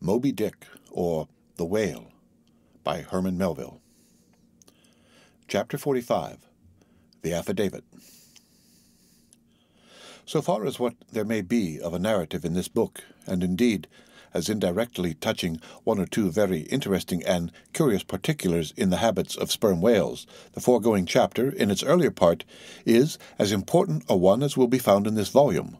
Moby Dick, or The Whale, by Herman Melville. Chapter 45. The Affidavit. So far as what there may be of a narrative in this book, and indeed as indirectly touching one or two very interesting and curious particulars in the habits of sperm whales, the foregoing chapter, in its earlier part, is as important a one as will be found in this volume.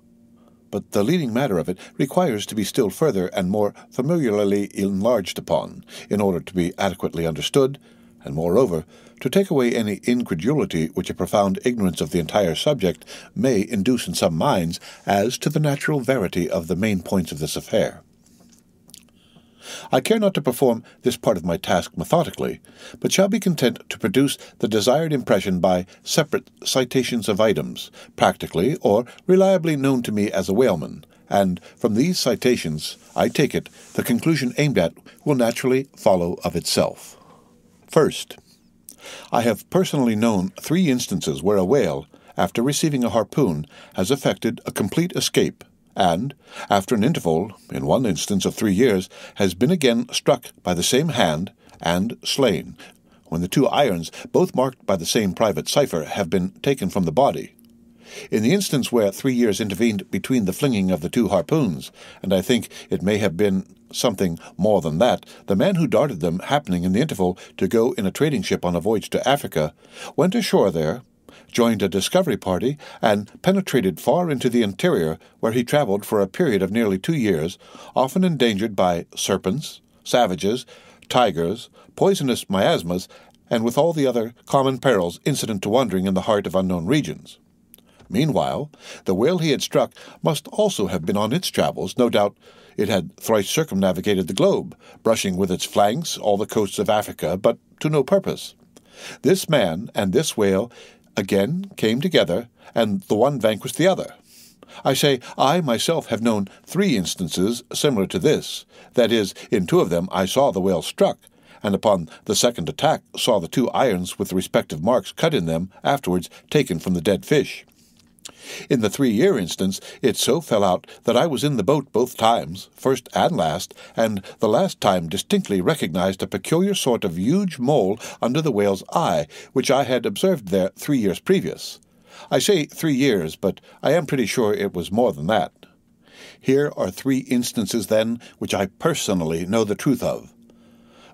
But the leading matter of it requires to be still further and more familiarly enlarged upon, in order to be adequately understood, and moreover, to take away any incredulity which a profound ignorance of the entire subject may induce in some minds as to the natural verity of the main points of this affair. I care not to perform this part of my task methodically, but shall be content to produce the desired impression by separate citations of items, practically or reliably known to me as a whaleman, and from these citations, I take it, the conclusion aimed at will naturally follow of itself. First, I have personally known 3 instances where a whale, after receiving a harpoon, has effected a complete escape, and, after an interval, in one instance of 3 years, has been again struck by the same hand and slain, when the 2 irons, both marked by the same private cipher, have been taken from the body. In the instance where 3 years intervened between the flinging of the 2 harpoons, and I think it may have been something more than that, the man who darted them, happening in the interval to go in a trading ship on a voyage to Africa, went ashore there, joined a discovery party, and penetrated far into the interior, where he travelled for a period of nearly 2 years, often endangered by serpents, savages, tigers, poisonous miasmas, and with all the other common perils incident to wandering in the heart of unknown regions. Meanwhile, the whale he had struck must also have been on its travels. No doubt it had thrice circumnavigated the globe, brushing with its flanks all the coasts of Africa, but to no purpose. This man and this whale again came together, and the one vanquished the other. I say, I myself have known 3 instances similar to this. That is, in 2 of them I saw the whale struck, and upon the second attack saw the 2 irons with the respective marks cut in them, afterwards taken from the dead fish. In the 3-year instance, it so fell out that I was in the boat both times, first and last, and the last time distinctly recognized a peculiar sort of huge mole under the whale's eye, which I had observed there 3 years previous. I say 3 years, but I am pretty sure it was more than that. Here are 3 instances, then, which I personally know the truth of.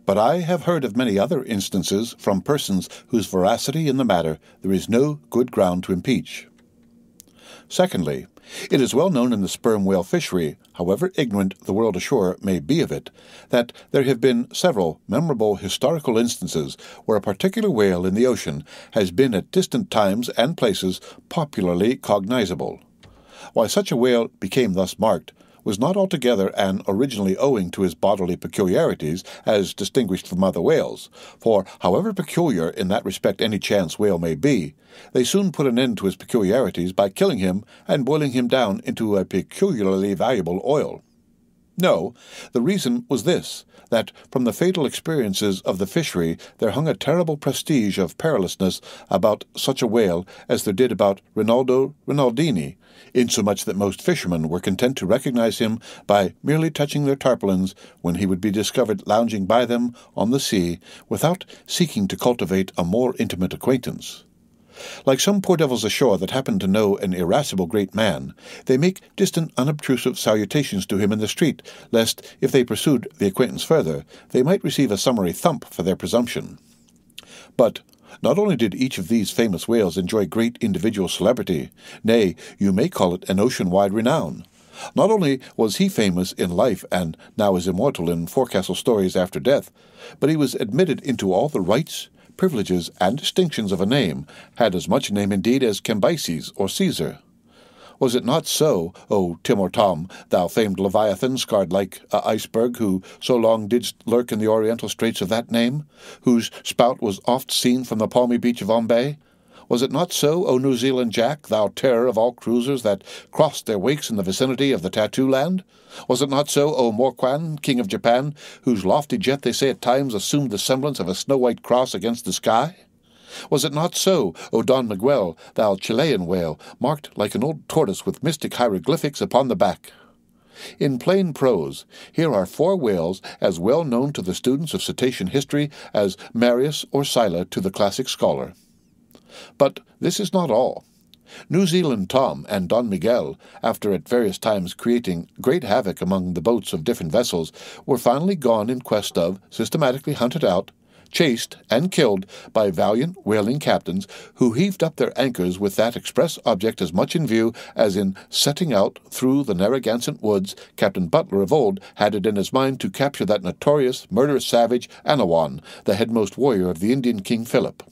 But I have heard of many other instances from persons whose veracity in the matter there is no good ground to impeach. Secondly, it is well known in the sperm whale fishery, however ignorant the world ashore may be of it, that there have been several memorable historical instances where a particular whale in the ocean has been at distant times and places popularly cognizable. Why such a whale became thus marked was not altogether and originally owing to his bodily peculiarities as distinguished from other whales, for however peculiar in that respect any chance whale may be, they soon put an end to his peculiarities by killing him and boiling him down into a peculiarly valuable oil. No, the reason was this, that from the fatal experiences of the fishery there hung a terrible prestige of perilousness about such a whale as there did about Rinaldo Rinaldini, insomuch that most fishermen were content to recognize him by merely touching their tarpaulins when he would be discovered lounging by them on the sea without seeking to cultivate a more intimate acquaintance. Like some poor devils ashore that happen to know an irascible great man, they make distant unobtrusive salutations to him in the street, lest, if they pursued the acquaintance further, they might receive a summary thump for their presumption. But not only did each of these famous whales enjoy great individual celebrity, nay, you may call it an ocean-wide renown. Not only was he famous in life and now is immortal in forecastle stories after death, but he was admitted into all the rights, privileges, and distinctions of a name, had as much name indeed as Cambyses or Caesar. Was it not so, O Tim or Tom, thou famed Leviathan, scarred like a iceberg, who so long didst lurk in the oriental straits of that name, whose spout was oft seen from the palmy beach of Ombay? Was it not so, O New Zealand Jack, thou terror of all cruisers that crossed their wakes in the vicinity of the Tattoo Land? Was it not so, O Morquan, King of Japan, whose lofty jet they say at times assumed the semblance of a snow-white cross against the sky? Was it not so, O Don Miguel, thou Chilean whale, marked like an old tortoise with mystic hieroglyphics upon the back? In plain prose, here are 4 whales as well known to the students of cetacean history as Marius or Scylla to the classic scholar. But this is not all. New Zealand Tom and Don Miguel, after at various times creating great havoc among the boats of different vessels, were finally gone in quest of, systematically hunted out, chased, and killed by valiant whaling captains who heaved up their anchors with that express object as much in view as in setting out through the Narragansett woods. Captain Butler of old had it in his mind to capture that notorious, murderous savage, Anawan, the headmost warrior of the Indian King Philip.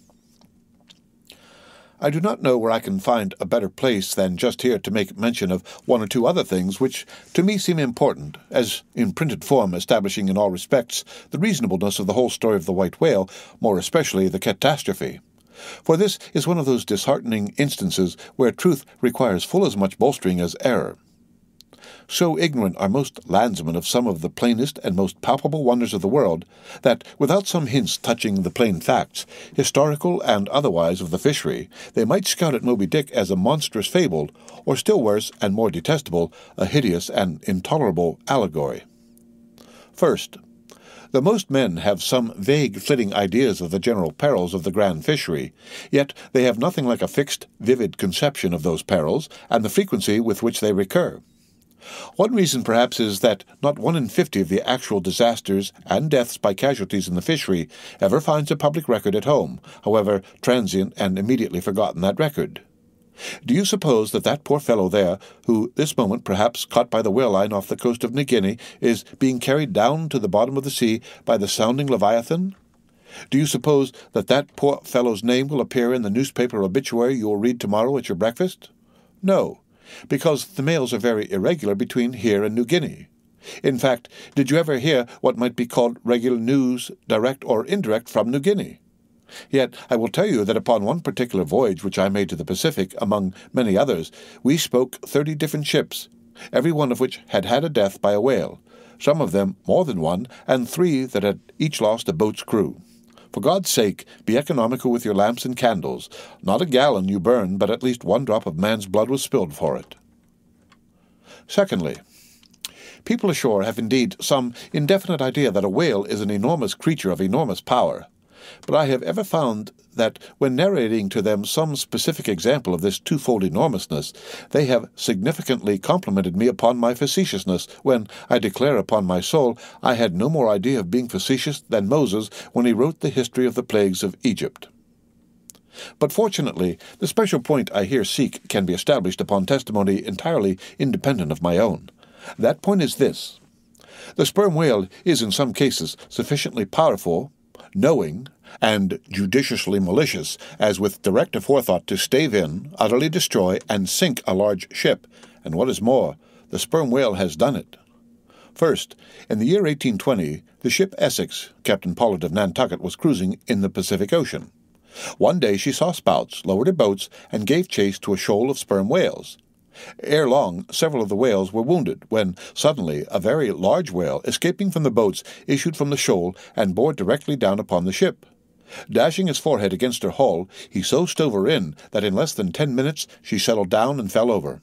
I do not know where I can find a better place than just here to make mention of 1 or 2 other things which to me seem important, as in printed form establishing in all respects the reasonableness of the whole story of the white whale, more especially the catastrophe. For this is one of those disheartening instances where truth requires full as much bolstering as error. So ignorant are most landsmen of some of the plainest and most palpable wonders of the world, that, without some hints touching the plain facts, historical and otherwise, of the fishery, they might scout at Moby Dick as a monstrous fable, or still worse and more detestable, a hideous and intolerable allegory. First, though most men have some vague flitting ideas of the general perils of the grand fishery, yet they have nothing like a fixed, vivid conception of those perils, and the frequency with which they recur. One reason, perhaps, is that not 1 in 50 of the actual disasters and deaths by casualties in the fishery ever finds a public record at home, however transient and immediately forgotten that record. Do you suppose that that poor fellow there, who this moment perhaps caught by the whale line off the coast of New Guinea, is being carried down to the bottom of the sea by the sounding Leviathan? Do you suppose that that poor fellow's name will appear in the newspaper obituary you will read tomorrow at your breakfast? No, because the mails are very irregular between here and New Guinea. In fact, did you ever hear what might be called regular news, direct or indirect, from New Guinea? Yet I will tell you that upon one particular voyage which I made to the Pacific, among many others, we spoke 30 different ships, every one of which had had a death by a whale, some of them more than one, and 3 that had each lost a boat's crew. For God's sake, be economical with your lamps and candles. Not a gallon you burn, but at least 1 drop of man's blood was spilled for it. Secondly, people ashore have indeed some indefinite idea that a whale is an enormous creature of enormous power, but I have ever found that when narrating to them some specific example of this twofold enormousness, they have significantly complimented me upon my facetiousness, when, I declare upon my soul, I had no more idea of being facetious than Moses when he wrote the history of the plagues of Egypt. But fortunately, the special point I here seek can be established upon testimony entirely independent of my own. That point is this: the sperm whale is in some cases sufficiently powerful, knowing, and judiciously malicious, as with direct aforethought to stave in, utterly destroy, and sink a large ship, and what is more, the sperm whale has done it. First, in the year 1820, the ship Essex, Captain Pollard of Nantucket, was cruising in the Pacific Ocean. One day she saw spouts, lowered her boats, and gave chase to a shoal of sperm whales. Ere long, several of the whales were wounded, when suddenly a very large whale, escaping from the boats, issued from the shoal and bore directly down upon the ship. Dashing his forehead against her hull, he so stove her in that in less than 10 minutes she settled down and fell over.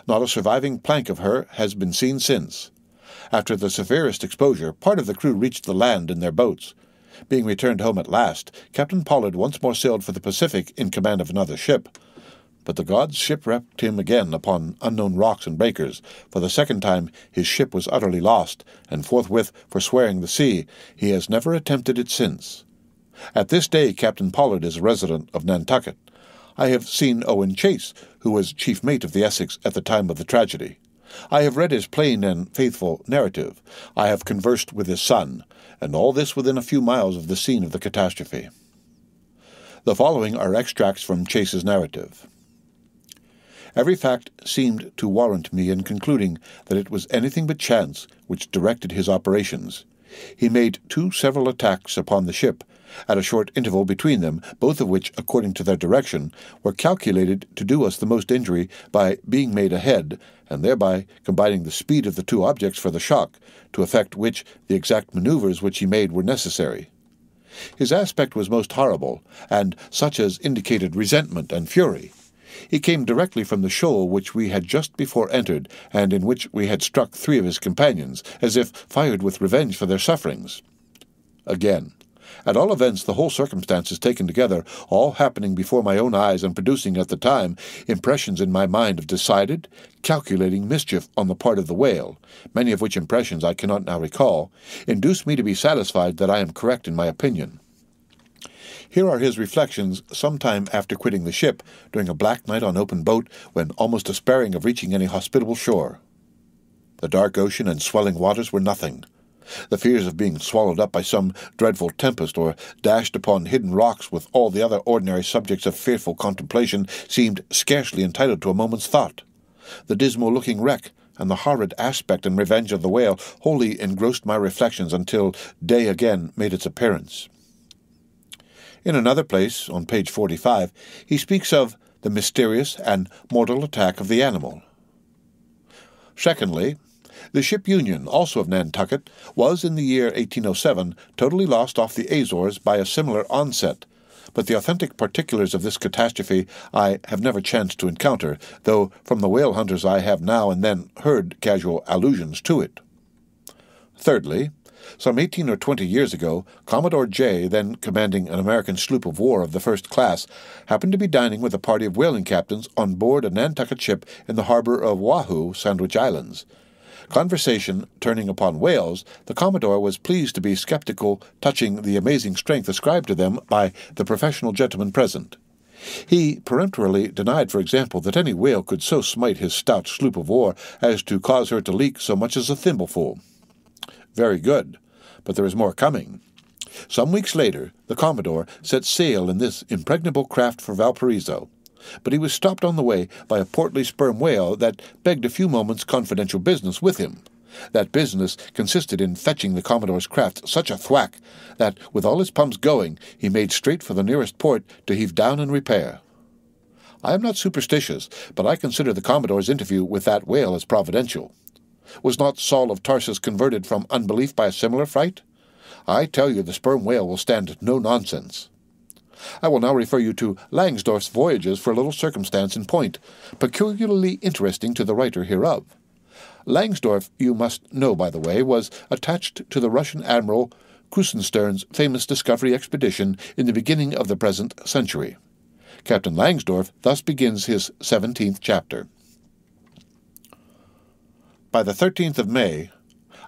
Not a surviving plank of her has been seen since. After the severest exposure, part of the crew reached the land in their boats. Being returned home at last, Captain Pollard once more sailed for the Pacific in command of another ship. But the gods shipwrecked him again upon unknown rocks and breakers. For the second time his ship was utterly lost, and forthwith, forswearing the sea, he has never attempted it since. At this day Captain Pollard is a resident of Nantucket. I have seen Owen Chase, who was chief mate of the Essex at the time of the tragedy. I have read his plain and faithful narrative. I have conversed with his son, and all this within a few miles of the scene of the catastrophe. The following are extracts from Chase's narrative. Every fact seemed to warrant me in concluding that it was anything but chance which directed his operations. He made 2 several attacks upon the ship, at a short interval between them, both of which, according to their direction, were calculated to do us the most injury by being made ahead, and thereby combining the speed of the 2 objects for the shock, to effect which the exact maneuvers which he made were necessary. His aspect was most horrible, and such as indicated resentment and fury. He came directly from the shoal which we had just before entered, and in which we had struck 3 of his companions, as if fired with revenge for their sufferings. Again, at all events, the whole circumstances taken together, all happening before my own eyes and producing at the time impressions in my mind of decided, calculating mischief on the part of the whale, many of which impressions I cannot now recall, induce me to be satisfied that I am correct in my opinion. Here are his reflections some time after quitting the ship, during a black night on open boat, when almost despairing of reaching any hospitable shore. The dark ocean and swelling waters were nothing. The fears of being swallowed up by some dreadful tempest, or dashed upon hidden rocks with all the other ordinary subjects of fearful contemplation, seemed scarcely entitled to a moment's thought. The dismal-looking wreck, and the horrid aspect and revenge of the whale, wholly engrossed my reflections until day again made its appearance. In another place, on page 45, he speaks of the mysterious and mortal attack of the animal. Secondly, the ship Union, also of Nantucket, was in the year 1807 totally lost off the Azores by a similar onset, but the authentic particulars of this catastrophe I have never chanced to encounter, though from the whale hunters I have now and then heard casual allusions to it. Thirdly, some 18 or 20 years ago, Commodore J., then commanding an American sloop of war of the first class, happened to be dining with a party of whaling captains on board a Nantucket ship in the harbor of Oahu, Sandwich Islands. Conversation turning upon whales, the Commodore was pleased to be skeptical touching the amazing strength ascribed to them by the professional gentlemen present. He peremptorily denied, for example, that any whale could so smite his stout sloop of war as to cause her to leak so much as a thimbleful. Very good, but there is more coming. Some weeks later, the Commodore set sail in this impregnable craft for Valparaiso, but he was stopped on the way by a portly sperm whale that begged a few moments' confidential business with him. That business consisted in fetching the Commodore's craft such a thwack that, with all his pumps going, he made straight for the nearest port to heave down and repair. I am not superstitious, but I consider the Commodore's interview with that whale as providential. Was not Saul of Tarsus converted from unbelief by a similar fright? I tell you the sperm whale will stand no nonsense. I will now refer you to Langsdorff's voyages for a little circumstance in point, peculiarly interesting to the writer hereof. Langsdorff, you must know, by the way, was attached to the Russian Admiral Krusenstern's famous discovery expedition in the beginning of the present century. Captain Langsdorff thus begins his 17th chapter. By the 13th of May,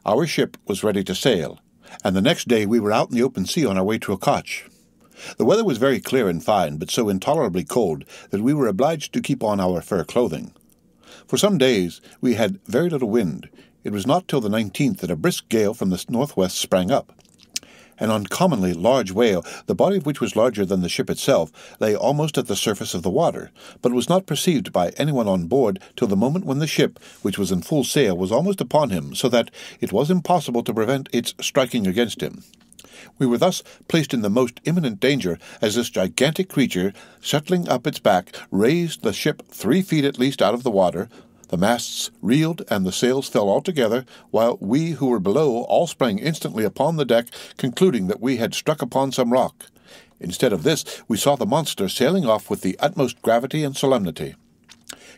our ship was ready to sail, and the next day we were out in the open sea on our way to ℌ𝔞𝔫𝔞𝔥. The weather was very clear and fine, but so intolerably cold that we were obliged to keep on our fur clothing. For some days we had very little wind. It was not till the 19th that a brisk gale from the northwest sprang up. An uncommonly large whale, the body of which was larger than the ship itself, lay almost at the surface of the water, but was not perceived by anyone on board till the moment when the ship, which was in full sail, was almost upon him, so that it was impossible to prevent its striking against him. We were thus placed in the most imminent danger, as this gigantic creature, settling up its back, raised the ship 3 feet at least out of the water. The masts reeled, and the sails fell altogether, while we who were below all sprang instantly upon the deck, concluding that we had struck upon some rock. Instead of this, we saw the monster sailing off with the utmost gravity and solemnity.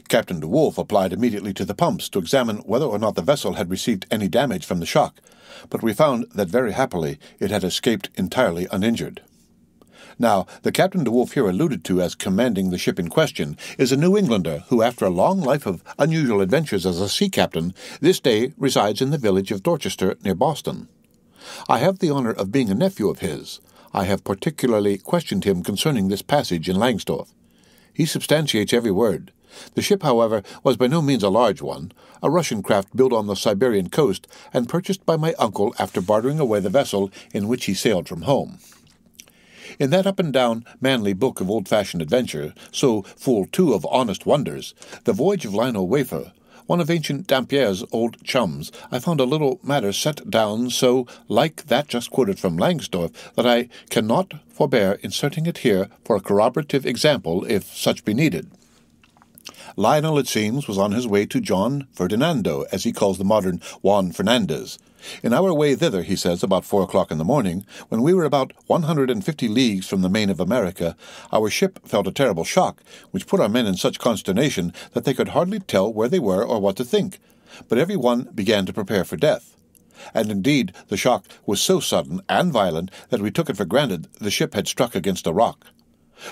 Captain de Wolfe applied immediately to the pumps to examine whether or not the vessel had received any damage from the shock, but we found that very happily it had escaped entirely uninjured. Now, the Captain de Wolfe here alluded to as commanding the ship in question is a New Englander who, after a long life of unusual adventures as a sea captain, this day resides in the village of Dorchester, near Boston. I have the honor of being a nephew of his. I have particularly questioned him concerning this passage in Langsdorff. He substantiates every word. The ship, however, was by no means a large one, a Russian craft built on the Siberian coast, and purchased by my uncle after bartering away the vessel in which he sailed from home. In that up-and-down, manly book of old-fashioned adventure, so full, too, of honest wonders, The Voyage of ℌ𝔞𝔫𝔞𝔥, one of ancient Dampierre's old chums, I found a little matter set down so like that just quoted from Langsdorff that I cannot forbear inserting it here for a corroborative example, if such be needed. Lionel, it seems, was on his way to John Ferdinando, as he calls the modern Juan Fernandez. In our way thither, he says, about 4 o'clock in the morning, when we were about 150 leagues from the main of America, our ship felt a terrible shock, which put our men in such consternation that they could hardly tell where they were or what to think, but every one began to prepare for death. And indeed the shock was so sudden and violent that we took it for granted the ship had struck against a rock.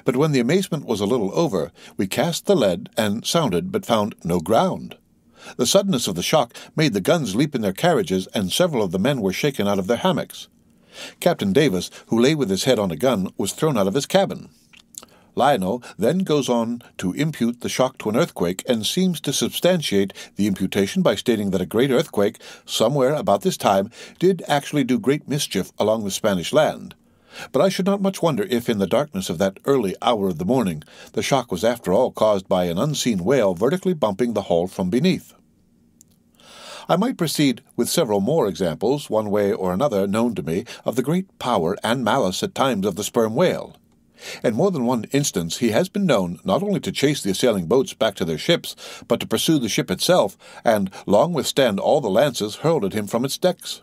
But when the amazement was a little over, we cast the lead and sounded, but found no ground. The suddenness of the shock made the guns leap in their carriages, and several of the men were shaken out of their hammocks. Captain Davis, who lay with his head on a gun, was thrown out of his cabin. Lionel then goes on to impute the shock to an earthquake, and seems to substantiate the imputation by stating that a great earthquake, somewhere about this time, did actually do great mischief along the Spanish land. But I should not much wonder if, in the darkness of that early hour of the morning, the shock was after all caused by an unseen whale vertically bumping the hull from beneath. I might proceed with several more examples, one way or another known to me, of the great power and malice at times of the sperm whale. In more than one instance he has been known not only to chase the assailing boats back to their ships, but to pursue the ship itself, and long withstand all the lances hurled at him from its decks.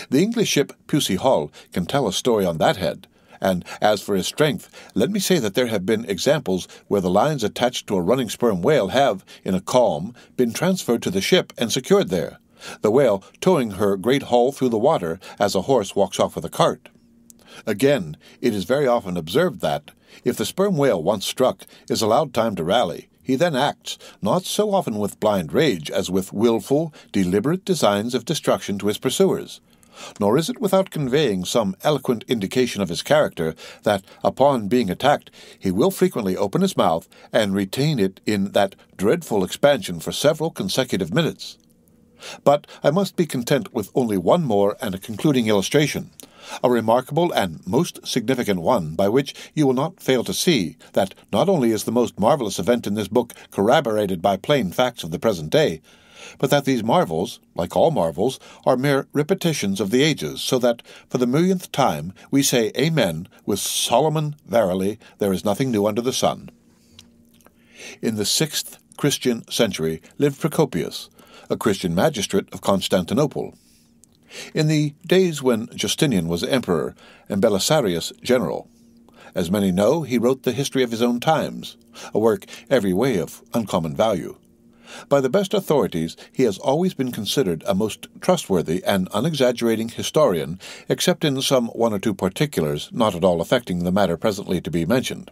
The English ship Pusey Hall can tell a story on that head, and as for his strength, let me say that there have been examples where the lines attached to a running sperm whale have, in a calm, been transferred to the ship and secured there, the whale towing her great hull through the water as a horse walks off with a cart. Again, it is very often observed that, if the sperm whale once struck is allowed time to rally, he then acts, not so often with blind rage as with willful, deliberate designs of destruction to his pursuers. Nor is it without conveying some eloquent indication of his character that, upon being attacked, he will frequently open his mouth and retain it in that dreadful expansion for several consecutive minutes. But I must be content with only one more and a concluding illustration, a remarkable and most significant one, by which you will not fail to see that not only is the most marvelous event in this book corroborated by plain facts of the present day, but that these marvels, like all marvels, are mere repetitions of the ages, so that, for the millionth time, we say Amen with Solomon, verily, there is nothing new under the sun. In the 6th Christian century lived Procopius, a Christian magistrate of Constantinople. In the days when Justinian was emperor and Belisarius general. As many know, he wrote the history of his own times, a work every way of uncommon value. By the best authorities, he has always been considered a most trustworthy and unexaggerating historian, except in some one or two particulars not at all affecting the matter presently to be mentioned.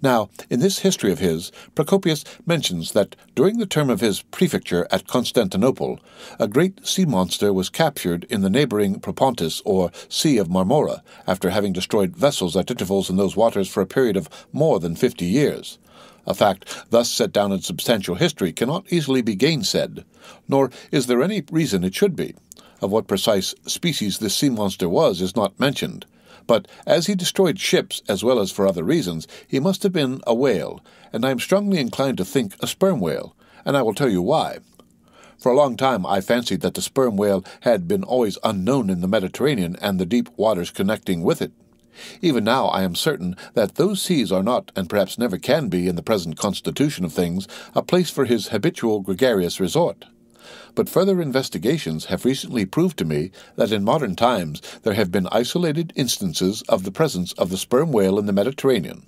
Now, in this history of his, Procopius mentions that during the term of his prefecture at Constantinople, a great sea monster was captured in the neighboring Propontis, or Sea of Marmora, after having destroyed vessels at intervals in those waters for a period of more than 50 years. A fact thus set down in substantial history cannot easily be gainsaid, nor is there any reason it should be. Of what precise species this sea monster was is not mentioned. But as he destroyed ships as well as for other reasons, he must have been a whale, and I am strongly inclined to think a sperm whale, and I will tell you why. For a long time I fancied that the sperm whale had been always unknown in the Mediterranean and the deep waters connecting with it. Even now I am certain that those seas are not, and perhaps never can be in the present constitution of things, a place for his habitual gregarious resort. But further investigations have recently proved to me that in modern times there have been isolated instances of the presence of the sperm whale in the Mediterranean.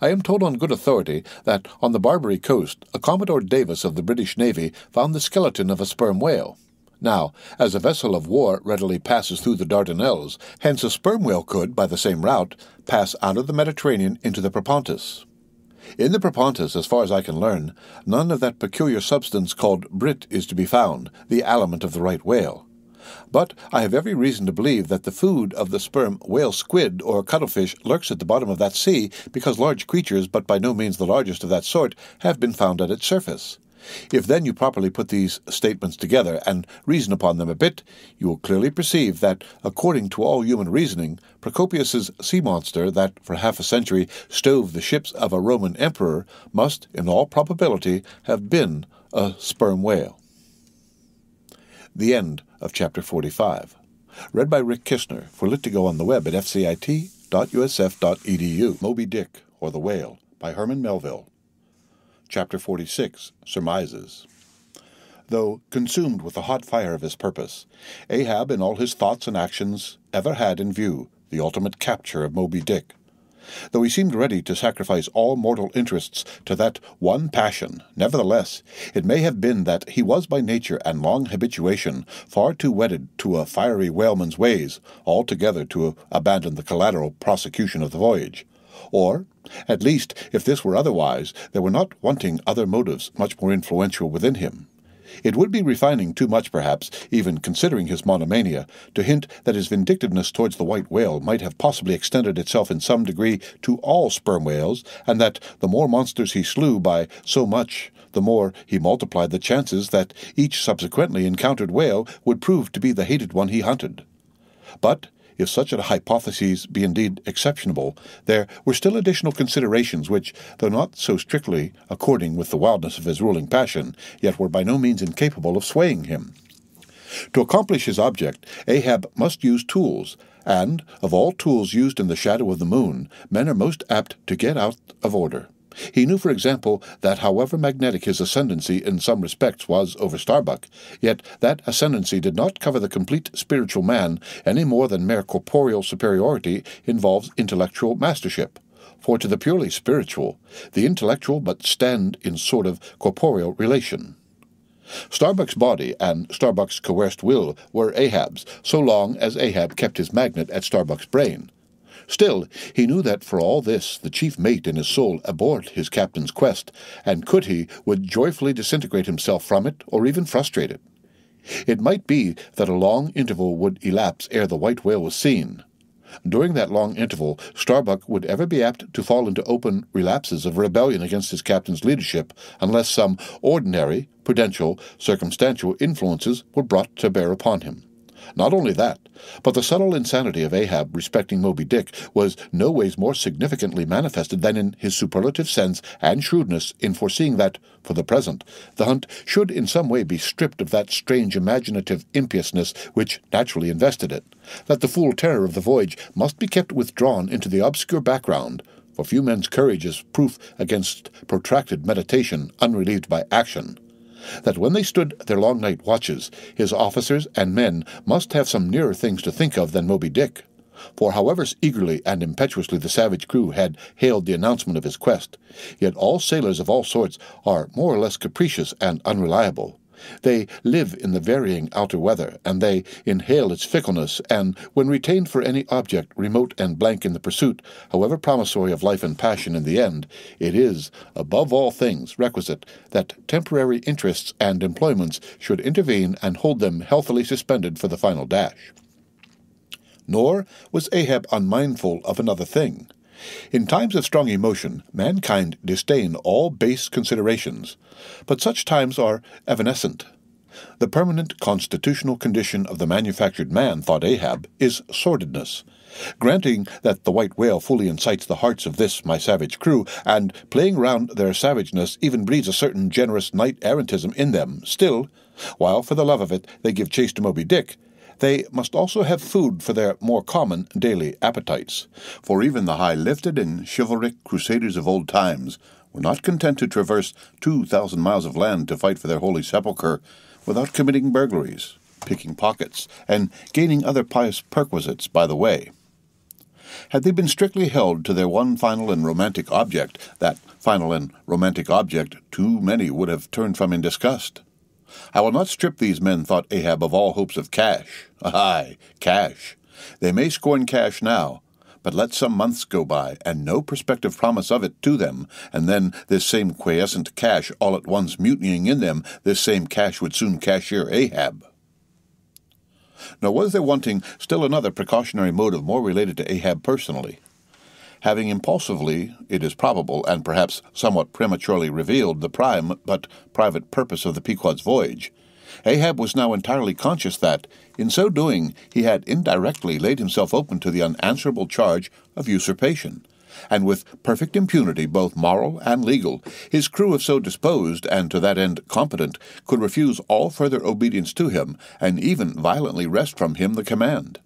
I am told on good authority that on the Barbary coast a Commodore Davis of the British Navy found the skeleton of a sperm whale. Now, as a vessel of war readily passes through the Dardanelles, hence a sperm whale could, by the same route, pass out of the Mediterranean into the Propontis. In the Propontis, as far as I can learn, none of that peculiar substance called brit is to be found, the aliment of the right whale. But I have every reason to believe that the food of the sperm whale squid or cuttlefish lurks at the bottom of that sea, because large creatures, but by no means the largest of that sort, have been found at its surface. If then you properly put these statements together and reason upon them a bit, you will clearly perceive that, according to all human reasoning, Procopius's sea monster that for half a century stove the ships of a Roman emperor must, in all probability, have been a sperm whale. The end of Chapter 45. Read by Rick Kistner for Lit to Go on the web at fcit.usf.edu. Moby Dick, or the Whale, by Herman Melville. Chapter 46, Surmises. though consumed with the hot fire of his purpose, Ahab in all his thoughts and actions ever had in view the ultimate capture of Moby Dick. Though he seemed ready to sacrifice all mortal interests to that one passion, nevertheless, it may have been that he was by nature and long habituation far too wedded to a fiery whaleman's ways altogether to abandon the collateral prosecution of the voyage. Or, at least, if this were otherwise, there were not wanting other motives much more influential within him. It would be refining too much, perhaps, even considering his monomania, to hint that his vindictiveness towards the white whale might have possibly extended itself in some degree to all sperm whales, and that the more monsters he slew by so much, the more he multiplied the chances that each subsequently encountered whale would prove to be the hated one he hunted. But if such a hypothesis be indeed exceptionable, there were still additional considerations which, though not so strictly according with the wildness of his ruling passion, yet were by no means incapable of swaying him. To accomplish his object, Ahab must use tools, and, of all tools used in the shadow of the moon, men are most apt to get out of order. He knew, for example, that however magnetic his ascendancy in some respects was over Starbuck, yet that ascendancy did not cover the complete spiritual man any more than mere corporeal superiority involves intellectual mastership. For to the purely spiritual, the intellectual but stand in sort of corporeal relation. Starbuck's body and Starbuck's coerced will were Ahab's, so long as Ahab kept his magnet at Starbuck's brain. Still, he knew that for all this the chief mate in his soul abhorred his captain's quest, and could he, would joyfully disintegrate himself from it, or even frustrate it. It might be that a long interval would elapse ere the white whale was seen. During that long interval, Starbuck would ever be apt to fall into open relapses of rebellion against his captain's leadership, unless some ordinary, prudential, circumstantial influences were brought to bear upon him. Not only that, but the subtle insanity of Ahab respecting Moby Dick was no ways more significantly manifested than in his superlative sense and shrewdness in foreseeing that, for the present, the hunt should in some way be stripped of that strange imaginative impiousness which naturally invested it, that the full terror of the voyage must be kept withdrawn into the obscure background, for few men's courage is proof against protracted meditation unrelieved by action, that when they stood their long night watches, his officers and men must have some nearer things to think of than Moby Dick. For however eagerly and impetuously the savage crew had hailed the announcement of his quest, yet all sailors of all sorts are more or less capricious and unreliable. They live in the varying outer weather, and they inhale its fickleness, and, when retained for any object remote and blank in the pursuit, however promissory of life and passion in the end, it is, above all things, requisite that temporary interests and employments should intervene and hold them healthily suspended for the final dash. Nor was Ahab unmindful of another thing. In times of strong emotion, mankind disdain all base considerations, but such times are evanescent. The permanent constitutional condition of the manufactured man, thought Ahab, is sordidness. Granting that the white whale fully incites the hearts of this my savage crew, and playing round their savageness even breeds a certain generous knight-errantism in them, still, while for the love of it they give chase to Moby Dick, they must also have food for their more common daily appetites, for even the high-lifted and chivalric crusaders of old times were not content to traverse 2,000 miles of land to fight for their holy sepulchre without committing burglaries, picking pockets, and gaining other pious perquisites by the way. Had they been strictly held to their one final and romantic object, that final and romantic object too many would have turned from in disgust. I will not strip these men, thought Ahab, of all hopes of cash. Aye, cash. They may scorn cash now, but let some months go by, and no prospective promise of it to them, and then this same quiescent cash all at once mutinying in them, this same cash would soon cashier Ahab. Nor was there wanting still another precautionary motive more related to Ahab personally. Having impulsively, it is probable, and perhaps somewhat prematurely revealed the prime but private purpose of the Pequod's voyage, Ahab was now entirely conscious that, in so doing, he had indirectly laid himself open to the unanswerable charge of usurpation, and with perfect impunity, both moral and legal, his crew, if so disposed, and to that end competent, could refuse all further obedience to him, and even violently wrest from him the command.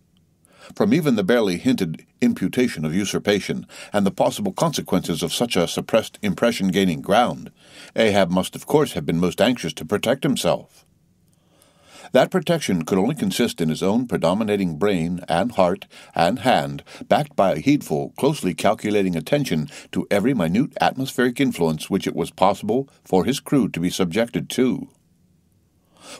From even the barely hinted imputation of usurpation, and the possible consequences of such a suppressed impression gaining ground, Ahab must of course have been most anxious to protect himself. That protection could only consist in his own predominating brain and heart and hand, backed by a heedful, closely calculating attention to every minute atmospheric influence which it was possible for his crew to be subjected to.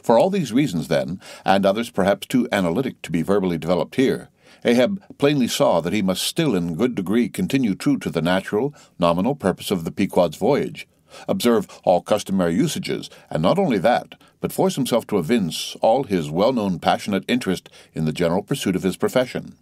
For all these reasons, then, and others perhaps too analytic to be verbally developed here, Ahab plainly saw that he must still in good degree continue true to the natural, nominal purpose of the Pequod's voyage, observe all customary usages, and not only that, but force himself to evince all his well-known passionate interest in the general pursuit of his profession.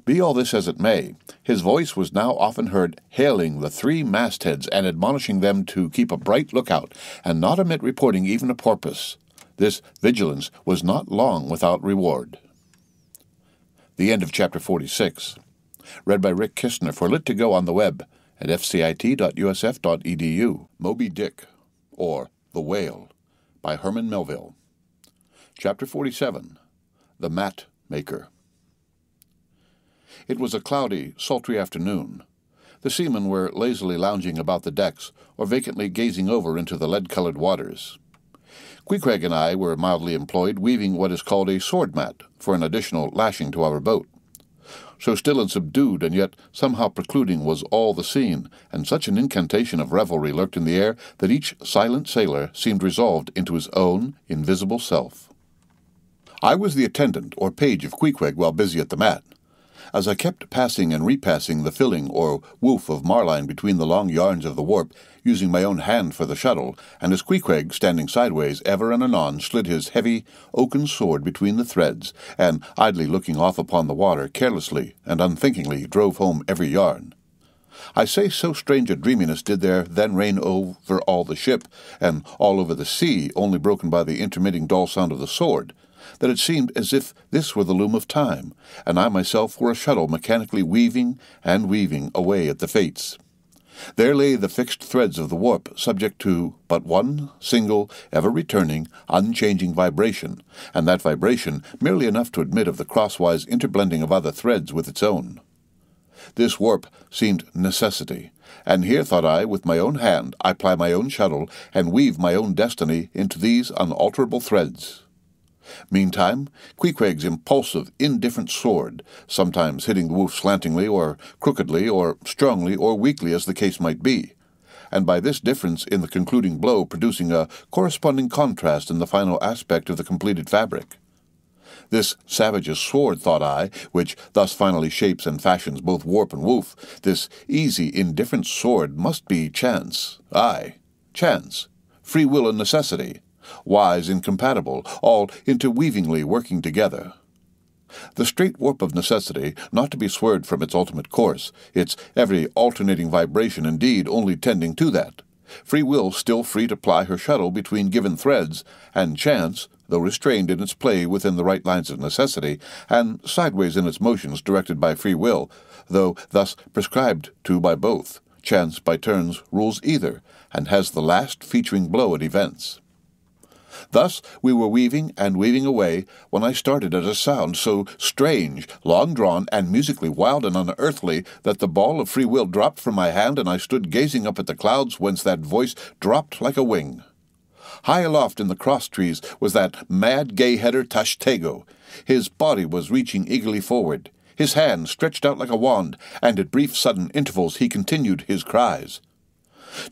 Be all this as it may, his voice was now often heard hailing the 3 mastheads and admonishing them to keep a bright lookout, and not omit reporting even a porpoise. This vigilance was not long without reward. The end of Chapter 46. Read by Rick Kistner for Lit2Go on the web at fcit.usf.edu. Moby Dick, or The Whale, by Herman Melville. Chapter 47. The Mat Maker. It was a cloudy, sultry afternoon. The seamen were lazily lounging about the decks, or vacantly gazing over into the lead-colored waters. Queequeg and I were mildly employed weaving what is called a sword mat for an additional lashing to our boat. So still and subdued, and yet somehow precluding, was all the scene, and such an incantation of revelry lurked in the air that each silent sailor seemed resolved into his own invisible self. I was the attendant or page of Queequeg while busy at the mat. As I kept passing and repassing the filling or woof of marline between the long yarns of the warp, using my own hand for the shuttle, and as Queequeg, standing sideways, ever and anon slid his heavy oaken sword between the threads, and, idly looking off upon the water, carelessly and unthinkingly drove home every yarn. I say so strange a dreaminess did there then reign over all the ship, and all over the sea, only broken by the intermitting dull sound of the sword, that it seemed as if this were the loom of time, and I myself were a shuttle mechanically weaving and weaving away at the fates. There lay the fixed threads of the warp, subject to but one single, ever-returning, unchanging vibration, and that vibration merely enough to admit of the crosswise interblending of other threads with its own. This warp seemed necessity, and here, thought I, with my own hand I ply my own shuttle, and weave my own destiny into these unalterable threads. Meantime, Queequeg's impulsive, indifferent sword, sometimes hitting the woof slantingly or crookedly or strongly or weakly as the case might be, and by this difference in the concluding blow producing a corresponding contrast in the final aspect of the completed fabric. This savage's sword, thought I, which thus finally shapes and fashions both warp and woof, this easy, indifferent sword must be chance, aye, chance, free will and necessity, wise incompatible, all interweavingly working together. The straight warp of necessity, not to be swerved from its ultimate course, its every alternating vibration indeed only tending to that, free will still free to ply her shuttle between given threads, and chance, though restrained in its play within the right lines of necessity, and sideways in its motions directed by free will, though thus prescribed to by both, chance by turns rules either, and has the last featuring blow at events. Thus we were weaving and weaving away when I started at a sound so strange, long-drawn, and musically wild and unearthly that the ball of free will dropped from my hand, and I stood gazing up at the clouds whence that voice dropped like a wing. High aloft in the cross-trees was that mad gay-header Tashtego. His body was reaching eagerly forward, his hand stretched out like a wand, and at brief sudden intervals he continued his cries.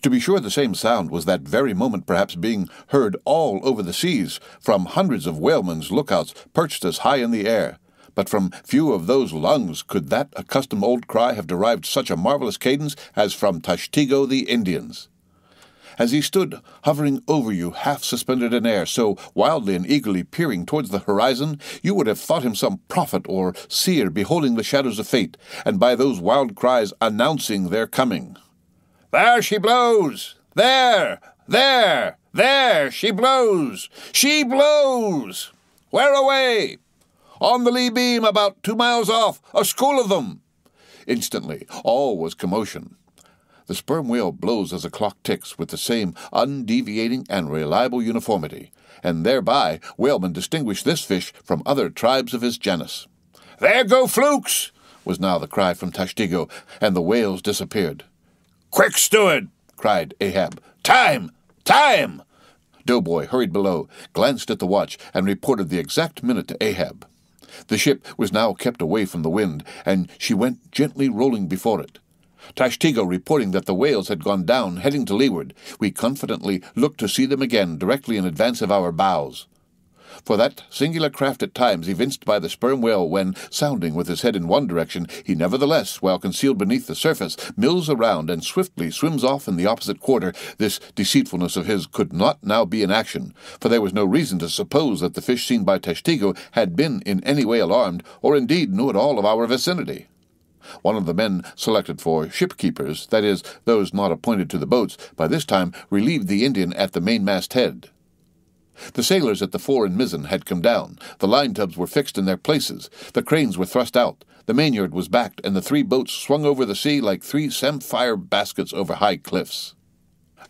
To be sure, the same sound was that very moment perhaps being heard all over the seas, from hundreds of whalemen's lookouts perched as high in the air, but from few of those lungs could that accustomed old cry have derived such a marvelous cadence as from Tashtego the Indians. As he stood hovering over you, half suspended in air, so wildly and eagerly peering towards the horizon, you would have thought him some prophet or seer beholding the shadows of fate, and by those wild cries announcing their coming. "There she blows! There! There! There! She blows! She blows! Where away? On the lee beam, about 2 miles off, a school of them!" Instantly, all was commotion. The sperm whale blows as a clock ticks with the same undeviating and reliable uniformity, and thereby whalemen distinguish this fish from other tribes of his genus. "There go flukes!" was now the cry from Tashtego, and the whales disappeared. "Quick, steward!" cried Ahab. "Time! Time!" Doughboy hurried below, glanced at the watch, and reported the exact minute to Ahab. The ship was now kept away from the wind, and she went gently rolling before it. ℌ𝔞𝔫𝔫𝔞 reporting that the whales had gone down, heading to leeward, we confidently looked to see them again directly in advance of our bows. For that singular craft at times evinced by the sperm whale when, sounding with his head in one direction, he nevertheless, while concealed beneath the surface, mills around and swiftly swims off in the opposite quarter, this deceitfulness of his could not now be in action, for there was no reason to suppose that the fish seen by ℌ𝔞𝔫𝔫𝔞 had been in any way alarmed, or indeed knew at all of our vicinity. One of the men selected for ship-keepers, that is, those not appointed to the boats, by this time relieved the Indian at the mainmast head. The sailors at the fore and mizzen had come down, the line-tubs were fixed in their places, the cranes were thrust out, the mainyard was backed, and the 3 boats swung over the sea like 3 samphire baskets over high cliffs.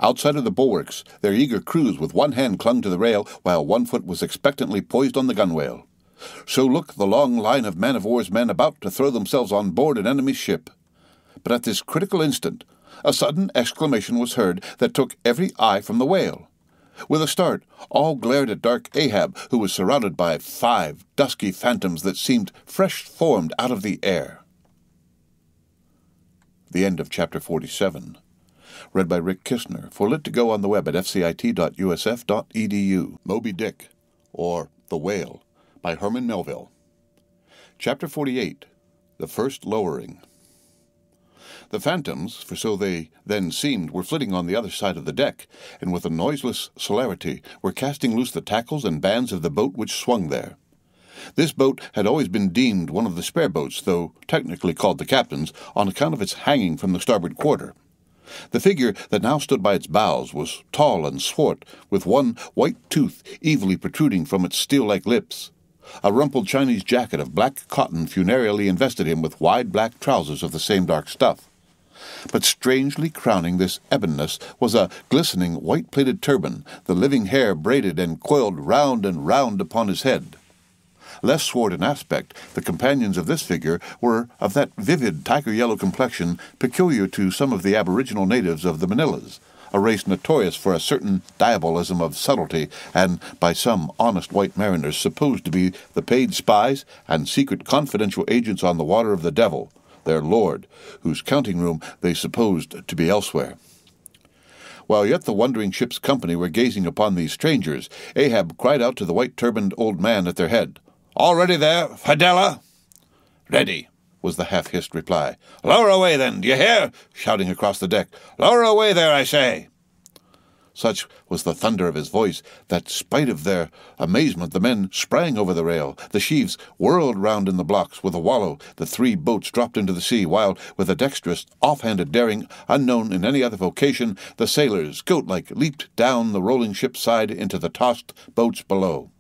Outside of the bulwarks, their eager crews with one hand clung to the rail, while one foot was expectantly poised on the gunwale. So looked the long line of man-of-war's men about to throw themselves on board an enemy's ship. But at this critical instant, a sudden exclamation was heard that took every eye from the whale. With a start, all glared at dark Ahab, who was surrounded by 5 dusky phantoms that seemed fresh formed out of the air. The end of Chapter 47. Read by Rick Kistner, for Lit to Go on the web at fcit.usf.edu. Moby Dick, or The Whale, by Herman Melville. Chapter 48. The First Lowering. The phantoms, for so they then seemed, were flitting on the other side of the deck, and with a noiseless celerity were casting loose the tackles and bands of the boat which swung there. This boat had always been deemed one of the spare boats, though technically called the captain's, on account of its hanging from the starboard quarter. The figure that now stood by its bows was tall and swart, with one white tooth evilly protruding from its steel-like lips. A rumpled Chinese jacket of black cotton funereally invested him with wide black trousers of the same dark stuff. But strangely crowning this ebonness was a glistening white-plaited turban, the living hair braided and coiled round and round upon his head. Less swart in aspect, the companions of this figure were of that vivid tiger-yellow complexion peculiar to some of the aboriginal natives of the Manilas, a race notorious for a certain diabolism of subtlety, and by some honest white mariners supposed to be the paid spies and secret confidential agents on the water of the devil, their lord, whose counting-room they supposed to be elsewhere. While yet the wondering ship's company were gazing upon these strangers, Ahab cried out to the white-turbaned old man at their head, "All ready there, Fidela?" "Ready," was the half-hissed reply. "Lower away, then, d'ye hear?" shouting across the deck. "Lower away there, I say." Such was the thunder of his voice that, spite of their amazement, the men sprang over the rail, the sheaves whirled round in the blocks. With a wallow, the 3 boats dropped into the sea, while, with a dexterous, off-handed daring unknown in any other vocation, the sailors, goat-like, leaped down the rolling ship's side into the tossed boats below.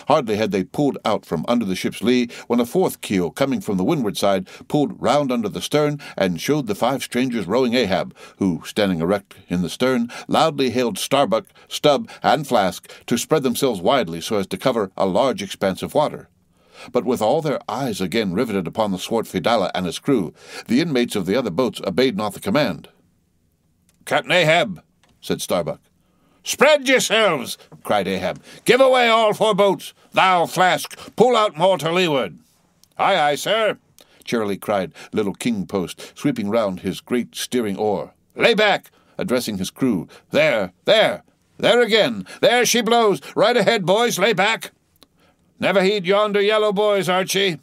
Hardly had they pulled out from under the ship's lee when a 4th keel, coming from the windward side, pulled round under the stern and showed the 5 strangers rowing Ahab, who, standing erect in the stern, loudly hailed Starbuck, Stubb, and Flask to spread themselves widely so as to cover a large expanse of water. But with all their eyes again riveted upon the swart Fidela and his crew, the inmates of the other boats obeyed not the command. "Captain Ahab," said Starbuck. "Spread yourselves!" cried Ahab. "Give away all 4 boats! Thou, Flask, pull out more to leeward!" "Aye, aye, sir!" cheerily cried little King Post, sweeping round his great steering oar. "Lay back!" addressing his crew. "There, there! There again! There she blows! Right ahead, boys! Lay back!" "Never heed yonder yellow boys, Archie."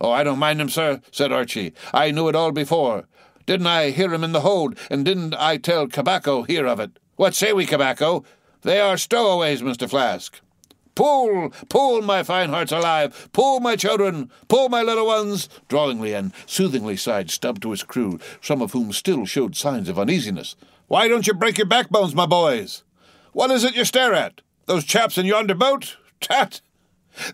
"Oh, I don't mind him, sir," said Archie. "I knew it all before. Didn't I hear him in the hold, and didn't I tell Cabaco hear of it? What say we, Cabaco? They are stowaways, Mr. Flask." "Pull, pull, my fine hearts alive! Pull, my children! Pull, my little ones!" drawlingly and soothingly sighed Stubb to his crew, some of whom still showed signs of uneasiness. "Why don't you break your backbones, my boys? What is it you stare at? Those chaps in yonder boat? Tat!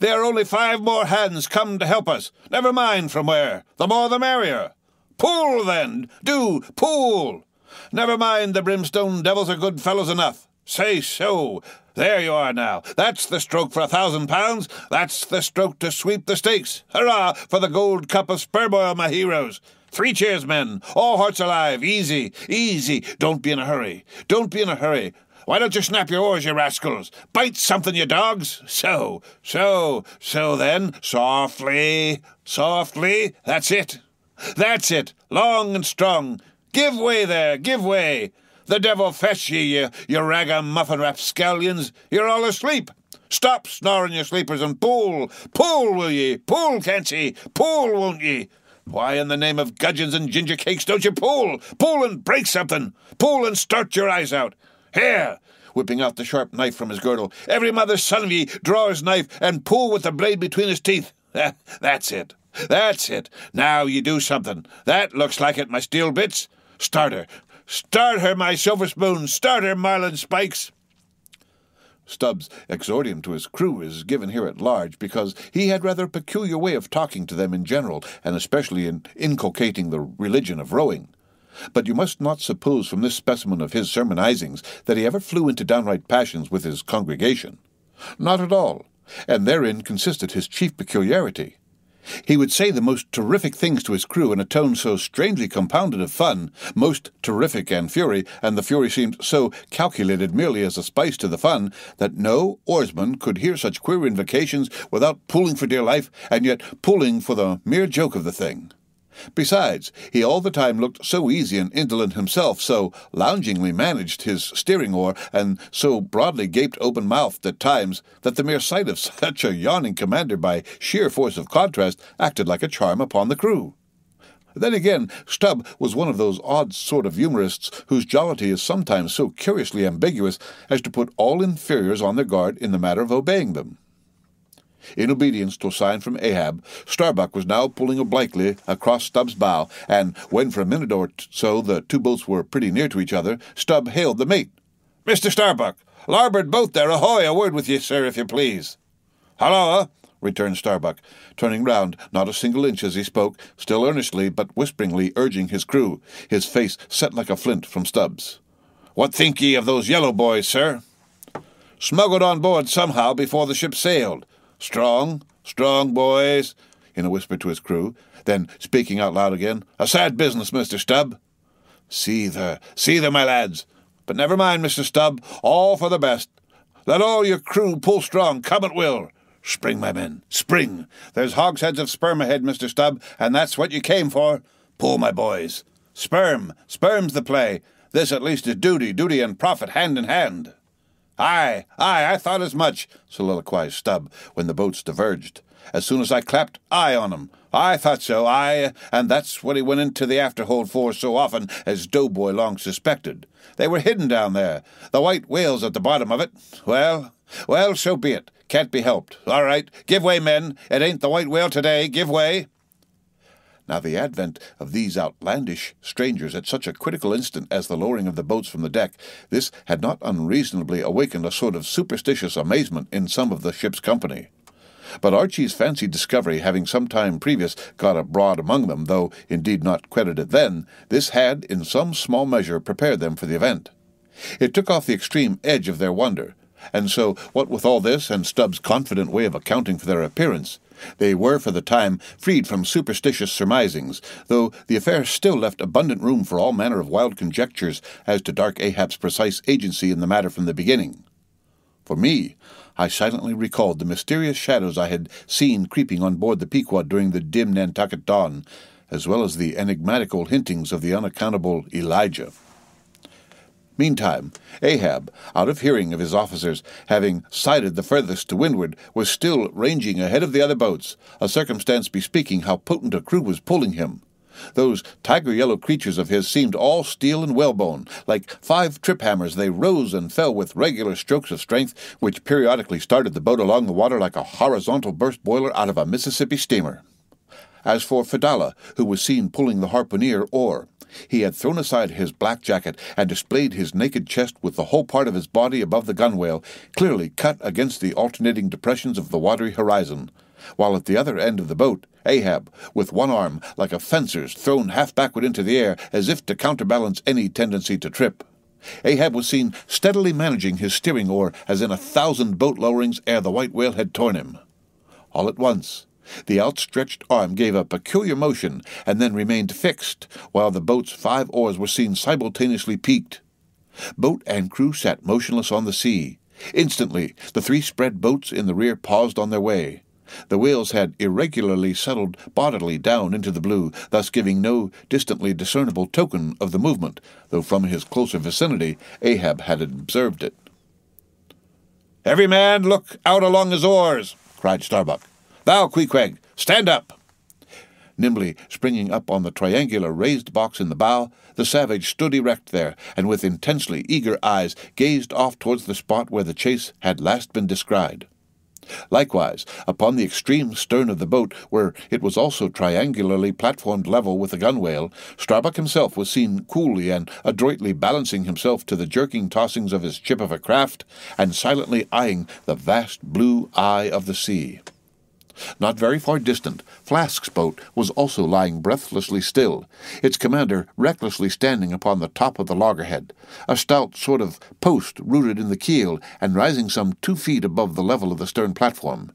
There are only 5 more hands come to help us. Never mind from where. The more the merrier. Pull, then! Do pull! Never mind, the brimstone devils are good fellows enough. Say so. There you are now. That's the stroke for £1,000. That's the stroke to sweep the stakes. Hurrah for the gold cup of sperm oil, my heroes. 3 cheers, men. All hearts alive. Easy, easy. Don't be in a hurry. Don't be in a hurry. Why don't you snap your oars, you rascals? Bite something, you dogs! So then, softly, that's it. That's it, long and strong. Give way there, give way. The devil fetch ye, you ragamuffin rapscallions. You're all asleep. Stop snoring, you sleepers, and pull. Pull, will ye? Pull, can't ye? Pull, won't ye? Why, in the name of gudgeons and ginger cakes, don't you pull? Pull and break something. Pull and start your eyes out. Here, whipping out the sharp knife from his girdle, every mother's son of ye draw his knife and pull with the blade between his teeth. That's it. That's it. Now ye do something. That looks like it, my steel bits. Start her. Start her, my silver spoon. Start her, marlin spikes. Stubbs' exordium to his crew is given here at large because he had rather a peculiar way of talking to them in general, and especially in inculcating the religion of rowing. But you must not suppose from this specimen of his sermonizings that he ever flew into downright passions with his congregation. Not at all, and therein consisted his chief peculiarity. He would say the most terrific things to his crew in a tone so strangely compounded of fun, most terrific and fury, and the fury seemed so calculated merely as a spice to the fun, that no oarsman could hear such queer invocations without pulling for dear life, and yet pulling for the mere joke of the thing. Besides, he all the time looked so easy and indolent himself, so loungingly managed his steering oar, and so broadly gaped open-mouthed at times, that the mere sight of such a yawning commander by sheer force of contrast acted like a charm upon the crew. Then again, Stubb was one of those odd sort of humorists whose jollity is sometimes so curiously ambiguous as to put all inferiors on their guard in the matter of obeying them. In obedience to a sign from Ahab, Starbuck was now pulling obliquely across Stubb's bow, and when for a minute or so the two boats were pretty near to each other, Stubb hailed the mate. "Mr. Starbuck, larboard boat there, ahoy, a word with ye, sir, if you please." "Halloa," returned Starbuck, turning round not a single inch as he spoke, still earnestly but whisperingly urging his crew, his face set like a flint from Stubb's. "What think ye of those yellow boys, sir?" "Smuggled on board somehow before the ship sailed. Strong, boys," in a whisper to his crew. Then, speaking out loud again, "A sad business, Mr. Stubb." See there, my lads. But never mind, Mr. Stubb, all for the best. Let all your crew pull strong, come at will. Spring, my men, spring. There's hogsheads of sperm ahead, Mr. Stubb, and that's what you came for. Pull, my boys. Sperm's the play. This at least is duty and profit hand in hand. Aye, I thought as much, soliloquized Stubb, when the boats diverged. As soon as I clapped eye on 'em. I thought so, and that's what he went into the afterhold for so often, as Doughboy long suspected. They were hidden down there, the white whales at the bottom of it. Well, so be it. Can't be helped. All right, give way, men. It ain't the white whale today. Give way. Now the advent of these outlandish strangers at such a critical instant as the lowering of the boats from the deck, this had not unreasonably awakened a sort of superstitious amazement in some of the ship's company. But Archie's fancied discovery having some time previous got abroad among them, though indeed not credited then, this had in some small measure prepared them for the event. It took off the extreme edge of their wonder, and so, what with all this and Stubb's confident way of accounting for their appearance, they were for the time freed from superstitious surmisings, though the affair still left abundant room for all manner of wild conjectures as to dark Ahab's precise agency in the matter from the beginning. For me, I silently recalled the mysterious shadows I had seen creeping on board the Pequod during the dim Nantucket dawn, as well as the enigmatical hintings of the unaccountable Elijah. Meantime, Ahab, out of hearing of his officers, having sighted the furthest to windward, was still ranging ahead of the other boats, a circumstance bespeaking how potent a crew was pulling him. Those tiger-yellow creatures of his seemed all steel and whalebone. Like 5 trip-hammers they rose and fell with regular strokes of strength, which periodically started the boat along the water like a horizontal burst boiler out of a Mississippi steamer. As for Fedallah, who was seen pulling the harpooneer oar, he had thrown aside his black jacket and displayed his naked chest with the whole part of his body above the gunwale, clearly cut against the alternating depressions of the watery horizon, while at the other end of the boat, Ahab, with one arm, like a fencer's, thrown half backward into the air, as if to counterbalance any tendency to trip. Ahab was seen steadily managing his steering oar as in 1,000 boat lowerings ere the white whale had torn him. All at once, the outstretched arm gave a peculiar motion, and then remained fixed, while the boat's 5 oars were seen simultaneously peaked. Boat and crew sat motionless on the sea. Instantly, the 3 spread boats in the rear paused on their way. The whales had irregularly settled bodily down into the blue, thus giving no distantly discernible token of the movement, though from his closer vicinity Ahab had observed it. "Every man look out along his oars!" cried Starbuck. "Thou, Queequeg, stand up!" Nimbly springing up on the triangular raised box in the bow, the savage stood erect there, and with intensely eager eyes gazed off towards the spot where the chase had last been descried. Likewise, upon the extreme stern of the boat, where it was also triangularly platformed level with the gunwale, Starbuck himself was seen coolly and adroitly balancing himself to the jerking tossings of his chip of a craft, and silently eyeing the vast blue eye of the sea. Not very far distant, Flask's boat was also lying breathlessly still, its commander recklessly standing upon the top of the loggerhead, a stout sort of post rooted in the keel and rising some 2 feet above the level of the stern platform.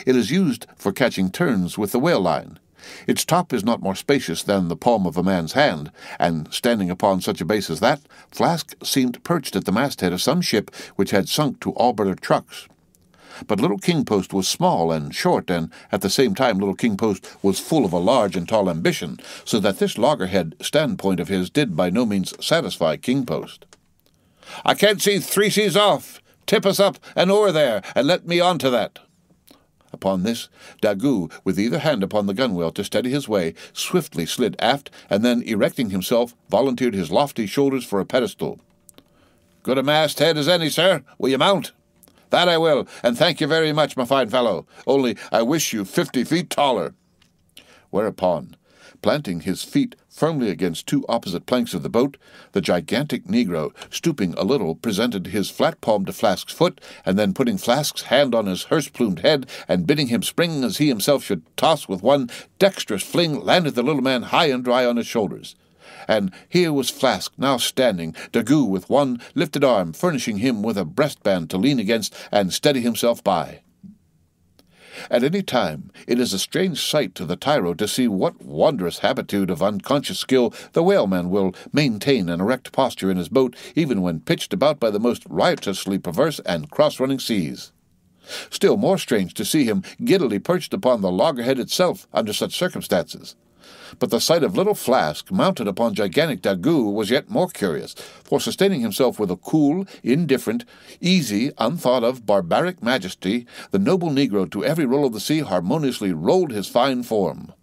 It is used for catching turns with the whale line. Its top is not more spacious than the palm of a man's hand, and standing upon such a base as that, Flask seemed perched at the masthead of some ship which had sunk to all but her trucks. But Little King Post was small and short, and at the same time Little King Post was full of a large and tall ambition, so that this loggerhead standpoint of his did by no means satisfy King Post. "I can't see 3 seas off. Tip us up an oar there, and let me on to that." Upon this, Daggoo, with either hand upon the gunwale to steady his way, swiftly slid aft, and then, erecting himself, volunteered his lofty shoulders for a pedestal. "Good a masthead as any, sir. Will you mount?" "That I will, and thank you very much, my fine fellow. Only I wish you 50 feet taller." Whereupon, planting his feet firmly against 2 opposite planks of the boat, the gigantic negro, stooping a little, presented his flat palm to Flask's foot, and then putting Flask's hand on his hearse-plumed head, and bidding him spring as he himself should toss with one dexterous fling, landed the little man high and dry on his shoulders. And here was Flask now standing, Daggoo with one lifted arm furnishing him with a breastband to lean against and steady himself by. At any time it is a strange sight to the tyro to see what wondrous habitude of unconscious skill the whaleman will maintain an erect posture in his boat, even when pitched about by the most riotously perverse and cross-running seas. Still more strange to see him giddily perched upon the loggerhead itself under such circumstances. But the sight of little Flask mounted upon gigantic Daggoo was yet more curious, for sustaining himself with a cool, indifferent, easy, unthought-of, barbaric majesty, the noble negro to every roll of the sea harmoniously rolled his fine form.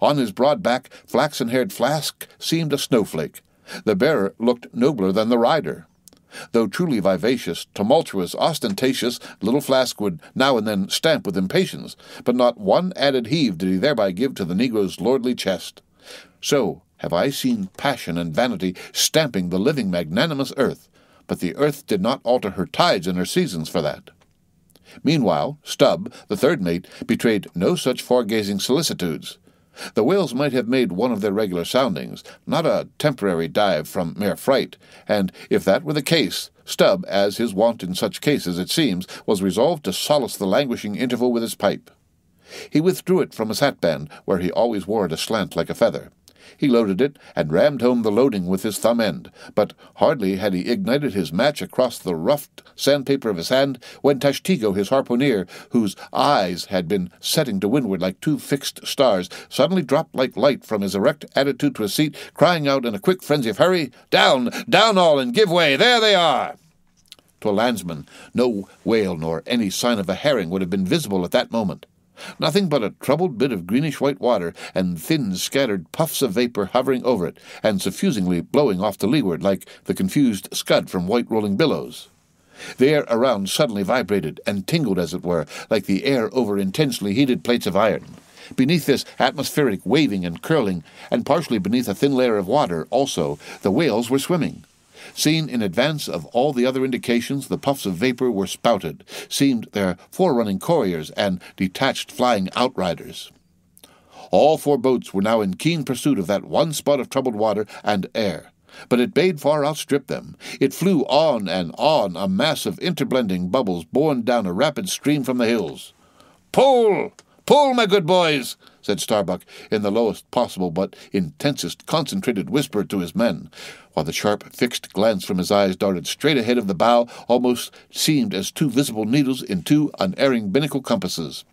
On his broad back, flaxen-haired Flask seemed a snowflake. The bearer looked nobler than the rider. Though truly vivacious, tumultuous, ostentatious, little Flask would now and then stamp with impatience, but not one added heave did he thereby give to the negro's lordly chest. So have I seen passion and vanity stamping the living magnanimous earth, but the earth did not alter her tides and her seasons for that. Meanwhile, Stubb, the 3rd mate, betrayed no such far-gazing solicitudes. The whales might have made one of their regular soundings, not a temporary dive from mere fright, and if that were the case, Stubb, as his wont in such cases, it seems, was resolved to solace the languishing interval with his pipe. He withdrew it from his hatband, where he always wore it aslant like a feather. He loaded it, and rammed home the loading with his thumb end, but hardly had he ignited his match across the roughed sandpaper of his hand, when Tashtego, his harpooneer, whose eyes had been setting to windward like 2 fixed stars, suddenly dropped like light from his erect attitude to his seat, crying out in a quick frenzy of hurry, "Down, down all, and give way! There they are!" To a landsman, no whale nor any sign of a herring would have been visible at that moment. Nothing but a troubled bit of greenish-white water, and thin scattered puffs of vapor hovering over it, and suffusingly blowing off to leeward like the confused scud from white rolling billows. The air around suddenly vibrated, and tingled, as it were, like the air over intensely heated plates of iron. Beneath this atmospheric waving and curling, and partially beneath a thin layer of water also, the whales were swimming. Seen in advance of all the other indications, the puffs of vapor were spouted, seemed their forerunning couriers and detached flying outriders. All 4 boats were now in keen pursuit of that one spot of troubled water and air, but it bade far outstrip them. It flew on and on, a mass of interblending bubbles borne down a rapid stream from the hills. "Pull! Pull, my good boys!" said Starbuck in the lowest possible but intensest concentrated whisper to his men, while the sharp, fixed glance from his eyes darted straight ahead of the bow, almost seemed as two visible needles in two unerring binnacle compasses.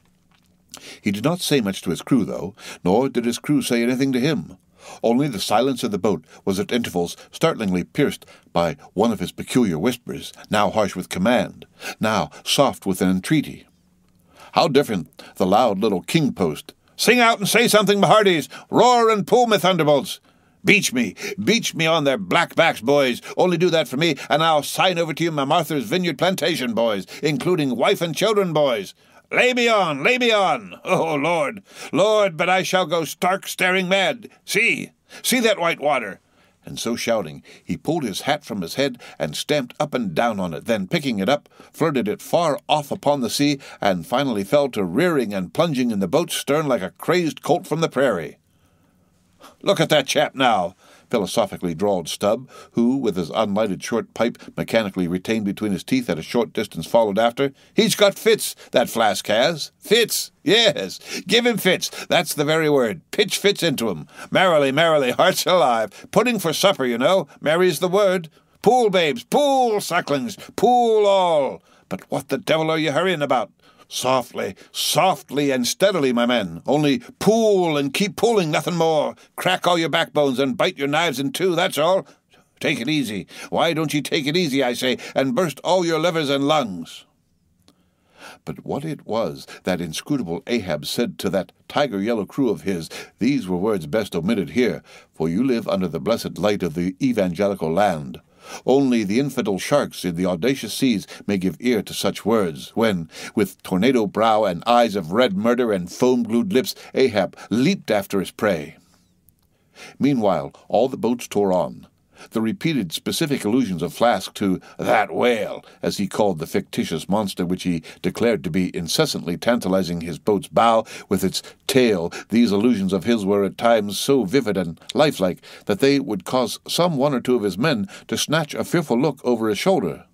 He did not say much to his crew, though, nor did his crew say anything to him. Only the silence of the boat was at intervals startlingly pierced by one of his peculiar whispers, now harsh with command, now soft with an entreaty. How different the loud little king-post! "Sing out and say something, my hearties! Roar and pull, my thunderbolts! Beach me on their black backs, boys! Only do that for me, and I'll sign over to you my Martha's Vineyard plantation, boys, including wife and children, boys! Lay me on! Lay me on! Oh, Lord! Lord, but I shall go stark staring mad! See that white water!" And so shouting, he pulled his hat from his head and stamped up and down on it, then picking it up, flirted it far off upon the sea, and finally fell to rearing and plunging in the boat's stern like a crazed colt from the prairie. "Look at that chap now," philosophically drawled Stubb, who, with his unlighted short pipe mechanically retained between his teeth at a short distance, followed after. "He's got fits, that flask has. Fits, yes. Give him fits, that's the very word. Pitch fits into him. Merrily, merrily, hearts alive. Pudding for supper, you know. Merry's the word. Pool, babes, pool, sucklings, pool all. But what the devil are you hurrying about? Softly, softly and steadily, my men. Only pull and keep pulling, nothing more. Crack all your backbones and bite your knives in two, that's all. Take it easy. Why don't ye take it easy, I say, and burst all your livers and lungs?" But what it was that inscrutable Ahab said to that tiger-yellow crew of his, these were words best omitted here, for you live under the blessed light of the evangelical land. Only the infidel sharks in the audacious seas may give ear to such words, when, with tornado brow and eyes of red murder and foam-glued lips, Ahab leaped after his prey. Meanwhile, all the boats tore on. The repeated specific allusions of Flask to "that whale," as he called the fictitious monster which he declared to be incessantly tantalizing his boat's bow with its tail, these allusions of his were at times so vivid and lifelike that they would cause some one or two of his men to snatch a fearful look over his shoulder.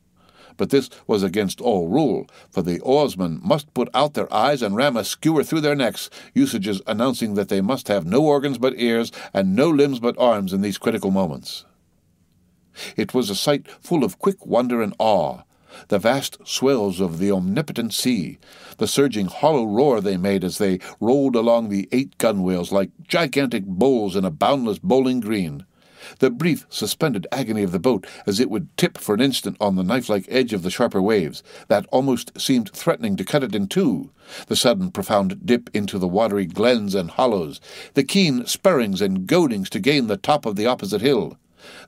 But this was against all rule, for the oarsmen must put out their eyes and ram a skewer through their necks, usages announcing that they must have no organs but ears and no limbs but arms in these critical moments. It was a sight full of quick wonder and awe, the vast swells of the omnipotent sea, the surging hollow roar they made as they rolled along the 8 gunwales like gigantic bowls in a boundless bowling green, the brief suspended agony of the boat as it would tip for an instant on the knife-like edge of the sharper waves, that almost seemed threatening to cut it in two, the sudden profound dip into the watery glens and hollows, the keen spurrings and goadings to gain the top of the opposite hill,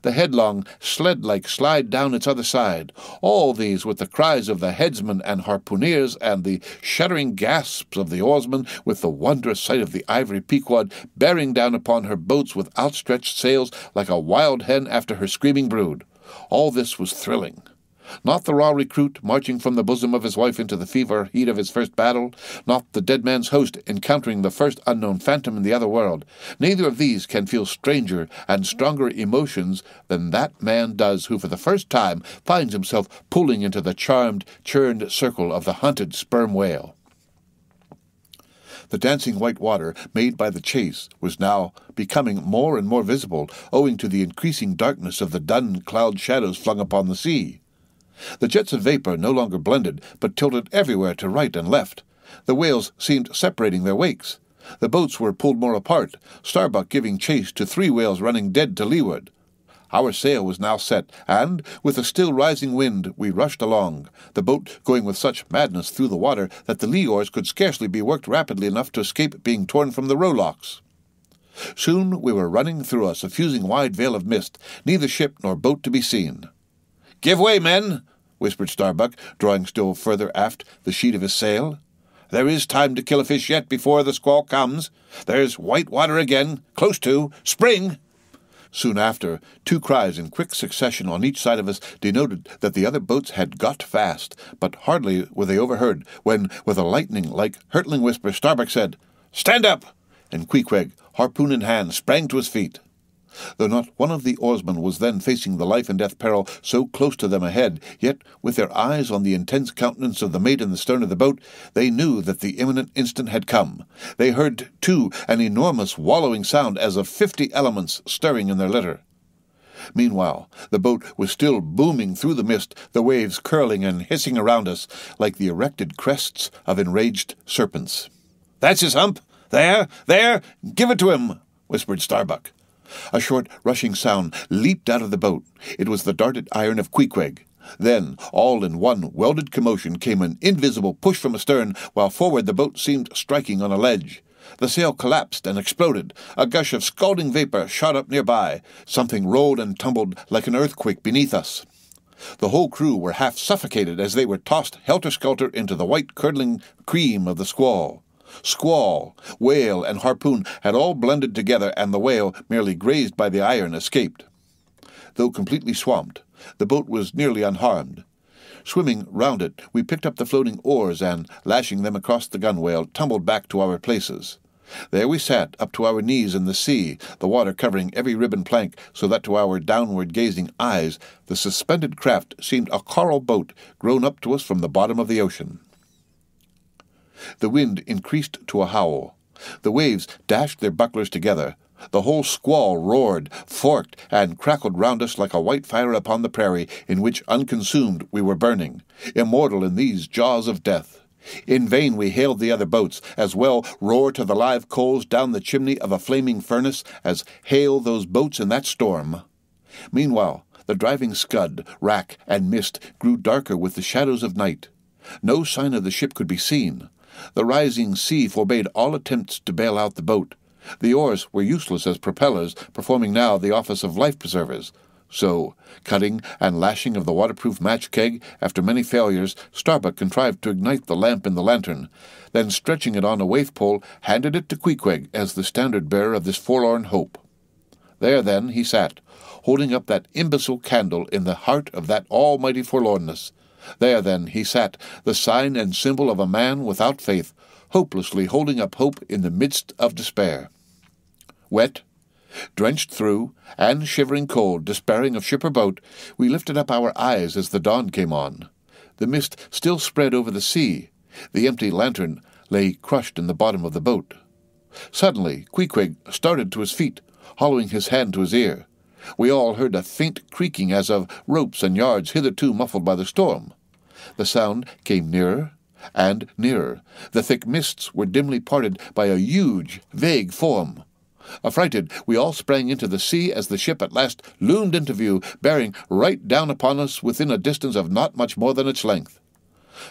the headlong, sled-like slide down its other side, all these with the cries of the headsmen and harpooneers and the shuddering gasps of the oarsmen, with the wondrous sight of the ivory Pequod bearing down upon her boats with outstretched sails like a wild hen after her screaming brood. All this was thrilling. Not the raw recruit marching from the bosom of his wife into the fever heat of his first battle, not the dead man's host encountering the first unknown phantom in the other world. Neither of these can feel stranger and stronger emotions than that man does who for the first time finds himself pulling into the charmed, churned circle of the hunted sperm whale. The dancing white water made by the chase was now becoming more and more visible, owing to the increasing darkness of the dun cloud shadows flung upon the sea. The jets of vapor no longer blended, but tilted everywhere to right and left. The whales seemed separating their wakes. The boats were pulled more apart, Starbuck giving chase to 3 whales running dead to leeward. Our sail was now set, and, with a still rising wind, we rushed along, the boat going with such madness through the water that the lee oars could scarcely be worked rapidly enough to escape being torn from the rowlocks. Soon we were running through a suffusing wide veil of mist, neither ship nor boat to be seen. "Give way, men!" whispered Starbuck, drawing still further aft the sheet of his sail. "There is time to kill a fish yet before the squall comes. There's white water again, close to. Spring!" Soon after, 2 cries in quick succession on each side of us denoted that the other boats had got fast, but hardly were they overheard when, with a lightning-like, hurtling whisper, Starbuck said, "Stand up!" and Queequeg, harpoon in hand, sprang to his feet. Though not one of the oarsmen was then facing the life-and-death peril so close to them ahead, yet, with their eyes on the intense countenance of the mate in the stern of the boat, they knew that the imminent instant had come. They heard, too, an enormous wallowing sound as of 50 elements stirring in their litter. Meanwhile, the boat was still booming through the mist, the waves curling and hissing around us like the erected crests of enraged serpents. "That's his hump! There! Give it to him!" whispered Starbuck. A short, rushing sound leaped out of the boat. It was the darted iron of ℌ𝔞𝔫𝔫𝔞𝔥. Then, all in one welded commotion, came an invisible push from astern, while forward the boat seemed striking on a ledge. The sail collapsed and exploded. A gush of scalding vapor shot up nearby. Something rolled and tumbled like an earthquake beneath us. The whole crew were half suffocated as they were tossed helter-skelter into the white curdling cream of the squall. Squall, whale, and harpoon had all blended together, and the whale, merely grazed by the iron, escaped. Though completely swamped, the boat was nearly unharmed. Swimming round it, we picked up the floating oars and, lashing them across the gunwale, tumbled back to our places. There we sat, up to our knees in the sea, the water covering every ribbon plank, so that to our downward-gazing eyes the suspended craft seemed a coral boat grown up to us from the bottom of the ocean. The wind increased to a howl. The waves dashed their bucklers together. The whole squall roared, forked, and crackled round us like a white fire upon the prairie, in which, unconsumed, we were burning, immortal in these jaws of death. In vain we hailed the other boats, as well roar to the live coals down the chimney of a flaming furnace as hail those boats in that storm. Meanwhile, the driving scud, rack, and mist grew darker with the shadows of night. No sign of the ship could be seen. The rising sea forbade all attempts to bail out the boat. The oars were useless as propellers, performing now the office of life-preservers. So, cutting and lashing of the waterproof match-keg, after many failures, Starbuck contrived to ignite the lamp in the lantern. Then, stretching it on a waif-pole, handed it to ℌ𝔞𝔫𝔫𝔞 as the standard-bearer of this forlorn hope. There, then, he sat, holding up that imbecile candle in the heart of that almighty forlornness. There, then, he sat, the sign and symbol of a man without faith, hopelessly holding up hope in the midst of despair. Wet, drenched through, and shivering cold, despairing of ship or boat, we lifted up our eyes as the dawn came on. The mist still spread over the sea. The empty lantern lay crushed in the bottom of the boat. Suddenly, ℌ𝔞𝔫𝔫𝔞 started to his feet, hollowing his hand to his ear. We all heard a faint creaking as of ropes and yards hitherto muffled by the storm. The sound came nearer and nearer. The thick mists were dimly parted by a huge, vague form. Affrighted, we all sprang into the sea as the ship at last loomed into view, bearing right down upon us within a distance of not much more than its length.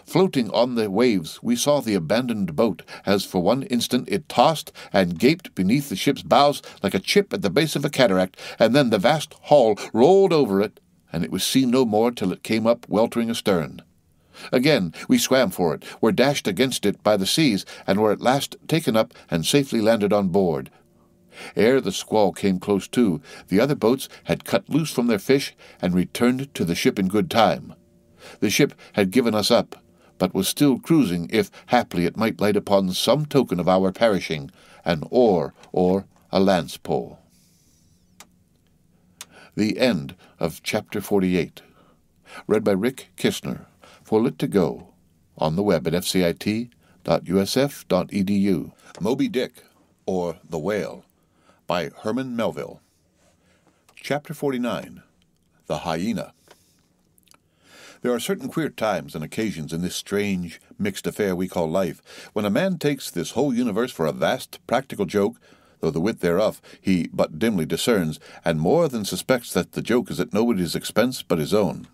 Floating on the waves, we saw the abandoned boat, as for one instant it tossed and gaped beneath the ship's bows like a chip at the base of a cataract, and then the vast hull rolled over it, and it was seen no more till it came up weltering astern. Again we swam for it, were dashed against it by the seas, and were at last taken up and safely landed on board. Ere the squall came close to, the other boats had cut loose from their fish and returned to the ship in good time. The ship had given us up, but was still cruising if haply it might light upon some token of our perishing, an oar or a lance-pole. The end of Chapter 48. Read by Rick Kistner. For Lit to Go, on the web at fcit.usf.edu. Moby Dick, or The Whale, by Herman Melville. Chapter 49. The Hyena. There are certain queer times and occasions in this strange, mixed affair we call life, when a man takes this whole universe for a vast practical joke, though the wit thereof he but dimly discerns, and more than suspects that the joke is at nobody's expense but his own.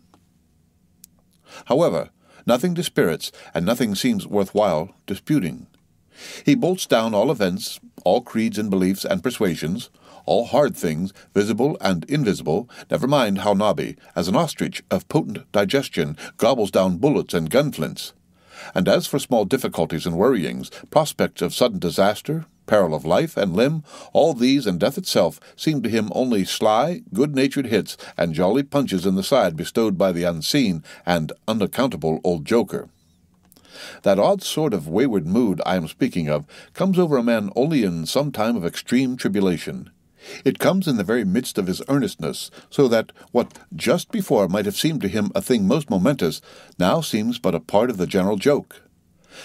However, nothing dispirits, and nothing seems worthwhile disputing. He bolts down all events, all creeds and beliefs and persuasions, all hard things, visible and invisible, never mind how knobby, as an ostrich of potent digestion gobbles down bullets and gunflints. And as for small difficulties and worryings, prospects of sudden disaster, peril of life and limb, all these and death itself seem to him only sly, good-natured hits and jolly punches in the side bestowed by the unseen and unaccountable old joker. That odd sort of wayward mood I am speaking of comes over a man only in some time of extreme tribulation. It comes in the very midst of his earnestness, so that what just before might have seemed to him a thing most momentous now seems but a part of the general joke.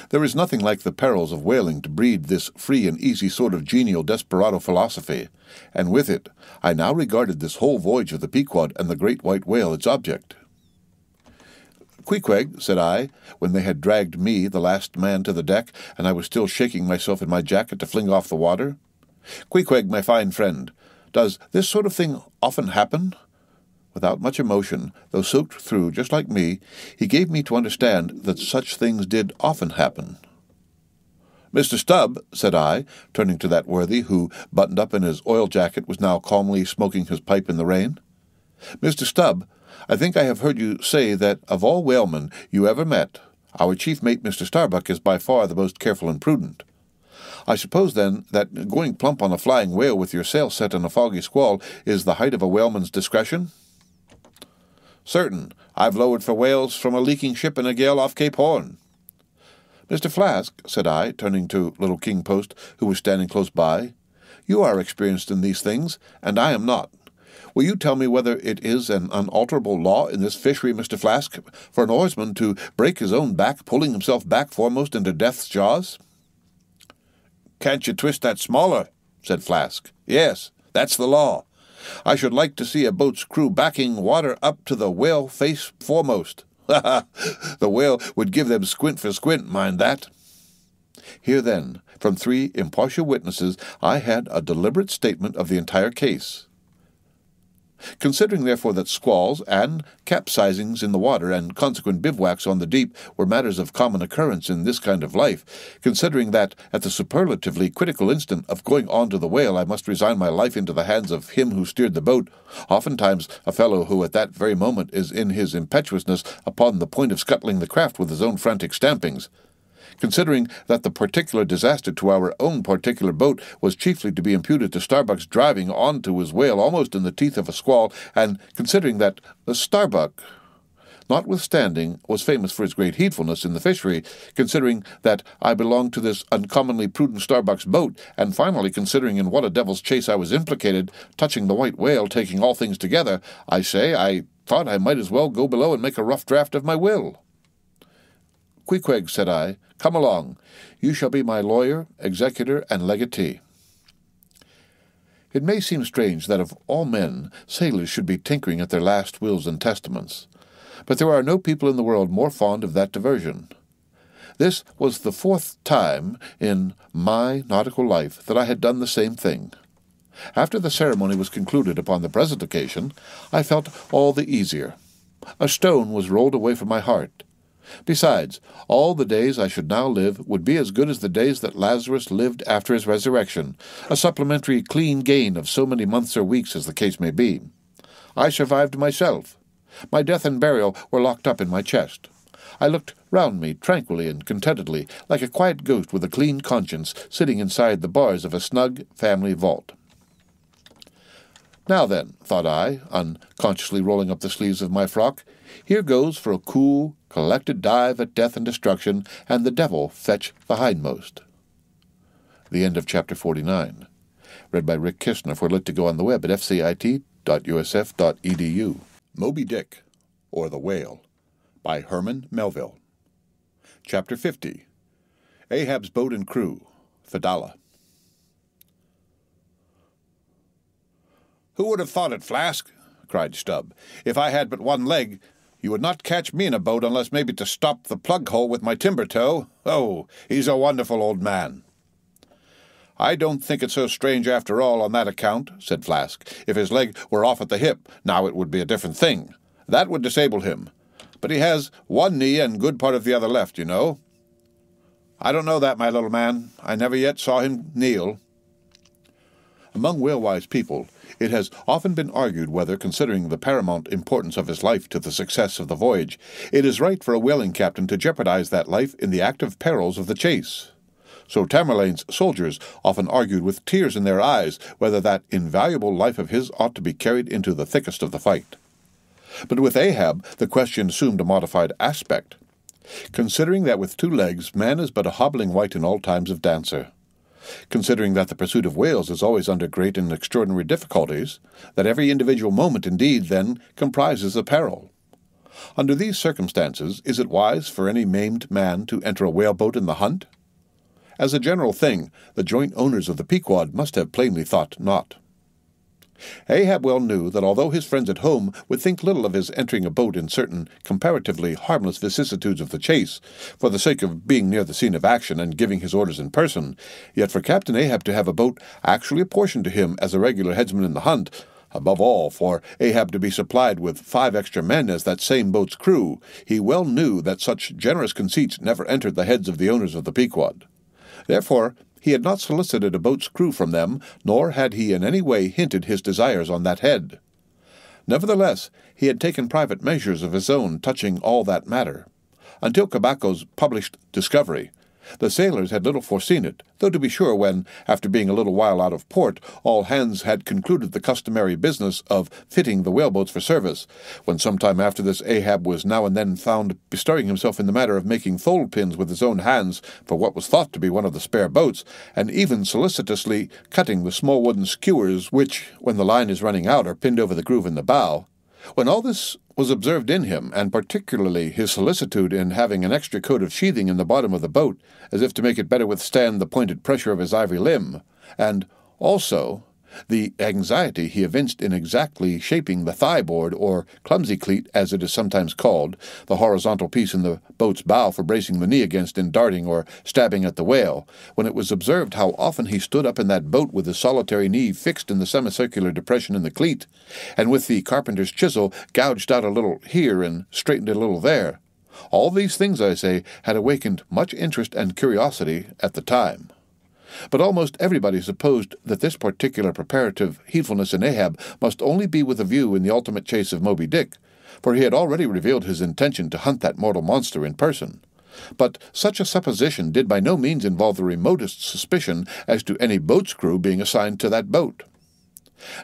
There is nothing like the perils of whaling to breed this free and easy sort of genial desperado philosophy, and with it I now regarded this whole voyage of the Pequod and the great white whale its object. "Queequeg," said I, when they had dragged me, the last man, to the deck, and I was still shaking myself in my jacket to fling off the water, "Queequeg, my fine friend, does this sort of thing often happen?" Without much emotion, though soaked through, just like me, he gave me to understand that such things did often happen. "Mr. Stubb," said I, turning to that worthy who, buttoned up in his oil jacket, was now calmly smoking his pipe in the rain, "Mr. Stubb, I think I have heard you say that of all whalemen you ever met, our chief mate, Mr. Starbuck, is by far the most careful and prudent. I suppose, then, that going plump on a flying whale with your sail set in a foggy squall is the height of a whaleman's discretion?" "Certain. I've lowered for whales from a leaking ship in a gale off Cape Horn." "Mr. Flask," said I, turning to little King Post, who was standing close by, "you are experienced in these things, and I am not. Will you tell me whether it is an unalterable law in this fishery, Mr. Flask, for an oarsman to break his own back, pulling himself back foremost into death's jaws?" "Can't you twist that smaller?" said Flask. "Yes, that's the law. I should like to see a boat's crew backing water up to the whale face foremost. Ha ha! The whale would give them squint for squint, mind that." Here, then, from 3 impartial witnesses, I had a deliberate statement of the entire case. Considering, therefore, that squalls and capsizings in the water and consequent bivouacs on the deep were matters of common occurrence in this kind of life, considering that at the superlatively critical instant of going on to the whale I must resign my life into the hands of him who steered the boat, oftentimes a fellow who at that very moment is in his impetuousness upon the point of scuttling the craft with his own frantic stampings, considering that the particular disaster to our own particular boat was chiefly to be imputed to Starbuck's driving on to his whale almost in the teeth of a squall, and considering that Starbuck, notwithstanding, was famous for his great heedfulness in the fishery, considering that I belonged to this uncommonly prudent Starbuck's boat, and finally considering in what a devil's chase I was implicated, touching the white whale, taking all things together, I thought I might as well go below and make a rough draft of my will. "Queequeg," said I, "come along. You shall be my lawyer, executor, and legatee." It may seem strange that of all men sailors should be tinkering at their last wills and testaments, but there are no people in the world more fond of that diversion. This was the 4th time in my nautical life that I had done the same thing. After the ceremony was concluded upon the present occasion, I felt all the easier. A stone was rolled away from my heart. Besides, all the days I should now live would be as good as the days that Lazarus lived after his resurrection, a supplementary clean gain of so many months or weeks as the case may be. I survived myself. My death and burial were locked up in my chest. I looked round me tranquilly and contentedly, like a quiet ghost with a clean conscience, sitting inside the bars of a snug family vault. "Now then," thought I, unconsciously rolling up the sleeves of my frock, "here goes for a cool, collected dive at death and destruction, and the devil fetch the hindmost." The end of Chapter 49. Read by Rick Kistner for Lit to Go on the web at fcit.usf.edu. Moby Dick, or The Whale, by Herman Melville. Chapter 50. Ahab's Boat and Crew, Fedallah. "Who would have thought it, Flask?" cried Stubb. "If I had but one leg, you would not catch me in a boat unless maybe to stop the plug-hole with my timber toe. Oh, he's a wonderful old man." "I don't think it so strange after all on that account," said Flask. "If his leg were off at the hip, now it would be a different thing. That would disable him. But he has one knee and good part of the other left, you know." "I don't know that, my little man. I never yet saw him kneel." Among whale-wise people, it has often been argued whether, considering the paramount importance of his life to the success of the voyage, it is right for a whaling captain to jeopardize that life in the active perils of the chase. So Tamerlane's soldiers often argued with tears in their eyes whether that invaluable life of his ought to be carried into the thickest of the fight. But with Ahab the question assumed a modified aspect. Considering that with 2 legs man is but a hobbling wight in all times of dancer, considering that the pursuit of whales is always under great and extraordinary difficulties, that every individual moment indeed then comprises a peril. Under these circumstances, is it wise for any maimed man to enter a whaleboat in the hunt? As a general thing, the joint owners of the Pequod must have plainly thought not. Ahab well knew that although his friends at home would think little of his entering a boat in certain comparatively harmless vicissitudes of the chase, for the sake of being near the scene of action and giving his orders in person, yet for Captain Ahab to have a boat actually apportioned to him as a regular headsman in the hunt, above all for Ahab to be supplied with 5 extra men as that same boat's crew, he well knew that such generous conceits never entered the heads of the owners of the Pequod. Therefore, he had not solicited a boat's crew from them, nor had he in any way hinted his desires on that head. Nevertheless, he had taken private measures of his own touching all that matter. Until Cabaco's published discovery, the sailors had little foreseen it, though to be sure when, after being a little while out of port, all hands had concluded the customary business of fitting the whaleboats for service, when some time after this Ahab was now and then found bestirring himself in the matter of making thole-pins with his own hands for what was thought to be one of the spare boats, and even solicitously cutting the small wooden skewers which, when the line is running out, are pinned over the groove in the bow. When all this was observed in him, and particularly his solicitude in having an extra coat of sheathing in the bottom of the boat, as if to make it better withstand the pointed pressure of his ivory limb, and also the anxiety he evinced in exactly shaping the thigh-board, or clumsy cleat, as it is sometimes called, the horizontal piece in the boat's bow for bracing the knee against in darting or stabbing at the whale, when it was observed how often he stood up in that boat with his solitary knee fixed in the semicircular depression in the cleat, and with the carpenter's chisel gouged out a little here and straightened it a little there. All these things, I say, had awakened much interest and curiosity at the time. But almost everybody supposed that this particular preparative heedfulness in Ahab must only be with a view in the ultimate chase of Moby Dick, for he had already revealed his intention to hunt that mortal monster in person. But such a supposition did by no means involve the remotest suspicion as to any boat's crew being assigned to that boat.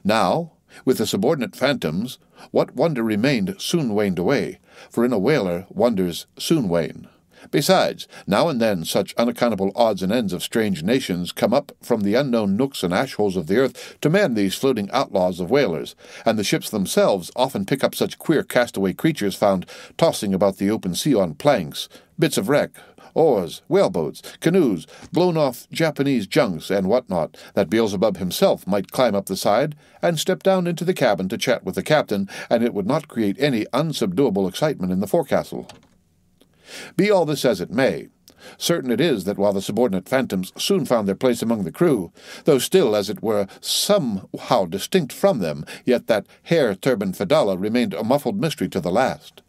Now, with the subordinate phantoms, what wonder remained soon waned away, for in a whaler wonders soon wane. Besides, now and then such unaccountable odds and ends of strange nations come up from the unknown nooks and ash-holes of the earth to man these floating outlaws of whalers, and the ships themselves often pick up such queer castaway creatures found tossing about the open sea on planks, bits of wreck, oars, whaleboats, canoes, blown-off Japanese junks, and what-not, that Beelzebub himself might climb up the side and step down into the cabin to chat with the captain, and it would not create any unsubduable excitement in the forecastle. Be all this as it may, certain it is that while the subordinate phantoms soon found their place among the crew, though still, as it were, somehow distinct from them, yet that hair-turbaned Fedallah remained a muffled mystery to the last.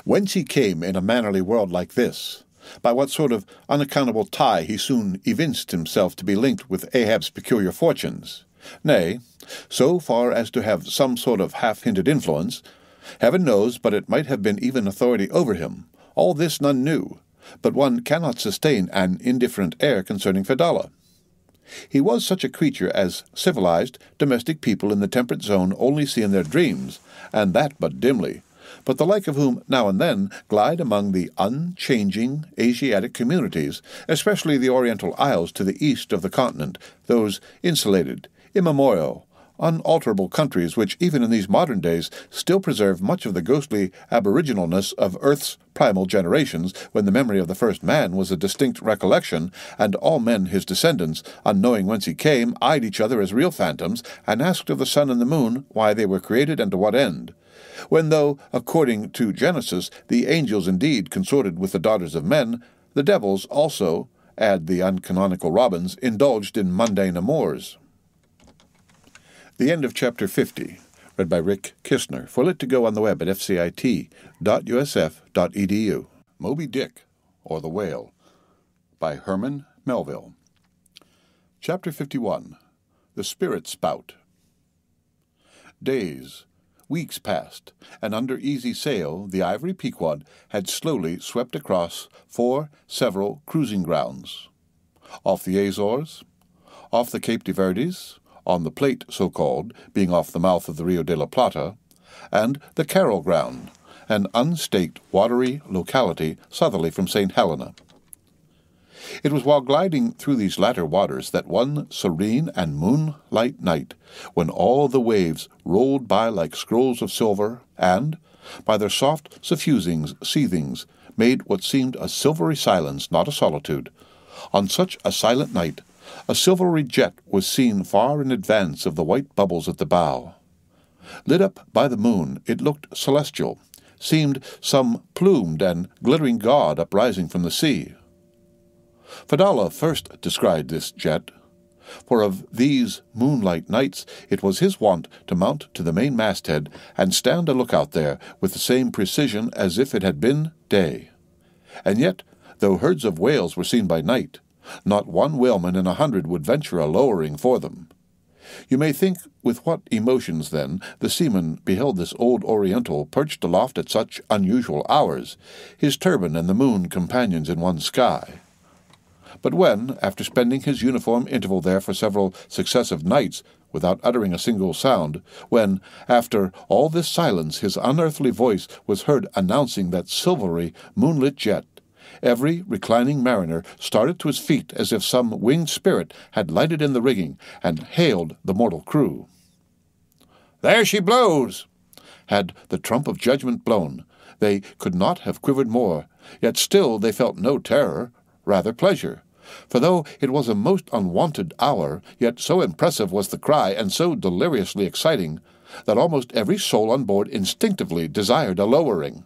Whence he came in a mannerly world like this, by what sort of unaccountable tie he soon evinced himself to be linked with Ahab's peculiar fortunes, nay, so far as to have some sort of half-hinted influence, heaven knows, but it might have been even authority over him. All this none knew, but one cannot sustain an indifferent air concerning Fedallah. He was such a creature as civilized, domestic people in the temperate zone only see in their dreams, and that but dimly, but the like of whom now and then glide among the unchanging Asiatic communities, especially the Oriental Isles to the east of the continent, those insulated, immemorial, unalterable countries which, even in these modern days, still preserve much of the ghostly aboriginalness of Earth's primal generations, when the memory of the first man was a distinct recollection, and all men his descendants, unknowing whence he came, eyed each other as real phantoms, and asked of the sun and the moon why they were created and to what end. When, though, according to Genesis, the angels indeed consorted with the daughters of men, the devils also, add the uncanonical Robins, indulged in mundane amours. The end of Chapter 50, read by Rick Kistner, for Lit to Go on the web at fcit.usf.edu. Moby Dick, or the Whale, by Herman Melville. Chapter 51, The Spirit Spout. Days, weeks passed, and under easy sail the ivory Pequod had slowly swept across 4 several cruising grounds. Off the Azores, off the Cape de Verdes, on the Plate, so-called, being off the mouth of the Rio de la Plata, and the Carroll Ground, an unstaked watery locality southerly from St. Helena. It was while gliding through these latter waters that one serene and moonlight night, when all the waves rolled by like scrolls of silver, and, by their soft suffusings, seethings, made what seemed a silvery silence, not a solitude. On such a silent night, a silvery jet was seen far in advance of the white bubbles at the bow. Lit up by the moon, it looked celestial, seemed some plumed and glittering god uprising from the sea. Fedallah first descried this jet, for of these moonlight nights it was his wont to mount to the main masthead and stand a lookout there with the same precision as if it had been day. And yet, though herds of whales were seen by night, not one whaleman in 100 would venture a lowering for them. You may think with what emotions, then, the seaman beheld this old Oriental perched aloft at such unusual hours, his turban and the moon companions in one sky. But when, after spending his uniform interval there for several successive nights, without uttering a single sound, when, after all this silence, his unearthly voice was heard announcing that silvery, moonlit jet, every reclining mariner started to his feet as if some winged spirit had lighted in the rigging and hailed the mortal crew. "There she blows!" Had the trump of judgment blown, they could not have quivered more, yet still they felt no terror, rather pleasure. For though it was a most unwonted hour, yet so impressive was the cry, and so deliriously exciting, that almost every soul on board instinctively desired a lowering.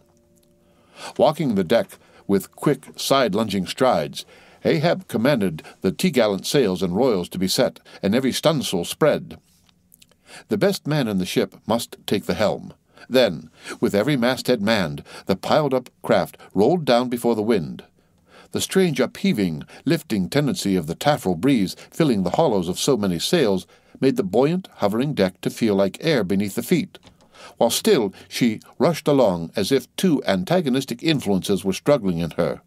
Walking the deck with quick side-lunging strides, Ahab commanded the t'gallant sails and royals to be set, and every stunsail spread. The best man in the ship must take the helm. Then, with every masthead manned, the piled-up craft rolled down before the wind. The strange upheaving, lifting tendency of the taffrail breeze filling the hollows of so many sails made the buoyant, hovering deck to feel like air beneath the feet, while still she rushed along as if two antagonistic influences were struggling in her,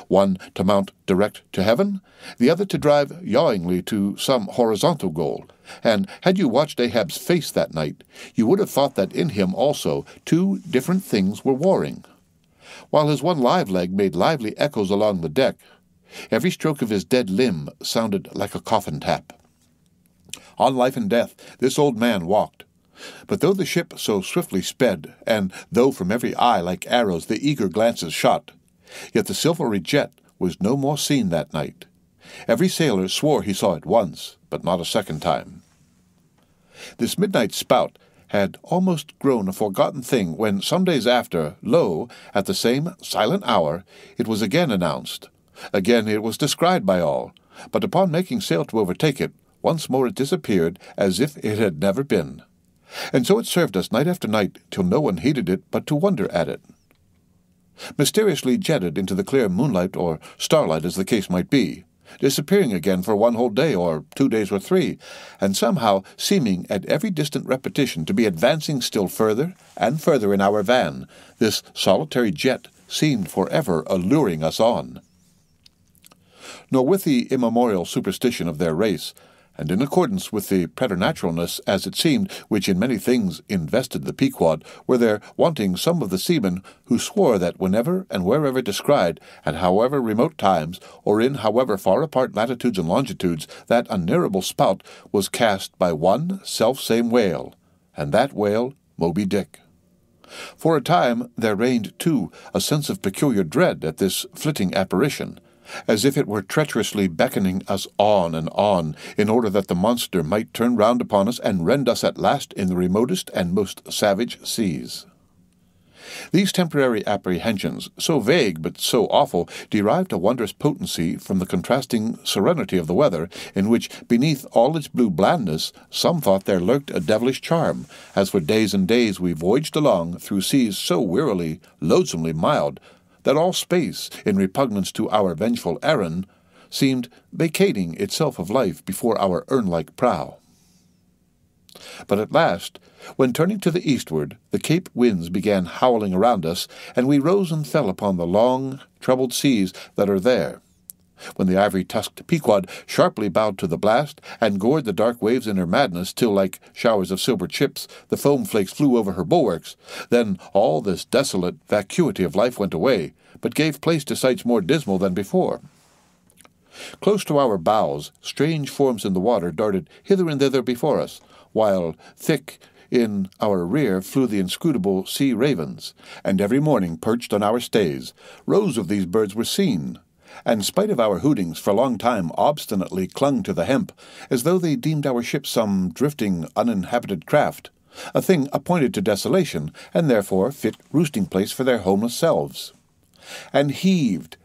one to mount direct to heaven, the other to drive yawingly to some horizontal goal. And had you watched Ahab's face that night, you would have thought that in him also two different things were warring. While his one live leg made lively echoes along the deck, every stroke of his dead limb sounded like a coffin tap. On life and death this old man walked. But though the ship so swiftly sped, and though from every eye like arrows the eager glances shot, yet the silvery jet was no more seen that night. Every sailor swore he saw it once, but not a second time. This midnight spout had almost grown a forgotten thing when, some days after, lo, at the same silent hour, it was again announced. Again it was descried by all, but upon making sail to overtake it, once more it disappeared as if it had never been. And so it served us night after night till no one heeded it but to wonder at it. Mysteriously jetted into the clear moonlight or starlight as the case might be, disappearing again for one whole day or 2 days or 3, and somehow seeming at every distant repetition to be advancing still further and further in our van, this solitary jet seemed forever alluring us on. Nor with the immemorial superstition of their race, and in accordance with the preternaturalness, as it seemed, which in many things invested the Pequod, were there wanting some of the seamen who swore that whenever and wherever descried, at however remote times, or in however far apart latitudes and longitudes, that unknowable spout was cast by one self-same whale, and that whale Moby Dick. For a time there reigned, too, a sense of peculiar dread at this flitting apparition, as if it were treacherously beckoning us on and on, in order that the monster might turn round upon us and rend us at last in the remotest and most savage seas. These temporary apprehensions, so vague but so awful, derived a wondrous potency from the contrasting serenity of the weather, in which, beneath all its blue blandness, some thought there lurked a devilish charm, as for days and days we voyaged along through seas so wearily, loathsomely mild, that all space, in repugnance to our vengeful errand, seemed vacating itself of life before our urn-like prow. But at last, when turning to the eastward, the Cape winds began howling around us, and we rose and fell upon the long, troubled seas that are there, when the ivory-tusked Pequod sharply bowed to the blast, and gored the dark waves in her madness, till, like showers of silver chips, the foam flakes flew over her bulwarks. Then all this desolate vacuity of life went away, but gave place to sights more dismal than before. Close to our bows, strange forms in the water darted hither and thither before us, while thick in our rear flew the inscrutable sea ravens, and every morning, perched on our stays, rows of these birds were seen, and, spite of our hootings, for a long time obstinately clung to the hemp, as though they deemed our ship some drifting, uninhabited craft, a thing appointed to desolation, and therefore fit roosting place for their homeless selves. And heaved,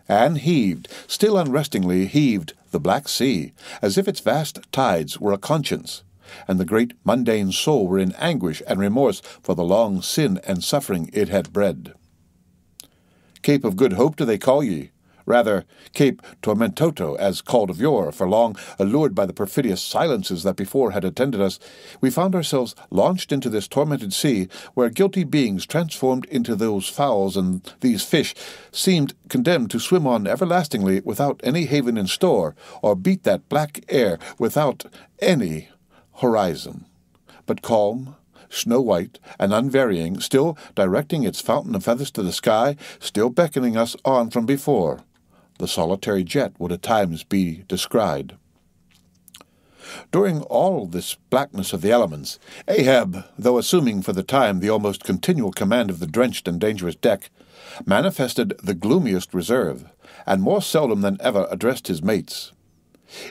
still unrestingly heaved the black sea, as if its vast tides were a conscience, and the great mundane soul were in anguish and remorse for the long sin and suffering it had bred. Cape of Good Hope do they call ye? Rather, Cape Tormentoso, as called of yore, for long, allured by the perfidious silences that before had attended us, we found ourselves launched into this tormented sea, where guilty beings transformed into those fowls and these fish seemed condemned to swim on everlastingly without any haven in store, or beat that black air without any horizon, but calm, snow-white, and unvarying, still directing its fountain of feathers to the sky, still beckoning us on from before. The solitary jet would at times be descried. During all this blackness of the elements, Ahab, though assuming for the time the almost continual command of the drenched and dangerous deck, manifested the gloomiest reserve, and more seldom than ever addressed his mates.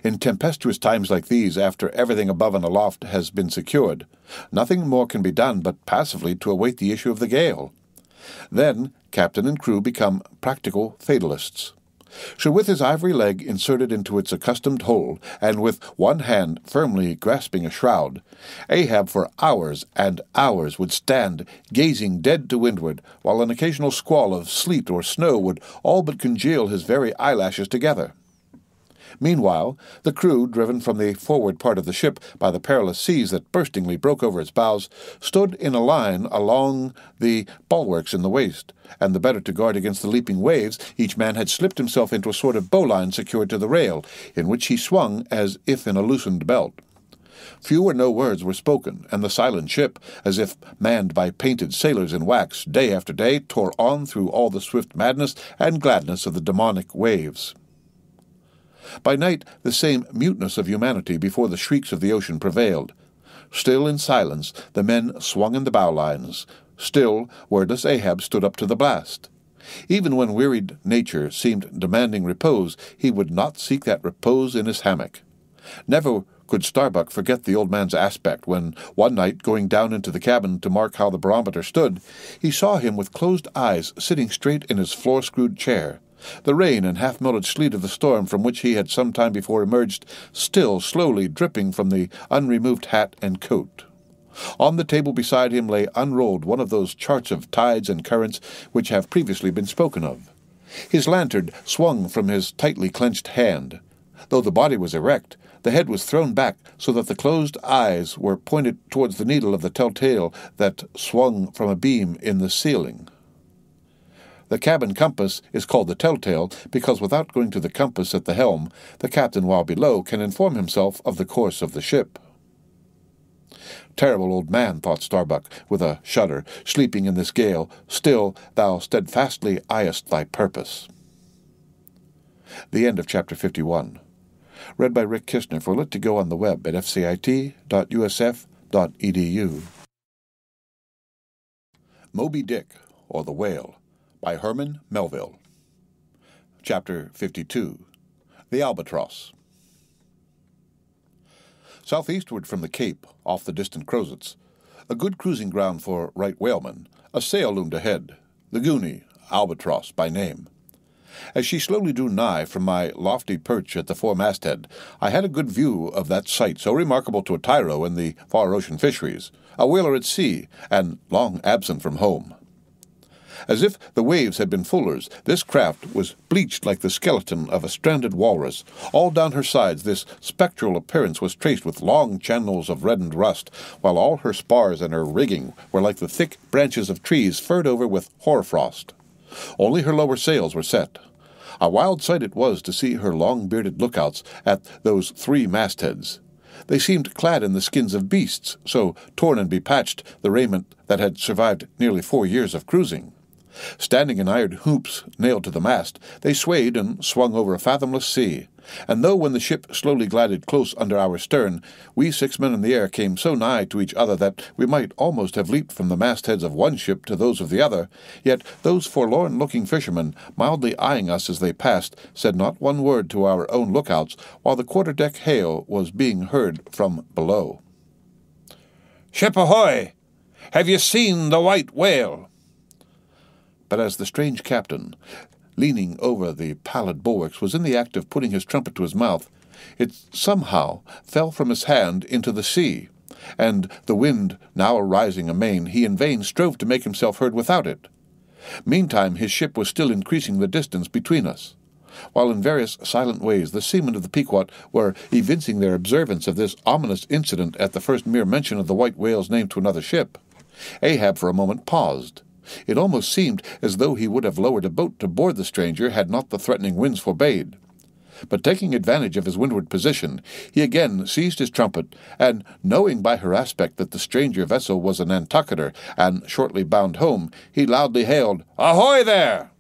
In tempestuous times like these, after everything above and aloft has been secured, nothing more can be done but passively to await the issue of the gale. Then captain and crew become practical fatalists. So with his ivory leg inserted into its accustomed hole, and with one hand firmly grasping a shroud, Ahab for hours and hours would stand, gazing dead to windward, while an occasional squall of sleet or snow would all but congeal his very eyelashes together. Meanwhile, the crew, driven from the forward part of the ship by the perilous seas that burstingly broke over its bows, stood in a line along the bulwarks in the waist, and the better to guard against the leaping waves, each man had slipped himself into a sort of bowline secured to the rail, in which he swung as if in a loosened belt. Few or no words were spoken, and the silent ship, as if manned by painted sailors in wax, day after day tore on through all the swift madness and gladness of the demonic waves. By night the same muteness of humanity before the shrieks of the ocean prevailed. Still in silence the men swung in the bowlines. Still wordless Ahab stood up to the blast. Even when wearied nature seemed demanding repose, he would not seek that repose in his hammock. Never could Starbuck forget the old man's aspect when, one night, going down into the cabin to mark how the barometer stood, he saw him with closed eyes sitting straight in his floor-screwed chair. The rain and half-melted sleet of the storm from which he had some time before emerged still slowly dripping from the unremoved hat and coat. On the table beside him lay unrolled one of those charts of tides and currents which have previously been spoken of. His lantern swung from his tightly clenched hand. Though the body was erect, the head was thrown back so that the closed eyes were pointed towards the needle of the telltale that swung from a beam in the ceiling. The cabin compass is called the telltale because without going to the compass at the helm, the captain while below can inform himself of the course of the ship. Terrible old man, thought Starbuck, with a shudder, sleeping in this gale, still thou steadfastly eyest thy purpose. The end of Chapter 51. Read by Rick Kistner for Lit to Go on the web at fcit.usf.edu. Moby Dick, or the Whale, by Herman Melville. Chapter 52. The Albatross. Southeastward from the Cape, off the distant Crozets, a good cruising ground for right whalemen, a sail loomed ahead, the Goonie, Albatross by name. As she slowly drew nigh from my lofty perch at the fore-masthead, I had a good view of that sight so remarkable to a tyro in the far ocean fisheries, a whaler at sea, and long absent from home. As if the waves had been fullers, this craft was bleached like the skeleton of a stranded walrus. All down her sides this spectral appearance was traced with long channels of reddened rust, while all her spars and her rigging were like the thick branches of trees furred over with hoarfrost. Only her lower sails were set. A wild sight it was to see her long-bearded lookouts at those three mastheads. They seemed clad in the skins of beasts, so torn and bepatched the raiment that had survived nearly 4 years of cruising. Standing in iron hoops nailed to the mast, they swayed and swung over a fathomless sea. And though when the ship slowly glided close under our stern, we 6 men in the air came so nigh to each other that we might almost have leaped from the mastheads of one ship to those of the other, yet those forlorn-looking fishermen, mildly eyeing us as they passed, said not one word to our own lookouts, while the quarter-deck hail was being heard from below. "Ship ahoy! Have you seen the white whale?" But as the strange captain, leaning over the pallid bulwarks, was in the act of putting his trumpet to his mouth, it somehow fell from his hand into the sea, and the wind now arising amain, he in vain strove to make himself heard without it. Meantime his ship was still increasing the distance between us. While in various silent ways the seamen of the Pequot were evincing their observance of this ominous incident at the first mere mention of the white whale's name to another ship, Ahab for a moment paused. It almost seemed as though he would have lowered a boat to board the stranger had not the threatening winds forbade. But taking advantage of his windward position, he again seized his trumpet, and, knowing by her aspect that the stranger vessel was a Nantucketer and shortly bound home, he loudly hailed, "Ahoy there!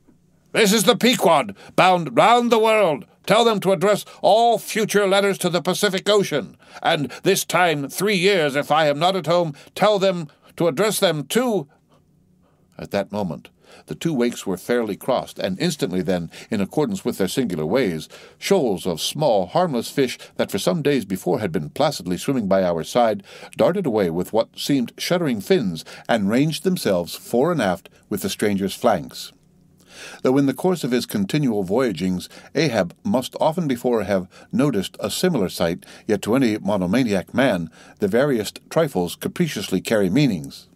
This is the Pequod, bound round the world. Tell them to address all future letters to the Pacific Ocean, and this time 3 years, if I am not at home, tell them to address them to—" At that moment the two wakes were fairly crossed, and instantly then, in accordance with their singular ways, shoals of small, harmless fish that for some days before had been placidly swimming by our side darted away with what seemed shuddering fins, and ranged themselves fore and aft with the stranger's flanks. Though in the course of his continual voyagings Ahab must often before have noticed a similar sight, yet to any monomaniac man the veriest trifles capriciously carry meanings.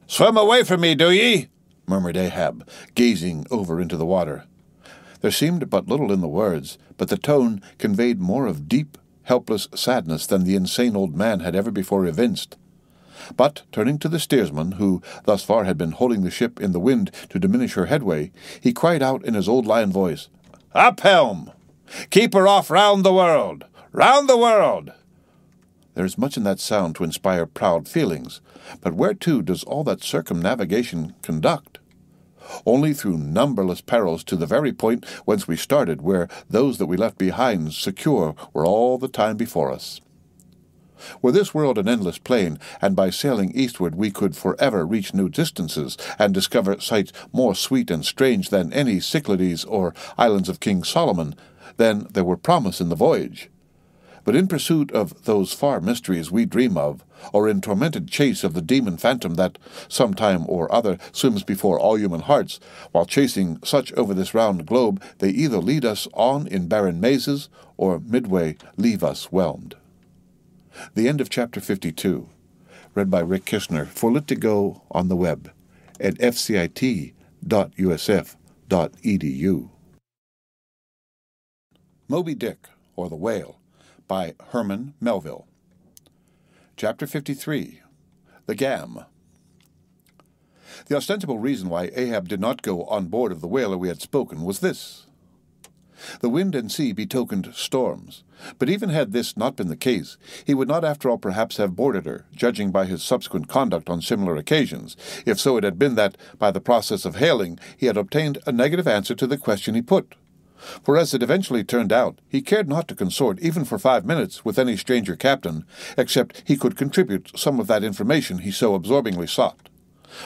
"Swim away from me, do ye?" murmured Ahab, gazing over into the water. There seemed but little in the words, but the tone conveyed more of deep, helpless sadness than the insane old man had ever before evinced. But, turning to the steersman, who thus far had been holding the ship in the wind to diminish her headway, he cried out in his old lion voice, "Up helm! Keep her off round the world! Round the world!" There is much in that sound to inspire proud feelings, but whereto does all that circumnavigation conduct? Only through numberless perils to the very point whence we started, where those that we left behind secure were all the time before us. Were this world an endless plain, and by sailing eastward we could forever reach new distances, and discover sights more sweet and strange than any Cyclades or islands of King Solomon, then there were promise in the voyage. But in pursuit of those far mysteries we dream of, or in tormented chase of the demon phantom that, some time or other, swims before all human hearts, while chasing such over this round globe, they either lead us on in barren mazes, or midway leave us whelmed. The end of Chapter 52, read by Rick Kishner, for Lit to Go on the web at fcit.usf.edu. Moby Dick, or the Whale, by Herman Melville. Chapter 53, The Gam. The ostensible reason why Ahab did not go on board of the whaler we had spoken was this. The wind and sea betokened storms, but even had this not been the case, he would not after all perhaps have boarded her, judging by his subsequent conduct on similar occasions, if so it had been that, by the process of hailing, he had obtained a negative answer to the question he put. For as it eventually turned out, he cared not to consort even for 5 minutes with any stranger captain, except he could contribute some of that information he so absorbingly sought.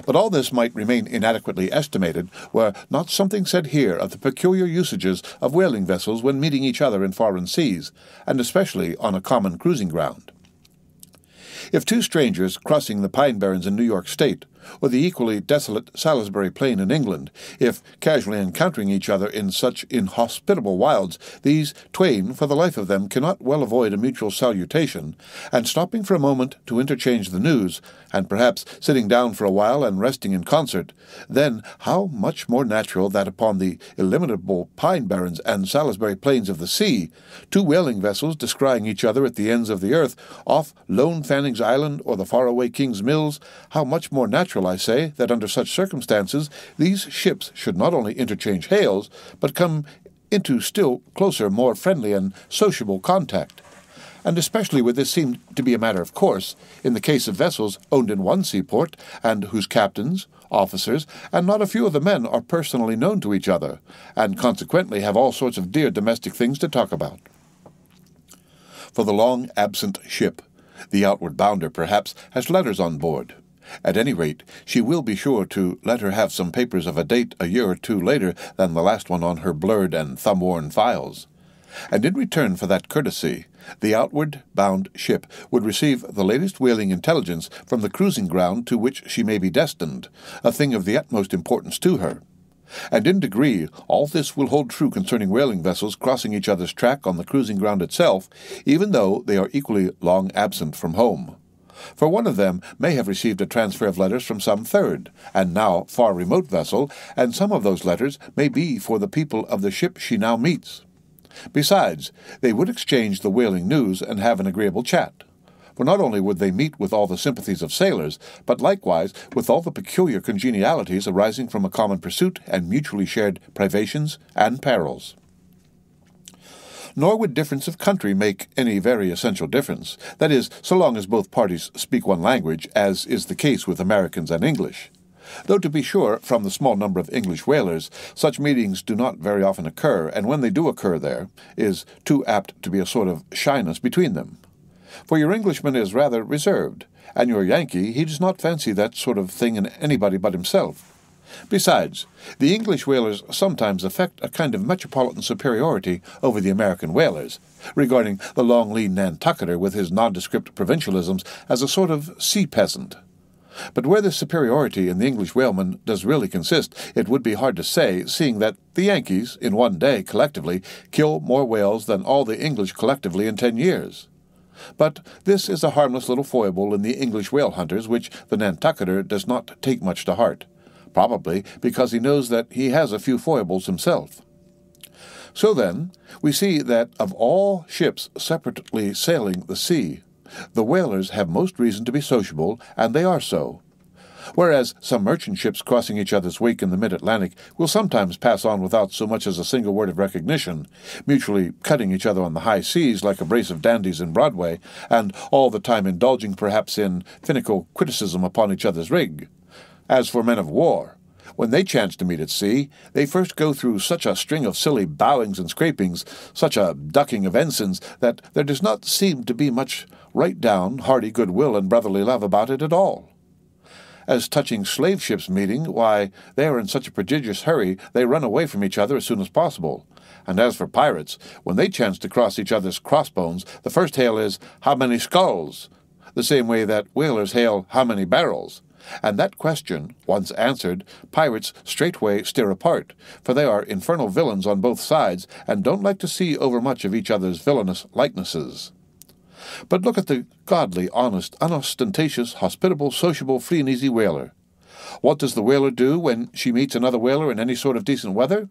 But all this might remain inadequately estimated were not something said here of the peculiar usages of whaling vessels when meeting each other in foreign seas, and especially on a common cruising ground. If two strangers crossing the Pine Barrens in New York State, or the equally desolate Salisbury Plain in England, if casually encountering each other in such inhospitable wilds, these twain for the life of them cannot well avoid a mutual salutation, and stopping for a moment to interchange the news, and perhaps sitting down for a while and resting in concert, then how much more natural that upon the illimitable Pine Barrens and Salisbury Plains of the sea, two whaling vessels descrying each other at the ends of the earth, off Lone Fanning's Island or the faraway King's Mills, how much more natural, I say, that under such circumstances these ships should not only interchange hails, but come into still closer, more friendly and sociable contact. And especially where this seemed to be a matter of course, in the case of vessels owned in one seaport, and whose captains, officers, and not a few of the men are personally known to each other, and consequently have all sorts of dear domestic things to talk about. For the long-absent ship, the outward bounder, perhaps, has letters on board. At any rate, she will be sure to let her have some papers of a date a year or two later than the last one on her blurred and thumb-worn files. And in return for that courtesy, the outward-bound ship would receive the latest whaling intelligence from the cruising ground to which she may be destined, a thing of the utmost importance to her. And in degree, all this will hold true concerning whaling vessels crossing each other's track on the cruising ground itself, even though they are equally long absent from home. For one of them may have received a transfer of letters from some third, and now far remote vessel, and some of those letters may be for the people of the ship she now meets. Besides, they would exchange the whaling news and have an agreeable chat. For not only would they meet with all the sympathies of sailors, but likewise with all the peculiar congenialities arising from a common pursuit and mutually shared privations and perils. Nor would difference of country make any very essential difference, that is, so long as both parties speak one language, as is the case with Americans and English. Though, to be sure, from the small number of English whalers, such meetings do not very often occur, and when they do occur there, is too apt to be a sort of shyness between them. For your Englishman is rather reserved, and your Yankee, he does not fancy that sort of thing in anybody but himself. Besides, the English whalers sometimes affect a kind of metropolitan superiority over the American whalers, regarding the long lean Nantucketer with his nondescript provincialisms as a sort of sea peasant. But where this superiority in the English whaleman does really consist, it would be hard to say, seeing that the Yankees, in one day, collectively, kill more whales than all the English collectively in 10 years. But this is a harmless little foible in the English whale hunters, which the Nantucketer does not take much to heart, probably because he knows that he has a few foibles himself. So then, we see that of all ships separately sailing the sea, the whalers have most reason to be sociable, and they are so. Whereas some merchant ships crossing each other's wake in the mid-Atlantic will sometimes pass on without so much as a single word of recognition, mutually cutting each other on the high seas like a brace of dandies in Broadway, and all the time indulging perhaps in finical criticism upon each other's rig. As for men of war, when they chance to meet at sea, they first go through such a string of silly bowings and scrapings, such a ducking of ensigns, that there does not seem to be much right-down, hearty goodwill and brotherly love about it at all. As touching slave ships meeting, why, they are in such a prodigious hurry they run away from each other as soon as possible. And as for pirates, when they chance to cross each other's crossbones, the first hail is, "How many skulls?" the same way that whalers hail, "How many barrels?" And that question, once answered, pirates straightway steer apart, for they are infernal villains on both sides, and don't like to see overmuch of each other's villainous likenesses. But look at the godly, honest, unostentatious, hospitable, sociable, free-and-easy whaler. What does the whaler do when she meets another whaler in any sort of decent weather?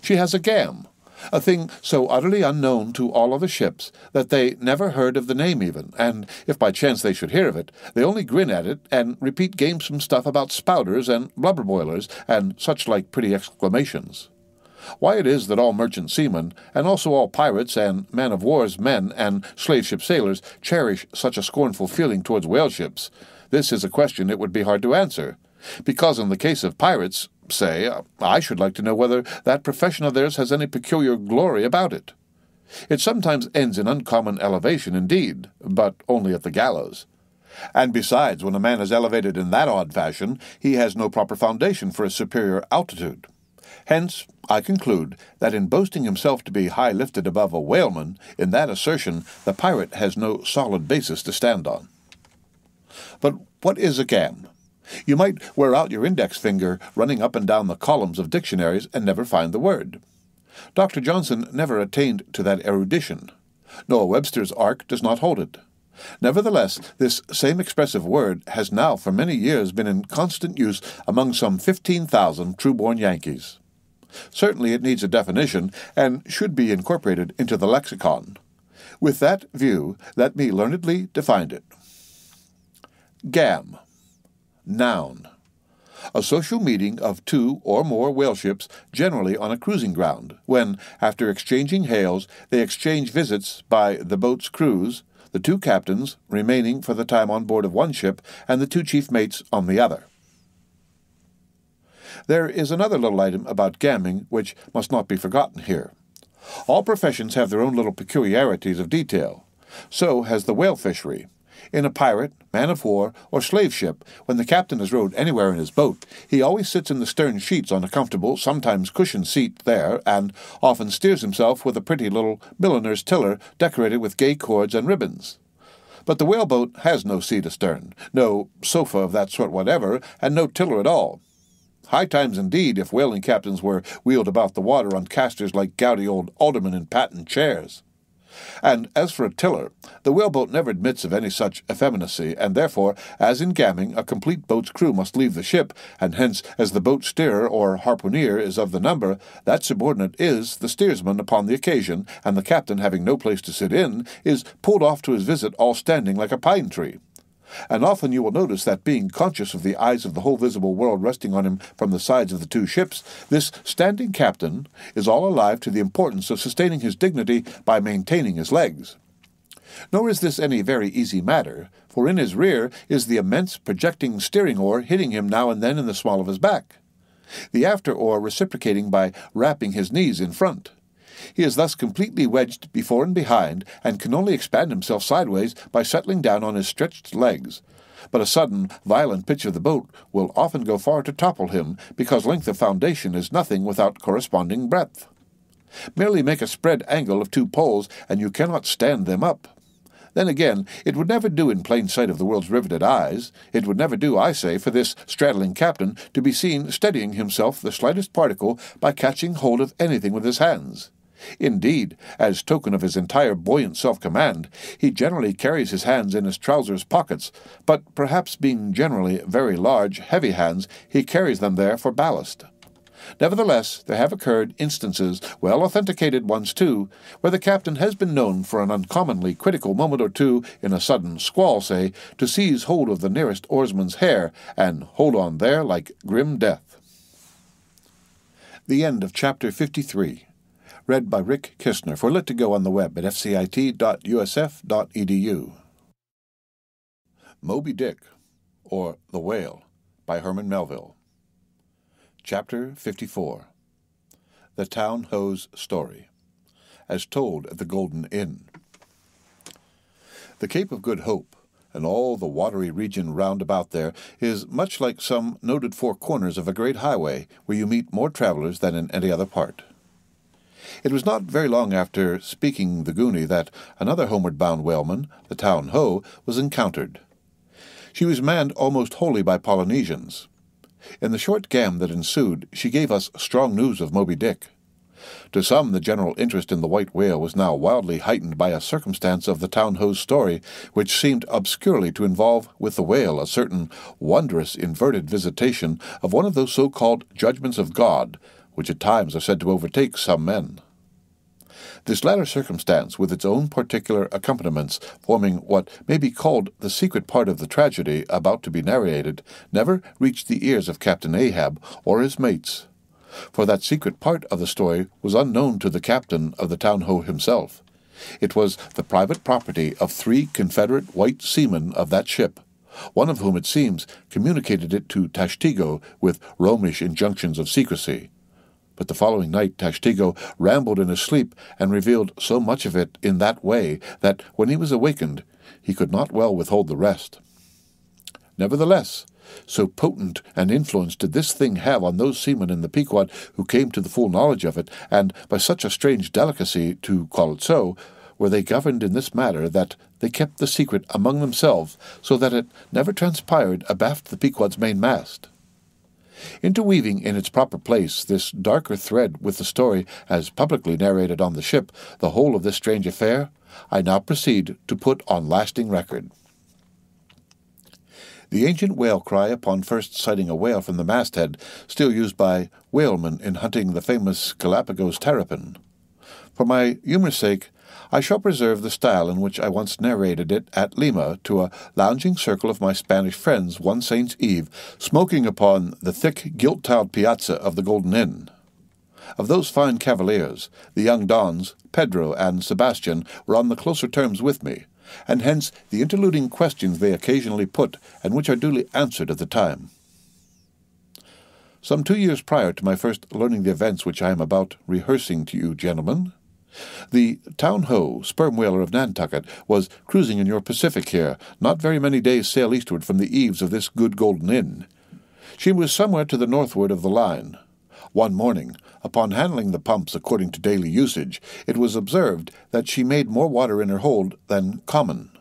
She has a gam, a thing so utterly unknown to all other ships that they never heard of the name even, and if by chance they should hear of it, they only grin at it and repeat gamesome stuff about spouters and blubber boilers and such like pretty exclamations. Why it is that all merchant seamen, and also all pirates and man-of-war's men and slave-ship sailors, cherish such a scornful feeling towards whale-ships, this is a question it would be hard to answer, because in the case of pirates, say, I should like to know whether that profession of theirs has any peculiar glory about it. It sometimes ends in uncommon elevation indeed, but only at the gallows. And besides, when a man is elevated in that odd fashion, he has no proper foundation for a superior altitude. Hence, I conclude that in boasting himself to be high lifted above a whaleman, in that assertion the pirate has no solid basis to stand on. But what is a gam? You might wear out your index finger running up and down the columns of dictionaries and never find the word. Dr. Johnson never attained to that erudition. Noah Webster's ark does not hold it. Nevertheless, this same expressive word has now for many years been in constant use among some 15,000 true-born Yankees. Certainly it needs a definition, and should be incorporated into the lexicon. With that view, let me learnedly define it. Gam. Noun. A social meeting of two or more whale ships, generally on a cruising ground, when, after exchanging hails, they exchange visits by the boat's crews, the two captains remaining for the time on board of one ship, and the two chief mates on the other. There is another little item about gamming which must not be forgotten here. All professions have their own little peculiarities of detail. So has the whale fishery. In a pirate, man-of-war, or slave ship, when the captain has rowed anywhere in his boat, he always sits in the stern sheets on a comfortable, sometimes cushioned seat there, and often steers himself with a pretty little milliner's tiller decorated with gay cords and ribbons. But the whaleboat has no seat astern, no sofa of that sort whatever, and no tiller at all. High times indeed if whaling captains were wheeled about the water on casters like gouty old aldermen in patent chairs. And as for a tiller, the whaleboat never admits of any such effeminacy, and therefore, as in gamming, a complete boat's crew must leave the ship, and hence, as the boat steerer or harpooneer is of the number, that subordinate is the steersman upon the occasion, and the captain, having no place to sit in, is pulled off to his visit all standing like a pine tree. And often you will notice that, being conscious of the eyes of the whole visible world resting on him from the sides of the two ships, this standing captain is all alive to the importance of sustaining his dignity by maintaining his legs. Nor is this any very easy matter, for in his rear is the immense projecting steering oar hitting him now and then in the small of his back, the after oar reciprocating by rapping his knees in front. He is thus completely wedged before and behind, and can only expand himself sideways by settling down on his stretched legs. But a sudden, violent pitch of the boat will often go far to topple him, because length of foundation is nothing without corresponding breadth. Merely make a spread angle of two poles, and you cannot stand them up. Then again, it would never do in plain sight of the world's riveted eyes. It would never do, I say, for this straddling captain to be seen steadying himself the slightest particle by catching hold of anything with his hands. Indeed, as token of his entire buoyant self-command, he generally carries his hands in his trousers pockets, but perhaps being generally very large, heavy hands, he carries them there for ballast. Nevertheless, there have occurred instances, well authenticated ones too, where the captain has been known for an uncommonly critical moment or two, in a sudden squall, say, to seize hold of the nearest oarsman's hair, and hold on there like grim death. The end of Chapter 53. Read by Rick Kistner for Lit2Go on the web at fcit.usf.edu. Moby Dick, or The Whale, by Herman Melville. Chapter 54. The Town Ho's Story, as told at the Golden Inn. The Cape of Good Hope, and all the watery region round about there, is much like some noted four corners of a great highway, where you meet more travelers than in any other part. It was not very long after speaking the Goonie that another homeward-bound whaleman, the Town Ho, was encountered. She was manned almost wholly by Polynesians. In the short gam that ensued, she gave us strong news of Moby Dick. To some, the general interest in the white whale was now wildly heightened by a circumstance of the Town Ho's story, which seemed obscurely to involve with the whale a certain wondrous inverted visitation of one of those so-called judgments of God, which at times are said to overtake some men. This latter circumstance, with its own particular accompaniments, forming what may be called the secret part of the tragedy about to be narrated, never reached the ears of Captain Ahab or his mates, for that secret part of the story was unknown to the captain of the Town Ho himself. It was the private property of 3 Confederate white seamen of that ship, one of whom, it seems, communicated it to Tashtego with Romish injunctions of secrecy. But the following night Tashtego rambled in his sleep and revealed so much of it in that way that, when he was awakened, he could not well withhold the rest. Nevertheless, so potent an influence did this thing have on those seamen in the Pequod who came to the full knowledge of it, and by such a strange delicacy, to call it so, were they governed in this matter, that they kept the secret among themselves, so that it never transpired abaft the Pequod's main mast. Interweaving in its proper place this darker thread with the story, as publicly narrated on the ship, the whole of this strange affair, I now proceed to put on lasting record. The ancient whale cry upon first sighting a whale from the masthead, still used by whalemen in hunting the famous Galapagos terrapin. For my humour's sake, I shall preserve the style in which I once narrated it at Lima to a lounging circle of my Spanish friends one Saint's Eve, smoking upon the thick gilt-tiled piazza of the Golden Inn. Of those fine cavaliers, the young dons, Pedro and Sebastian, were on the closer terms with me, and hence the interluding questions they occasionally put, and which are duly answered at the time. some 2 years prior to my first learning the events which I am about rehearsing to you, gentlemen, the Town-Ho, sperm whaler of Nantucket, was cruising in your Pacific here, not very many days' sail eastward from the eaves of this good Golden Inn. She was somewhere to the northward of the line. One morning, upon handling the pumps according to daily usage, it was observed that she made more water in her hold than common.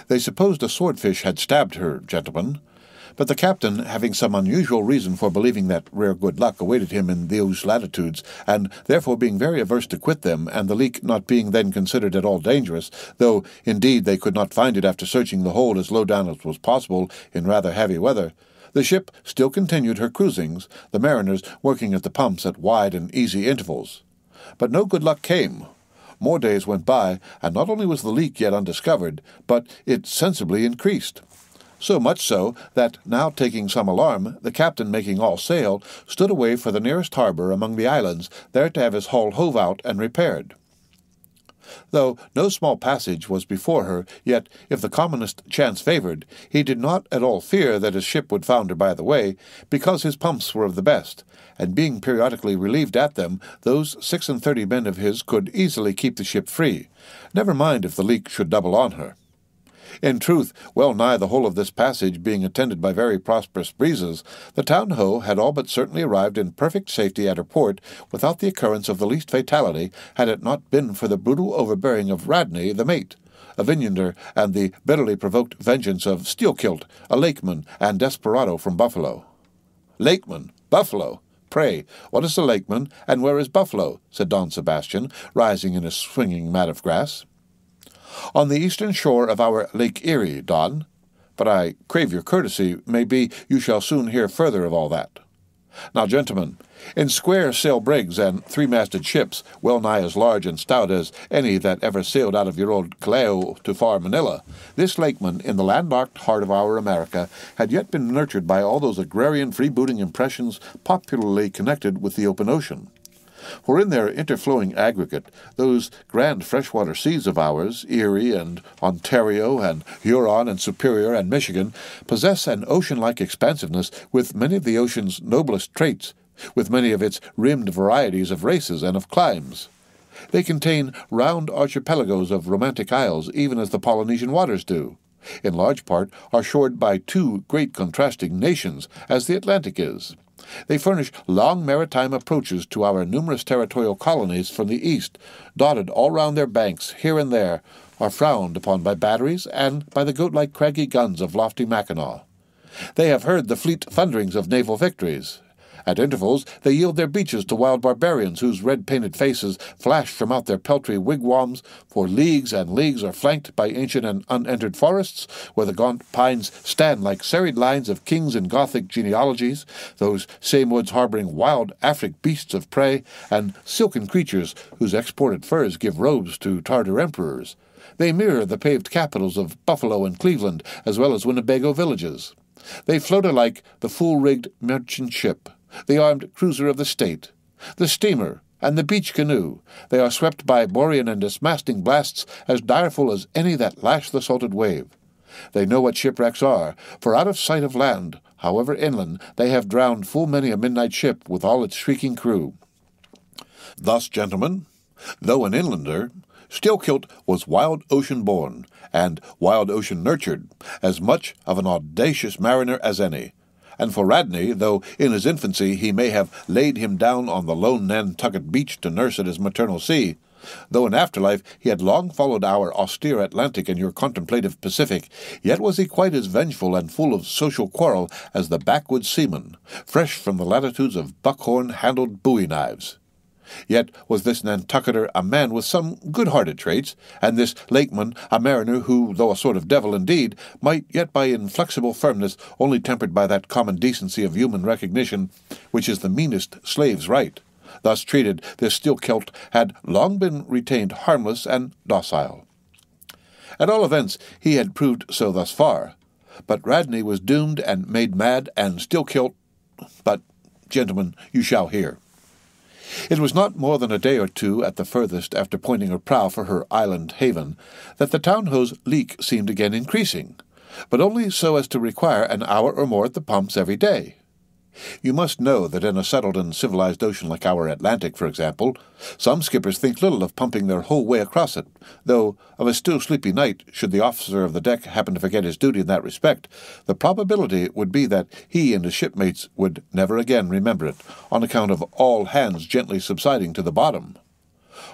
They supposed a swordfish had stabbed her, gentlemen, but the captain, having some unusual reason for believing that rare good luck awaited him in those latitudes, and therefore being very averse to quit them, and the leak not being then considered at all dangerous, though indeed they could not find it after searching the hold as low down as was possible in rather heavy weather, the ship still continued her cruisings, the mariners working at the pumps at wide and easy intervals. But no good luck came. More days went by, and not only was the leak yet undiscovered, but it sensibly increased. So much so that, now taking some alarm, the captain, making all sail, stood away for the nearest harbor among the islands, there to have his hull hove out and repaired. Though no small passage was before her, yet, if the commonest chance favored, he did not at all fear that his ship would founder by the way, because his pumps were of the best, and being periodically relieved at them, those 36 men of his could easily keep the ship free, never mind if the leak should double on her. In truth, well nigh the whole of this passage being attended by very prosperous breezes, the Town-Ho had all but certainly arrived in perfect safety at her port, without the occurrence of the least fatality, had it not been for the brutal overbearing of Radney, the mate, a Vinyander, and the bitterly provoked vengeance of ℌ𝔫𝔫𝔞𝔥, a lakeman and desperado from Buffalo. Lakeman? Buffalo? Pray, what is a lakeman, and where is Buffalo? Said Don Sebastian, rising in his swinging mat of grass. On the eastern shore of our Lake Erie, Don. But I crave your courtesy, may be you shall soon hear further of all that. Now, gentlemen, in square sail brigs and three-masted ships, well nigh as large and stout as any that ever sailed out of your old Callao to far Manila, this lakeman, in the landlocked heart of our America, had yet been nurtured by all those agrarian freebooting impressions popularly connected with the open ocean. For in their interflowing aggregate, those grand freshwater seas of ours, Erie and Ontario and Huron and Superior and Michigan, possess an ocean-like expansiveness with many of the ocean's noblest traits, with many of its rimmed varieties of races and of climes. They contain round archipelagos of romantic isles, even as the Polynesian waters do. In large part are shored by two great contrasting nations, as the Atlantic is. They furnish long maritime approaches to our numerous territorial colonies from the east, dotted all round their banks, here and there, are frowned upon by batteries and by the goat-like craggy guns of lofty Mackinaw. They have heard the fleet thunderings of naval victories. At intervals they yield their beaches to wild barbarians whose red-painted faces flash from out their peltry wigwams, for leagues and leagues are flanked by ancient and unentered forests, where the gaunt pines stand like serried lines of kings in Gothic genealogies, those same woods harboring wild Afric beasts of prey, and silken creatures whose exported furs give robes to Tartar emperors. They mirror the paved capitals of Buffalo and Cleveland, as well as Winnebago villages. They float alike the full-rigged merchant ship, the armed cruiser of the state, the steamer, and the beach canoe. They are swept by borean and dismasting blasts as direful as any that lash the salted wave. They know what shipwrecks are, for out of sight of land, however inland, they have drowned full many a midnight ship with all its shrieking crew. Thus, gentlemen, though an inlander, ℌ𝔫𝔫𝔞 was wild ocean born, and wild ocean nurtured, as much of an audacious mariner as any. And for Radney, though in his infancy he may have laid him down on the lone Nantucket beach to nurse at his maternal sea, though in afterlife he had long followed our austere Atlantic and your contemplative Pacific, yet was he quite as vengeful and full of social quarrel as the backwoods seaman, fresh from the latitudes of buckhorn-handled bowie-knives. Yet was this Nantucketer a man with some good-hearted traits, and this lakeman a mariner who, though a sort of devil indeed, might yet by inflexible firmness, only tempered by that common decency of human recognition, which is the meanest slave's right. Thus treated, this ℌ𝔫𝔫𝔞 had long been retained harmless and docile. At all events, he had proved so thus far. But Radney was doomed and made mad, and ℌ𝔫𝔫𝔞— But, gentlemen, you shall hear. It was not more than a day or two at the furthest after pointing her prow for her island haven that the Town-Ho's leak seemed again increasing, but only so as to require an hour or more at the pumps every day. You must know that in a settled and civilized ocean like our Atlantic, for example, some skippers think little of pumping their whole way across it, though of a still sleepy night, should the officer of the deck happen to forget his duty in that respect, the probability would be that he and his shipmates would never again remember it, on account of all hands gently subsiding to the bottom.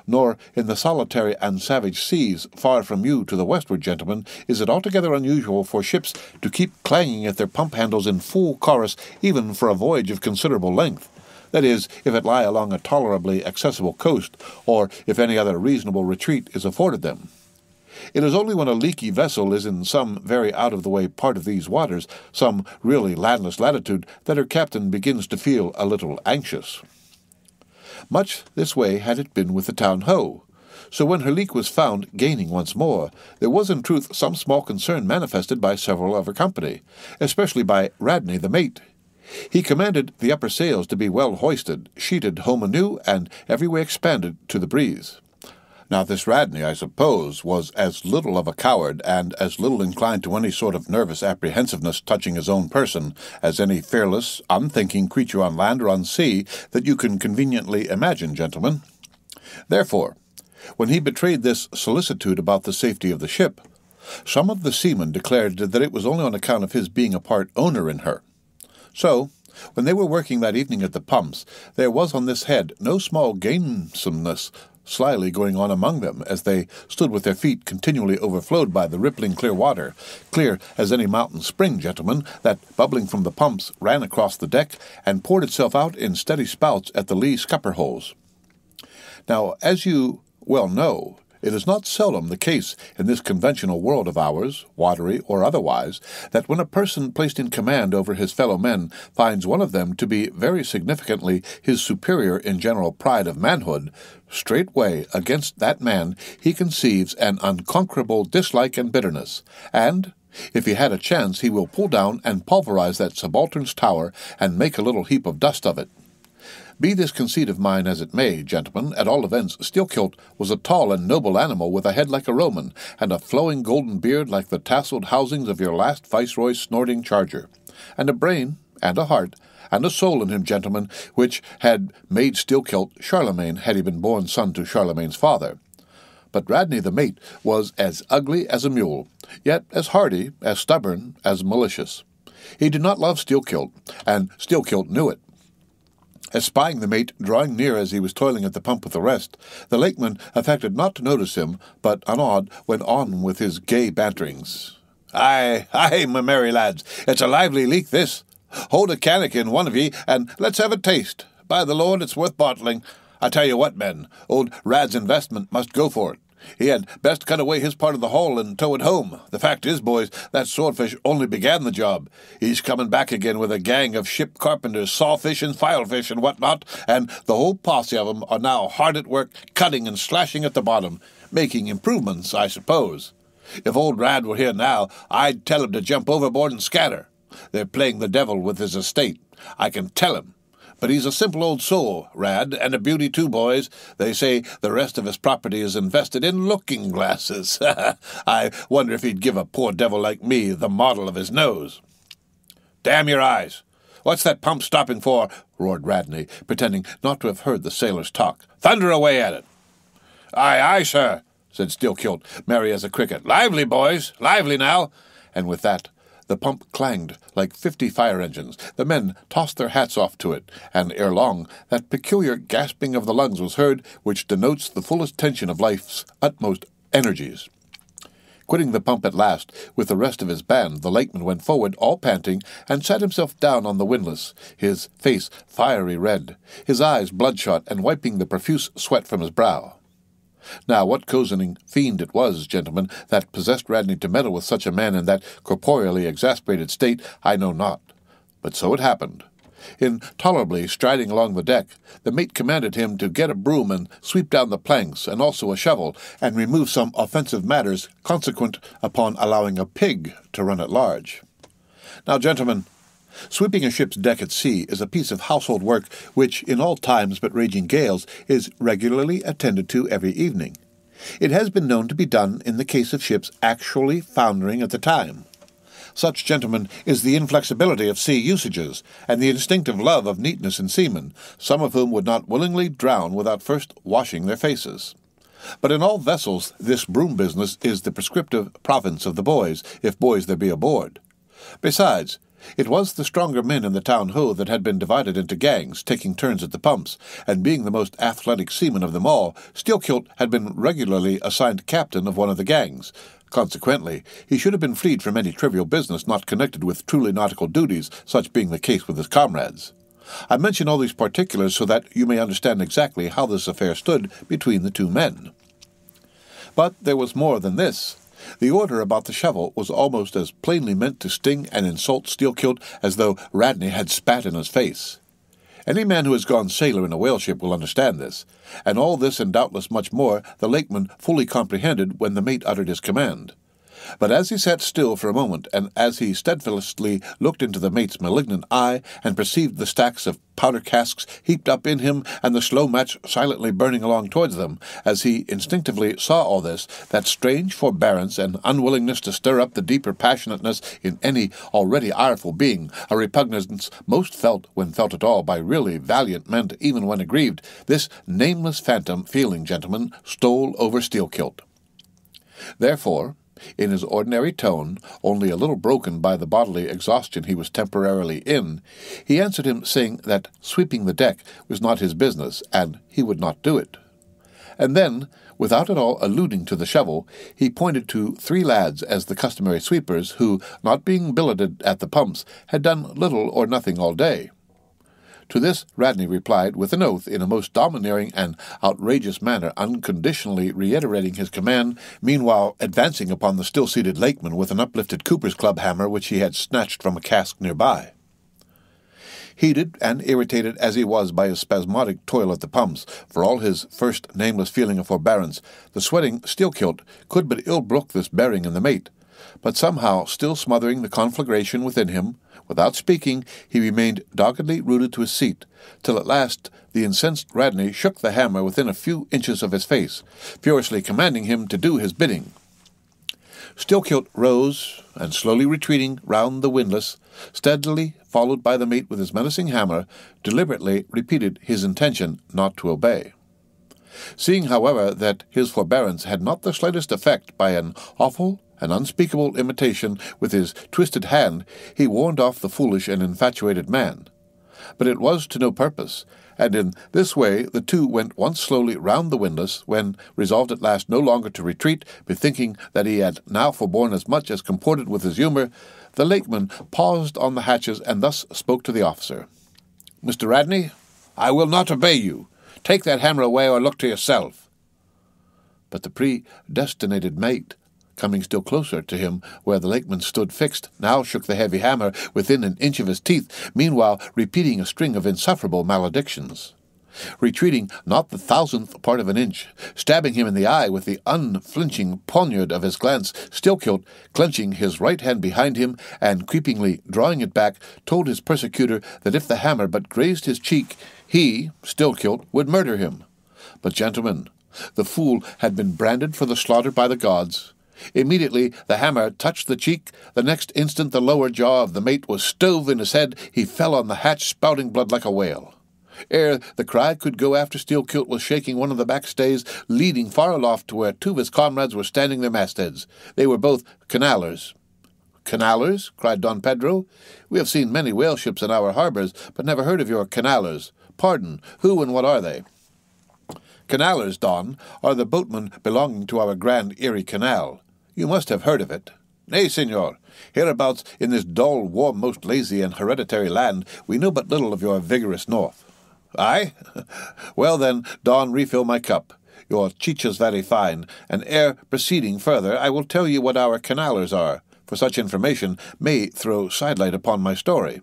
Nor in the solitary and savage seas far from you to the westward, gentlemen, is it altogether unusual for ships to keep clanging at their pump handles in full chorus even for a voyage of considerable length. That is, if it lie along a tolerably accessible coast, or if any other reasonable retreat is afforded them. It is only when a leaky vessel is in some very out-of-the-way part of these waters, some really landless latitude, that her captain begins to feel a little anxious. Much this way had it been with the town-ho. So when her leak was found gaining once more, there was in truth some small concern manifested by several of her company, especially by ℌ𝔞𝔫𝔞𝔥 the mate. He commanded the upper sails to be well hoisted, sheeted home anew, and every way expanded to the breeze. Now this ℌ𝔞𝔫𝔞𝔥, I suppose, was as little of a coward and as little inclined to any sort of nervous apprehensiveness touching his own person as any fearless, unthinking creature on land or on sea that you can conveniently imagine, gentlemen. Therefore, when he betrayed this solicitude about the safety of the ship, some of the seamen declared that it was only on account of his being a part owner in her. So, when they were working that evening at the pumps, there was on this head no small gamesomeness slyly going on among them, as they stood with their feet continually overflowed by the rippling clear water, clear as any mountain spring, gentlemen, that, bubbling from the pumps, ran across the deck, and poured itself out in steady spouts at the lee scupper holes. Now, as you well know, it is not seldom the case in this conventional world of ours, watery or otherwise, that when a person placed in command over his fellow men finds one of them to be very significantly his superior in general pride of manhood, straightway against that man he conceives an unconquerable dislike and bitterness, and, if he had a chance, he will pull down and pulverize that subaltern's tower and make a little heap of dust of it. Be this conceit of mine as it may, gentlemen, at all events, Steelkilt was a tall and noble animal with a head like a Roman, and a flowing golden beard like the tasselled housings of your last viceroy's snorting charger, and a brain, and a heart, and a soul in him, gentlemen, which had made Steelkilt Charlemagne had he been born son to Charlemagne's father. But ℌ𝔞𝔫𝔞𝔥 the mate was as ugly as a mule, yet as hardy, as stubborn, as malicious. He did not love Steelkilt, and Steelkilt knew it. Espying the mate drawing near as he was toiling at the pump with the rest, the lakeman affected not to notice him, but unawed went on with his gay banterings. "Aye, aye, my merry lads, it's a lively leak, this. Hold a cannikin, one of ye, and let's have a taste. By the Lord, it's worth bottling. I tell you what, men, old Rad's investment must go for it. He had best cut away his part of the haul and tow it home. The fact is, boys, that swordfish only began the job. He's coming back again with a gang of ship carpenters, sawfish and filefish and what-not, and the whole posse of 'em are now hard at work cutting and slashing at the bottom, making improvements, I suppose. If old Rad were here now, I'd tell him to jump overboard and scatter. They're playing the devil with his estate. I can tell him. But he's a simple old soul, Rad, and a beauty too, boys. They say the rest of his property is invested in looking-glasses. I wonder if he'd give a poor devil like me the model of his nose." "Damn your eyes! What's that pump stopping for?" roared ℌ𝔞𝔫𝔞𝔥, pretending not to have heard the sailors talk. "Thunder away at it!" "Aye, aye, sir," said Steelkilt, merry as a cricket. "Lively, boys, lively now!" And with that, the pump clanged like 50 fire-engines. The men tossed their hats off to it, and ere long that peculiar gasping of the lungs was heard which denotes the fullest tension of life's utmost energies. Quitting the pump at last, with the rest of his band, the lakeman went forward, all panting, and sat himself down on the windlass, his face fiery red, his eyes bloodshot, and wiping the profuse sweat from his brow. Now, what cozening fiend it was, gentlemen, that possessed ℌ𝔞𝔫𝔞𥐥 to meddle with such a man in that corporeally exasperated state, I know not. But so it happened. In tolerably striding along the deck, the mate commanded him to get a broom and sweep down the planks, and also a shovel, and remove some offensive matters consequent upon allowing a pig to run at large. Now, gentlemen, sweeping a ship's deck at sea is a piece of household work which, in all times but raging gales, is regularly attended to every evening. It has been known to be done in the case of ships actually foundering at the time. Such, gentlemen, is the inflexibility of sea usages, and the instinctive love of neatness in seamen, some of whom would not willingly drown without first washing their faces. But in all vessels this broom business is the prescriptive province of the boys, if boys there be aboard. Besides, it was the stronger men in the town-ho that had been divided into gangs, taking turns at the pumps, and being the most athletic seaman of them all, Steelkilt had been regularly assigned captain of one of the gangs. Consequently, he should have been freed from any trivial business not connected with truly nautical duties, such being the case with his comrades. I mention all these particulars so that you may understand exactly how this affair stood between the two men. But there was more than this. The order about the shovel was almost as plainly meant to sting and insult Steelkilt as though Radney had spat in his face. Any man who has gone sailor in a whaleship will understand this, and all this and doubtless much more the Lakeman fully comprehended when the mate uttered his command. But as he sat still for a moment, and as he steadfastly looked into the mate's malignant eye, and perceived the stacks of powder casks heaped up in him, and the slow match silently burning along towards them, as he instinctively saw all this, that strange forbearance and unwillingness to stir up the deeper passionateness in any already ireful being, a repugnance most felt when felt at all by really valiant men, even when aggrieved, this nameless phantom feeling, gentlemen, stole over Steelkilt. Therefore, in his ordinary tone, only a little broken by the bodily exhaustion he was temporarily in, he answered him, saying that sweeping the deck was not his business, and he would not do it. And then, without at all alluding to the shovel, he pointed to 3 lads as the customary sweepers, who, not being billeted at the pumps, had done little or nothing all day. To this Radney replied with an oath in a most domineering and outrageous manner, unconditionally reiterating his command, meanwhile advancing upon the still-seated Lakeman with an uplifted Cooper's Club hammer which he had snatched from a cask nearby. Heated and irritated as he was by his spasmodic toil at the pumps, for all his first nameless feeling of forbearance, the sweating Steelkilt could but ill brook this bearing in the mate. But somehow, still smothering the conflagration within him, without speaking, he remained doggedly rooted to his seat, till at last the incensed Radney shook the hammer within a few inches of his face, furiously commanding him to do his bidding. Steelkilt rose, and slowly retreating round the windlass, steadily followed by the mate with his menacing hammer, deliberately repeated his intention not to obey. Seeing, however, that his forbearance had not the slightest effect, by an awful and unspeakable imitation with his twisted hand, he warned off the foolish and infatuated man. But it was to no purpose, and in this way the two went once slowly round the windlass, when, resolved at last no longer to retreat, bethinking that he had now forborne as much as comported with his humour, the Lakeman paused on the hatches and thus spoke to the officer. "Mr. Radney, I will not obey you. Take that hammer away or look to yourself." But the predestinated mate, coming still closer to him where the Lakeman stood fixed, now shook the heavy hammer within an inch of his teeth, meanwhile repeating a string of insufferable maledictions. Retreating not the 1,000th part of an inch, stabbing him in the eye with the unflinching poniard of his glance, Steelkilt, clenching his right hand behind him and creepingly drawing it back, told his persecutor that if the hammer but grazed his cheek, he, Steelkilt, would murder him. But, gentlemen, the fool had been branded for the slaughter by the gods. Immediately the hammer touched the cheek. The next instant the lower jaw of the mate was stove in his head. He fell on the hatch, spouting blood like a whale. Ere the cry could go after, Steelkilt was shaking one of the backstays, leading far aloft to where 2 of his comrades were standing their mastheads. They were both canalers. "Canalers?" cried Don Pedro. "We have seen many whale ships in our harbours, but never heard of your canalers. Pardon, who and what are they?" "Canalers, Don, are the boatmen belonging to our Grand Erie Canal. You must have heard of it." "Nay, senor. Hereabouts, in this dull, warm, most lazy, and hereditary land, we know but little of your vigorous north." "Aye? Well then, Don, refill my cup. Your chicha's very fine, and ere proceeding further, I will tell you what our canalers are, for such information may throw sidelight upon my story."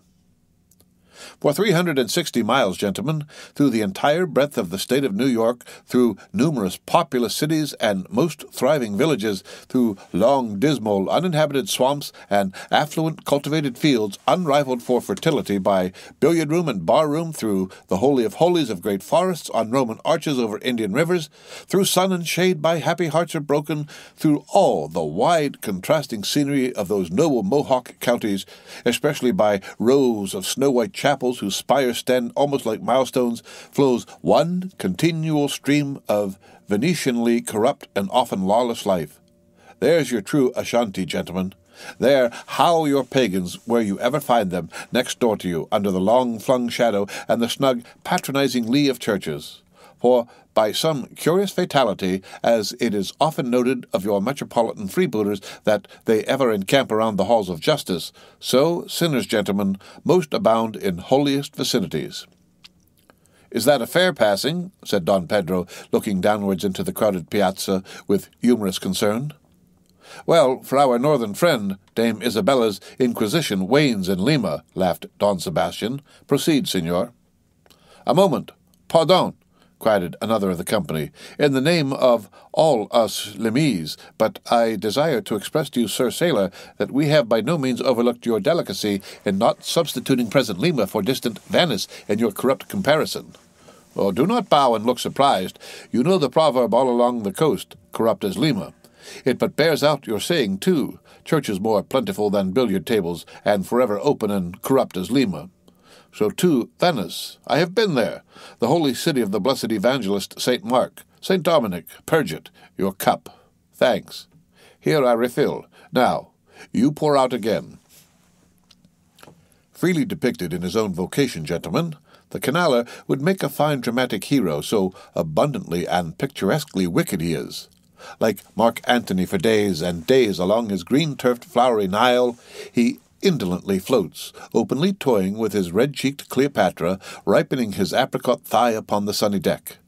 For 360 miles, gentlemen, through the entire breadth of the state of New York, through numerous populous cities and most thriving villages, through long, dismal, uninhabited swamps and affluent cultivated fields unrivaled for fertility by billiard room and bar room, through the holy of holies of great forests on Roman arches over Indian rivers, through sun and shade by happy hearts are broken, through all the wide contrasting scenery of those noble Mohawk counties, especially by rows of snow-white chapels whose spires stand almost like milestones, flows one continual stream of Venetianly corrupt and often lawless life. There's your true Ashanti, gentlemen. There howl your pagans where you ever find them, next door to you, under the long-flung shadow and the snug, patronizing lee of churches. For by some curious fatality, as it is often noted of your metropolitan freebooters that they ever encamp around the halls of justice, so sinners, gentlemen, most abound in holiest vicinities. "Is that a fair passing?" said Don Pedro, looking downwards into the crowded piazza with humorous concern. "Well, for our northern friend, Dame Isabella's Inquisition wanes in Lima," laughed Don Sebastian. "Proceed, senor." "A moment. Pardon," cried another of the company, "in the name of all us Limese, but I desire to express to you, Sir Sailor, that we have by no means overlooked your delicacy in not substituting present Lima for distant Venice in your corrupt comparison. Oh, do not bow and look surprised. You know the proverb all along the coast, corrupt as Lima. It but bears out your saying, too, churches more plentiful than billiard tables, and forever open and corrupt as Lima. So, too, Venice. I have been there, the holy city of the blessed evangelist St. Mark. St. Dominic, purge it, your cup. Thanks. Here I refill. Now, you pour out again." Freely depicted in his own vocation, gentlemen, the canaller would make a fine dramatic hero, so abundantly and picturesquely wicked he is. Like Mark Antony for days and days along his green-turfed flowery Nile, he indolently floats, openly toying with his red-cheeked Cleopatra, ripening his apricot thigh upon the sunny deck.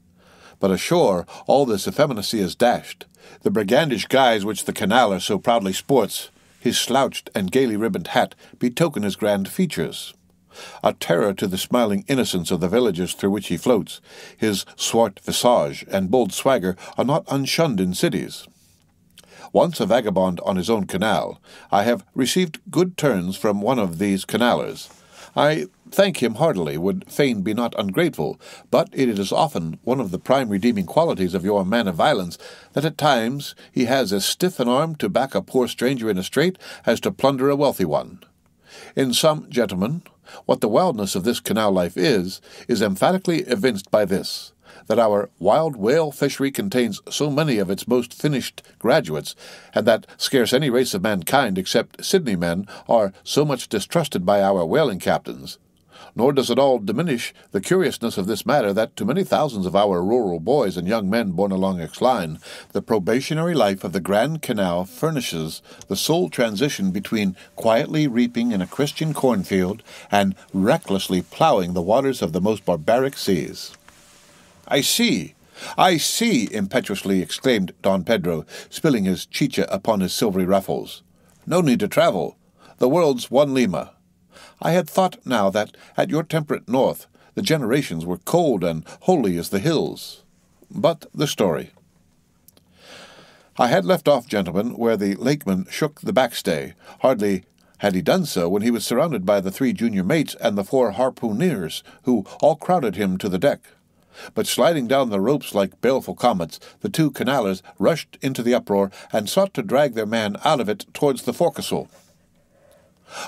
But ashore all this effeminacy is dashed. The brigandish guise which the canaller so proudly sports, his slouched and gaily ribboned hat, betoken his grand features. A terror to the smiling innocence of the villages through which he floats, his swart visage and bold swagger are not unshunned in cities. Once a vagabond on his own canal, I have received good turns from one of these canallers. I thank him heartily, would fain be not ungrateful, but it is often one of the prime redeeming qualities of your man of violence that at times he has as stiff an arm to back a poor stranger in a strait as to plunder a wealthy one. In sum, gentlemen, what the wildness of this canal life is emphatically evinced by this, that our wild whale fishery contains so many of its most finished graduates, and that scarce any race of mankind except Sydney men are so much distrusted by our whaling captains. Nor does it all diminish the curiousness of this matter that to many thousands of our rural boys and young men born along its-line, the probationary life of the Grand Canal furnishes the sole transition between quietly reaping in a Christian cornfield and recklessly ploughing the waters of the most barbaric seas. I see, impetuously exclaimed Don Pedro, spilling his chicha upon his silvery ruffles. No need to travel. The world's one Lima. I had thought now that at your temperate north the generations were cold and holy as the hills. But the story. I had left off, gentlemen, where the lakeman shook the backstay. Hardly had he done so when he was surrounded by the 3 junior mates and the 4 harpooneers, who all crowded him to the deck. But sliding down the ropes like baleful comets, the 2 canallers rushed into the uproar and sought to drag their man out of it towards the forecastle.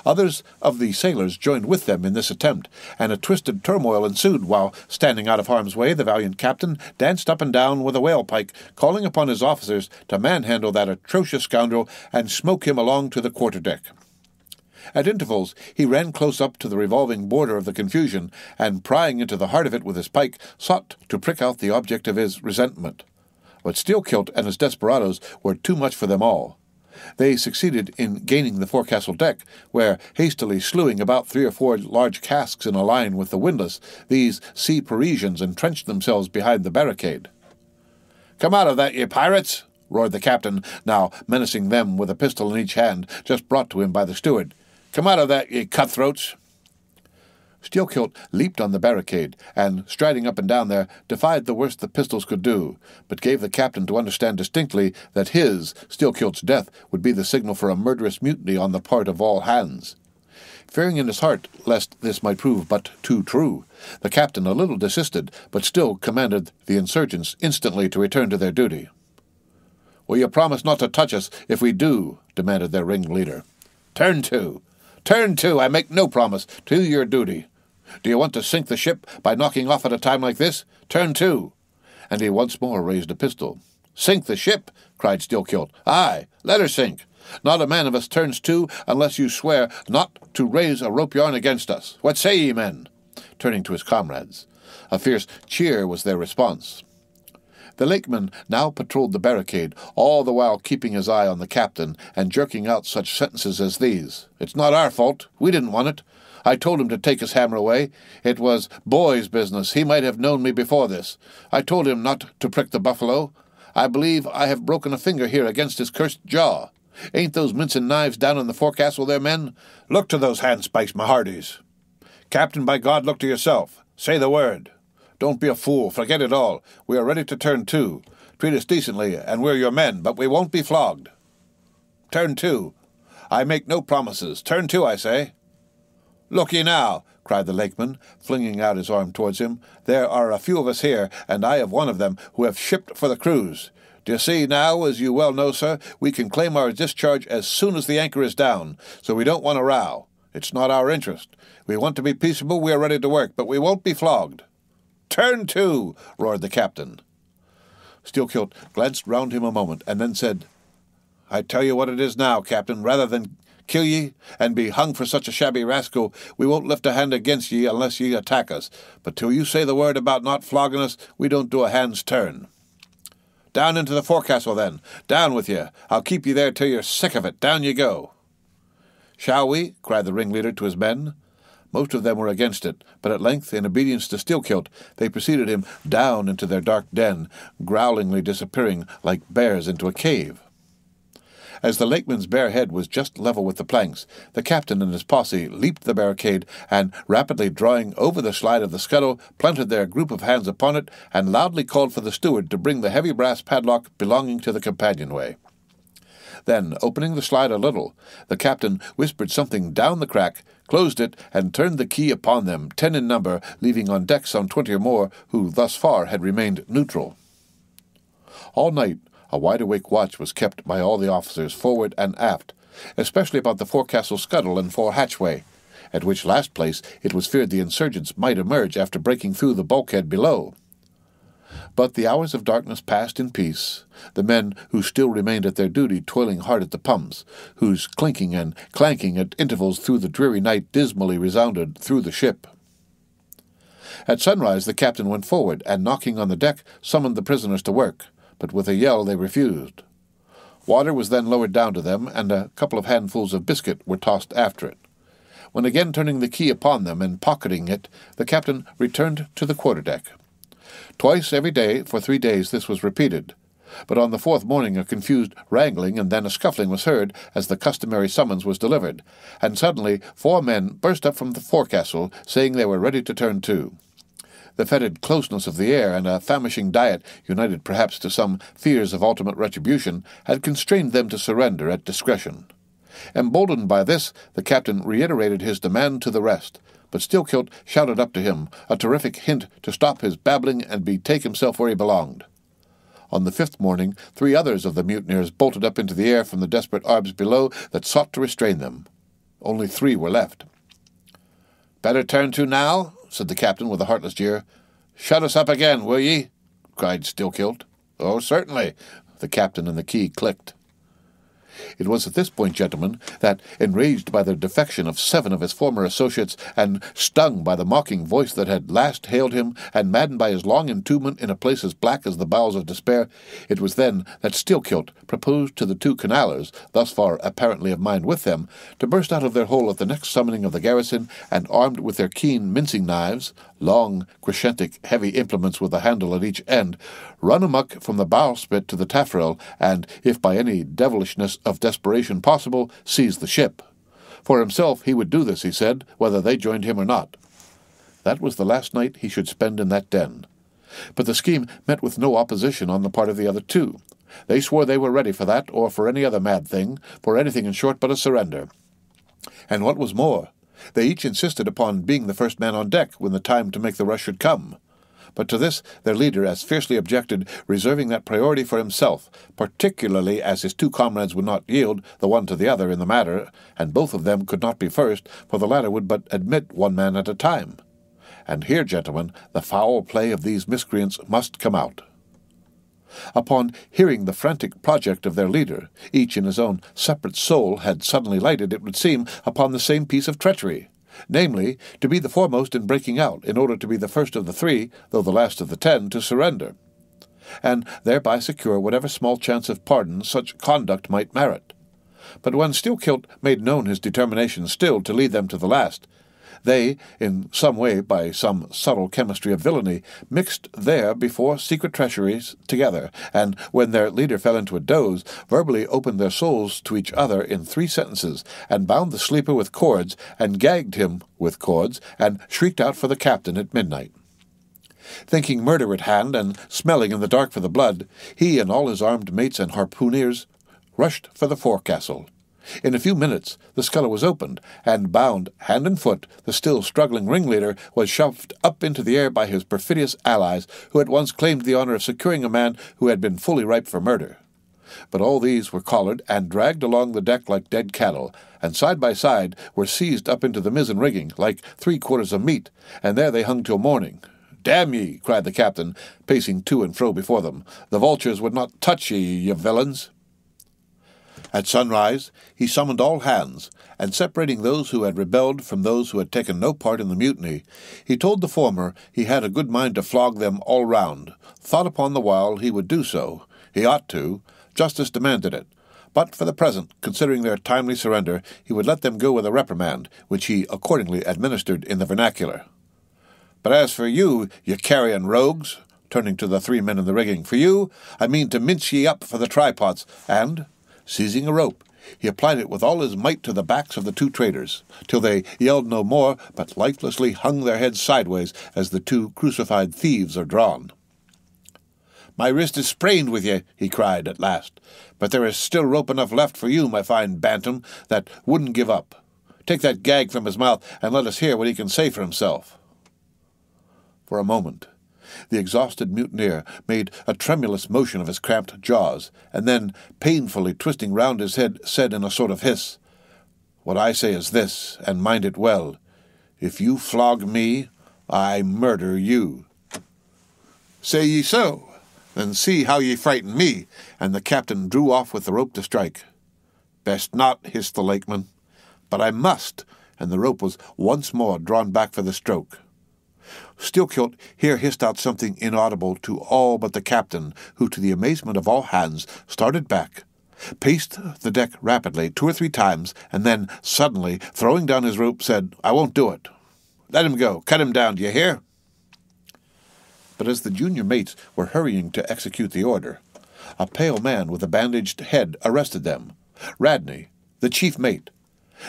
Others of the sailors joined with them in this attempt, and a twisted turmoil ensued, while, standing out of harm's way, the valiant captain danced up and down with a whale-pike, calling upon his officers to manhandle that atrocious scoundrel and smoke him along to the quarter-deck. At intervals he ran close up to the revolving border of the confusion, and, prying into the heart of it with his pike, sought to prick out the object of his resentment. But Steelkilt and his desperadoes were too much for them all. They succeeded in gaining the forecastle deck, where, hastily slewing about 3 or 4 large casks in a line with the windlass, these sea Parisians entrenched themselves behind the barricade. "Come out of that, ye pirates!" roared the captain, now menacing them with a pistol in each hand, just brought to him by the steward. "Come out of that, ye cutthroats!" Steelkilt leaped on the barricade, and, striding up and down there, defied the worst the pistols could do, but gave the captain to understand distinctly that Steelkilt's death, would be the signal for a murderous mutiny on the part of all hands. Fearing in his heart lest this might prove but too true, the captain a little desisted, but still commanded the insurgents instantly to return to their duty. "Will you promise not to touch us if we do?" demanded their ringleader. "Turn to! Turn to! I make no promise. To your duty. Do you want to sink the ship by knocking off at a time like this? Turn to!" And he once more raised a pistol. "Sink the ship?" cried Steelkilt. "Aye, let her sink. Not a man of us turns to unless you swear not to raise a rope yarn against us. What say ye, men?" turning to his comrades. A fierce cheer was their response. The lakeman now patrolled the barricade, all the while keeping his eye on the captain and jerking out such sentences as these. "It's not our fault. We didn't want it. I told him to take his hammer away. It was boy's business. He might have known me before this. I told him not to prick the buffalo. I believe I have broken a finger here against his cursed jaw. Ain't those mincing knives down in the forecastle there, men? Look to those handspikes, my hearties. Captain, by God, look to yourself. Say the word. Don't be a fool. Forget it all. We are ready to turn to. Treat us decently, and we're your men, but we won't be flogged. Turn to. I make no promises. Turn to, I say." "Look ye now," cried the lakeman, flinging out his arm towards him. "There are a few of us here, and I have one of them, who have shipped for the cruise. Do you see now, as you well know, sir, we can claim our discharge as soon as the anchor is down, so we don't want a row. It's not our interest. We want to be peaceable, we are ready to work, but we won't be flogged." "Turn to!" roared the captain. Steelkilt glanced round him a moment, and then said, "I tell you what it is now, captain, rather than kill ye, and be hung for such a shabby rascal, we won't lift a hand against ye unless ye attack us, but till you say the word about not flogging us, we don't do a hand's turn." "Down into the forecastle, then. Down with ye. I'll keep ye there till you're sick of it. Down ye go." "Shall we?" cried the ringleader to his men. Most of them were against it, but at length, in obedience to Steelkilt, they preceded him down into their dark den, growlingly disappearing like bears into a cave. As the lakeman's bare head was just level with the planks, the captain and his posse leaped the barricade, and, rapidly drawing over the slide of the scuttle, planted their group of hands upon it, and loudly called for the steward to bring the heavy brass padlock belonging to the companionway. Then, opening the slide a little, the captain whispered something down the crack, closed it, and turned the key upon them, 10 in number, leaving on deck some 20 or more, who thus far had remained neutral. All night a wide-awake watch was kept by all the officers forward and aft, especially about the forecastle scuttle and fore hatchway, at which last place it was feared the insurgents might emerge after breaking through the bulkhead below. But the hours of darkness passed in peace, the men who still remained at their duty toiling hard at the pumps, whose clinking and clanking at intervals through the dreary night dismally resounded through the ship. At sunrise the captain went forward, and knocking on the deck, summoned the prisoners to work, but with a yell they refused. Water was then lowered down to them, and a couple of handfuls of biscuit were tossed after it. When again turning the key upon them and pocketing it, the captain returned to the quarter-deck. Twice every day for 3 days this was repeated, but on the 4th morning a confused wrangling and then a scuffling was heard as the customary summons was delivered, and suddenly 4 men burst up from the forecastle, saying they were ready to turn to. The fetid closeness of the air and a famishing diet, united perhaps to some fears of ultimate retribution, had constrained them to surrender at discretion. Emboldened by this, the captain reiterated his demand to the rest, but Steelkilt shouted up to him, a terrific hint to stop his babbling and betake himself where he belonged. On the 5th morning 3 others of the mutineers bolted up into the air from the desperate arbs below that sought to restrain them. Only 3 were left. "Better turn to now?" said the captain with a heartless jeer. "Shut us up again, will ye?" cried Steelkilt. "Oh, certainly." The captain and the key clicked. It was at this point, gentlemen, that, enraged by the defection of 7 of his former associates, and stung by the mocking voice that had last hailed him, and maddened by his long entombment in a place as black as the bowels of despair, it was then that Steelkilt proposed to the 2 canallers, thus far apparently of mind with them, to burst out of their hole at the next summoning of the garrison, and armed with their keen mincing knives, long, crescentic, heavy implements with a handle at each end, run amuck from the bowsprit to the taffrail, and, if by any devilishness of desperation possible, seize the ship. For himself he would do this, he said, whether they joined him or not. That was the last night he should spend in that den. But the scheme met with no opposition on the part of the other two. They swore they were ready for that, or for any other mad thing, for anything in short but a surrender. And what was more, they each insisted upon being the first man on deck when the time to make the rush should come. But to this their leader as fiercely objected, reserving that priority for himself, particularly as his two comrades would not yield the one to the other in the matter, and both of them could not be first, for the latter would but admit one man at a time. And here, gentlemen, the foul play of these miscreants must come out. Upon hearing the frantic project of their leader, each in his own separate soul had suddenly lighted, it would seem, upon the same piece of treachery, namely, to be the foremost in breaking out, in order to be the first of the three, though the last of the 10, to surrender, and thereby secure whatever small chance of pardon such conduct might merit. But when Steelkilt made known his determination still to lead them to the last, they, in some way, by some subtle chemistry of villainy, mixed there before secret treacheries together, and, when their leader fell into a doze, verbally opened their souls to each other in 3 sentences, and bound the sleeper with cords, and gagged him with cords, and shrieked out for the captain at midnight. Thinking murder at hand, and smelling in the dark for the blood, he and all his armed mates and harpooneers rushed for the forecastle. In a few minutes the sculler was opened, and bound hand and foot, the still struggling ringleader was shoved up into the air by his perfidious allies, who at once claimed the honor of securing a man who had been fully ripe for murder. But all these were collared and dragged along the deck like dead cattle, and side by side were seized up into the mizzen rigging like 3/4 of meat, and there they hung till morning. "Damn ye!" cried the captain, pacing to and fro before them. "The vultures would not touch ye villains!" At sunrise he summoned all hands, and separating those who had rebelled from those who had taken no part in the mutiny, he told the former he had a good mind to flog them all round, thought upon the while he would do so. He ought to. Justice demanded it. But for the present, considering their timely surrender, he would let them go with a reprimand, which he accordingly administered in the vernacular. "But as for you, ye carrion rogues," turning to the 3 men in the rigging, "for you, I mean to mince ye up for the trypots," and, seizing a rope, he applied it with all his might to the backs of the 2 traitors, till they yelled no more, but lifelessly hung their heads sideways as the 2 crucified thieves are drawn. "My wrist is sprained with ye," he cried at last, "but there is still rope enough left for you, my fine bantam, that wouldn't give up. Take that gag from his mouth, and let us hear what he can say for himself." For a moment the exhausted mutineer made a tremulous motion of his cramped jaws, and then, painfully twisting round his head, said in a sort of hiss, "What I say is this, and mind it well. If you flog me, I murder you." "Say ye so? Then see how ye frighten me," and the captain drew off with the rope to strike. "Best not," hissed the lakeman. "But I must," and the rope was once more drawn back for the stroke. Steelkilt here hissed out something inaudible to all but the captain, who, to the amazement of all hands, started back, paced the deck rapidly 2 or 3 times, and then, suddenly, throwing down his rope, said, "I won't do it. Let him go. Cut him down, do you hear?" But as the junior mates were hurrying to execute the order, a pale man with a bandaged head arrested them. Radney, the chief mate.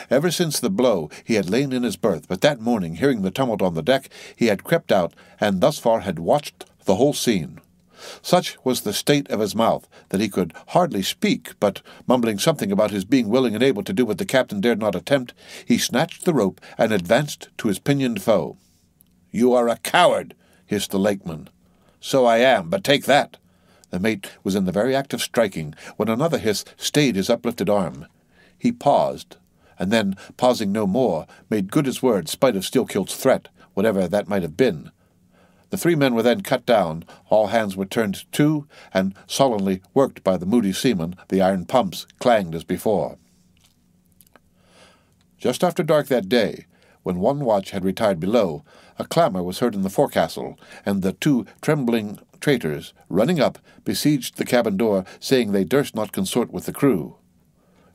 Ever since the blow he had lain in his berth, but that morning, hearing the tumult on the deck, he had crept out, and thus far had watched the whole scene. Such was the state of his mouth that he could hardly speak, but, mumbling something about his being willing and able to do what the captain dared not attempt, he snatched the rope and advanced to his pinioned foe. "You are a coward," hissed the lakeman. "So I am, but take that." The mate was in the very act of striking, when another hiss stayed his uplifted arm. He paused, and then, pausing no more, made good his word, spite of Steelkilt's threat, whatever that might have been. The 3 men were then cut down, all hands were turned to, and, sullenly worked by the moody seamen, the iron pumps clanged as before. Just after dark that day, when one watch had retired below, a clamour was heard in the forecastle, and the 2 trembling traitors, running up, besieged the cabin door, saying they durst not consort with the crew.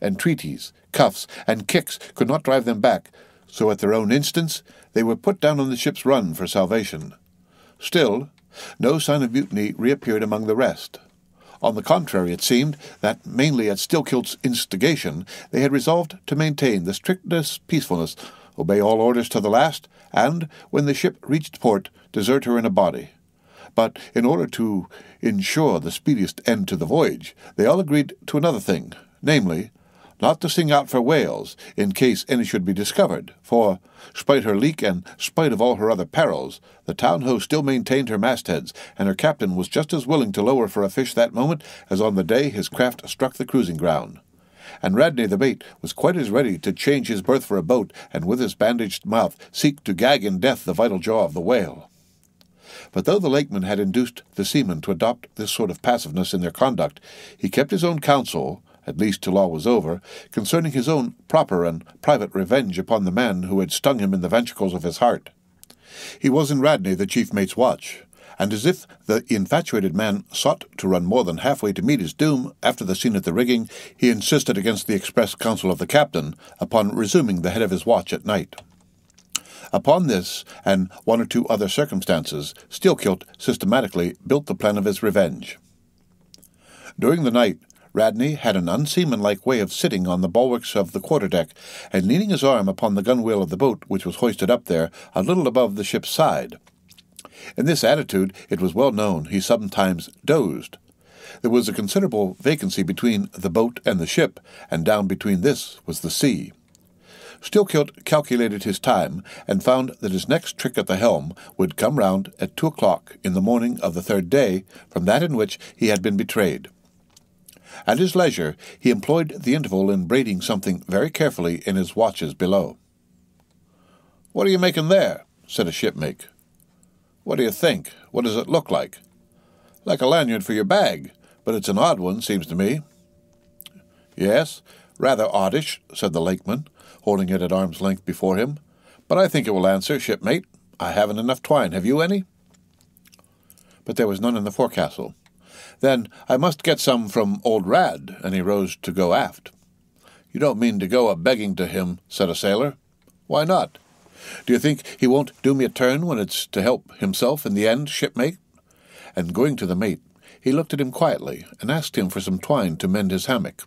Entreaties, cuffs, and kicks could not drive them back, so at their own instance they were put down on the ship's run for salvation. Still, no sign of mutiny reappeared among the rest. On the contrary, it seemed that, mainly at Steelkilt's instigation, they had resolved to maintain the strictest peacefulness, obey all orders to the last, and, when the ship reached port, desert her in a body. But in order to ensure the speediest end to the voyage, they all agreed to another thing, namely, not to sing out for whales, in case any should be discovered, for, spite her leak and spite of all her other perils, the town-ho still maintained her mastheads, and her captain was just as willing to lower for a fish that moment as on the day his craft struck the cruising ground. And Radney the mate was quite as ready to change his berth for a boat, and with his bandaged mouth seek to gag in death the vital jaw of the whale. But though the lakeman had induced the seamen to adopt this sort of passiveness in their conduct, he kept his own counsel, at least till all was over, concerning his own proper and private revenge upon the man who had stung him in the ventricles of his heart. He was in Radney the chief mate's watch, and as if the infatuated man sought to run more than halfway to meet his doom after the scene at the rigging, he insisted against the express counsel of the captain upon resuming the head of his watch at night. Upon this, and one or two other circumstances, Steelkilt systematically built the plan of his revenge. During the night, Radney had an unseamanlike way of sitting on the bulwarks of the quarter-deck, and leaning his arm upon the gunwale of the boat, which was hoisted up there, a little above the ship's side. In this attitude, it was well known, he sometimes dozed. There was a considerable vacancy between the boat and the ship, and down between this was the sea. Steelkilt calculated his time, and found that his next trick at the helm would come round at 2 o'clock in the morning of the third day from that in which he had been betrayed. At his leisure, he employed the interval in braiding something very carefully in his watches below. "What are you making there?" said a shipmate. "What do you think? What does it look like?" "Like a lanyard for your bag, but it's an odd one, seems to me." "Yes, rather oddish," said the lakeman, holding it at arm's length before him. "But I think it will answer, shipmate. I haven't enough twine. Have you any?" But there was none in the forecastle. "Then I must get some from old Rad," and he rose to go aft. "You don't mean to go a-begging to him," said a sailor. "Why not? Do you think he won't do me a turn when it's to help himself in the end, shipmate?" And going to the mate, he looked at him quietly, and asked him for some twine to mend his hammock.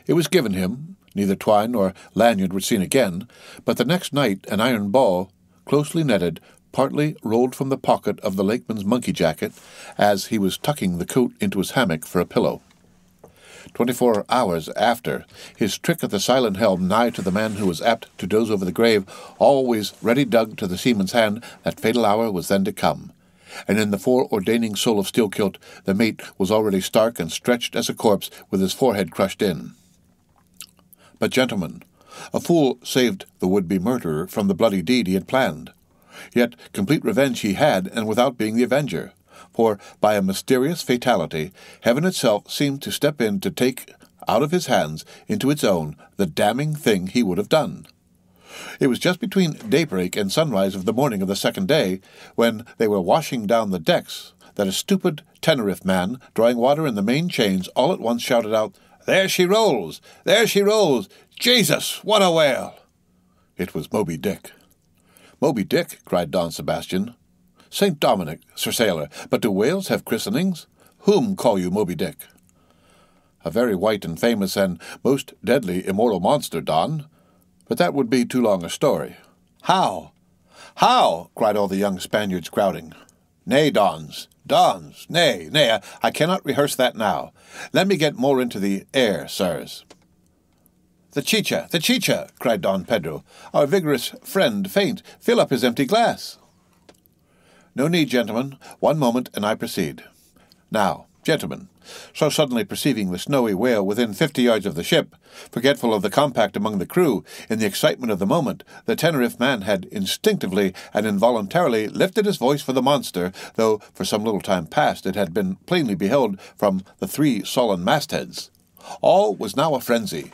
It was given him. Neither twine nor lanyard were seen again, but the next night an iron ball, closely netted, partly rolled from the pocket of the lakeman's monkey jacket, as he was tucking the coat into his hammock for a pillow. 24 hours after, his trick at the silent helm nigh to the man who was apt to doze over the grave, always ready dug to the seaman's hand, that fatal hour was then to come. And in the foreordaining soul of Steelkilt, the mate was already stark and stretched as a corpse, with his forehead crushed in. But, gentlemen, a fool saved the would-be murderer from the bloody deed he had planned. Yet complete revenge he had, and without being the avenger. For, by a mysterious fatality, heaven itself seemed to step in to take out of his hands into its own the damning thing he would have done. It was just between daybreak and sunrise of the morning of the second day, when they were washing down the decks, that a stupid Tenerife man, drawing water in the main chains, all at once shouted out, "There she rolls! There she rolls! Jesus, what a whale!" It was Moby Dick. "Moby Dick!" cried Don Sebastian. "St. Dominic, Sir Sailor, but do whales have christenings? Whom call you Moby Dick?" "A very white and famous and most deadly immortal monster, Don. But that would be too long a story." "How? How?" cried all the young Spaniards crowding. "Nay, Dons, nay, I cannot rehearse that now. Let me get more into the air, sirs." The chicha, cried Don Pedro. "Our vigorous friend faint. Fill up his empty glass." "No need, gentlemen. One moment, and I proceed. Now, gentlemen, so suddenly perceiving the snowy whale within 50 yards of the ship, forgetful of the compact among the crew, in the excitement of the moment, the Tenerife man had instinctively and involuntarily lifted his voice for the monster, though for some little time past it had been plainly beheld from the 3 sullen mastheads. All was now a frenzy.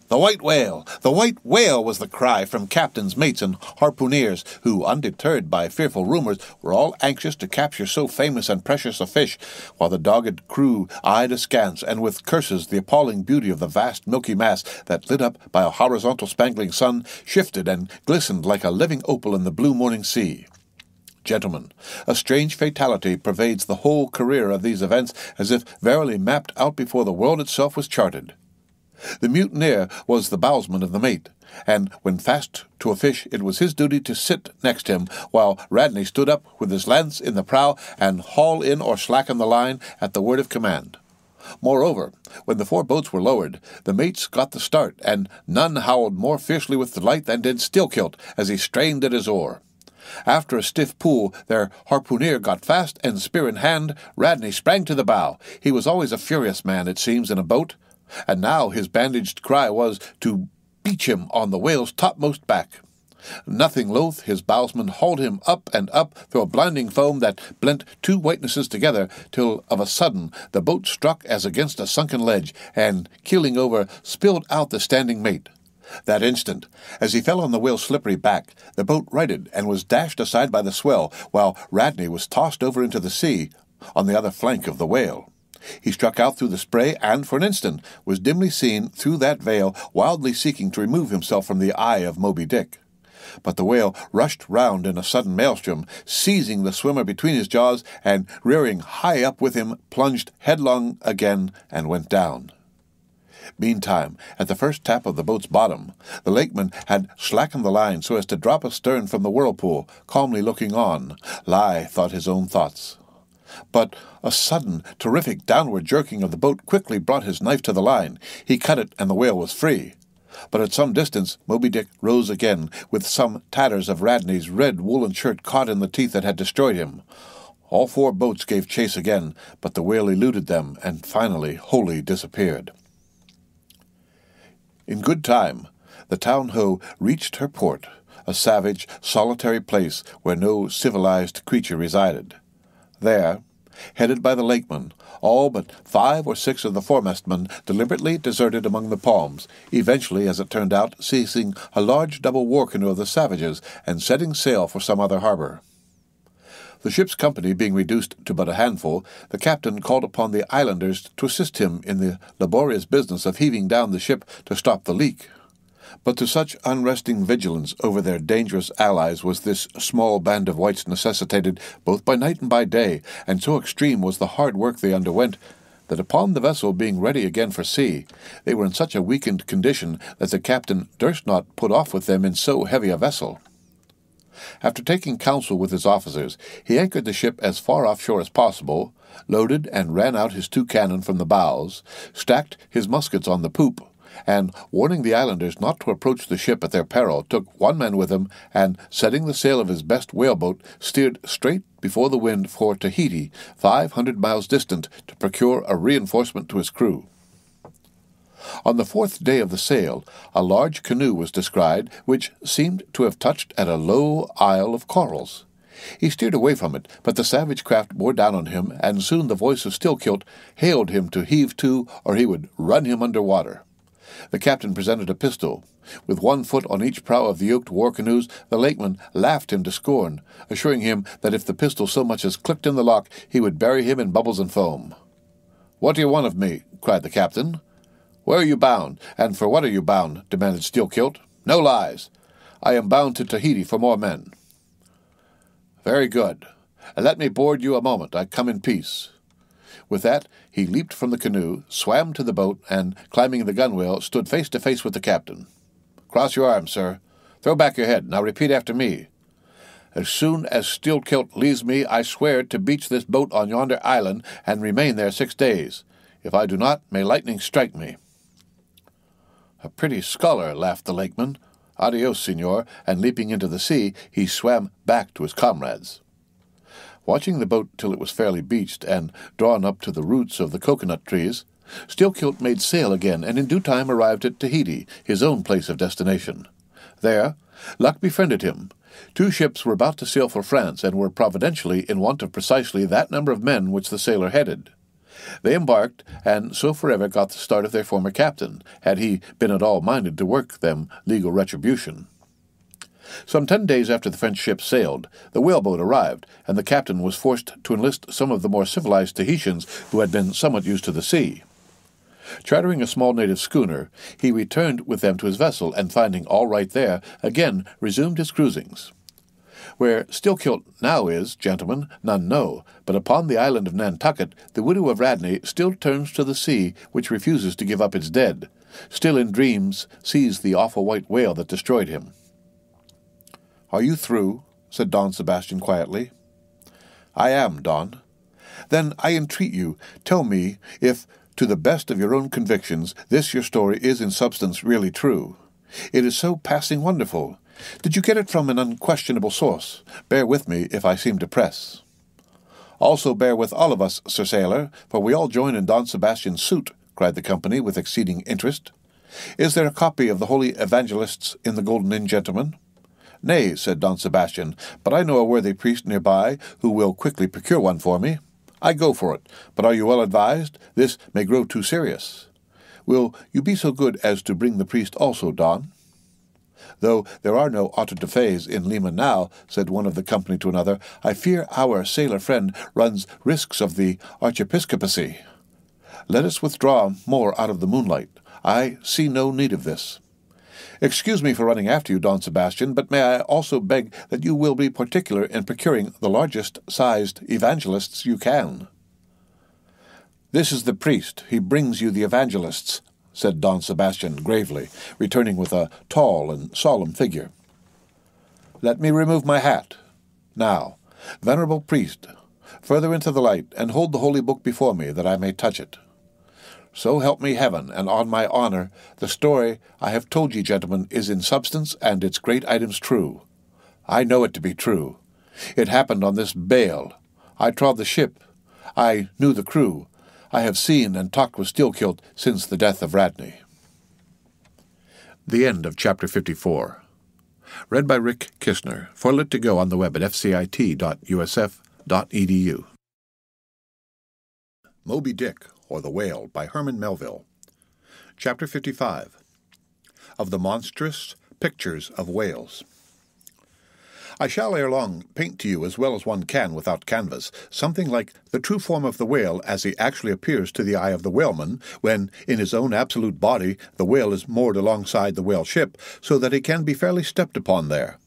"The white whale! The white whale!" was the cry from captains, mates, and harpooneers, who, undeterred by fearful rumours, were all anxious to capture so famous and precious a fish, while the dogged crew eyed askance, and with curses, the appalling beauty of the vast milky mass that, lit up by a horizontal spangling sun, shifted and glistened like a living opal in the blue morning sea. Gentlemen, a strange fatality pervades the whole career of these events, as if verily mapped out before the world itself was charted. The mutineer was the bowsman of the mate, and when fast to a fish it was his duty to sit next him, while Radney stood up with his lance in the prow and haul in or slacken the line at the word of command. Moreover, when the 4 boats were lowered, the mates got the start, and none howled more fiercely with delight than did Steelkilt as he strained at his oar. After a stiff pull, their harpooneer got fast, and spear in hand, Radney sprang to the bow. He was always a furious man, it seems, in a boat, and now his bandaged cry was to beach him on the whale's topmost back. Nothing loath, his bowsman hauled him up and up through a blinding foam that blent 2 whitenesses together, till of a sudden the boat struck as against a sunken ledge, and, keeling over, spilled out the standing mate. That instant, as he fell on the whale's slippery back, the boat righted and was dashed aside by the swell, while Radney was tossed over into the sea on the other flank of the whale. He struck out through the spray, and for an instant was dimly seen through that veil, wildly seeking to remove himself from the eye of Moby Dick. But the whale rushed round in a sudden maelstrom, seizing the swimmer between his jaws, and, rearing high up with him, plunged headlong again and went down. Meantime, at the first tap of the boat's bottom, the lakeman had slackened the line so as to drop astern from the whirlpool, calmly looking on. Lie thought his own thoughts. But a sudden, terrific downward jerking of the boat quickly brought his knife to the line. He cut it, and the whale was free. But at some distance Moby Dick rose again, with some tatters of Radney's red woolen shirt caught in the teeth that had destroyed him. All 4 boats gave chase again, but the whale eluded them, and finally wholly disappeared. In good time, the town-ho reached her port, a savage, solitary place where no civilized creature resided. There, headed by the lakeman, all but 5 or 6 of the foremastmen deliberately deserted among the palms, eventually, as it turned out, seizing a large double war-canoe of the savages and setting sail for some other harbor. The ship's company being reduced to but a handful, the captain called upon the islanders to assist him in the laborious business of heaving down the ship to stop the leak. But to such unresting vigilance over their dangerous allies was this small band of whites necessitated both by night and by day, and so extreme was the hard work they underwent, that upon the vessel being ready again for sea, they were in such a weakened condition that the captain durst not put off with them in so heavy a vessel. After taking counsel with his officers, he anchored the ship as far offshore as possible, loaded and ran out his 2 cannon from the bows, stacked his muskets on the poop, and, warning the islanders not to approach the ship at their peril, took 1 man with him, and, setting the sail of his best whaleboat, steered straight before the wind for Tahiti, 500 miles distant, to procure a reinforcement to his crew. On the 4th day of the sail, a large canoe was descried, which seemed to have touched at a low isle of corals. He steered away from it, but the savage craft bore down on him, and soon the voice of Steelkilt hailed him to heave to, or he would run him under water. The captain presented a pistol. With 1 foot on each prow of the yoked war-canoes, the lakeman laughed him to scorn, assuring him that if the pistol so much as clicked in the lock, he would bury him in bubbles and foam. "What do you want of me?" cried the captain. "Where are you bound, and for what are you bound?" demanded Steelkilt. "No lies. I am bound to Tahiti for more men." "Very good. Let me board you a moment. I come in peace." With that, he leaped from the canoe, swam to the boat, and, climbing the gunwale, stood face to face with the captain. "Cross your arms, sir. Throw back your head. Now repeat after me. As soon as Steelkilt leaves me, I swear to beach this boat on yonder island and remain there 6 days. If I do not, may lightning strike me." "A pretty sculler," laughed the lakeman. "Adios, senor," and leaping into the sea, he swam back to his comrades. Watching the boat till it was fairly beached and drawn up to the roots of the coconut trees, Steelkilt made sail again, and in due time arrived at Tahiti, his own place of destination. There, luck befriended him. 2 ships were about to sail for France, and were providentially in want of precisely that number of men which the sailor headed. They embarked, and so forever got the start of their former captain, had he been at all minded to work them legal retribution. Some 10 days after the French ship sailed, the whaleboat arrived, and the captain was forced to enlist some of the more civilized Tahitians who had been somewhat used to the sea. Chartering a small native schooner, he returned with them to his vessel, and finding all right there, again resumed his cruisings. Where Steelkilt now is, gentlemen, none know, but upon the island of Nantucket the widow of Radney still turns to the sea, which refuses to give up its dead. still in dreams sees the awful white whale that destroyed him. "Are you through?" said Don Sebastian quietly. "I am, Don." "Then I entreat you, tell me if, to the best of your own convictions, this your story is in substance really true. It is so passing wonderful. Did you get it from an unquestionable source? Bear with me if I seem to press." "Also bear with all of us, Sir Sailor, for we all join in Don Sebastian's suit," cried the company with exceeding interest. "Is there a copy of the Holy Evangelists in the Golden Inn, gentlemen?" "Nay," said Don Sebastian, "but I know a worthy priest nearby who will quickly procure one for me. I go for it, but are you well advised? This may grow too serious. Will you be so good as to bring the priest also, Don?" "Though there are no auto-da-fés in Lima now," said one of the company to another, "I fear our sailor friend runs risks of the archiepiscopacy. Let us withdraw more out of the moonlight. I see no need of this." "Excuse me for running after you, Don Sebastian, but may I also beg that you will be particular in procuring the largest-sized evangelists you can?" "This is the priest. He brings you the evangelists," said Don Sebastian gravely, returning with a tall and solemn figure. "Let me remove my hat. Now, venerable priest, further into the light, and hold the holy book before me, that I may touch it. So help me heaven, and on my honor, the story I have told ye, gentlemen, is in substance and its great items true. I know it to be true. It happened on this bale. I trod the ship. I knew the crew. I have seen and talked with Steelkilt since the death of Radney." The end of Chapter 54. Read by Rick Kishner. For lit to go on the web at fcit.usf.edu. Moby Dick, or the Whale, by Herman Melville. Chapter 55. Of the Monstrous Pictures of Whales. I shall ere long paint to you, as well as one can without canvas, something like the true form of the whale as he actually appears to the eye of the whaleman, when, in his own absolute body, the whale is moored alongside the whale ship, so that he can be fairly stepped upon there.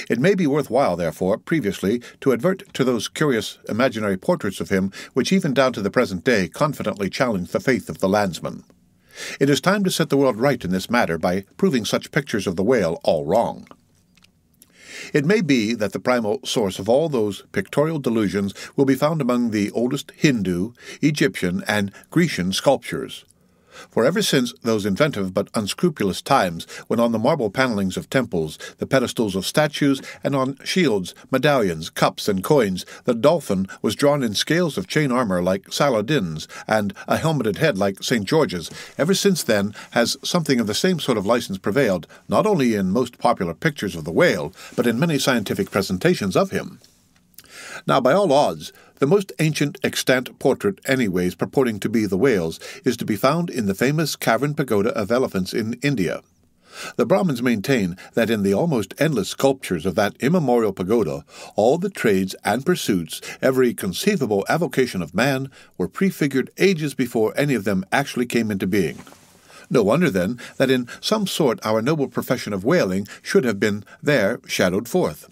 It may be worthwhile, therefore, previously, to advert to those curious imaginary portraits of him which even down to the present day confidently challenge the faith of the landsman. It is time to set the world right in this matter by proving such pictures of the whale all wrong. It may be that the primal source of all those pictorial delusions will be found among the oldest Hindu, Egyptian, and Grecian sculptures. For ever since those inventive but unscrupulous times when on the marble panellings of temples, the pedestals of statues, and on shields, medallions, cups, and coins, the dolphin was drawn in scales of chain armour like Saladin's, and a helmeted head like St. George's, ever since then has something of the same sort of license prevailed, not only in most popular pictures of the whale, but in many scientific presentations of him. Now, by all odds, the most ancient extant portrait anyways purporting to be the whale's is to be found in the famous cavern pagoda of elephants in India. The Brahmins maintain that in the almost endless sculptures of that immemorial pagoda, all the trades and pursuits, every conceivable avocation of man, were prefigured ages before any of them actually came into being. No wonder, then, that in some sort our noble profession of whaling should have been there shadowed forth.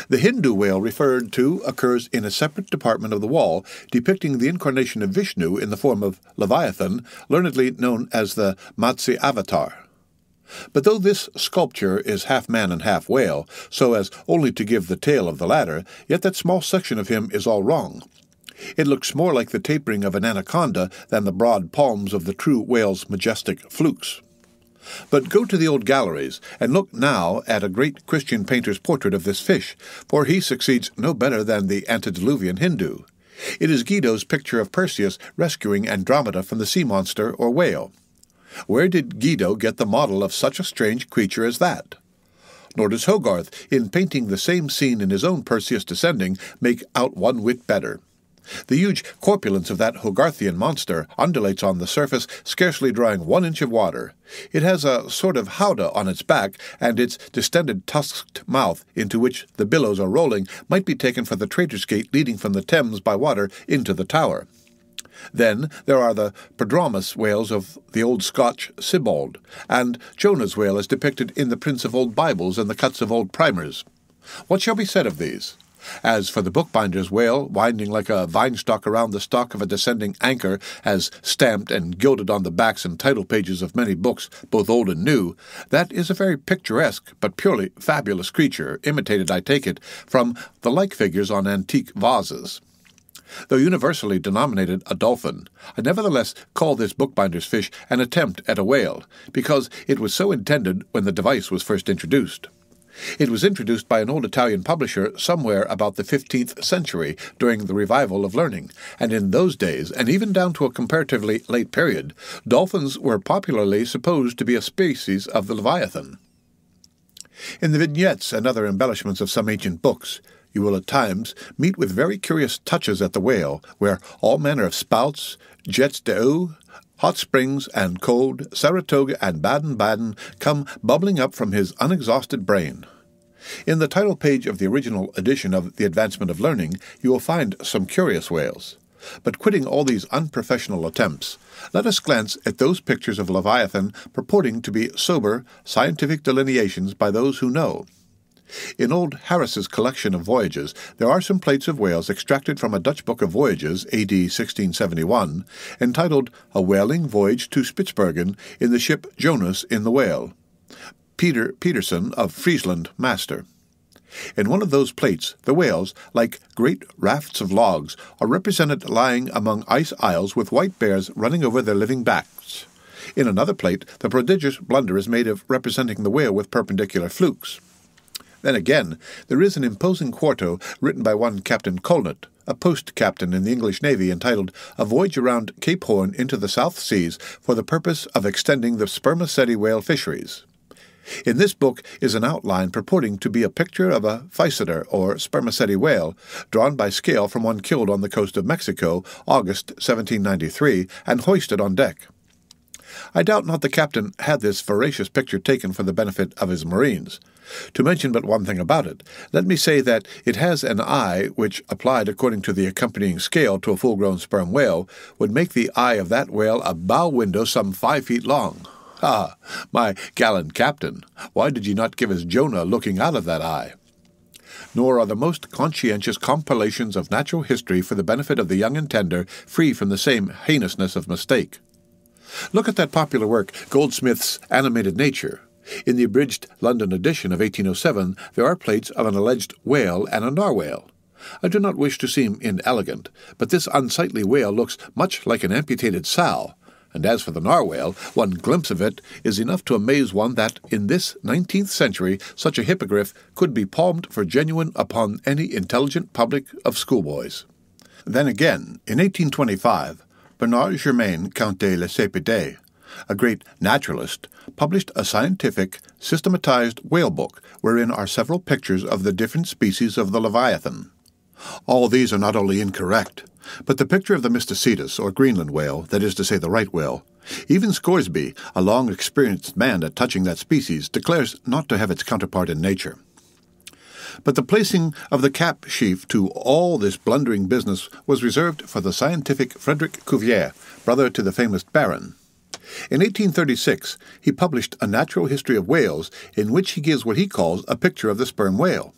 The Hindu whale referred to occurs in a separate department of the wall, depicting the incarnation of Vishnu in the form of Leviathan, learnedly known as the Matsya Avatar. But though this sculpture is half man and half whale, so as only to give the tail of the latter, yet that small section of him is all wrong. It looks more like the tapering of an anaconda than the broad palms of the true whale's majestic flukes. But go to the old galleries, and look now at a great Christian painter's portrait of this fish, for he succeeds no better than the antediluvian Hindu. It is Guido's picture of Perseus rescuing Andromeda from the sea monster or whale. Where did Guido get the model of such a strange creature as that? Nor does Hogarth, in painting the same scene in his own Perseus descending, make out one whit better. The huge corpulence of that Hogarthian monster undulates on the surface, scarcely drawing 1 inch of water. It has a sort of howdah on its back, and its distended tusked mouth, into which the billows are rolling, might be taken for the Traitor's Gate leading from the Thames by water into the Tower. Then there are the Prodromus whales of the old Scotch Sibbald, and Jonah's whale as depicted in the prints of old Bibles and the cuts of old primers. What shall be said of these? As for the bookbinder's whale winding like a vine-stalk around the stalk of a descending anchor, as stamped and gilded on the backs and title pages of many books, both old and new, that is a very picturesque but purely fabulous creature, imitated, I take it, from the like figures on antique vases. Though universally denominated a dolphin, I nevertheless call this bookbinder's fish an attempt at a whale, because it was so intended when the device was first introduced. It was introduced by an old Italian publisher somewhere about the 15th century during the revival of learning, and in those days, and even down to a comparatively late period, dolphins were popularly supposed to be a species of the Leviathan. In the vignettes and other embellishments of some ancient books, you will at times meet with very curious touches at the whale, where all manner of spouts, jets d'eau, hot springs and cold, Saratoga and Baden-Baden come bubbling up from his unexhausted brain. In the title page of the original edition of The Advancement of Learning, you will find some curious whales. But quitting all these unprofessional attempts, let us glance at those pictures of Leviathan purporting to be sober, scientific delineations by those who know. In old Harris's collection of voyages, there are some plates of whales extracted from a Dutch book of voyages, A.D. 1671, entitled A Whaling Voyage to Spitzbergen in the ship Jonas in the Whale. Peter Peterson of Friesland, master. In one of those plates, the whales, like great rafts of logs, are represented lying among ice isles with white bears running over their living backs. In another plate, the prodigious blunder is made of representing the whale with perpendicular flukes. Then again, there is an imposing quarto written by one Captain ℌ𝔞𝔫𝔞𝔥, a post-captain in the English Navy, entitled A Voyage Around Cape Horn into the South Seas for the purpose of extending the spermaceti whale fisheries. In this book is an outline purporting to be a picture of a physeter, or spermaceti whale, drawn by scale from one killed on the coast of Mexico, August 1793, and hoisted on deck. I doubt not the captain had this veracious picture taken for the benefit of his marines. To mention but one thing about it, let me say that it has an eye which, applied according to the accompanying scale to a full-grown sperm whale, would make the eye of that whale a bow window some 5 feet long. Ah, my gallant captain, why did you not give us Jonah looking out of that eye? Nor are the most conscientious compilations of natural history for the benefit of the young and tender free from the same heinousness of mistake. Look at that popular work, Goldsmith's Animated Nature. In the abridged London edition of 1807, there are plates of an alleged whale and a narwhal. I do not wish to seem inelegant, but this unsightly whale looks much like an amputated sow, and as for the narwhal, one glimpse of it is enough to amaze one that, in this 19th century, such a hippogriff could be palmed for genuine upon any intelligent public of schoolboys. Then again, in 1825, ℌ𝔞𝔫𝔞𥗌, Count de Lesseps, a great naturalist, published a scientific, systematized whale book, wherein are several pictures of the different species of the Leviathan. All these are not only incorrect, but the picture of the Mysticetus, or Greenland whale, that is to say the right whale, even Scoresby, a long-experienced man at touching that species, declares not to have its counterpart in nature. But the placing of the cap sheaf to all this blundering business was reserved for the scientific Frederick Cuvier, brother to the famous Baron. In 1836, he published A Natural History of Whales, in which he gives what he calls a picture of the sperm whale.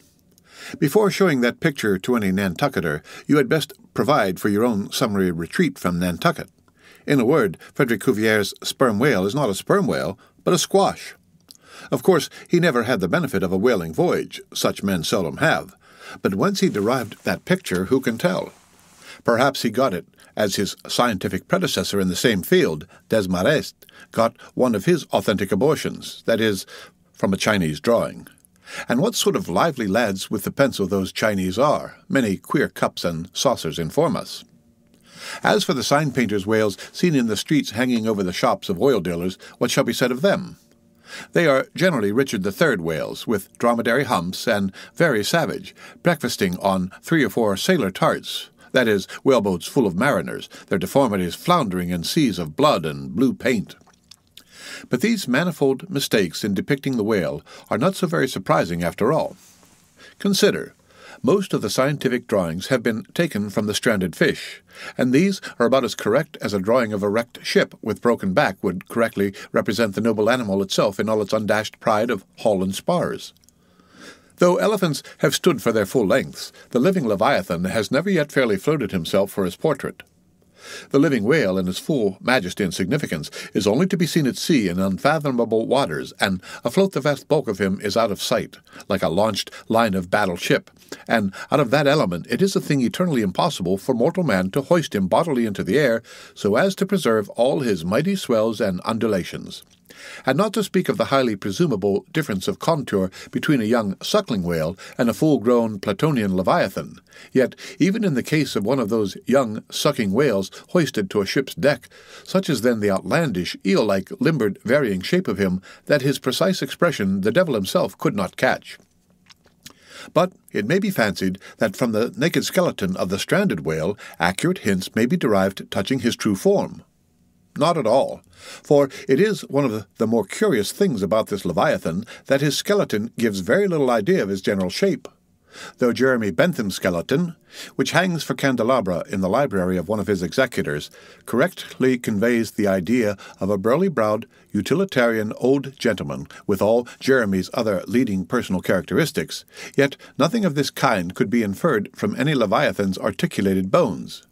Before showing that picture to any Nantucketer, you had best provide for your own summary retreat from Nantucket. In a word, Frederick Cuvier's sperm whale is not a sperm whale, but a squash. Of course, he never had the benefit of a whaling voyage. Such men seldom have. But whence he derived that picture, who can tell? Perhaps he got it, as his scientific predecessor in the same field, Desmarest, got one of his authentic abortions, that is, from a Chinese drawing. And what sort of lively lads with the pencil those Chinese are, many queer cups and saucers inform us. As for the sign painters' whales seen in the streets hanging over the shops of oil dealers, what shall be said of them? They are generally Richard III whales, with dromedary humps and very savage, breakfasting on 3 or 4 sailor tarts, that is, whaleboats full of mariners, their deformities floundering in seas of blood and blue paint. But these manifold mistakes in depicting the whale are not so very surprising after all. Consider, most of the scientific drawings have been taken from the stranded fish, and these are about as correct as a drawing of a wrecked ship with broken back would correctly represent the noble animal itself in all its undashed pride of hull and spars. Though elephants have stood for their full lengths, the living Leviathan has never yet fairly floated himself for his portrait. The living whale in his full majesty and significance is only to be seen at sea in unfathomable waters, and afloat the vast bulk of him is out of sight, like a launched line-of-battle ship, and out of that element it is a thing eternally impossible for mortal man to hoist him bodily into the air, so as to preserve all his mighty swells and undulations. And not to speak of the highly presumable difference of contour between a young suckling whale and a full-grown Platonian leviathan. Yet, even in the case of one of those young sucking whales hoisted to a ship's deck, such is then the outlandish, eel-like, limbered, varying shape of him, that his precise expression the devil himself could not catch. But it may be fancied that from the naked skeleton of the stranded whale, accurate hints may be derived touching his true form. Not at all, for it is one of the more curious things about this Leviathan that his skeleton gives very little idea of his general shape. Though Jeremy Bentham's skeleton, which hangs for candelabra in the library of one of his executors, correctly conveys the idea of a burly-browed, utilitarian old gentleman with all Jeremy's other leading personal characteristics, yet nothing of this kind could be inferred from any Leviathan's articulated bones.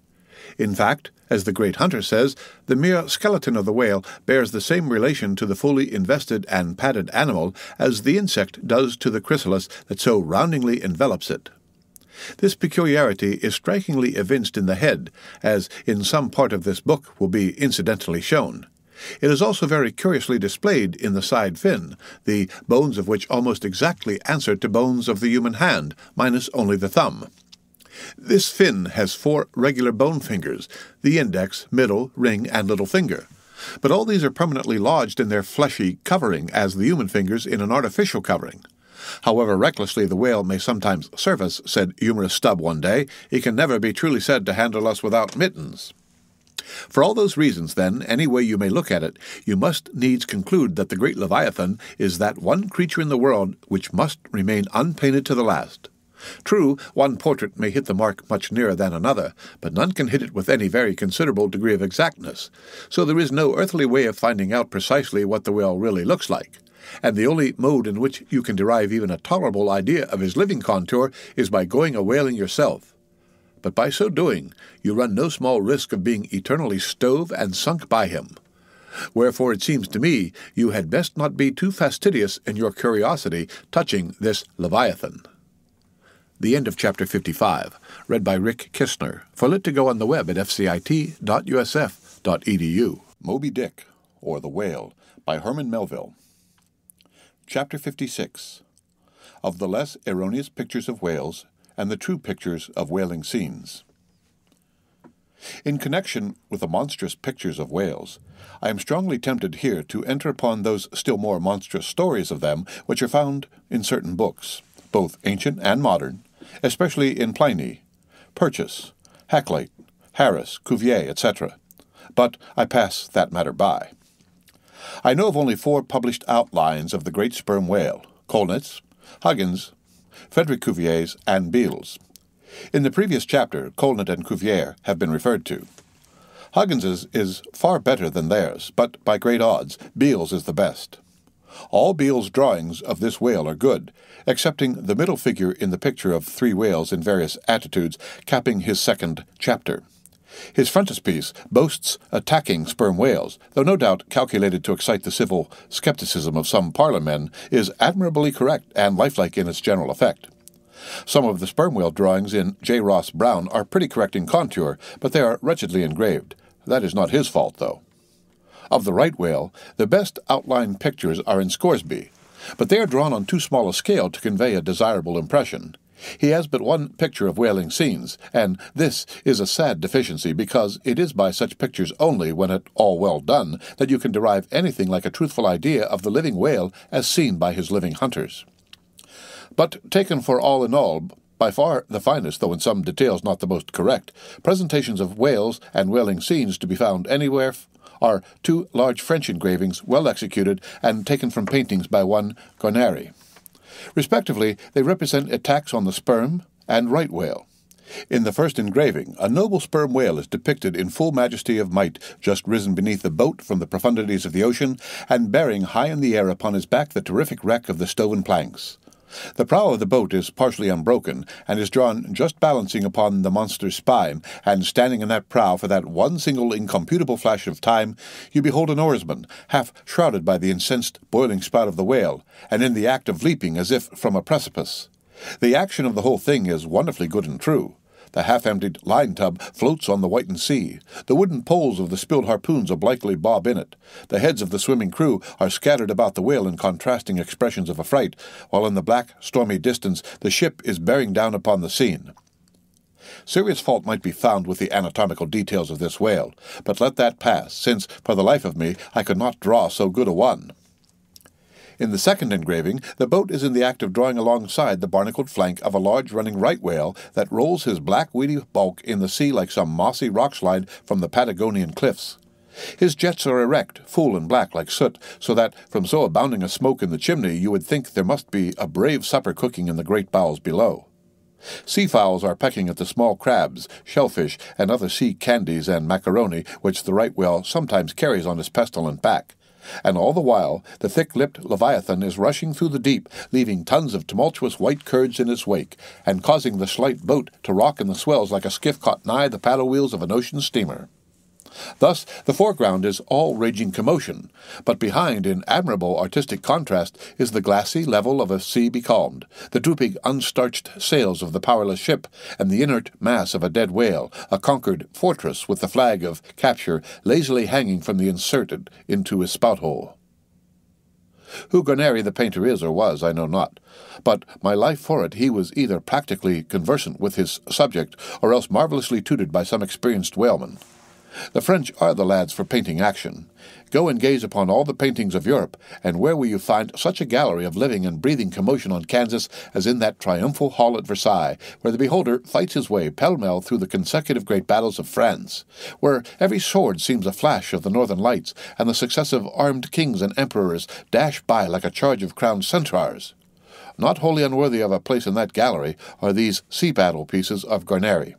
In fact, as the great hunter says, the mere skeleton of the whale bears the same relation to the fully invested and padded animal as the insect does to the chrysalis that so roundingly envelops it. This peculiarity is strikingly evinced in the head, as in some part of this book will be incidentally shown. It is also very curiously displayed in the side fin, the bones of which almost exactly answer to bones of the human hand, minus only the thumb. This fin has 4 regular bone fingers, the index, middle, ring, and little finger. But all these are permanently lodged in their fleshy covering, as the human fingers in an artificial covering. However recklessly the whale may sometimes serve us, said humorous Stubb one day, he can never be truly said to handle us without mittens. For all those reasons, then, any way you may look at it, you must needs conclude that the great Leviathan is that one creature in the world which must remain unpainted to the last. True, one portrait may hit the mark much nearer than another, but none can hit it with any very considerable degree of exactness, so there is no earthly way of finding out precisely what the whale really looks like, and the only mode in which you can derive even a tolerable idea of his living contour is by going a-whaling yourself. But by so doing, you run no small risk of being eternally stove and sunk by him. Wherefore it seems to me you had best not be too fastidious in your curiosity touching this Leviathan. The end of Chapter 55, read by Rick Kistner, for Lit to go on the web at fcit.usf.edu. Moby Dick, or The Whale, by Herman Melville. Chapter 56, of the less erroneous pictures of whales and the true pictures of whaling scenes. In connection with the monstrous pictures of whales, I am strongly tempted here to enter upon those still more monstrous stories of them which are found in certain books, both ancient and modern, especially in Pliny, Purchas, ℌ𝔞𝔫𝔫𝔞𝔥, Harris, Cuvier, etc., but I pass that matter by. I know of only 4 published outlines of the great sperm whale, ℌ𝔞𝔫𝔫𝔞𝔥, Huggins, Frederick Cuvier's, and Beale's. In the previous chapter, ℌ𝔞𝔫𝔫𝔞 and Cuvier have been referred to. Huggins's is far better than theirs, but by great odds, Beale's is the best. All Beale's drawings of this whale are good, excepting the middle figure in the picture of 3 whales in various attitudes, capping his 2nd chapter. His frontispiece boasts attacking sperm whales, though no doubt calculated to excite the civil skepticism of some parlour men, is admirably correct and lifelike in its general effect. Some of the sperm whale drawings in J. Ross Brown are pretty correct in contour, but they are wretchedly engraved. That is not his fault, though. Of the right whale, the best outline pictures are in Scoresby, but they are drawn on too small a scale to convey a desirable impression. He has but 1 picture of whaling scenes, and this is a sad deficiency, because it is by such pictures only, when at all well done, that you can derive anything like a truthful idea of the living whale as seen by his living hunters. But taken for all in all, by far the finest, though in some details not the most correct, presentations of whales and whaling scenes to be found anywhere are 2 large French engravings, well executed, and taken from paintings by one Garnery. Respectively, they represent attacks on the sperm and right whale. In the first engraving, a noble sperm whale is depicted in full majesty of might, just risen beneath a boat from the profundities of the ocean, and bearing high in the air upon his back the terrific wreck of the stoven planks. The prow of the boat is partially unbroken, and is drawn just balancing upon the monster's spine, and standing in that prow for that one single incomputable flash of time, you behold an oarsman, half shrouded by the incensed boiling spout of the whale, and in the act of leaping as if from a precipice. The action of the whole thing is wonderfully good and true. The half-emptied line-tub floats on the whitened sea. The wooden poles of the spilled harpoons obliquely bob in it. The heads of the swimming crew are scattered about the whale in contrasting expressions of affright, while in the black, stormy distance the ship is bearing down upon the scene. Serious fault might be found with the anatomical details of this whale, but let that pass, since, for the life of me, I could not draw so good a one. In the second engraving, the boat is in the act of drawing alongside the barnacled flank of a large running right whale that rolls his black weedy bulk in the sea like some mossy rock slide from the Patagonian cliffs. His jets are erect, full and black like soot, so that from so abounding a smoke in the chimney you would think there must be a brave supper cooking in the great bowels below. Seafowls are pecking at the small crabs, shellfish, and other sea candies and macaroni which the right whale sometimes carries on his pestilent back. And all the while the thick-lipped Leviathan is rushing through the deep, leaving tons of tumultuous white curds in its wake, and causing the slight boat to rock in the swells like a skiff caught nigh the paddle wheels of an ocean steamer. Thus the foreground is all raging commotion, but behind, in admirable artistic contrast, is the glassy level of a sea becalmed, the drooping unstarched sails of the powerless ship, and the inert mass of a dead whale, a conquered fortress with the flag of capture lazily hanging from the inserted into his spout-hole. Who ℌ𝔞𝔫𝔞𝔥 the painter is or was, I know not, but my life for it he was either practically conversant with his subject, or else marvellously tutored by some experienced whaleman. The French are the lads for painting action. Go and gaze upon all the paintings of Europe, and where will you find such a gallery of living and breathing commotion on canvas as in that triumphal hall at Versailles, where the beholder fights his way pell-mell through the consecutive great battles of France, where every sword seems a flash of the northern lights, and the successive armed kings and emperors dash by like a charge of crowned centaurs? Not wholly unworthy of a place in that gallery are these sea-battle pieces of ℌ𝔞𝔫𝔞𝔥.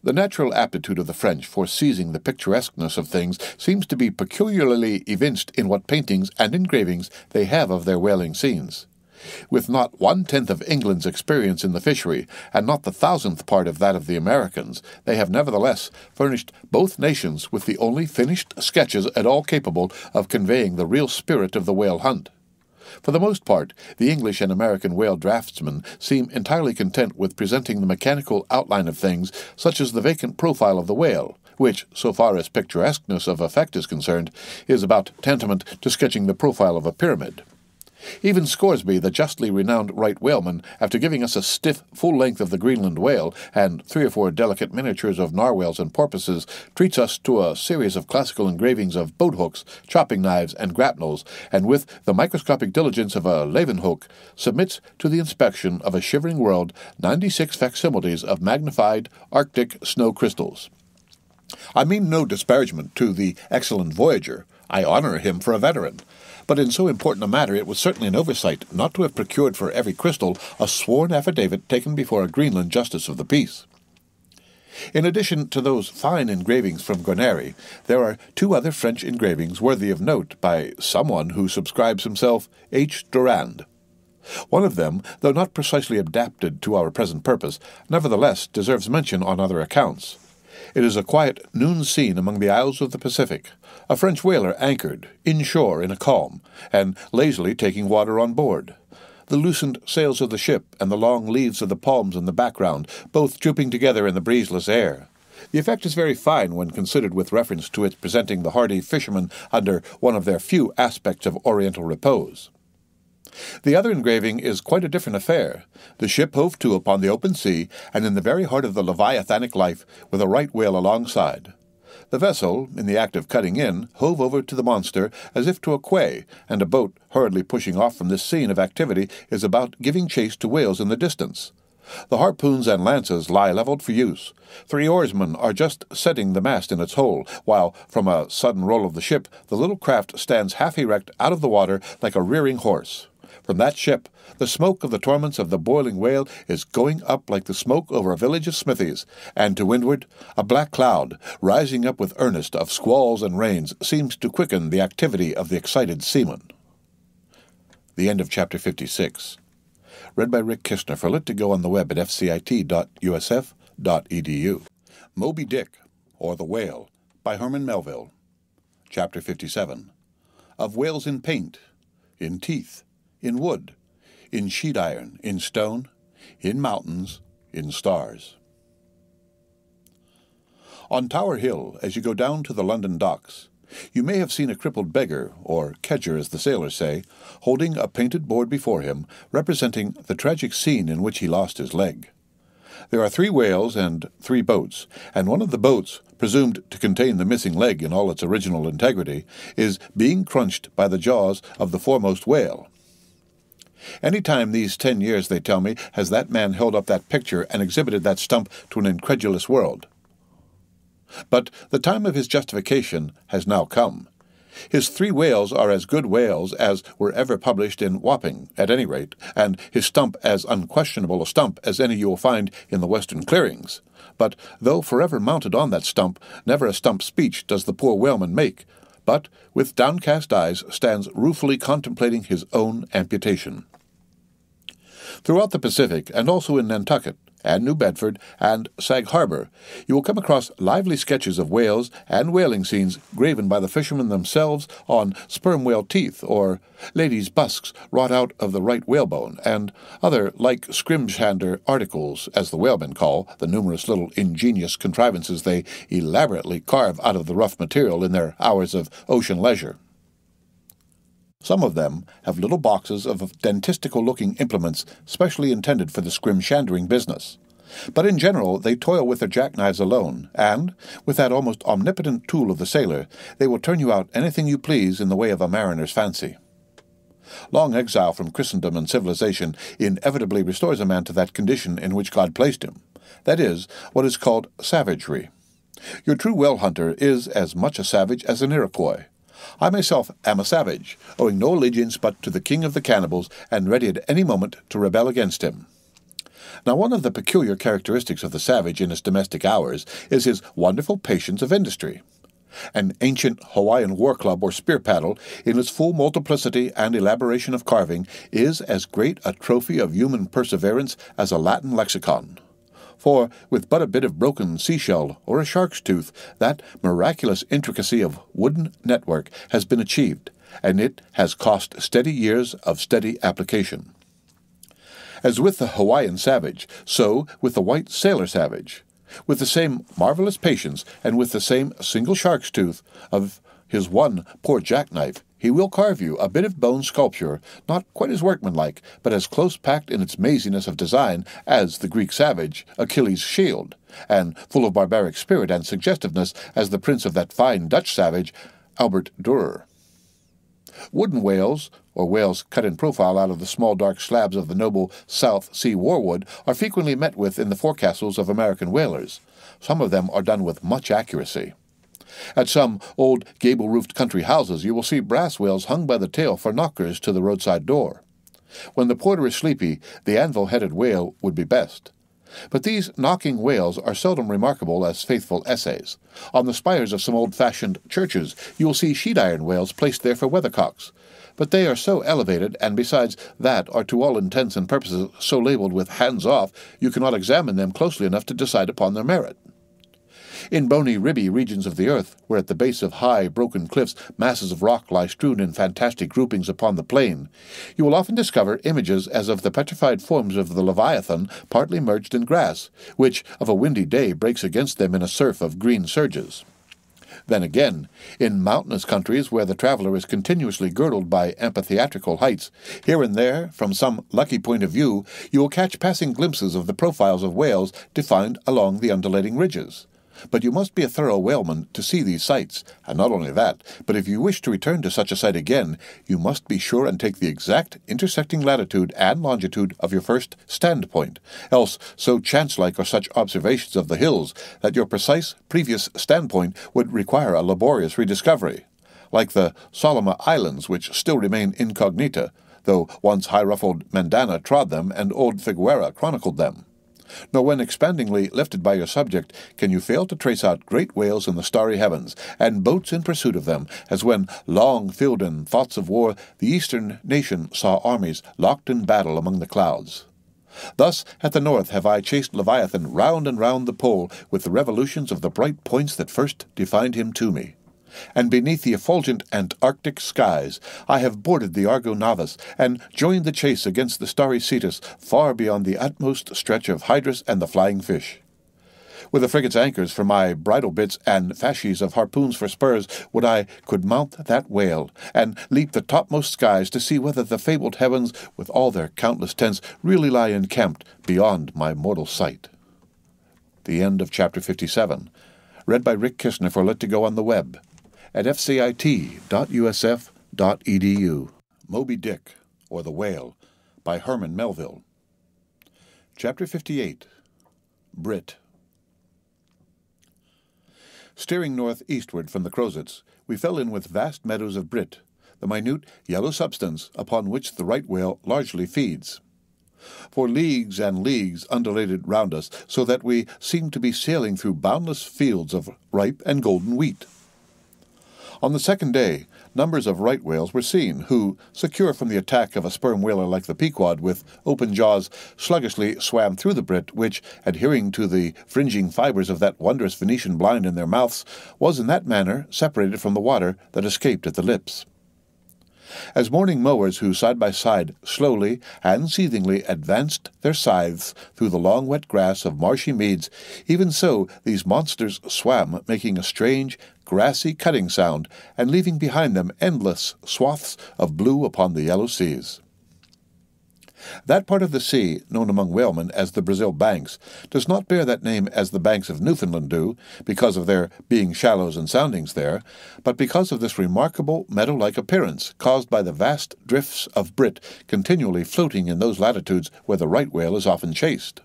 The natural aptitude of the French for seizing the picturesqueness of things seems to be peculiarly evinced in what paintings and engravings they have of their whaling scenes. With not 1/10 of England's experience in the fishery, and not the 1,000th part of that of the Americans, they have nevertheless furnished both nations with the only finished sketches at all capable of conveying the real spirit of the whale hunt. For the most part, the English and American whale draftsmen seem entirely content with presenting the mechanical outline of things, such as the vacant profile of the whale, which, so far as picturesqueness of effect is concerned, is about tantamount to sketching the profile of a pyramid. Even Scoresby, the justly renowned right whaleman, after giving us a stiff full length of the Greenland whale and 3 or 4 delicate miniatures of narwhals and porpoises, treats us to a series of classical engravings of boat-hooks, chopping knives, and grapnels, and with the microscopic diligence of a Leeuwenhoek, submits to the inspection of a shivering world 96 facsimiles of magnified Arctic snow crystals. I mean no disparagement to the excellent voyager. I honor him for a veteran. But in so important a matter it was certainly an oversight not to have procured for every crystal a sworn affidavit taken before a Greenland justice of the peace. In addition to those fine engravings from ℌ𝔞𝔫𝔞𥗌, there are 2 other French engravings worthy of note by someone who subscribes himself H. Durand. One of them, though not precisely adapted to our present purpose, nevertheless deserves mention on other accounts. It is a quiet noon scene among the isles of the Pacific, a French whaler anchored, inshore in a calm, and lazily taking water on board. The loosened sails of the ship and the long leaves of the palms in the background, both drooping together in the breezeless air. The effect is very fine when considered with reference to its presenting the hardy fishermen under one of their few aspects of oriental repose. The other engraving is quite a different affair. The ship hove to upon the open sea, and in the very heart of the leviathanic life, with a right whale alongside. The vessel, in the act of cutting in, hove over to the monster as if to a quay, and a boat, hurriedly pushing off from this scene of activity, is about giving chase to whales in the distance. The harpoons and lances lie levelled for use. 3 oarsmen are just setting the mast in its hole, while, from a sudden roll of the ship, the little craft stands half erect out of the water like a rearing horse. From that ship, the smoke of the torments of the boiling whale is going up like the smoke over a village of smithies, and to windward, a black cloud, rising up with earnest of squalls and rains, seems to quicken the activity of the excited seaman. The end of Chapter 56. Read by Rick Kistner for Lit to Go on the web at fcit.usf.edu. Moby Dick, or the Whale, by Herman Melville. Chapter 57. Of whales in paint, in teeth, in wood, in sheet iron, in stone, in mountains, in stars. On Tower Hill, as you go down to the London docks, you may have seen a crippled beggar, or kedger as the sailors say, holding a painted board before him, representing the tragic scene in which he lost his leg. There are 3 whales and 3 boats, and one of the boats, presumed to contain the missing leg in all its original integrity, is being crunched by the jaws of the foremost whale. Any time these 10 years, they tell me, has that man held up that picture and exhibited that stump to an incredulous world. But the time of his justification has now come. His 3 whales are as good whales as were ever published in Wapping, at any rate, and his stump as unquestionable a stump as any you will find in the western clearings. But, though forever mounted on that stump, never a stump speech does the poor whaleman make, but, with downcast eyes, stands ruefully contemplating his own amputation. Throughout the Pacific, and also in Nantucket, and New Bedford, and Sag Harbor, you will come across lively sketches of whales and whaling scenes graven by the fishermen themselves on sperm whale teeth, or ladies' busks wrought out of the right whalebone, and other like scrimshander articles, as the whalemen call the numerous little ingenious contrivances they elaborately carve out of the rough material in their hours of ocean leisure. Some of them have little boxes of dentistical-looking implements specially intended for the scrimshandering business. But in general they toil with their jackknives alone, and, with that almost omnipotent tool of the sailor, they will turn you out anything you please in the way of a mariner's fancy. Long exile from Christendom and civilization inevitably restores a man to that condition in which God placed him. That is, what is called savagery. Your true whale hunter is as much a savage as an Iroquois. I myself am a savage, owing no allegiance but to the king of the cannibals, and ready at any moment to rebel against him. Now, one of the peculiar characteristics of the savage in his domestic hours is his wonderful patience of industry. An ancient Hawaiian war club or spear paddle, in its full multiplicity and elaboration of carving, is as great a trophy of human perseverance as a Latin lexicon. For, with but a bit of broken seashell or a shark's tooth, that miraculous intricacy of wooden network has been achieved, and it has cost steady years of steady application. As with the Hawaiian savage, so with the white sailor savage. With the same marvelous patience, and with the same single shark's tooth of his one poor jackknife, he will carve you a bit of bone sculpture, not quite as workmanlike, but as close-packed in its maziness of design as the Greek savage, Achilles' shield, and full of barbaric spirit and suggestiveness as the prince of that fine Dutch savage, Albert Dürer. Wooden whales, or whales cut in profile out of the small dark slabs of the noble South Sea warwood, are frequently met with in the forecastles of American whalers. Some of them are done with much accuracy. At some old gable-roofed country houses you will see brass whales hung by the tail for knockers to the roadside door. When the porter is sleepy, the anvil-headed whale would be best. But these knocking whales are seldom remarkable as faithful essays. On the spires of some old-fashioned churches you will see sheet-iron whales placed there for weathercocks. But they are so elevated, and besides that are to all intents and purposes so labelled with hands off, you cannot examine them closely enough to decide upon their merit. In bony, ribby regions of the earth, where at the base of high, broken cliffs masses of rock lie strewn in fantastic groupings upon the plain, you will often discover images as of the petrified forms of the Leviathan partly merged in grass, which of a windy day breaks against them in a surf of green surges. Then again, in mountainous countries where the traveller is continuously girdled by amphitheatrical heights, here and there, from some lucky point of view, you will catch passing glimpses of the profiles of whales defined along the undulating ridges. But you must be a thorough whaleman to see these sights, and not only that, but if you wish to return to such a sight again, you must be sure and take the exact intersecting latitude and longitude of your first standpoint, else so chance-like are such observations of the hills that your precise previous standpoint would require a laborious rediscovery, like the Solomon Islands, which still remain incognita, though once high-ruffled Mandana trod them and old Figueroa chronicled them. Nor when expandingly lifted by your subject can you fail to trace out great whales in the starry heavens, and boats in pursuit of them, as when, long filled in thoughts of war, the eastern nation saw armies locked in battle among the clouds. Thus at the north have I chased Leviathan round and round the pole with the revolutions of the bright points that first defined him to me. And beneath the effulgent Antarctic skies I have boarded the Argo Navis, and joined the chase against the starry Cetus far beyond the utmost stretch of Hydrus and the flying fish. With the frigate's anchors for my bridle bits and fasces of harpoons for spurs, would I could mount that whale, and leap the topmost skies to see whether the fabled heavens, with all their countless tents, really lie encamped beyond my mortal sight. The end of Chapter 57. Read by Rick Kistner for Let to Go on the web at fcit.usf.edu. Moby Dick, or the Whale, by Herman Melville. Chapter 58. Brit. Steering northeastward from the Crozets, we fell in with vast meadows of brit, the minute yellow substance upon which the right whale largely feeds. For leagues and leagues undulated round us, so that we seemed to be sailing through boundless fields of ripe and golden wheat. On the second day, numbers of right whales were seen, who, secure from the attack of a sperm whaler like the Pequod, with open jaws, sluggishly swam through the brit, which, adhering to the fringing fibers of that wondrous Venetian blind in their mouths, was in that manner separated from the water that escaped at the lips. As morning mowers who side by side slowly and seethingly advanced their scythes through the long wet grass of marshy meads, even so these monsters swam, making a strange, grassy cutting sound, and leaving behind them endless swaths of blue upon the yellow seas. That part of the sea, known among whalemen as the Brazil Banks, does not bear that name as the banks of Newfoundland do, because of there being shallows and soundings there, but because of this remarkable meadow-like appearance, caused by the vast drifts of brit continually floating in those latitudes where the right whale is often chased.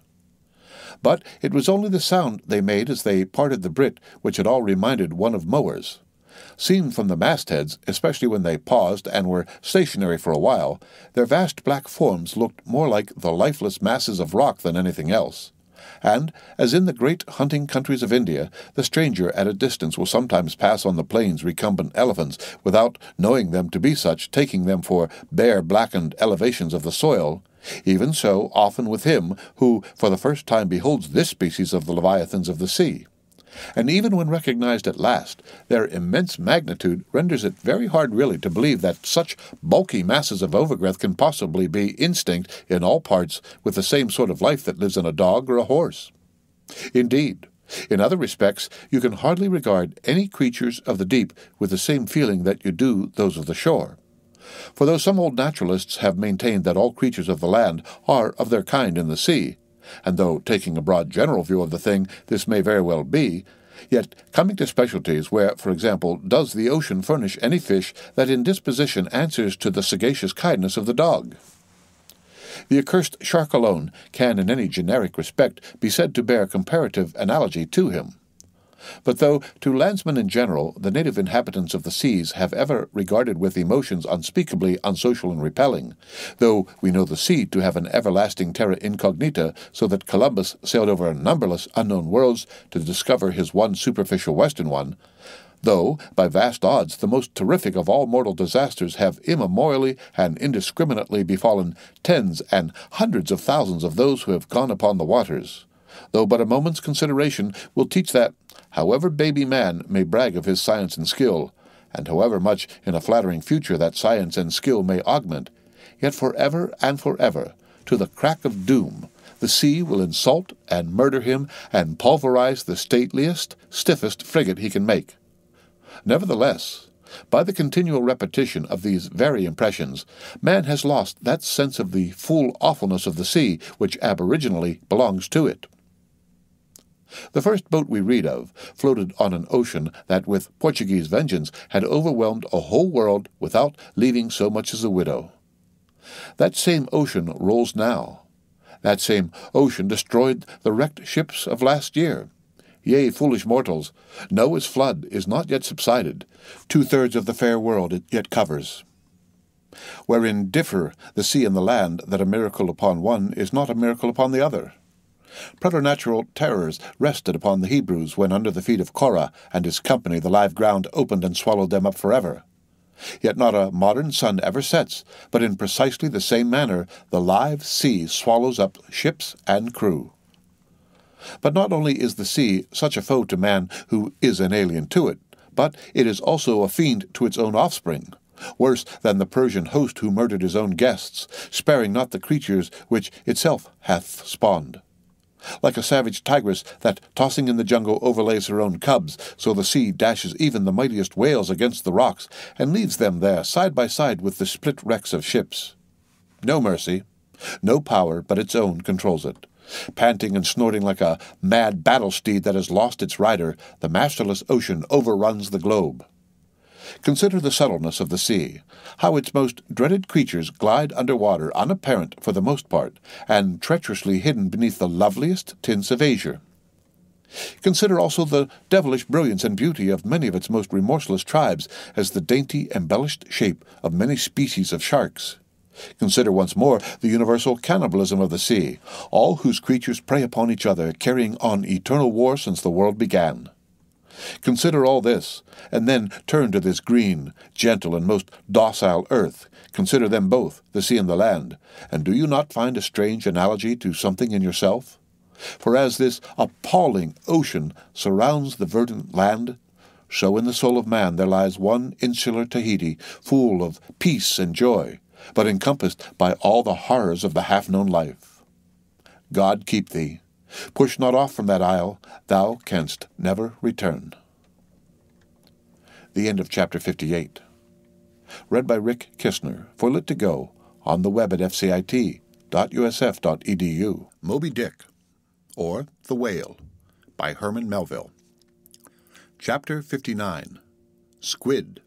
But it was only the sound they made as they parted the brit which at all reminded one of mowers. Seen from the mastheads, especially when they paused and were stationary for a while, their vast black forms looked more like the lifeless masses of rock than anything else. And, as in the great hunting countries of India, the stranger at a distance will sometimes pass on the plains recumbent elephants, without knowing them to be such, taking them for bare blackened elevations of the soil, even so often with him who for the first time beholds this species of the leviathans of the sea. And even when recognized at last, their immense magnitude renders it very hard really to believe that such bulky masses of overgrowth can possibly be instinct in all parts with the same sort of life that lives in a dog or a horse. Indeed, in other respects, you can hardly regard any creatures of the deep with the same feeling that you do those of the shore. For though some old naturalists have maintained that all creatures of the land are of their kind in the sea, and though, taking a broad general view of the thing, this may very well be, yet coming to specialties where, for example, does the ocean furnish any fish that in disposition answers to the sagacious kindness of the dog? The accursed shark alone can in any generic respect be said to bear comparative analogy to him. But though, to landsmen in general, the native inhabitants of the seas have ever regarded with emotions unspeakably unsocial and repelling, though we know the sea to have an everlasting terra incognita, so that Columbus sailed over numberless unknown worlds to discover his one superficial western one, though, by vast odds, the most terrific of all mortal disasters have immemorially and indiscriminately befallen tens and hundreds of thousands of those who have gone upon the waters, though but a moment's consideration will teach that, however baby man may brag of his science and skill, and however much in a flattering future that science and skill may augment, yet forever and forever, to the crack of doom, the sea will insult and murder him and pulverize the stateliest, stiffest frigate he can make. Nevertheless, by the continual repetition of these very impressions, man has lost that sense of the full awfulness of the sea which aboriginally belongs to it. The first boat we read of floated on an ocean that with Portuguese vengeance had overwhelmed a whole world without leaving so much as a widow. That same ocean rolls now. That same ocean destroyed the wrecked ships of last year. Yea, foolish mortals, Noah's flood is not yet subsided. 2/3 of the fair world it yet covers. Wherein differ the sea and the land, that a miracle upon one is not a miracle upon the other. Preternatural terrors rested upon the Hebrews when under the feet of Korah and his company the live ground opened and swallowed them up forever. Yet not a modern sun ever sets, but in precisely the same manner the live sea swallows up ships and crew. But not only is the sea such a foe to man who is an alien to it, but it is also a fiend to its own offspring, worse than the Persian host who murdered his own guests, sparing not the creatures which itself hath spawned. Like a savage tigress that, tossing in the jungle, overlays her own cubs, so the sea dashes even the mightiest whales against the rocks, and leaves them there side by side with the split wrecks of ships. No mercy, no power but its own controls it. Panting and snorting like a mad battle steed that has lost its rider, the masterless ocean overruns the globe. Consider the subtleness of the sea, how its most dreaded creatures glide under water unapparent for the most part, and treacherously hidden beneath the loveliest tints of azure. Consider also the devilish brilliance and beauty of many of its most remorseless tribes as the dainty, embellished shape of many species of sharks. Consider once more the universal cannibalism of the sea, all whose creatures prey upon each other, carrying on eternal war since the world began. Consider all this, and then turn to this green, gentle, and most docile earth. Consider them both, the sea and the land, and do you not find a strange analogy to something in yourself? For as this appalling ocean surrounds the verdant land, so in the soul of man there lies one insular Tahiti, full of peace and joy, but encompassed by all the horrors of the half-known life. God keep thee. Push not off from that isle, thou canst never return. The end of Chapter 58. Read by Rick Kistner for Lit2Go on the web at fcit.usf.edu. Moby Dick, or The Whale, by Herman Melville. Chapter 59. Squid.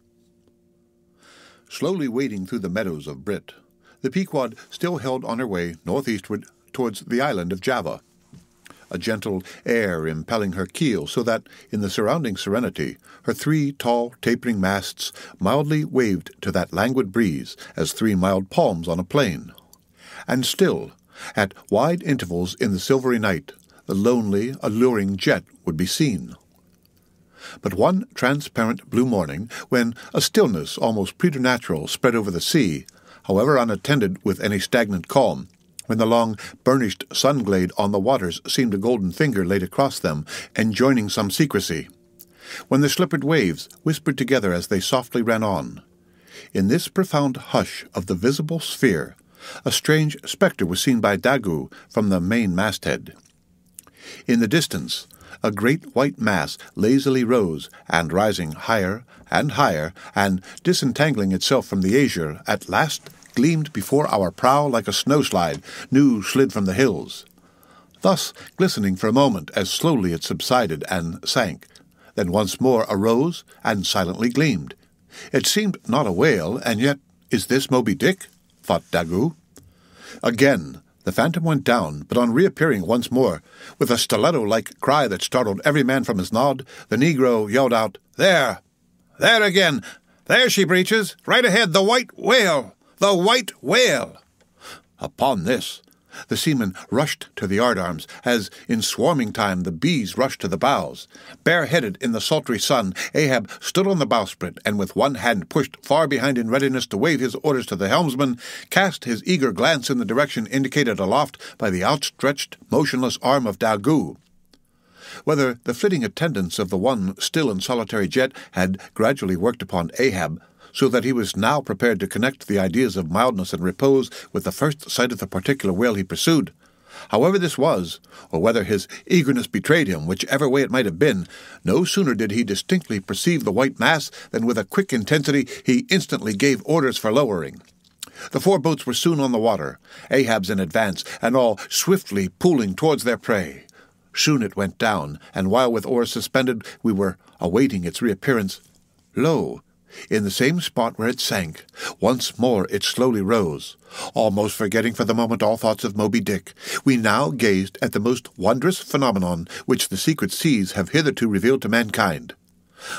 Slowly wading through the meadows of Brit, the Pequod still held on her way northeastward towards the island of Java, a gentle air impelling her keel so that, in the surrounding serenity, her 3 tall, tapering masts mildly waved to that languid breeze as 3 mild palms on a plain. And still, at wide intervals in the silvery night, the lonely, alluring jet would be seen. But one transparent blue morning, when a stillness almost preternatural spread over the sea, however unattended with any stagnant calm, when the long, burnished sun-glade on the waters seemed a golden finger laid across them, enjoining some secrecy, when the slippered waves whispered together as they softly ran on. In this profound hush of the visible sphere, a strange spectre was seen by Daggoo from the main masthead. In the distance, a great white mass lazily rose, and rising higher, and disentangling itself from the azure, at last gleamed before our prow like a snowslide new slid from the hills, thus glistening for a moment as slowly it subsided and sank, then once more arose and silently gleamed. It seemed not a whale, and yet, is this Moby Dick? Thought Daggoo. Again the phantom went down, but on reappearing once more, with a stiletto-like cry that startled every man from his nod, the negro yelled out, "There! There again! There she breaches! Right ahead, the white whale! The white whale!" Upon this, the seamen rushed to the yardarms, as in swarming time the bees rushed to the bows. Bareheaded in the sultry sun, Ahab stood on the bowsprit, and with one hand pushed far behind in readiness to wave his orders to the helmsman, cast his eager glance in the direction indicated aloft by the outstretched, motionless arm of Daggoo. Whether the flitting attendance of the one still and solitary jet had gradually worked upon Ahab, so that he was now prepared to connect the ideas of mildness and repose with the first sight of the particular whale he pursued. However this was, or whether his eagerness betrayed him, whichever way it might have been, no sooner did he distinctly perceive the white mass than with a quick intensity he instantly gave orders for lowering. The 4 boats were soon on the water, Ahab's in advance, and all swiftly pulling towards their prey. Soon it went down, and while with oars suspended we were awaiting its reappearance, lo! In the same spot where it sank, once more it slowly rose. Almost forgetting for the moment all thoughts of Moby Dick, we now gazed at the most wondrous phenomenon which the secret seas have hitherto revealed to mankind.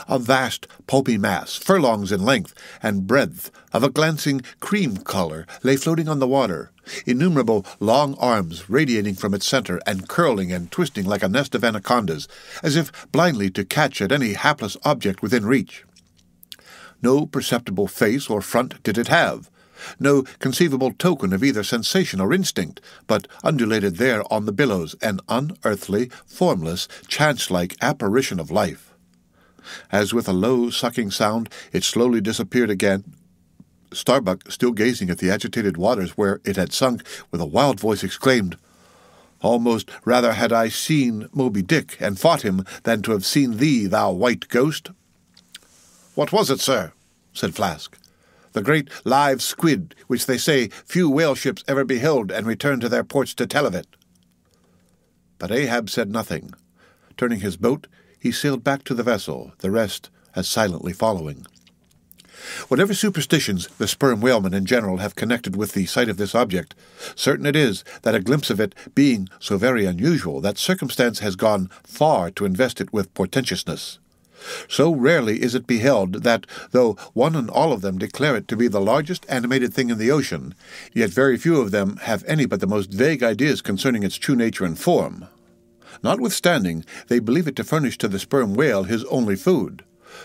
A vast pulpy mass, furlongs in length and breadth, of a glancing cream color, lay floating on the water, innumerable long arms radiating from its center and curling and twisting like a nest of anacondas, as if blindly to catch at any hapless object within reach. No perceptible face or front did it have, no conceivable token of either sensation or instinct, but undulated there on the billows, an unearthly, formless, chance-like apparition of life. As with a low, sucking sound, it slowly disappeared again. Starbuck, still gazing at the agitated waters where it had sunk, with a wild voice exclaimed, "Almost rather had I seen Moby Dick and fought him than to have seen thee, thou white ghost." "What was it, sir?" said Flask. "The great live squid, which they say few whale ships ever beheld and returned to their ports to tell of it." But Ahab said nothing. Turning his boat, he sailed back to the vessel, the rest as silently following. Whatever superstitions the sperm whalemen in general have connected with the sight of this object, certain it is that a glimpse of it being so very unusual that circumstance has gone far to invest it with portentousness. So rarely is it beheld that, though one and all of them declare it to be the largest animated thing in the ocean, yet very few of them have any but the most vague ideas concerning its true nature and form. Notwithstanding, they believe it to furnish to the sperm whale his only food.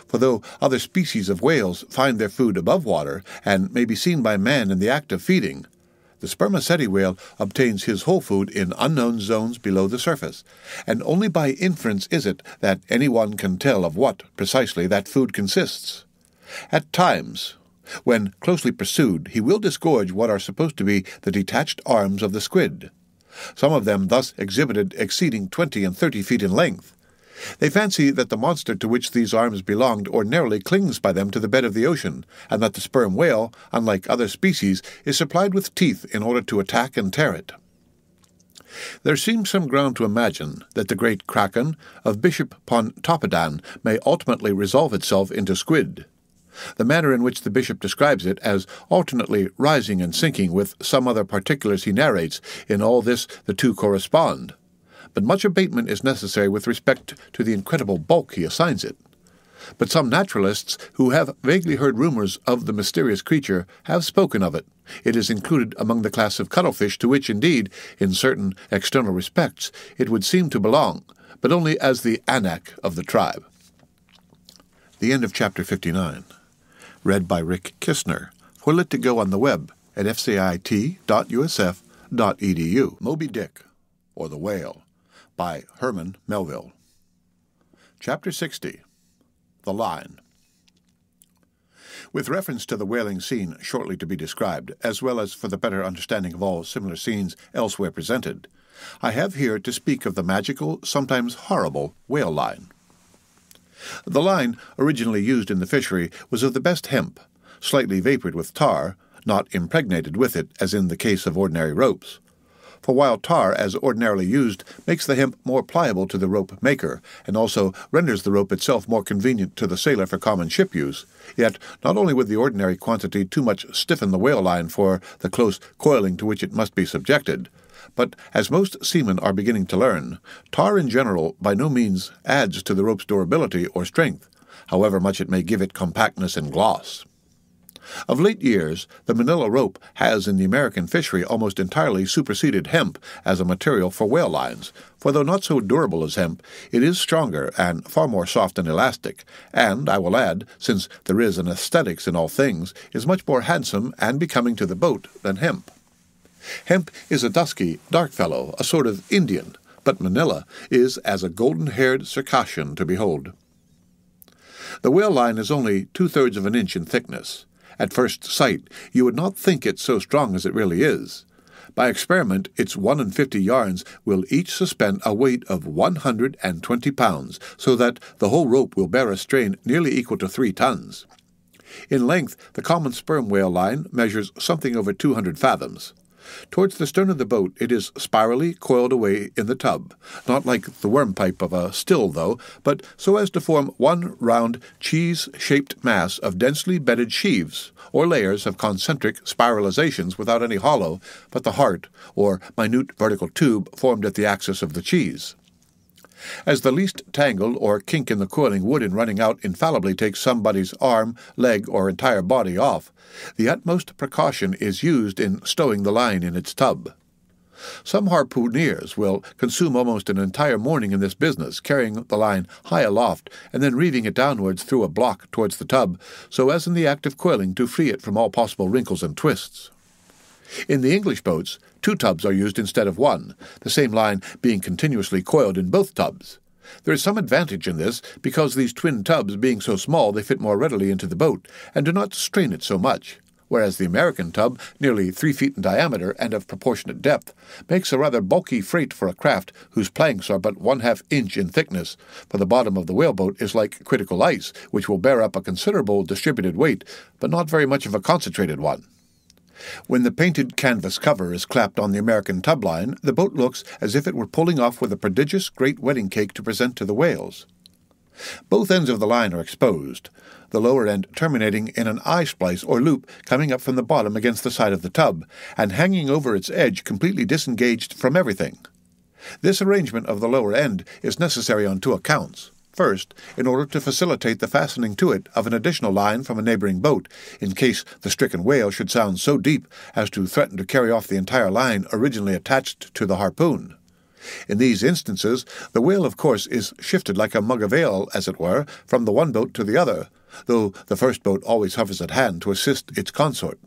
For though other species of whales find their food above water, and may be seen by man in the act of feeding, the spermaceti whale obtains his whole food in unknown zones below the surface, and only by inference is it that any one can tell of what, precisely, that food consists. At times, when closely pursued, he will disgorge what are supposed to be the detached arms of the squid, some of them thus exhibited exceeding 20 and 30 feet in length. They fancy that the monster to which these arms belonged ordinarily clings by them to the bed of the ocean, and that the sperm whale, unlike other species, is supplied with teeth in order to attack and tear it. There seems some ground to imagine that the great kraken of Bishop Pontoppidan may ultimately resolve itself into squid. The manner in which the bishop describes it as alternately rising and sinking with some other particulars he narrates, in all this the two correspond. But much abatement is necessary with respect to the incredible bulk he assigns it. But some naturalists who have vaguely heard rumors of the mysterious creature have spoken of it. It is included among the class of cuttlefish to which, indeed, in certain external respects, it would seem to belong, but only as the anak of the tribe. The end of Chapter 59. Read by Rick Kistner. For Lit to go on the web at fcit.usf.edu. Moby Dick, or the Whale, by Herman Melville. Chapter 60. The Line. With reference to the whaling scene shortly to be described, as well as for the better understanding of all similar scenes elsewhere presented, I have here to speak of the magical, sometimes horrible, whale line. The line originally used in the fishery was of the best hemp, slightly vapored with tar, not impregnated with it as in the case of ordinary ropes. For while tar, as ordinarily used, makes the hemp more pliable to the rope maker, and also renders the rope itself more convenient to the sailor for common ship use, yet not only would the ordinary quantity too much stiffen the whale line for the close coiling to which it must be subjected, but, as most seamen are beginning to learn, tar in general by no means adds to the rope's durability or strength, however much it may give it compactness and gloss. Of late years, the manila rope has in the American fishery almost entirely superseded hemp as a material for whale lines, for though not so durable as hemp, it is stronger and far more soft and elastic, and, I will add, since there is an aesthetics in all things, is much more handsome and becoming to the boat than hemp. Hemp is a dusky, dark fellow, a sort of Indian, but manila is as a golden-haired Circassian to behold. The whale line is only 2/3 of an inch in thickness. At first sight, you would not think it so strong as it really is. By experiment, its 1 50 yarns will each suspend a weight of 120 pounds, so that the whole rope will bear a strain nearly equal to 3 tons. In length, the common sperm whale line measures something over 200 fathoms. Towards the stern of the boat it is spirally coiled away in the tub, not like the worm pipe of a still, though, but so as to form one round cheese-shaped mass of densely bedded sheaves, or layers of concentric spiralizations without any hollow but the heart, or minute vertical tube formed at the axis of the cheese. As the least tangle or kink in the coiling would in running out infallibly take somebody's arm, leg, or entire body off, the utmost precaution is used in stowing the line in its tub. Some harpooneers will consume almost an entire morning in this business, carrying the line high aloft and then reeving it downwards through a block towards the tub, so as in the act of coiling to free it from all possible wrinkles and twists. In the English boats, 2 tubs are used instead of 1, the same line being continuously coiled in both tubs. There is some advantage in this, because these twin tubs, being so small, they fit more readily into the boat, and do not strain it so much, whereas the American tub, nearly 3 feet in diameter and of proportionate depth, makes a rather bulky freight for a craft whose planks are but 1/2 inch in thickness, for the bottom of the whaleboat is like critical ice, which will bear up a considerable distributed weight, but not very much of a concentrated one. When the painted canvas cover is clapped on the American tub line, the boat looks as if it were pulling off with a prodigious great wedding cake to present to the whales. Both ends of the line are exposed, the lower end terminating in an eye-splice or loop coming up from the bottom against the side of the tub, and hanging over its edge completely disengaged from everything. This arrangement of the lower end is necessary on 2 accounts. First, in order to facilitate the fastening to it of an additional line from a neighboring boat, in case the stricken whale should sound so deep as to threaten to carry off the entire line originally attached to the harpoon. In these instances, the whale, of course, is shifted like a mug of ale, as it were, from the one boat to the other, though the first boat always hovers at hand to assist its consort.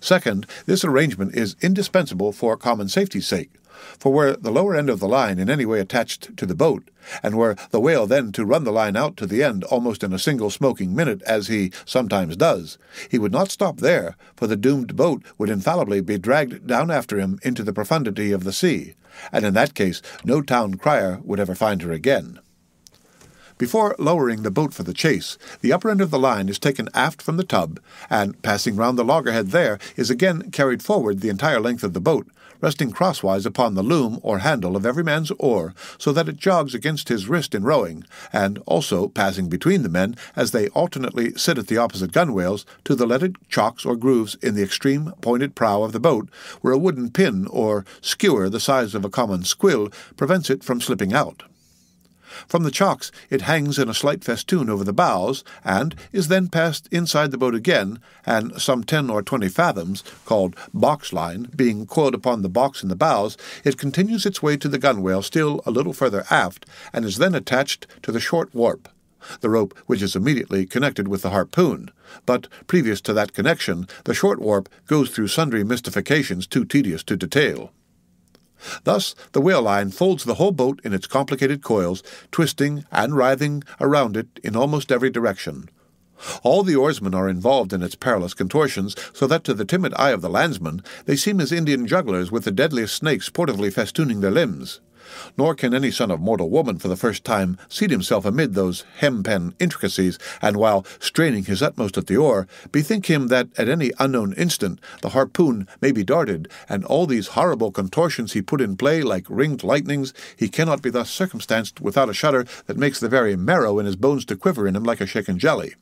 Second, this arrangement is indispensable for common safety's sake, for were the lower end of the line in any way attached to the boat, and were the whale then to run the line out to the end almost in a single smoking minute, as he sometimes does, he would not stop there, for the doomed boat would infallibly be dragged down after him into the profundity of the sea, and in that case no town crier would ever find her again. Before lowering the boat for the chase, the upper end of the line is taken aft from the tub, and, passing round the loggerhead there, is again carried forward the entire length of the boat, resting crosswise upon the loom or handle of every man's oar, so that it jogs against his wrist in rowing, and also passing between the men, as they alternately sit at the opposite gunwales, to the leaded chocks or grooves in the extreme pointed prow of the boat, where a wooden pin or skewer the size of a common squill prevents it from slipping out. From the chocks it hangs in a slight festoon over the bows, and is then passed inside the boat again, and some 10 or 20 fathoms, called box line, being coiled upon the box in the bows, it continues its way to the gunwale still a little further aft, and is then attached to the short warp, the rope which is immediately connected with the harpoon. But previous to that connection, the short warp goes through sundry mystifications too tedious to detail. Thus the whale line folds the whole boat in its complicated coils, twisting and writhing around it in almost every direction. All the oarsmen are involved in its perilous contortions, so that to the timid eye of the landsman they seem as Indian jugglers with the deadliest snakes sportively festooning their limbs. Nor can any son of mortal woman for the first time seat himself amid those hempen intricacies, and while straining his utmost at the oar, bethink him that at any unknown instant the harpoon may be darted, and all these horrible contortions he put in play like ringed lightnings, he cannot be thus circumstanced without a shudder that makes the very marrow in his bones to quiver in him like a shaken jelly.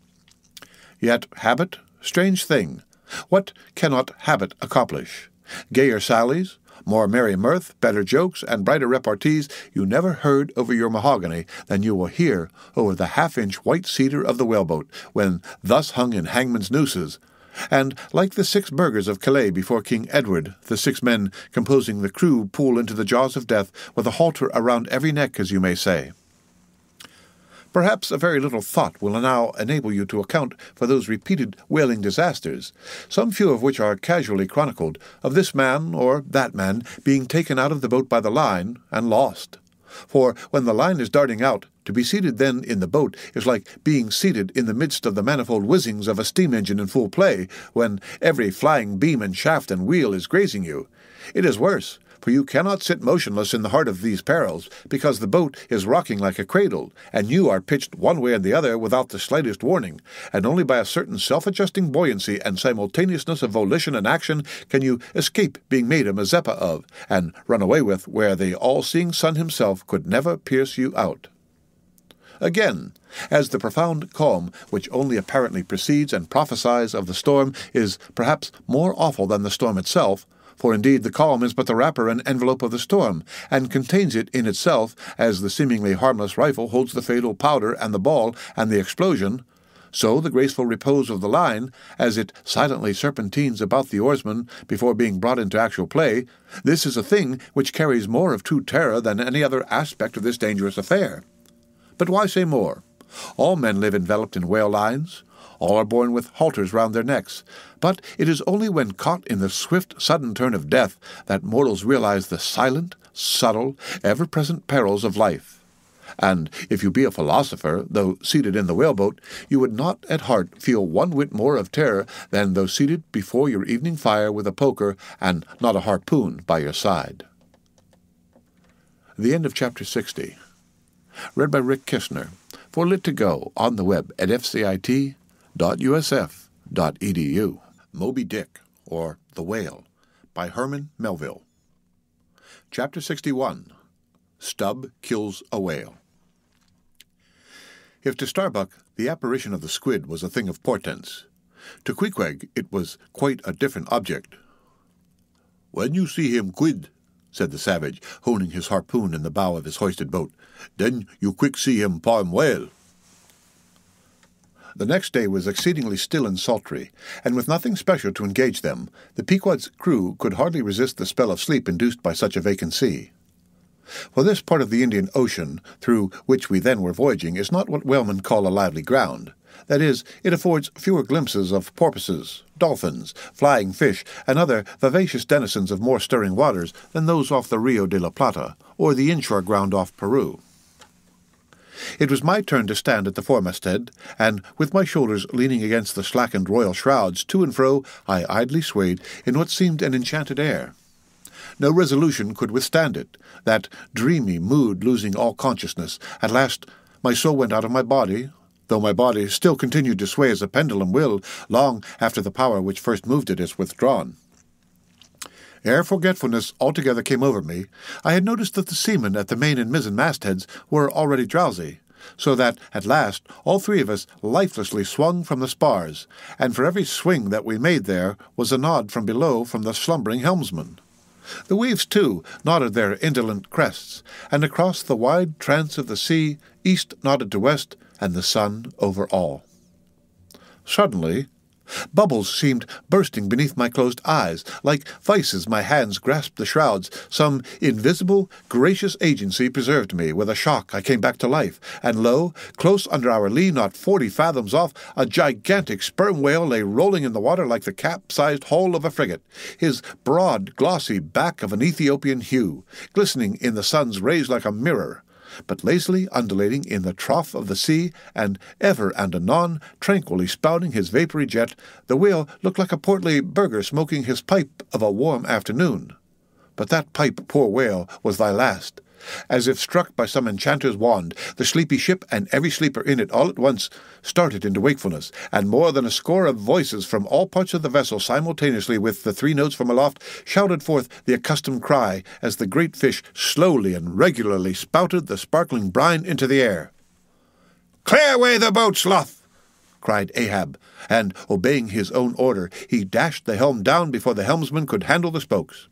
Yet habit, strange thing, what cannot habit accomplish? Gayer sallies, more merry mirth, better jokes, and brighter repartees you never heard over your mahogany than you will hear over the half-inch white cedar of the whaleboat, when thus hung in hangman's nooses. And, like the 6 burghers of Calais before King Edward, the 6 men composing the crew pull into the jaws of death with a halter around every neck, as you may say. Perhaps a very little thought will now enable you to account for those repeated whaling disasters, some few of which are casually chronicled, of this man or that man being taken out of the boat by the line and lost. For when the line is darting out, to be seated then in the boat is like being seated in the midst of the manifold whizzings of a steam engine in full play, when every flying beam and shaft and wheel is grazing you. It is worse, for you cannot sit motionless in the heart of these perils, because the boat is rocking like a cradle, and you are pitched one way and the other without the slightest warning, and only by a certain self-adjusting buoyancy and simultaneousness of volition and action can you escape being made a Mazeppa of, and run away with where the all-seeing sun himself could never pierce you out. Again, as the profound calm which only apparently precedes and prophesies of the storm is perhaps more awful than the storm itself, For indeed the calm is but the wrapper and envelope of the storm, and contains it in itself, as the seemingly harmless rifle holds the fatal powder and the ball and the explosion. So the graceful repose of the line, as it silently serpentines about the oarsman before being brought into actual play, this is a thing which carries more of true terror than any other aspect of this dangerous affair. But why say more? All men live enveloped in whale lines. All are born with halters round their necks. But it is only when caught in the swift, sudden turn of death that mortals realize the silent, subtle, ever-present perils of life. And if you be a philosopher, though seated in the whaleboat, you would not at heart feel one whit more of terror than though seated before your evening fire with a poker and not a harpoon by your side. The end of Chapter 60. Read by Rick Kishner. For Lit to Go on the web at fcit.usf.edu. Moby Dick, or The Whale, by Herman Melville. Chapter 61. Stubb Kills a Whale. If to Starbuck the apparition of the squid was a thing of portents, to Queequeg it was quite a different object. "When you see him quid," said the savage, honing his harpoon in the bow of his hoisted boat, "then you quick see him palm whale." The next day was exceedingly still and sultry, and with nothing special to engage them, the Pequod's crew could hardly resist the spell of sleep induced by such a vacant sea. For this part of the Indian Ocean, through which we then were voyaging, is not what whalemen call a lively ground. That is, it affords fewer glimpses of porpoises, dolphins, flying fish, and other vivacious denizens of more stirring waters than those off the Rio de la Plata, or the inshore ground off Peru. It was my turn to stand at the foremast-head, and, with my shoulders leaning against the slackened royal shrouds, to and fro I idly swayed in what seemed an enchanted air. No resolution could withstand it, that dreamy mood losing all consciousness. At last my soul went out of my body, though my body still continued to sway as a pendulum will, long after the power which first moved it is withdrawn. Ere forgetfulness altogether came over me, I had noticed that the seamen at the main and mizzen mastheads were already drowsy, so that, at last, all three of us lifelessly swung from the spars, and for every swing that we made there was a nod from below from the slumbering helmsman. The waves, too, nodded their indolent crests, and across the wide trance of the sea, east nodded to west, and the sun over all. Suddenly, bubbles seemed bursting beneath my closed eyes. Like vices my hands grasped the shrouds. Some invisible, gracious agency preserved me. With a shock I came back to life, and lo, close under our lee, not 40 fathoms off, a gigantic sperm whale lay rolling in the water like the capsized hull of a frigate, his broad, glossy back of an Ethiopian hue, glistening in the sun's rays like a mirror, but lazily undulating in the trough of the sea, and ever and anon tranquilly spouting his vapory jet. The whale looked like a portly burgher smoking his pipe of a warm afternoon. But that pipe, poor whale, was thy last. As if struck by some enchanter's wand, the sleepy ship and every sleeper in it all at once started into wakefulness, and more than a score of voices from all parts of the vessel simultaneously with the 3 notes from aloft shouted forth the accustomed cry as the great fish slowly and regularly spouted the sparkling brine into the air. "Clear away the boat, sloth!" cried Ahab, and, obeying his own order, he dashed the helm down before the helmsman could handle the spokes.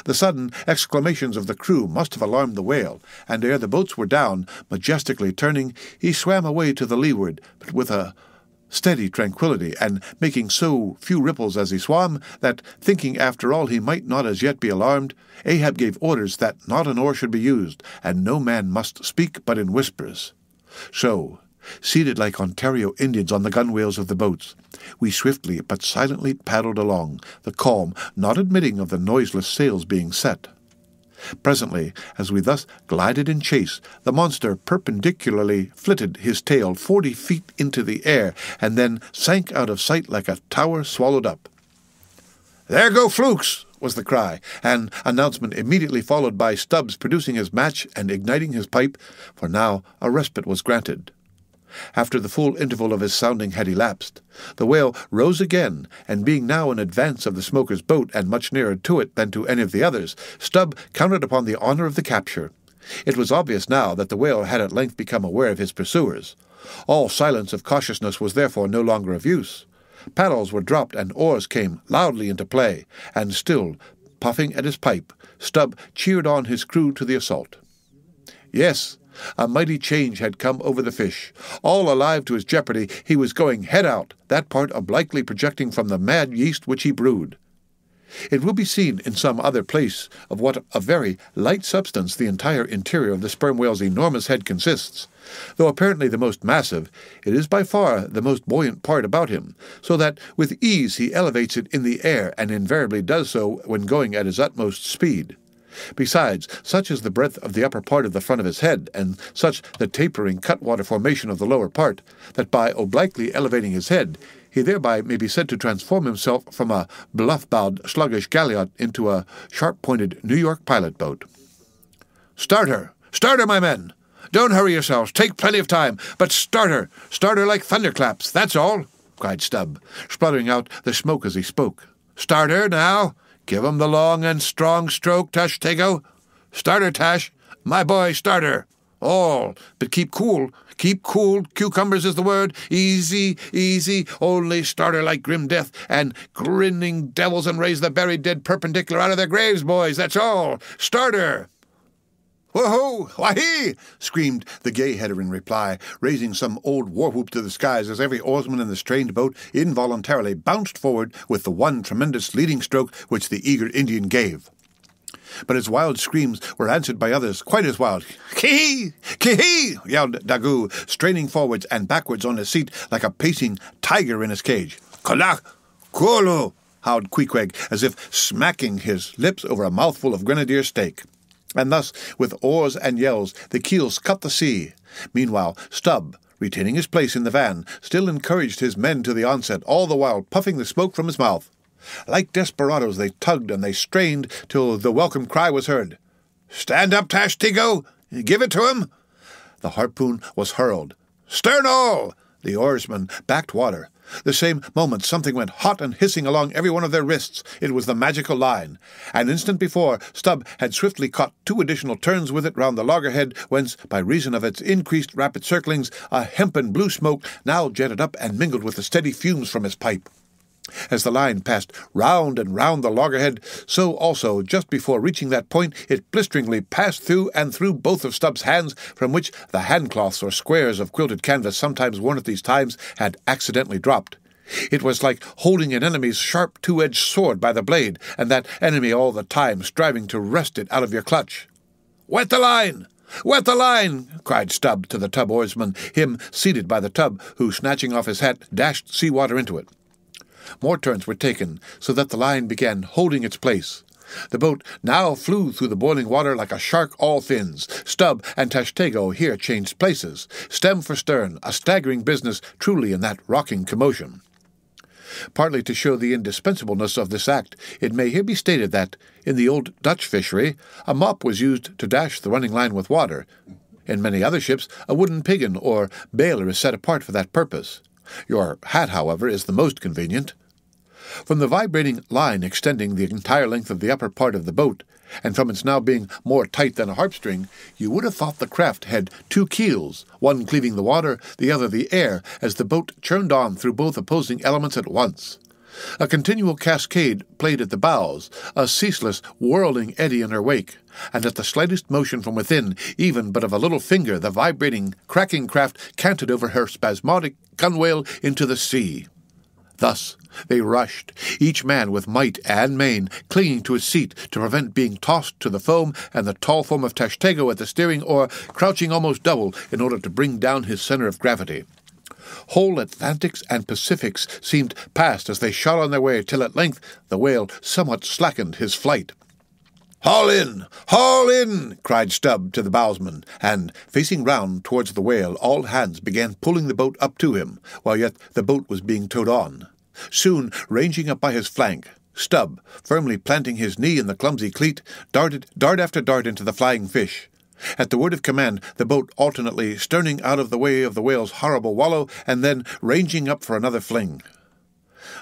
The sudden exclamations of the crew must have alarmed the whale, and ere the boats were down, majestically turning, he swam away to the leeward, but with a steady tranquillity, and making so few ripples as he swam, that, thinking after all he might not as yet be alarmed, Ahab gave orders that not an oar should be used, and no man must speak but in whispers. So, seated like Ontario Indians on the gunwales of the boats, we swiftly but silently paddled along, the calm not admitting of the noiseless sails being set. Presently, as we thus glided in chase, the monster perpendicularly flitted his tail 40 feet into the air, and then sank out of sight like a tower swallowed up. "There go flukes!" was the cry, an announcement immediately followed by Stubbs producing his match and igniting his pipe, for now a respite was granted. After the full interval of his sounding had elapsed, the whale rose again, and being now in advance of the smoker's boat and much nearer to it than to any of the others, Stubb counted upon the honor of the capture. It was obvious now that the whale had at length become aware of his pursuers. All silence of cautiousness was therefore no longer of use. Paddles were dropped and oars came loudly into play, and still puffing at his pipe, Stubb cheered on his crew to the assault. Yes, a mighty change had come over the fish. All alive to his jeopardy, he was going head out, that part obliquely projecting from the mad yeast which he brewed. It will be seen in some other place of what a very light substance the entire interior of the sperm whale's enormous head consists. Though apparently the most massive, it is by far the most buoyant part about him, so that with ease he elevates it in the air, and invariably does so when going at his utmost speed. Besides, such is the breadth of the upper part of the front of his head, and such the tapering cutwater formation of the lower part, that by obliquely elevating his head, he thereby may be said to transform himself from a bluff-bowed, sluggish galliot into a sharp-pointed New York pilot boat. "Start her! Start her, my men! Don't hurry yourselves, take plenty of time, but start her like thunderclaps, that's all," cried Stubb, spluttering out the smoke as he spoke. "Start her, now! Give 'em the long and strong stroke, Tashtego. Start her, Tash! My boy, start her! All, but keep cool, cucumbers is the word, easy, only start her like grim death, and grinning devils, and raise the buried dead perpendicular out of their graves, boys, that's all! Start her!" "Whoa-ho! Why-hee!" screamed the gay-header in reply, raising some old war-whoop to the skies as every oarsman in the strained boat involuntarily bounced forward with the one tremendous leading stroke which the eager Indian gave. But his wild screams were answered by others quite as wild. "Ki-hee! Ki-hee!" yelled Daggoo, straining forwards and backwards on his seat like a pacing tiger in his cage. "Kolak! Kolo!" howled Queequeg, as if smacking his lips over a mouthful of grenadier steak. And thus, with oars and yells, the keels cut the sea. Meanwhile, Stubb, retaining his place in the van, still encouraged his men to the onset, all the while puffing the smoke from his mouth. Like desperadoes, they tugged and they strained till the welcome cry was heard. "Stand up, Tashtego! Give it to him!" The harpoon was hurled. "Stern all!" The oarsmen backed water. The same moment something went hot and hissing along every one of their wrists. It was the magical line. An instant before, Stubb had swiftly caught 2 additional turns with it round the loggerhead, whence, by reason of its increased rapid circlings, a hempen blue smoke now jetted up and mingled with the steady fumes from his pipe. As the line passed round and round the loggerhead, so also, just before reaching that point, it blisteringly passed through and through both of Stubb's hands, from which the handcloths or squares of quilted canvas sometimes worn at these times had accidentally dropped. It was like holding an enemy's sharp 2-edged sword by the blade, and that enemy all the time striving to wrest it out of your clutch. "Wet the line! Wet the line!" cried Stubb to the tub oarsman, him seated by the tub, who, snatching off his hat, dashed sea-water into it. More turns were taken, so that the line began holding its place. The boat now flew through the boiling water like a shark all fins. Stubb and Tashtego here changed places, stem for stern, a staggering business truly in that rocking commotion. Partly to show the indispensableness of this act, it may here be stated that, in the old Dutch fishery, a mop was used to dash the running line with water. In many other ships, a wooden piggin or bailer is set apart for that purpose. Your hat, however, is the most convenient. From the vibrating line extending the entire length of the upper part of the boat, and from its now being more tight than a harp-string, you would have thought the craft had 2 keels, one cleaving the water, the other the air, as the boat churned on through both opposing elements at once. A continual cascade played at the bows, a ceaseless whirling eddy in her wake, and at the slightest motion from within, even but of a little finger, the vibrating, cracking craft canted over her spasmodic gunwale into the sea. Thus they rushed, each man with might and main, clinging to his seat to prevent being tossed to the foam, and the tall form of Tashtego at the steering oar crouching almost double in order to bring down his center of gravity. Whole Atlantics and Pacifics seemed past as they shot on their way, till at length the whale somewhat slackened his flight. "Haul in! Haul in!" cried Stubb to the bowsman, and, facing round towards the whale, all hands began pulling the boat up to him, while yet the boat was being towed on. Soon, ranging up by his flank, Stubb, firmly planting his knee in the clumsy cleat, darted dart after dart into the flying fish. At the word of command, the boat alternately sterning out of the way of the whale's horrible wallow, and then ranging up for another fling.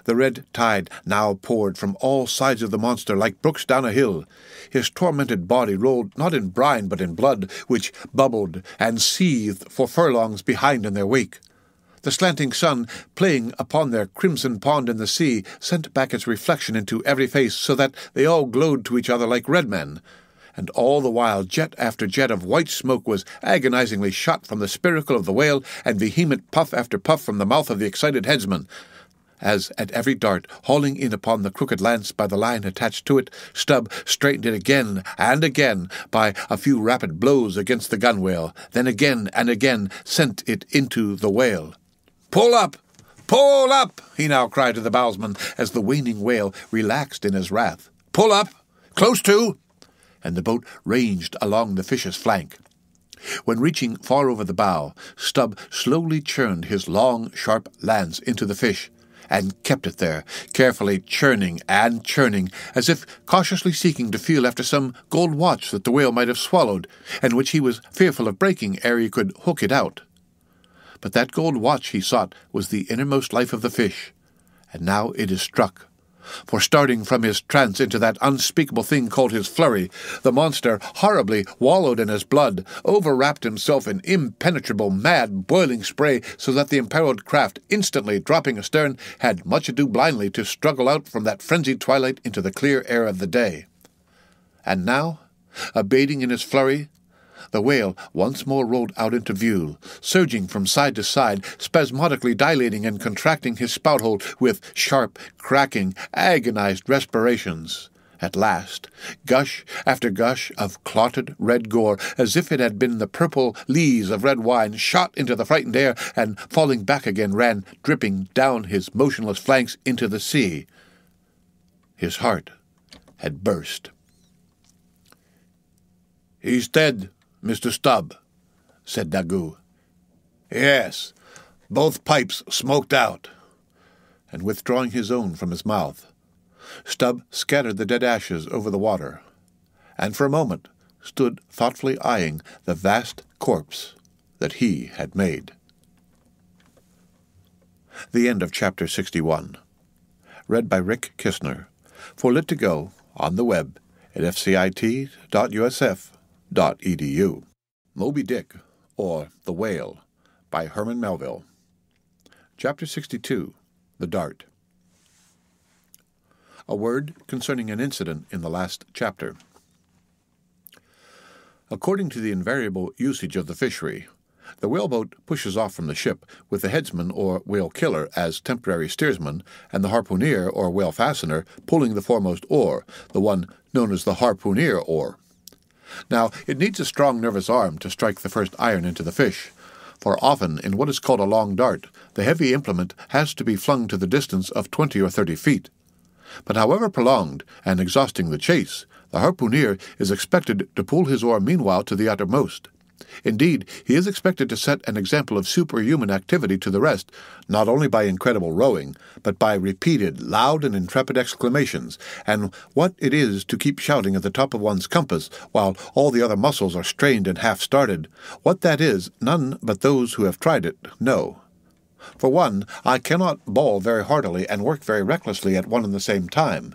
The red tide now poured from all sides of the monster like brooks down a hill. His tormented body rolled not in brine but in blood, which bubbled and seethed for furlongs behind in their wake. The slanting sun, playing upon their crimson pond in the sea, sent back its reflection into every face, so that they all glowed to each other like red men. And all the while jet after jet of white smoke was agonizingly shot from the spiracle of the whale, and vehement puff after puff from the mouth of the excited headsman, as at every dart, hauling in upon the crooked lance by the line attached to it, Stubb straightened it again and again by a few rapid blows against the gunwale, then again and again sent it into the whale. "Pull up! Pull up!" he now cried to the bowsman, as the waning whale relaxed in his wrath. "Pull up! Close to!" And the boat ranged along the fish's flank. When reaching far over the bow, Stubb slowly churned his long, sharp lance into the fish, and kept it there, carefully churning and churning, as if cautiously seeking to feel after some gold watch that the whale might have swallowed, and which he was fearful of breaking ere he could hook it out. But that gold watch he sought was the innermost life of the fish, and now it is struck. For starting from his trance into that unspeakable thing called his flurry, the monster horribly wallowed in his blood, overwrapped himself in impenetrable, mad, boiling spray, so that the imperiled craft, instantly dropping astern, had much ado blindly to struggle out from that frenzied twilight into the clear air of the day. And now, abating in his flurry, the whale once more rolled out into view, surging from side to side, spasmodically dilating and contracting his spout-hole with sharp, cracking, agonized respirations. At last, gush after gush of clotted red gore, as if it had been the purple lees of red wine, shot into the frightened air, and falling back again ran dripping down his motionless flanks into the sea. His heart had burst. "He's dead, Mr. Stubb," said Daggoo. "Yes, both pipes smoked out." And withdrawing his own from his mouth, Stubb scattered the dead ashes over the water, and for a moment stood thoughtfully eyeing the vast corpse that he had made. The end of Chapter 61. Read by Rick Kistner. For Lit2Go on the web at fcit.usf.edu. Moby Dick, or The Whale, by Herman Melville. Chapter 62. The Dart. A word concerning an incident in the last chapter. According to the invariable usage of the fishery, the whaleboat pushes off from the ship with the headsman or whale killer as temporary steersman, and the harpooneer or whale fastener pulling the foremost oar, the one known as the harpooneer oar. Now, it needs a strong nervous arm to strike the first iron into the fish, for often in what is called a long dart, the heavy implement has to be flung to the distance of 20 or 30 feet. But however prolonged and exhausting the chase, the harpooneer is expected to pull his oar meanwhile to the uttermost. Indeed, he is expected to set an example of superhuman activity to the rest, not only by incredible rowing, but by repeated, loud and intrepid exclamations, and what it is to keep shouting at the top of one's compass while all the other muscles are strained and half-started. What that is, none but those who have tried it know. For one, I cannot bawl very heartily and work very recklessly at one and the same time.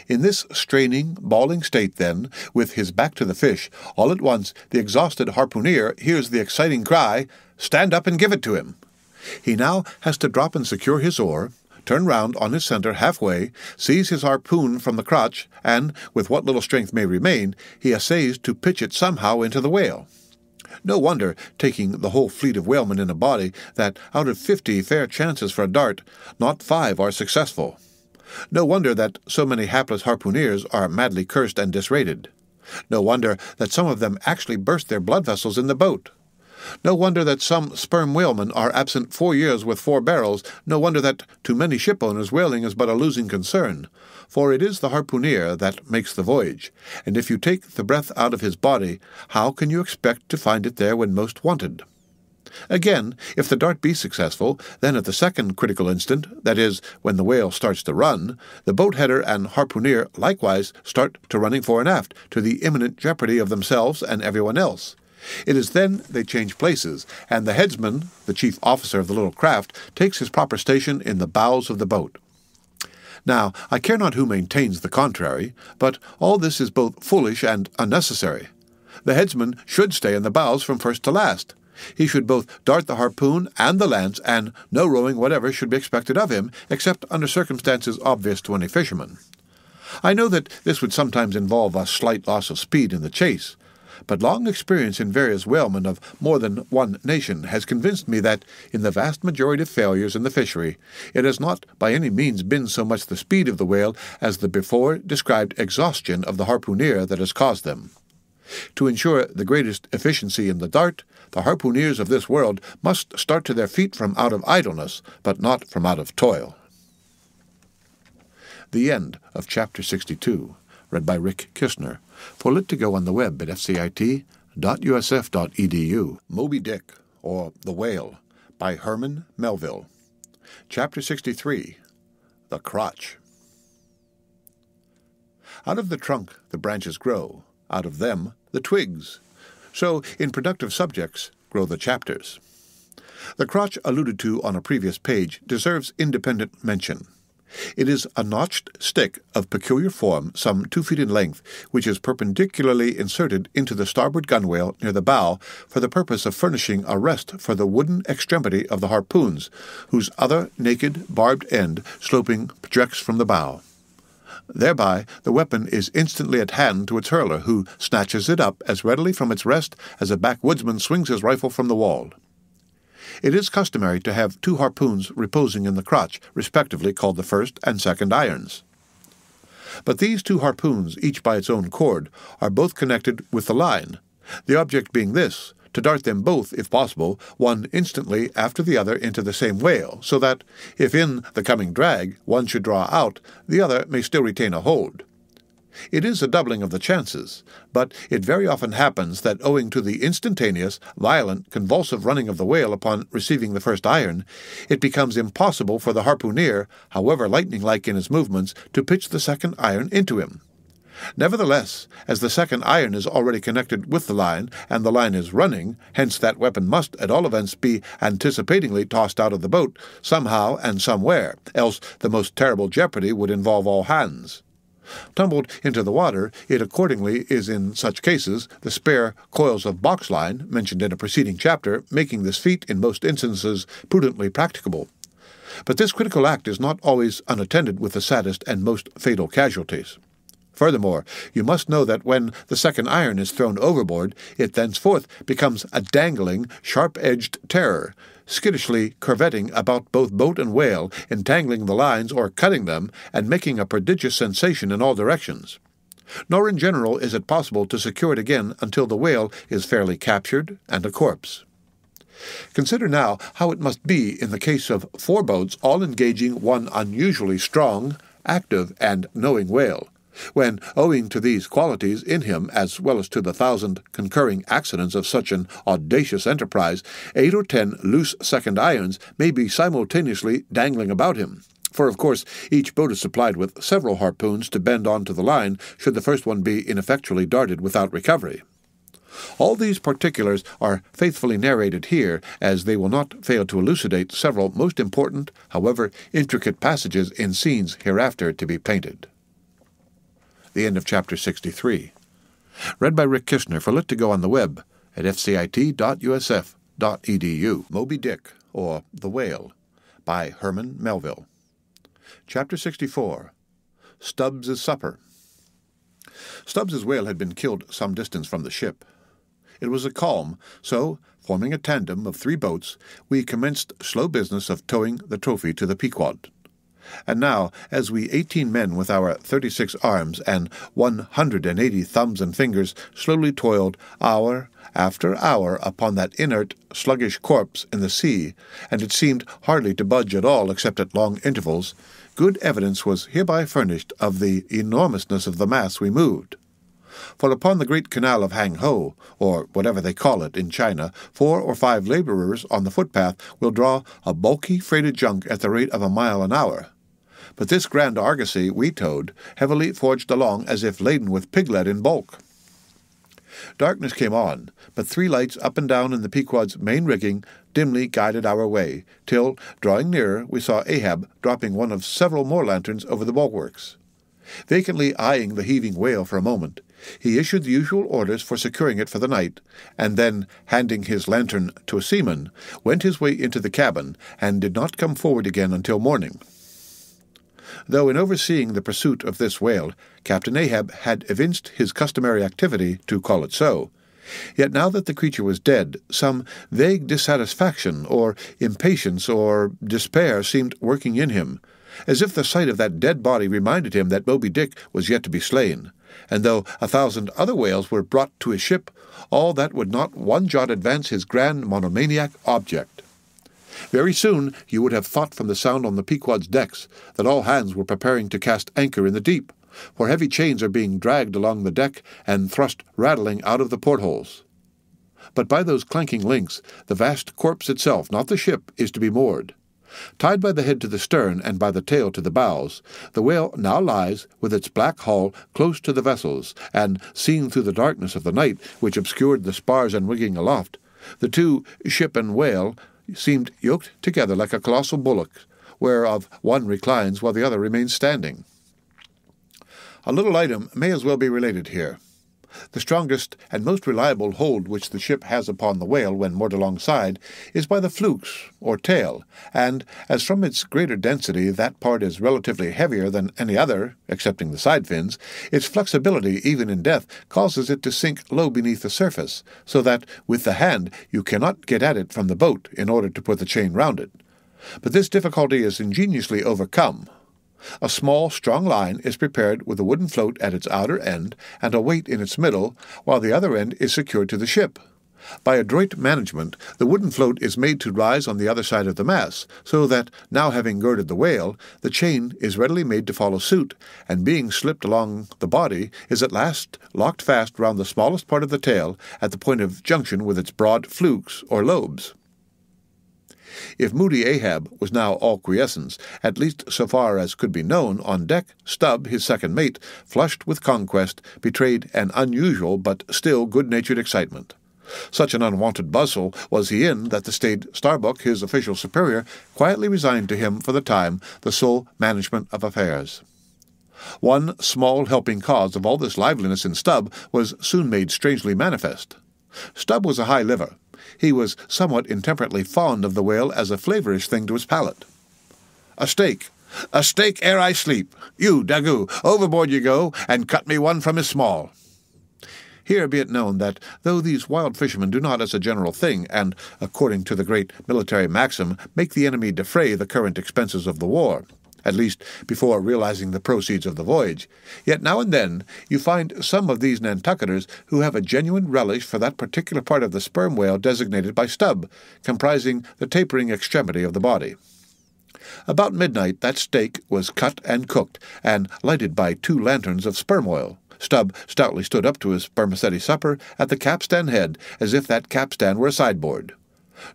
In this straining, bawling state, then, with his back to the fish, all at once the exhausted harpooneer hears the exciting cry, "Stand up and give it to him!" He now has to drop and secure his oar, turn round on his centre halfway, seize his harpoon from the crotch, and, with what little strength may remain, he essays to pitch it somehow into the whale. No wonder, taking the whole fleet of whalemen in a body, that out of 50 fair chances for a dart, not 5 are successful. No wonder that so many hapless harpooneers are madly cursed and disrated. No wonder that some of them actually burst their blood vessels in the boat. No wonder that some sperm whalemen are absent 4 years with 4 barrels. No wonder that to many shipowners whaling is but a losing concern. For it is the harpooneer that makes the voyage, and if you take the breath out of his body, how can you expect to find it there when most wanted? Again, if the dart be successful, then at the second critical instant, that is, when the whale starts to run, the boat-header and harpooneer likewise start to running fore and aft, to the imminent jeopardy of themselves and everyone else. It is then they change places, and the headsman, the chief officer of the little craft, takes his proper station in the bows of the boat. Now, I care not who maintains the contrary, but all this is both foolish and unnecessary. The headsman should stay in the bows from first to last. He should both dart the harpoon and the lance, and no rowing whatever should be expected of him, except under circumstances obvious to any fisherman. I know that this would sometimes involve a slight loss of speed in the chase, but long experience in various whalemen of more than one nation has convinced me that, in the vast majority of failures in the fishery, it has not by any means been so much the speed of the whale as the before described exhaustion of the harpooner that has caused them. To ensure the greatest efficiency in the dart, the harpooneers of this world must start to their feet from out of idleness, but not from out of toil. The end of Chapter 62, read by ℌ𝔞𝔫𝔫𝔞, for lit to go on the web at fcit.usf.edu. Moby Dick, or The Whale, by Herman Melville. Chapter 63, The Crotch. Out of the trunk the branches grow, out of them the twigs. So, in productive subjects, grow the chapters. The crotch alluded to on a previous page deserves independent mention. It is a notched stick of peculiar form, some 2 feet in length, which is perpendicularly inserted into the starboard gunwale near the bow for the purpose of furnishing a rest for the wooden extremity of the harpoons, whose other naked, barbed end sloping projects from the bow. Thereby the weapon is instantly at hand to its hurler, who snatches it up as readily from its rest as a backwoodsman swings his rifle from the wall. It is customary to have 2 harpoons reposing in the crotch, respectively called the first and second irons. But these 2 harpoons, each by its own cord, are both connected with the line, the object being this, to dart them both, if possible, one instantly after the other into the same whale, so that, if in the coming drag one should draw out, the other may still retain a hold. It is a doubling of the chances, but it very often happens that owing to the instantaneous, violent, convulsive running of the whale upon receiving the first iron, it becomes impossible for the harpooner, however lightning-like in his movements, to pitch the second iron into him. Nevertheless, as the second iron is already connected with the line, and the line is running, hence that weapon must, at all events, be anticipatingly tossed out of the boat, somehow and somewhere, else the most terrible jeopardy would involve all hands. Tumbled into the water, it accordingly is in such cases the spare coils of box line, mentioned in a preceding chapter, making this feat in most instances prudently practicable. But this critical act is not always unattended with the saddest and most fatal casualties. Furthermore, you must know that when the second iron is thrown overboard, it thenceforth becomes a dangling, sharp-edged terror, skittishly curvetting about both boat and whale, entangling the lines or cutting them, and making a prodigious sensation in all directions. Nor in general is it possible to secure it again until the whale is fairly captured and a corpse. Consider now how it must be in the case of 4 boats all engaging one unusually strong, active, and knowing whale, when, owing to these qualities in him, as well as to the 1,000 concurring accidents of such an audacious enterprise, 8 or 10 loose second irons may be simultaneously dangling about him. For, of course, each boat is supplied with several harpoons to bend on to the line, should the first one be ineffectually darted without recovery. All these particulars are faithfully narrated here, as they will not fail to elucidate several most important, however intricate passages in scenes hereafter to be painted. The end of Chapter 63. Read by ℌ𝔞𝔫𝔫𝔞, for lit to go on the web at fcit.usf.edu. Moby Dick, or The Whale, by Herman Melville. Chapter 64. Stubbs's Supper. Stubbs's whale had been killed some distance from the ship. It was a calm, so, forming a tandem of 3 boats, we commenced slow business of towing the trophy to the Pequod. And now, as we 18 men with our 36 arms and 180 thumbs and fingers slowly toiled hour after hour upon that inert, sluggish corpse in the sea, and it seemed hardly to budge at all except at long intervals, good evidence was hereby furnished of the enormousness of the mass we moved. For upon the great canal of Hang-Ho, or whatever they call it in China, 4 or 5 laborers on the footpath will draw a bulky freighted junk at the rate of a mile an hour. But this grand argosy we towed, heavily forged along as if laden with pig-lead in bulk. Darkness came on, but 3 lights up and down in the Pequod's main rigging dimly guided our way, till, drawing nearer, we saw Ahab dropping one of several more lanterns over the bulwarks. Vacantly eyeing the heaving whale for a moment, He issued the usual orders for securing it for the night, and then, handing his lantern to a seaman, went his way into the cabin, and did not come forward again until morning. Though in overseeing the pursuit of this whale, Captain Ahab had evinced his customary activity, to call it so, yet now that the creature was dead, some vague dissatisfaction, or impatience, or despair seemed working in him, as if the sight of that dead body reminded him that Moby Dick was yet to be slain, and though 1,000 other whales were brought to his ship, all that would not one jot advance his grand monomaniac object. Very soon you would have thought from the sound on the Pequod's decks that all hands were preparing to cast anchor in the deep, for heavy chains are being dragged along the deck and thrust rattling out of the portholes. But by those clanking links, the vast corpse itself, not the ship, is to be moored. Tied by the head to the stern and by the tail to the bows, the whale now lies with its black hull close to the vessels, and, seen through the darkness of the night, which obscured the spars and rigging aloft, the two, ship and whale, seemed yoked together like a colossal bullock, whereof one reclines while the other remains standing. A little item may as well be related here. The strongest and most reliable hold which the ship has upon the whale when moored alongside is by the flukes, or tail, and, as from its greater density that part is relatively heavier than any other, excepting the side fins, its flexibility, even in death, causes it to sink low beneath the surface, so that, with the hand, you cannot get at it from the boat in order to put the chain round it. But this difficulty is ingeniously overcome. A small, strong line is prepared with a wooden float at its outer end and a weight in its middle, while the other end is secured to the ship. By adroit management, the wooden float is made to rise on the other side of the mass, so that, now having girded the whale, the chain is readily made to follow suit, and being slipped along the body, is at last locked fast round the smallest part of the tail at the point of junction with its broad flukes, or lobes. If moody Ahab was now all quiescence, at least so far as could be known, on deck, Stubb, his second mate, flushed with conquest, betrayed an unusual but still good-natured excitement. Such an unwonted bustle was he in that the staid Starbuck, his official superior, quietly resigned to him for the time the sole management of affairs. One small helping cause of all this liveliness in Stubb was soon made strangely manifest. Stubb was a high liver. He was somewhat intemperately fond of the whale as a flavorish thing to his palate. "A steak ere I sleep. You, Daggoo, overboard you go, and cut me one from his small." Here be it known that, though these wild fishermen do not as a general thing, and, according to the great military maxim, make the enemy defray the current expenses of the war, at least before realizing the proceeds of the voyage, yet now and then you find some of these Nantucketers who have a genuine relish for that particular part of the sperm whale designated by Stubb, comprising the tapering extremity of the body. About midnight that steak was cut and cooked, and lighted by 2 lanterns of sperm oil. Stubb stoutly stood up to his spermaceti supper at the capstan head, as if that capstan were a sideboard.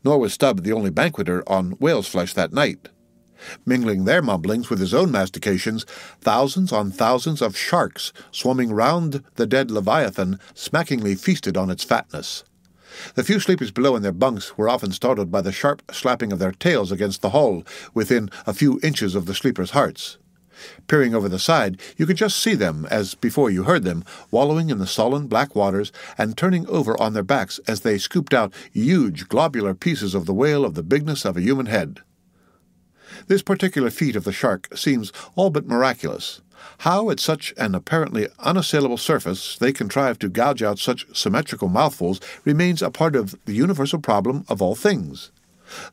Nor was Stubb the only banqueter on whale's flesh that night. Mingling their mumblings with his own mastications, thousands on thousands of sharks, swarming round the dead Leviathan, smackingly feasted on its fatness. The few sleepers below in their bunks were often startled by the sharp slapping of their tails against the hull, within a few inches of the sleepers' hearts. Peering over the side, you could just see them, as before you heard them, wallowing in the sullen black waters, and turning over on their backs as they scooped out huge globular pieces of the whale of the bigness of a human head. This particular feat of the shark seems all but miraculous. How, at such an apparently unassailable surface, they contrive to gouge out such symmetrical mouthfuls remains a part of the universal problem of all things.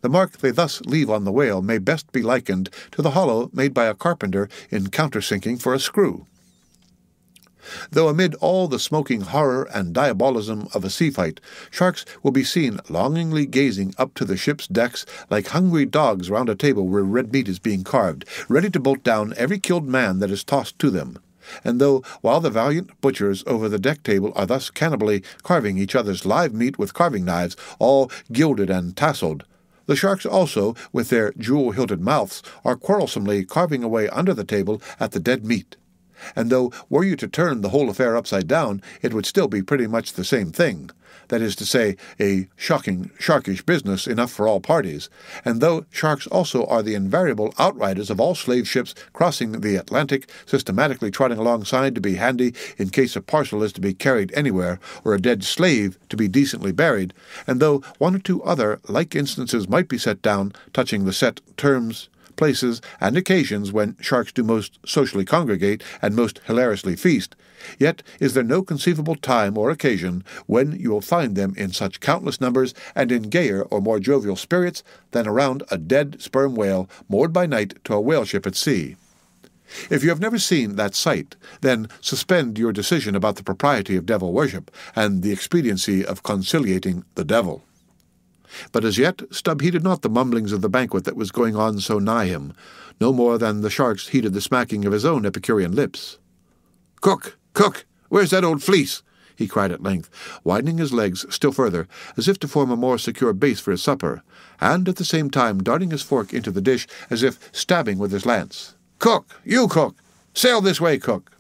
The mark they thus leave on the whale may best be likened to the hollow made by a carpenter in countersinking for a screw. Though amid all the smoking horror and diabolism of a sea-fight, sharks will be seen longingly gazing up to the ship's decks like hungry dogs round a table where red meat is being carved, ready to bolt down every killed man that is tossed to them. And though, while the valiant butchers over the deck table are thus cannibally carving each other's live meat with carving knives, all gilded and tasseled, the sharks also, with their jewel-hilted mouths, are quarrelsomely carving away under the table at the dead meat. and though were you to turn the whole affair upside down, it would still be pretty much the same thing. That is to say, a shocking, sharkish business enough for all parties, and though sharks also are the invariable outriders of all slave ships crossing the Atlantic, systematically trotting alongside to be handy in case a parcel is to be carried anywhere, or a dead slave to be decently buried, and though one or two other like instances might be set down, touching the set terms, places, and occasions when sharks do most socially congregate and most hilariously feast, yet is there no conceivable time or occasion when you will find them in such countless numbers and in gayer or more jovial spirits than around a dead sperm whale moored by night to a whale ship at sea. If you have never seen that sight, then suspend your decision about the propriety of devil worship and the expediency of conciliating the devil. But as yet Stubb heeded not the mumblings of the banquet that was going on so nigh him, no more than the sharks heeded the smacking of his own Epicurean lips. "Cook! Cook! Where's that old fleece?" he cried at length, widening his legs still further, as if to form a more secure base for his supper, and at the same time darting his fork into the dish as if stabbing with his lance. "Cook! You, Cook! Sail this way, Cook!"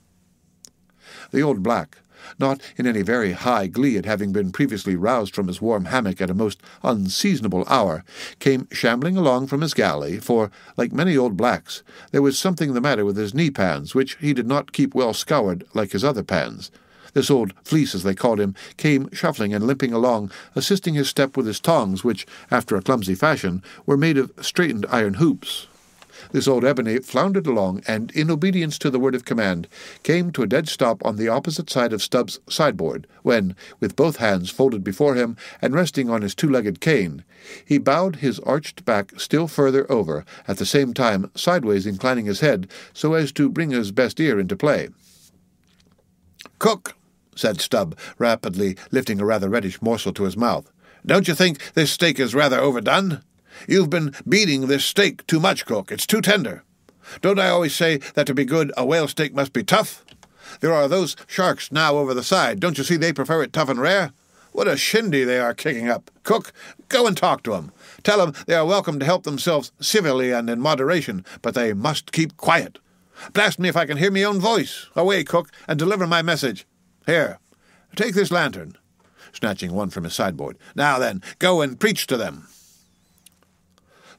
The old black, not in any very high glee at having been previously roused from his warm hammock at a most unseasonable hour, came shambling along from his galley, for, like many old blacks, there was something the matter with his knee-pans, which he did not keep well scoured like his other pans. This old fleece, as they called him, came shuffling and limping along, assisting his step with his tongs, which, after a clumsy fashion, were made of straightened iron hoops. This old ebony floundered along, and, in obedience to the word of command, came to a dead stop on the opposite side of Stubb's sideboard, when, with both hands folded before him, and resting on his two-legged cane, he bowed his arched back still further over, at the same time sideways inclining his head, so as to bring his best ear into play. "Cook," said Stubb, rapidly lifting a rather reddish morsel to his mouth, "don't you think this steak is rather overdone? You've been beating this steak too much, Cook. It's too tender. Don't I always say that to be good a whale steak must be tough? There are those sharks now over the side. Don't you see they prefer it tough and rare? What a shindy they are kicking up. Cook, go and talk to 'em. Tell 'em they are welcome to help themselves civilly and in moderation, but they must keep quiet. Blast me if I can hear me own voice. Away, Cook, and deliver my message. Here, take this lantern," snatching one from his sideboard. "Now then, go and preach to them."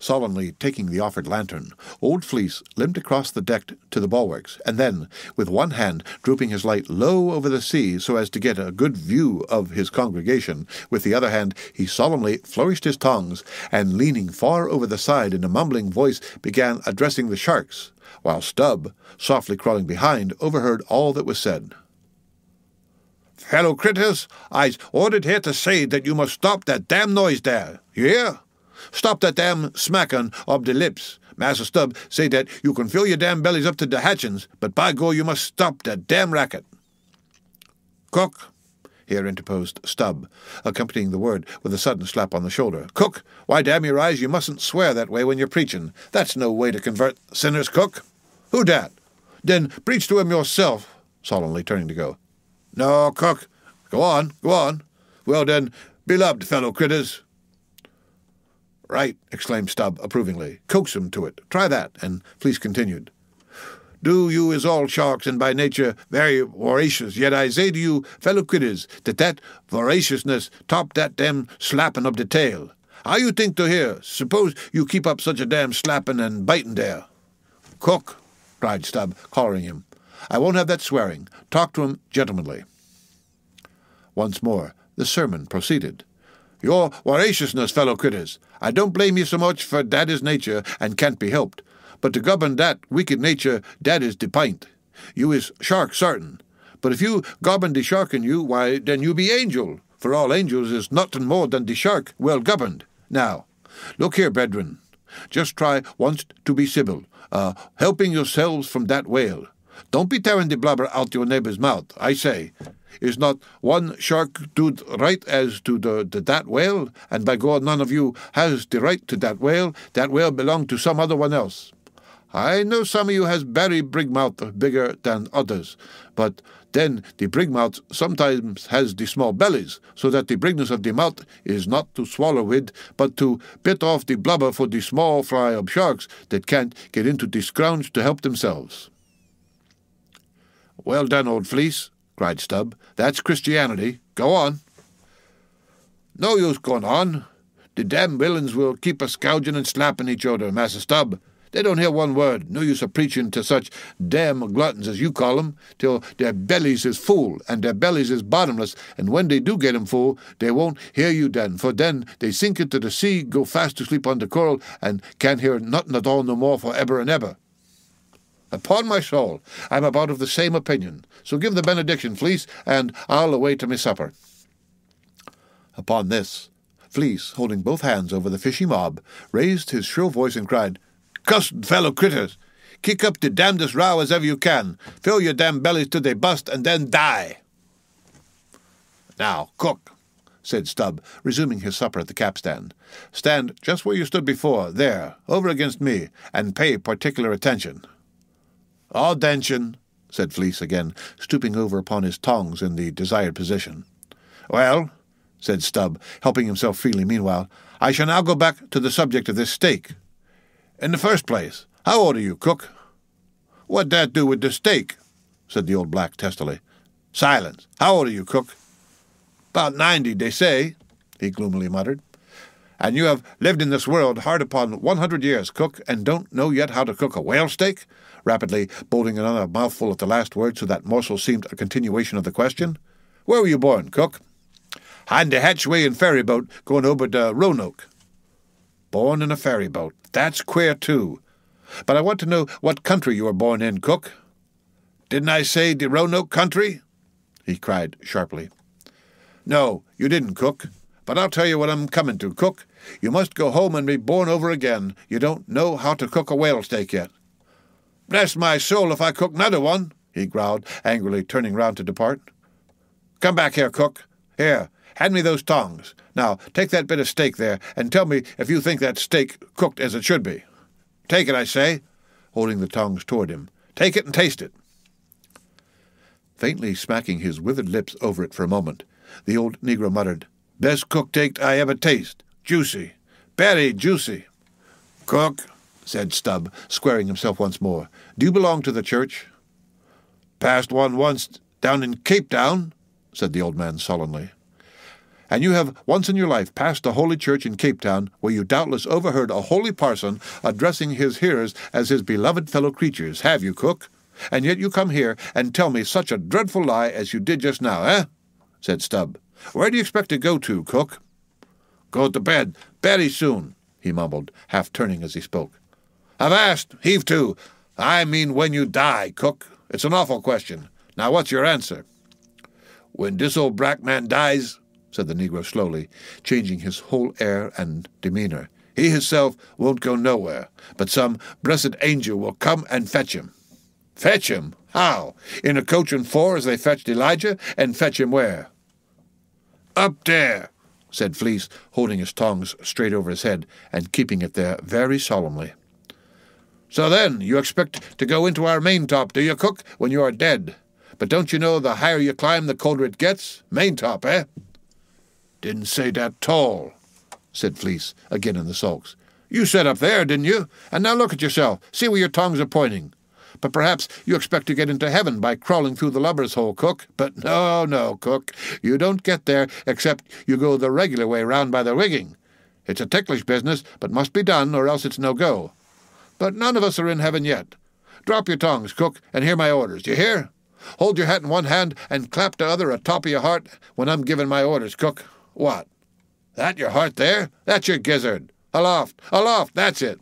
Solemnly taking the offered lantern, Old Fleece limped across the deck to the bulwarks, and then, with one hand drooping his light low over the sea so as to get a good view of his congregation, with the other hand he solemnly flourished his tongs, and leaning far over the side in a mumbling voice began addressing the sharks, while Stubb, softly crawling behind, overheard all that was said. "Fellow critters, I's ordered here to say that you must stop that damn noise there. You hear? Stop that damn smacking of the lips. Massa Stubb say that you can fill your damn bellies up to the hatchins, but by go you must stop that damn racket." "Cook," here interposed Stubb, accompanying the word with a sudden slap on the shoulder. "Cook, why damn your eyes, you mustn't swear that way when you're preaching. That's no way to convert sinners, Cook." "Who dat?" "Then preach to him yourself," solemnly turning to go. "No, Cook. Go on, go on. Well then, beloved fellow critters." "Right," exclaimed Stubb approvingly. "Coax him to it. Try that." And Fleece continued. "Do you is all sharks and by nature very voracious, yet I say to you, fellow critters, that voraciousness top that damn slapping of the tail. How you think to hear? Suppose you keep up such a damn slapping and biting there." "Cook," cried Stubb, collaring him, "I won't have that swearing. Talk to him gentlemanly." Once more the sermon proceeded. "Your voraciousness, fellow critters, I don't blame you so much, for that is nature, and can't be helped. But to govern that wicked nature, that is the pint. You is shark sartin. But if you govern the shark in you, why, then you be angel, for all angels is nothing more than the shark well governed. Now, look here, brethren, just try once to be civil, helping yourselves from that whale. Don't be tearing the blubber out your neighbor's mouth, I say. Is not one shark do right as to that whale, and by God none of you has the right to that whale belong to some other one else. I know some of you has very big mouth bigger than others, but then the big mouths sometimes has the small bellies, so that the bigness of the mouth is not to swallow with, but to bit off the blubber for the small fry of sharks that can't get into the scrounge to help themselves." Well done, old fleece, cried Stubb. That's Christianity. Go on. No use going on. The damn villains will keep a-scourging and slapping each other, Massa Stubb. They don't hear one word. No use of preaching to such damn gluttons as you call 'em, till their bellies is full, and their bellies is bottomless, and when they do get 'em full, they won't hear you then, for then they sink into the sea, go fast to sleep on the coral, and can't hear nothing at all no more for ever and ever. Upon my soul, I'm about of the same opinion. So give the benediction, Fleece, and I'll away to my supper. Upon this, Fleece, holding both hands over the fishy mob, raised his shrill voice and cried, "Cussed fellow critters! Kick up the damnedest row as ever you can. Fill your damn bellies till they bust, and then die." "Now, cook," said Stubb, resuming his supper at the capstan. "Stand just where you stood before, there, over against me, and pay particular attention." "Attention," said Fleece again, stooping over upon his tongs in the desired position. "Well," said Stubb, helping himself freely meanwhile, "I shall now go back to the subject of this steak. In the first place, how old are you, cook?" "What'd that do with the steak?" said the old black testily. "Silence. How old are you, cook?" "About 90, they say," he gloomily muttered. "And you have lived in this world hard upon 100 years, cook, and don't know yet how to cook a whale steak?" rapidly bolting another mouthful at the last word so that morsel seemed a continuation of the question. "Where were you born, cook?" "On the hatchway and ferry boat going over the Roanoke." "Born in a ferry boat. That's queer, too. But I want to know what country you were born in, cook." "Didn't I say the Roanoke country?" he cried sharply. "No, you didn't, cook. But I'll tell you what I'm coming to, cook. You must go home and be born over again. You don't know how to cook a whale steak yet." "Bless my soul if I cook another one," he growled, angrily turning round to depart. "Come back here, cook. Here, hand me those tongs. Now, take that bit of steak there, and tell me if you think that steak cooked as it should be. Take it, I say," holding the tongs toward him. "Take it and taste it." Faintly smacking his withered lips over it for a moment, the old negro muttered, "Best cooked steak I ever taste. Juicy. Very juicy." "Cook," said Stubb, squaring himself once more, "do you belong to the church?" "Passed one once down in Cape Town," said the old man sullenly. "And you have once in your life passed a holy church in Cape Town, where you doubtless overheard a holy parson addressing his hearers as his beloved fellow creatures, have you, cook? And yet you come here and tell me such a dreadful lie as you did just now, eh?" said Stubb. "Where do you expect to go to, cook?" "Go to bed, very soon," he mumbled, half turning as he spoke. "Avast, heave to. I mean when you die, cook. It's an awful question. Now what's your answer?" "When this old black man dies," said the negro slowly, changing his whole air and demeanor, "he himself won't go nowhere, but some blessed angel will come and fetch him." "Fetch him? How? In a coach and four as they fetched Elijah, and fetch him where?" "Up there," said Fleece, holding his tongs straight over his head and keeping it there very solemnly. "So then, you expect to go into our maintop, do you, cook, when you are dead? But don't you know the higher you climb, the colder it gets? Maintop, eh?" "Didn't say that tall," said Fleece, again in the sulks. "You said up there, didn't you? And now look at yourself. See where your tongs are pointing. But perhaps you expect to get into heaven by crawling through the lubber's hole, cook. But no, cook. You don't get there except you go the regular way round by the rigging. It's a ticklish business, but must be done, or else it's no go. But none of us are in heaven yet. Drop your tongs, cook, and hear my orders. You hear? Hold your hat in one hand and clap the other atop of your heart when I'm giving my orders, cook. What? That your heart there? That's your gizzard. Aloft, aloft, that's it.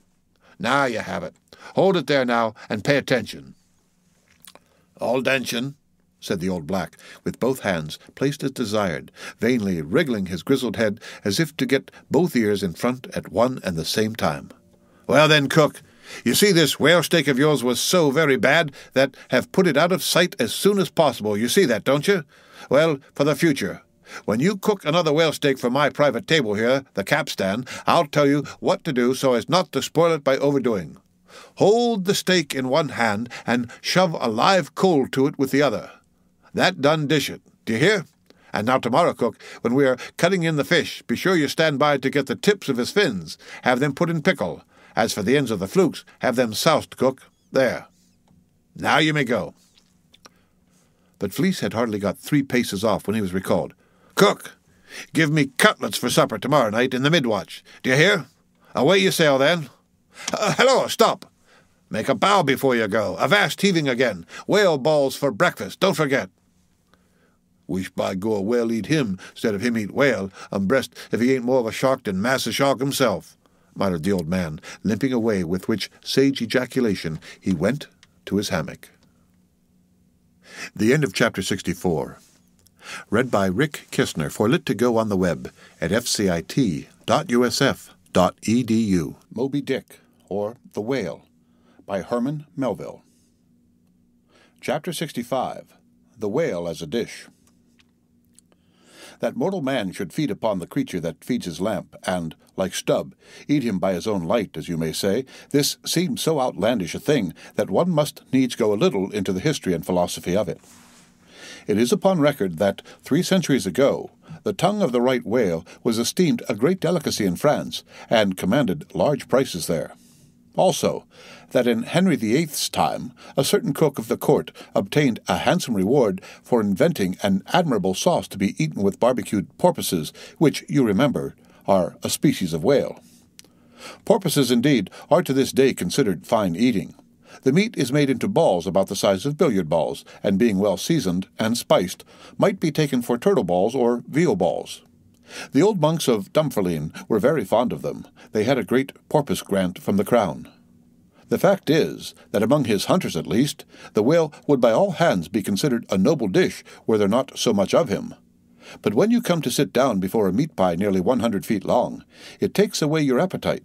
Now you have it. Hold it there now, and pay attention." "All attention," said the old black, with both hands placed as desired, vainly wriggling his grizzled head as if to get both ears in front at one and the same time. "Well then, cook, you see this whale steak of yours was so very bad that have put it out of sight as soon as possible. You see that, don't you? Well, for the future, when you cook another whale steak for my private table here, the capstan, I'll tell you what to do so as not to spoil it by overdoing. Hold the steak in one hand and shove a live coal to it with the other. That done, dish it. Do you hear? And now tomorrow, cook, when we are cutting in the fish, be sure you stand by to get the tips of his fins. Have them put in pickle. As for the ends of the flukes, have them soused, cook. There. Now you may go." But Fleece had hardly got 3 paces off when he was recalled. "Cook, give me cutlets for supper tomorrow night in the mid-watch. Do you hear? Away you sail, then. Hello, stop! Make a bow before you go. Avast heaving again. Whale balls for breakfast, don't forget." "Wish by go whale eat him, instead of him eat whale, and breast if he ain't more of a shark than Massa Shark himself," muttered the old man, limping away, with which sage ejaculation he went to his hammock. The end of Chapter 64. Read by Rick Kistner for Lit to Go on the web at fcit.usf.edu. Moby Dick, or The Whale, by Herman Melville. Chapter 65. The Whale as a Dish. That mortal man should feed upon the creature that feeds his lamp, and, like Stubb, eat him by his own light, as you may say, this seems so outlandish a thing that one must needs go a little into the history and philosophy of it. It is upon record that 3 centuries ago the tongue of the right whale was esteemed a great delicacy in France, and commanded large prices there. Also, that in Henry VIII's time a certain cook of the court obtained a handsome reward for inventing an admirable sauce to be eaten with barbecued porpoises, which, you remember, are a species of whale. Porpoises, indeed, are to this day considered fine eating. The meat is made into balls about the size of billiard balls, and being well seasoned and spiced, might be taken for turtle balls or veal balls. The old monks of Dumfarline were very fond of them. They had a great porpoise grant from the crown. The fact is that among his hunters, at least, the whale would by all hands be considered a noble dish were there not so much of him. But when you come to sit down before a meat pie nearly 100 feet long, it takes away your appetite.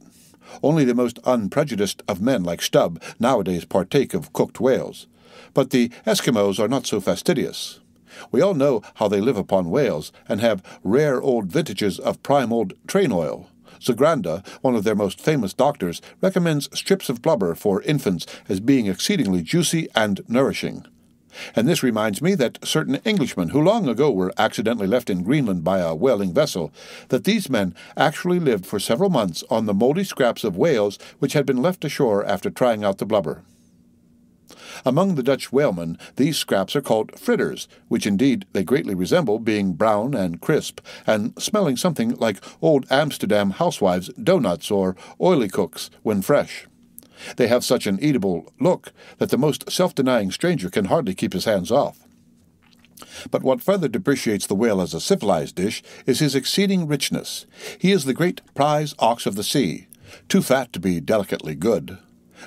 Only the most unprejudiced of men like Stubb nowadays partake of cooked whales. But the Eskimos are not so fastidious. We all know how they live upon whales, and have rare old vintages of prime old train oil. Zagranda, one of their most famous doctors, recommends strips of blubber for infants as being exceedingly juicy and nourishing. And this reminds me that certain Englishmen, who long ago were accidentally left in Greenland by a whaling vessel, that these men actually lived for several months on the mouldy scraps of whales which had been left ashore after trying out the blubber. Among the Dutch whalemen, these scraps are called fritters, which indeed they greatly resemble, being brown and crisp, and smelling something like old Amsterdam housewives' doughnuts or oily cooks when fresh. They have such an eatable look that the most self-denying stranger can hardly keep his hands off. But what further depreciates the whale as a civilized dish is his exceeding richness. He is the great prize ox of the sea, too fat to be delicately good.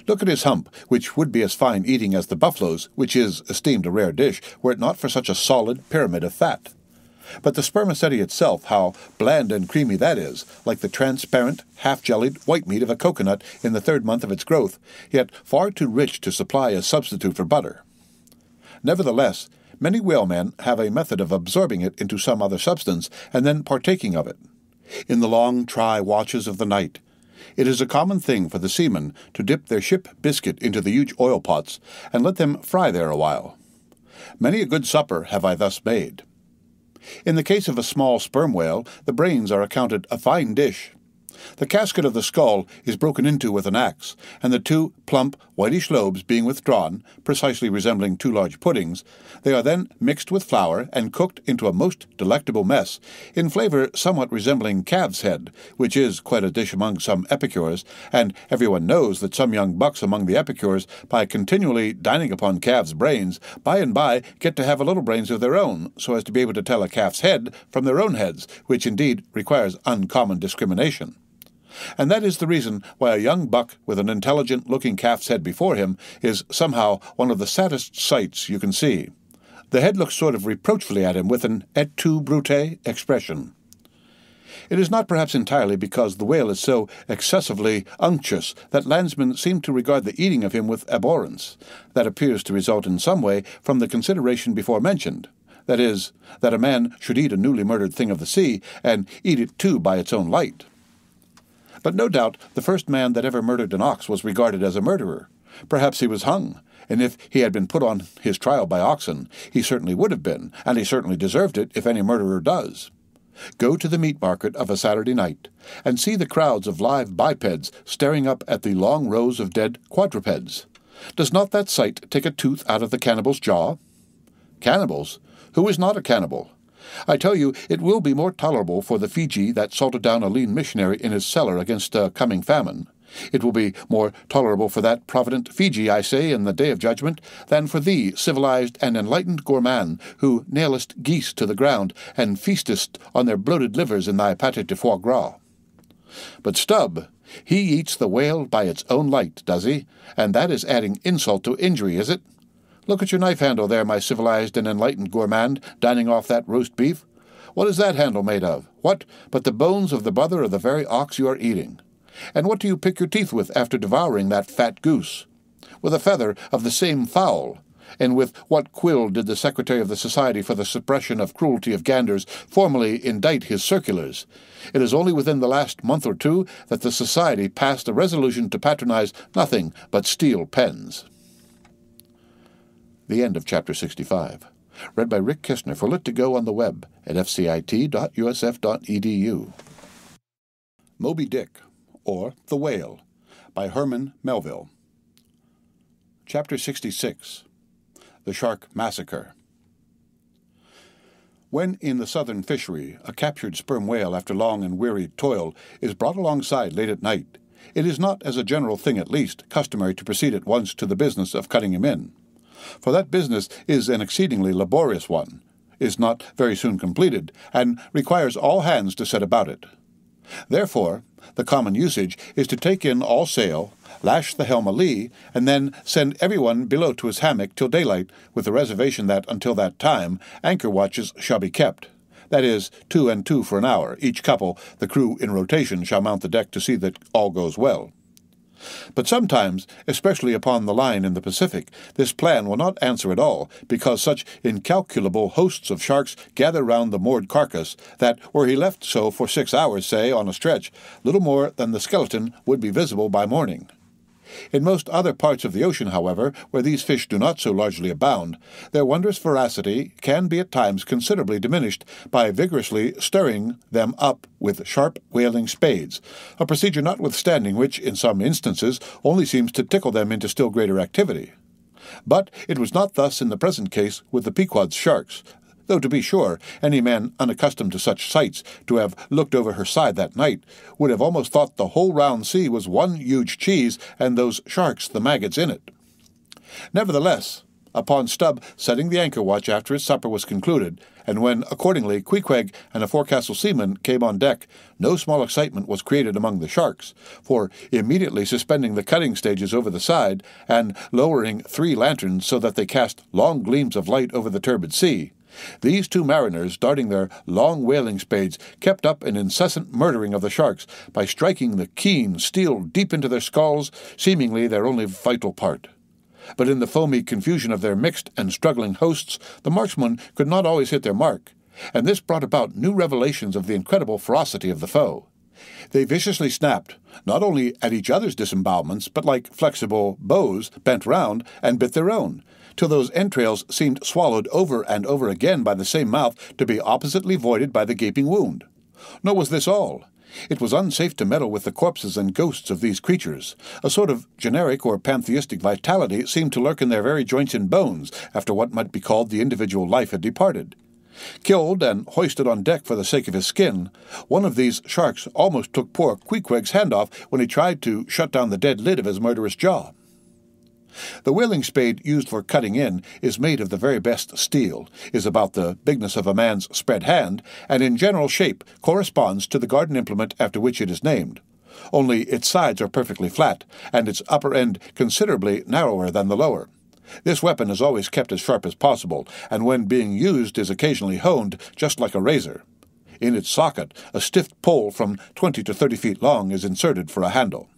Look at his hump, which would be as fine eating as the buffalo's, which is esteemed a rare dish, were it not for such a solid pyramid of fat. But the spermaceti itself, how bland and creamy that is, like the transparent, half-jellied white meat of a coconut in the 3rd month of its growth, yet far too rich to supply a substitute for butter. Nevertheless, many whalemen have a method of absorbing it into some other substance, and then partaking of it. In the long, try watches of the night, it is a common thing for the seamen to dip their ship biscuit into the huge oil pots, and let them fry there a while. Many a good supper have I thus made. In the case of a small sperm whale, the brains are accounted a fine dish. The casket of the skull is broken into with an axe, and the 2 plump, whitish lobes being withdrawn, precisely resembling 2 large puddings, they are then mixed with flour and cooked into a most delectable mess, in flavour somewhat resembling calf's head, which is quite a dish among some epicures, and everyone knows that some young bucks among the epicures, by continually dining upon calves' brains, by and by get to have a little brains of their own, so as to be able to tell a calf's head from their own heads, which indeed requires uncommon discrimination. And that is the reason why a young buck with an intelligent-looking calf's head before him is somehow one of the saddest sights you can see. The head looks sort of reproachfully at him with an et tu, Brute expression. It is not perhaps entirely because the whale is so excessively unctuous that landsmen seem to regard the eating of him with abhorrence. That appears to result in some way from the consideration before mentioned. That is, that a man should eat a newly murdered thing of the sea, and eat it too by its own light. But no doubt the first man that ever murdered an ox was regarded as a murderer. Perhaps he was hung, and if he had been put on his trial by oxen, he certainly would have been, and he certainly deserved it if any murderer does. Go to the meat market of a Saturday night, and see the crowds of live bipeds staring up at the long rows of dead quadrupeds. Does not that sight take a tooth out of the cannibal's jaw? Cannibals? Who is not a cannibal? I tell you, it will be more tolerable for the Fiji that salted down a lean missionary in his cellar against a coming famine. It will be more tolerable for that provident Fiji, I say, in the day of judgment, than for thee, civilized and enlightened gourmand, who nailest geese to the ground, and feastest on their bloated livers in thy pâté de foie gras. But Stubb, he eats the whale by its own light, does he? And that is adding insult to injury, is it? Look at your knife handle there, my civilized and enlightened gourmand, dining off that roast beef. What is that handle made of? What but the bones of the brother of the very ox you are eating? And what do you pick your teeth with after devouring that fat goose? With a feather of the same fowl. And with what quill did the Secretary of the Society for the Suppression of Cruelty of Ganders formally indite his circulars? It is only within the last month or two that the Society passed a resolution to patronize nothing but steel pens. The end of Chapter 65. Read by Rick Kistner for Lit2Go on the web at fcit.usf.edu. Moby Dick, or The Whale, by Herman Melville. Chapter 66. The Shark Massacre. When in the southern fishery a captured sperm whale after long and weary toil is brought alongside late at night, it is not, as a general thing at least, customary to proceed at once to the business of cutting him in. For that business is an exceedingly laborious one, is not very soon completed, and requires all hands to set about it. Therefore, the common usage is to take in all sail, lash the helm a-lee, and then send everyone below to his hammock till daylight, with the reservation that, until that time, anchor watches shall be kept. That is, 2 and 2 for an hour. Each couple, the crew in rotation, shall mount the deck to see that all goes well. But sometimes, especially upon the line in the Pacific, this plan will not answer at all, because such incalculable hosts of sharks gather round the moored carcass that, were he left so for 6 hours, say, on a stretch, little more than the skeleton would be visible by morning. In most other parts of the ocean, however, where these fish do not so largely abound, their wondrous voracity can be at times considerably diminished by vigorously stirring them up with sharp whaling spades, a procedure notwithstanding which, in some instances, only seems to tickle them into still greater activity. But it was not thus in the present case with the Pequod's sharks, though, to be sure, any man unaccustomed to such sights to have looked over her side that night would have almost thought the whole round sea was one huge cheese, and those sharks the maggots in it. Nevertheless, upon Stubb setting the anchor watch after his supper was concluded, and when, accordingly, Queequeg and a forecastle seaman came on deck, no small excitement was created among the sharks, for, immediately suspending the cutting stages over the side, and lowering 3 lanterns so that they cast long gleams of light over the turbid sea, these 2 mariners, darting their long whaling spades, kept up an incessant murdering of the sharks by striking the keen steel deep into their skulls, seemingly their only vital part. But in the foamy confusion of their mixed and struggling hosts, the marksmen could not always hit their mark, and this brought about new revelations of the incredible ferocity of the foe. They viciously snapped, not only at each other's disembowelments, but like flexible bows bent round and bit their own, till those entrails seemed swallowed over and over again by the same mouth to be oppositely voided by the gaping wound. Nor was this all. It was unsafe to meddle with the corpses and ghosts of these creatures. A sort of generic or pantheistic vitality seemed to lurk in their very joints and bones after what might be called the individual life had departed. Killed and hoisted on deck for the sake of his skin, one of these sharks almost took poor Queequeg's hand off when he tried to shut down the dead lid of his murderous jaw. The whaling spade used for cutting in is made of the very best steel, is about the bigness of a man's spread hand, and in general shape corresponds to the garden implement after which it is named. Only its sides are perfectly flat, and its upper end considerably narrower than the lower. This weapon is always kept as sharp as possible, and when being used is occasionally honed just like a razor. In its socket, a stiff pole from 20 to 30 feet long is inserted for a handle.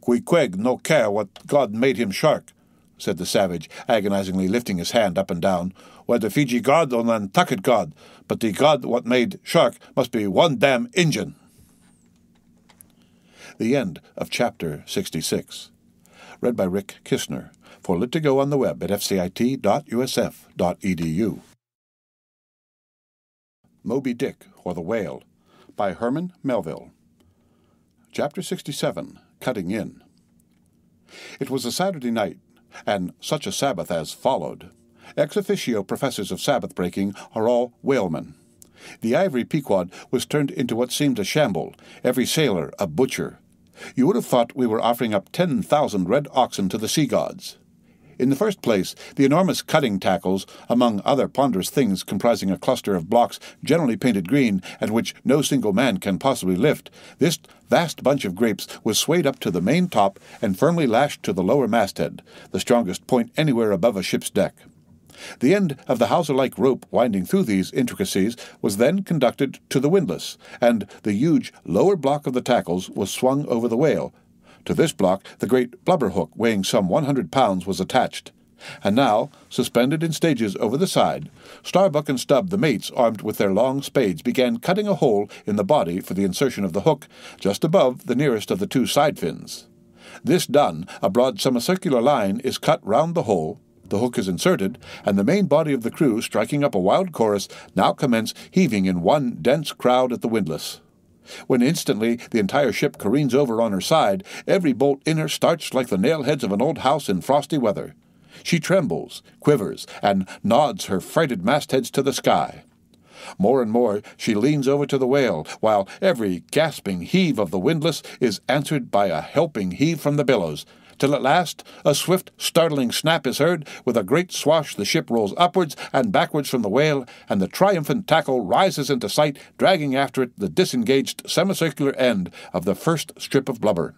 "Queequeg no care what God made him shark," said the savage, agonizingly lifting his hand up and down, "whether Fiji God or Nantucket God, but the God what made shark must be one damn Injun." The end of Chapter 66. Read by Rick Kistner for Lit2Go on the web at fcit.usf.edu. Moby Dick, or the Whale, by Herman Melville. Chapter 67. Cutting in. It was a Saturday night, and such a Sabbath as followed. Ex officio professors of Sabbath breaking are all whalemen. The ivory Pequod was turned into what seemed a shamble, every sailor a butcher. You would have thought we were offering up 10,000 red oxen to the sea gods. In the first place, the enormous cutting tackles, among other ponderous things comprising a cluster of blocks generally painted green and which no single man can possibly lift, this vast bunch of grapes was swayed up to the main top and firmly lashed to the lower masthead, the strongest point anywhere above a ship's deck. The end of the hawser-like rope winding through these intricacies was then conducted to the windlass, and the huge lower block of the tackles was swung over the whale. To this block the great blubber hook, weighing some 100 pounds, was attached. And now, suspended in stages over the side, Starbuck and Stubb, the mates, armed with their long spades, began cutting a hole in the body for the insertion of the hook, just above the nearest of the two side fins. This done, a broad semicircular line is cut round the hole, the hook is inserted, and the main body of the crew, striking up a wild chorus, now commence heaving in one dense crowd at the windlass. When instantly the entire ship careens over on her side, every bolt in her starts like the nail-heads of an old house in frosty weather. She trembles, quivers, and nods her frighted mastheads to the sky. More and more she leans over to the whale, while every gasping heave of the windlass is answered by a helping heave from the billows, till at last a swift, startling snap is heard. With a great swash the ship rolls upwards and backwards from the whale, and the triumphant tackle rises into sight, dragging after it the disengaged semicircular end of the first strip of blubber.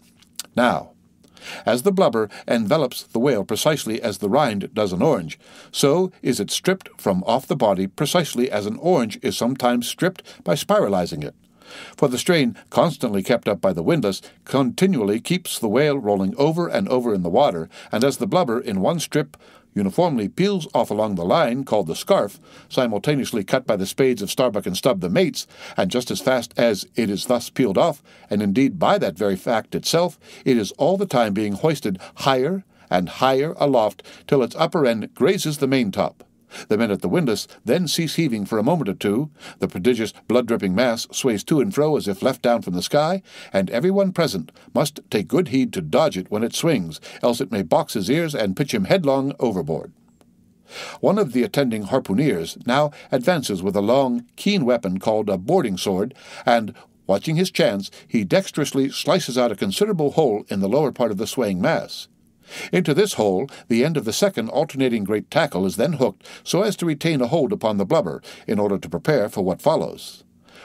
Now, as the blubber envelops the whale precisely as the rind does an orange, so is it stripped from off the body precisely as an orange is sometimes stripped by spiralizing it. For the strain constantly kept up by the windlass continually keeps the whale rolling over and over in the water, and as the blubber in one strip uniformly peels off along the line called the scarf, simultaneously cut by the spades of Starbuck and Stubb the mates, and just as fast as it is thus peeled off, and indeed by that very fact itself, it is all the time being hoisted higher and higher aloft till its upper end grazes the maintop. The men at the windlass then cease heaving for a moment or two, the prodigious blood-dripping mass sways to and fro as if left down from the sky, and every one present must take good heed to dodge it when it swings, else it may box his ears and pitch him headlong overboard. One of the attending harpooneers now advances with a long, keen weapon called a boarding sword, and, watching his chance, he dexterously slices out a considerable hole in the lower part of the swaying mass. Into this hole the end of the second alternating great tackle is then hooked so as to retain a hold upon the blubber, in order to prepare for what follows.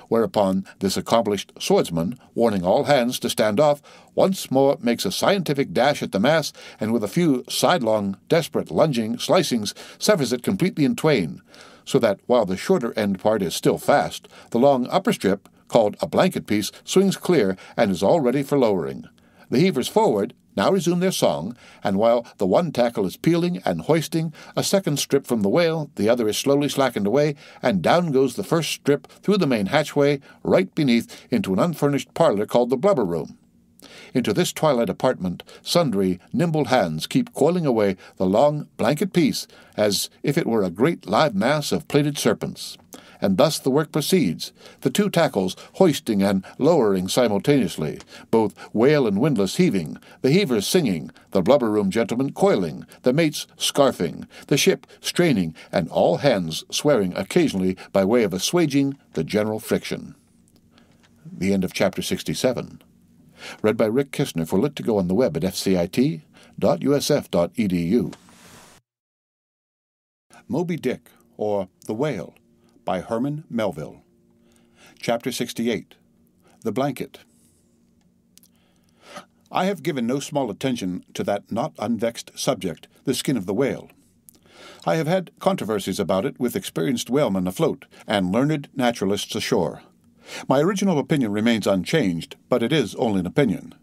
Whereupon this accomplished swordsman, warning all hands to stand off, once more makes a scientific dash at the mass, and with a few sidelong, desperate, lunging slicings severs it completely in twain, so that while the shorter end part is still fast, the long upper strip, called a blanket piece, swings clear and is all ready for lowering. The heavers forward now resume their song, and while the one tackle is peeling and hoisting a second strip from the whale, the other is slowly slackened away, and down goes the first strip through the main hatchway, right beneath, into an unfurnished parlour called the blubber room. Into this twilight apartment sundry nimble hands keep coiling away the long blanket piece, as if it were a great live mass of plaited serpents. And thus the work proceeds, the two tackles hoisting and lowering simultaneously, both whale and windlass heaving, the heavers singing, the blubber-room gentlemen coiling, the mates scarfing, the ship straining, and all hands swearing occasionally by way of assuaging the general friction. The end of Chapter 67. Read by Rick Kistner for Lit to Go on the web at fcit.usf.edu. Moby Dick, or The Whale, by Herman Melville. Chapter 68. The Blanket. I have given no small attention to that not unvexed subject, the skin of the whale. I have had controversies about it with experienced whalemen afloat and learned naturalists ashore. My original opinion remains unchanged, but it is only an opinion.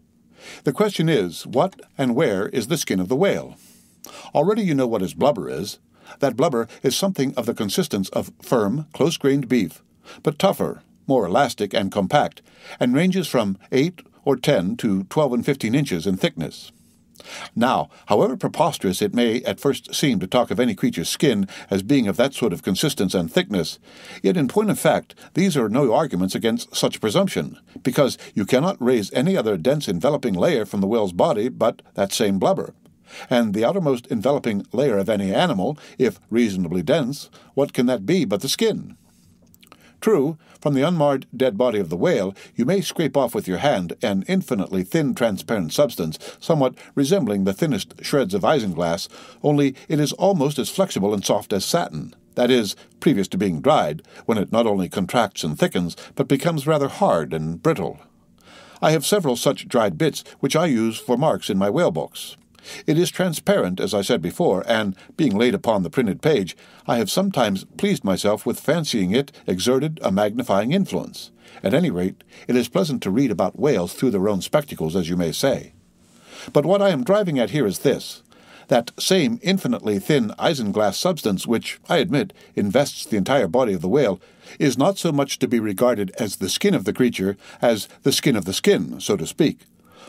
The question is, what and where is the skin of the whale? Already you know what his blubber is. That blubber is something of the consistence of firm, close-grained beef, but tougher, more elastic and compact, and ranges from 8 or 10 to 12 and 15 inches in thickness. Now, however preposterous it may at first seem to talk of any creature's skin as being of that sort of consistence and thickness, yet in point of fact these are no arguments against such presumption, because you cannot raise any other dense enveloping layer from the whale's body but that same blubber. And the outermost enveloping layer of any animal, if reasonably dense, what can that be but the skin? True, from the unmarred dead body of the whale you may scrape off with your hand an infinitely thin transparent substance, somewhat resembling the thinnest shreds of isinglass, only it is almost as flexible and soft as satin. That is, previous to being dried, when it not only contracts and thickens, but becomes rather hard and brittle. I have several such dried bits which I use for marks in my whale books. It is transparent, as I said before, and, being laid upon the printed page, I have sometimes pleased myself with fancying it exerted a magnifying influence. At any rate, it is pleasant to read about whales through their own spectacles, as you may say. But what I am driving at here is this. That same infinitely thin isinglass substance which, I admit, invests the entire body of the whale, is not so much to be regarded as the skin of the creature as the skin of the skin, so to speak.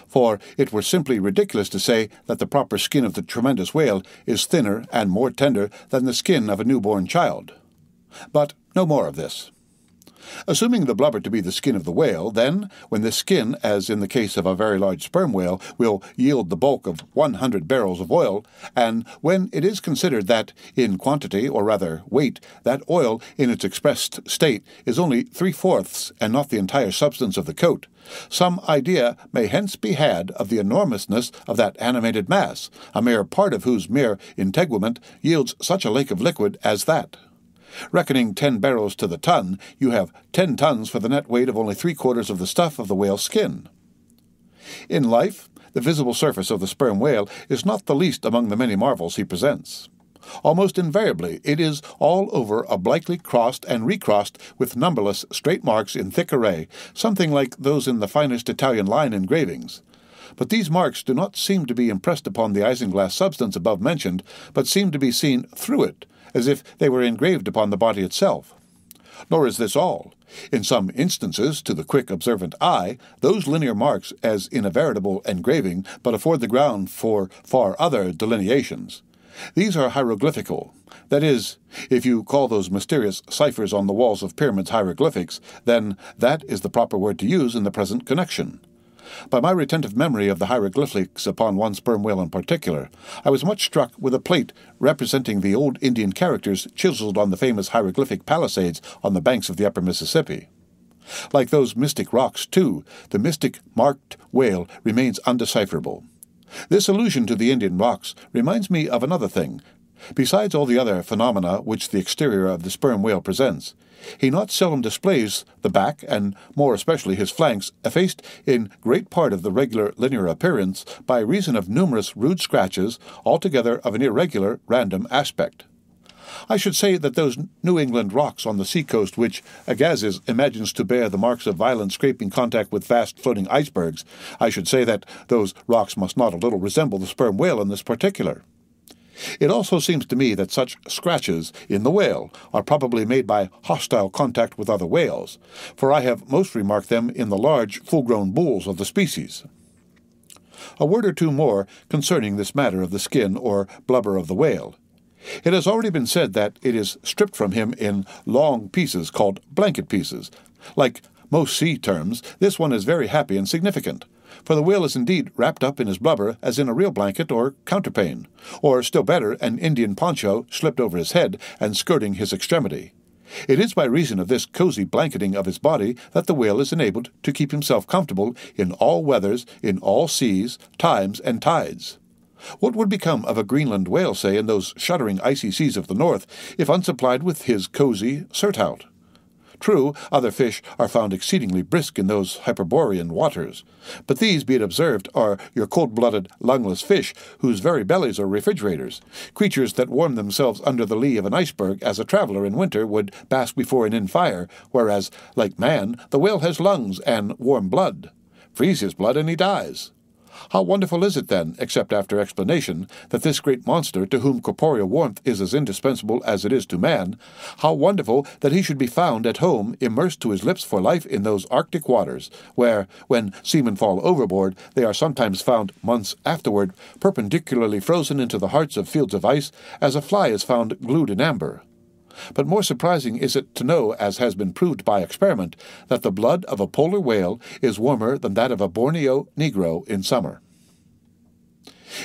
For it were simply ridiculous to say that the proper skin of the tremendous whale is thinner and more tender than the skin of a newborn child. But no more of this. Assuming the blubber to be the skin of the whale, then, when this skin, as in the case of a very large sperm whale, will yield the bulk of 100 barrels of oil, and when it is considered that, in quantity, or rather weight, that oil, in its expressed state, is only 3/4 and not the entire substance of the coat, some idea may hence be had of the enormousness of that animated mass, a mere part of whose mere integument yields such a lake of liquid as that. Reckoning 10 barrels to the ton, you have 10 tons for the net weight of only 3/4 of the stuff of the whale's skin. In life, the visible surface of the sperm whale is not the least among the many marvels he presents. Almost invariably, it is all over obliquely crossed and recrossed with numberless straight marks in thick array, something like those in the finest Italian line engravings. But these marks do not seem to be impressed upon the isinglass substance above mentioned, but seem to be seen through it, as if they were engraved upon the body itself. Nor is this all. In some instances, to the quick observant eye, those linear marks, as in a veritable engraving, but afford the ground for far other delineations. These are hieroglyphical. That is, if you call those mysterious ciphers on the walls of pyramids hieroglyphics, then that is the proper word to use in the present connection. By my retentive memory of the hieroglyphics upon one sperm whale in particular, I was much struck with a plate representing the old Indian characters chiseled on the famous hieroglyphic palisades on the banks of the upper Mississippi. Like those mystic rocks, too, the mystic marked whale remains undecipherable. This allusion to the Indian rocks reminds me of another thing. Besides all the other phenomena which the exterior of the sperm whale presents, he not seldom displays the back, and more especially his flanks, effaced in great part of the regular linear appearance by reason of numerous rude scratches, altogether of an irregular, random aspect. I should say that those New England rocks on the sea-coast which Agassiz imagines to bear the marks of violent scraping contact with vast floating icebergs, I should say that those rocks must not a little resemble the sperm whale in this particular. It also seems to me that such scratches in the whale are probably made by hostile contact with other whales, for I have most remarked them in the large, full-grown bulls of the species. A word or two more concerning this matter of the skin or blubber of the whale. It has already been said that it is stripped from him in long pieces called blanket pieces. Like most sea terms, this one is very happy and significant, for the whale is indeed wrapped up in his blubber as in a real blanket or counterpane, or still better, an Indian poncho slipped over his head and skirting his extremity. It is by reason of this cozy blanketing of his body that the whale is enabled to keep himself comfortable in all weathers, in all seas, times, and tides. What would become of a Greenland whale, say, in those shuddering icy seas of the north, if unsupplied with his cozy surtout? True, other fish are found exceedingly brisk in those Hyperborean waters, but these, be it observed, are your cold-blooded, lungless fish, whose very bellies are refrigerators, creatures that warm themselves under the lee of an iceberg as a traveller in winter would bask before an inn fire, whereas, like man, the whale has lungs and warm blood. Freeze his blood and he dies. How wonderful is it, then, except after explanation, that this great monster, to whom corporeal warmth is as indispensable as it is to man, how wonderful that he should be found at home, immersed to his lips for life in those Arctic waters, where, when seamen fall overboard, they are sometimes found, months afterward, perpendicularly frozen into the hearts of fields of ice, as a fly is found glued in amber. But more surprising is it to know, as has been proved by experiment, that the blood of a polar whale is warmer than that of a Borneo negro in summer.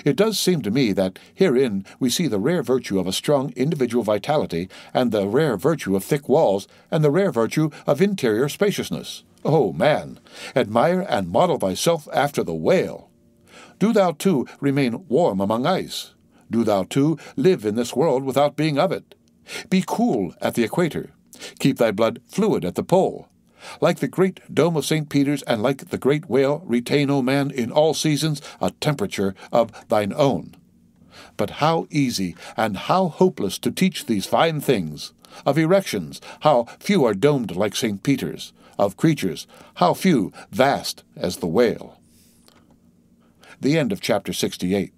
It does seem to me that herein we see the rare virtue of a strong individual vitality, and the rare virtue of thick walls, and the rare virtue of interior spaciousness. Oh, man! Admire and model thyself after the whale. Do thou, too, remain warm among ice. Do thou, too, live in this world without being of it. Be cool at the equator. Keep thy blood fluid at the pole. Like the great dome of St. Peter's, and like the great whale, retain, O man, in all seasons a temperature of thine own. But how easy and how hopeless to teach these fine things! Of erections, how few are domed like St. Peter's. Of creatures, how few vast as the whale. The end of Chapter 68.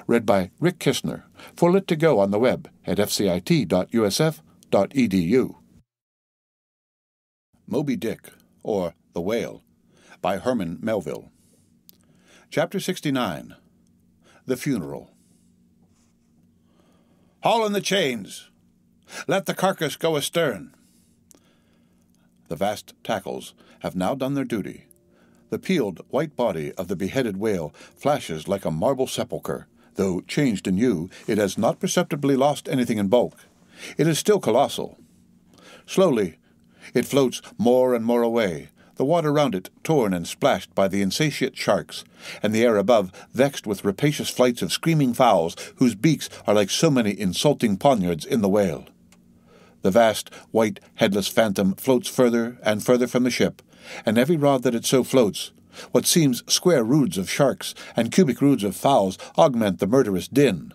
Read by Rick Kishner, for Lit to Go on the web at fcit.usf.edu. Moby Dick, or The Whale, by Herman Melville. Chapter 69. The Funeral. Haul in the chains! Let the carcass go astern! The vast tackles have now done their duty. The peeled white body of the beheaded whale flashes like a marble sepulchre. Though changed in hue, it has not perceptibly lost anything in bulk. It is still colossal. Slowly, it floats more and more away, the water round it torn and splashed by the insatiate sharks, and the air above vexed with rapacious flights of screaming fowls whose beaks are like so many insulting poniards in the whale. The vast, white, headless phantom floats further and further from the ship, and every rod that it so floats, what seems square roods of sharks and cubic roods of fowls augment the murderous din.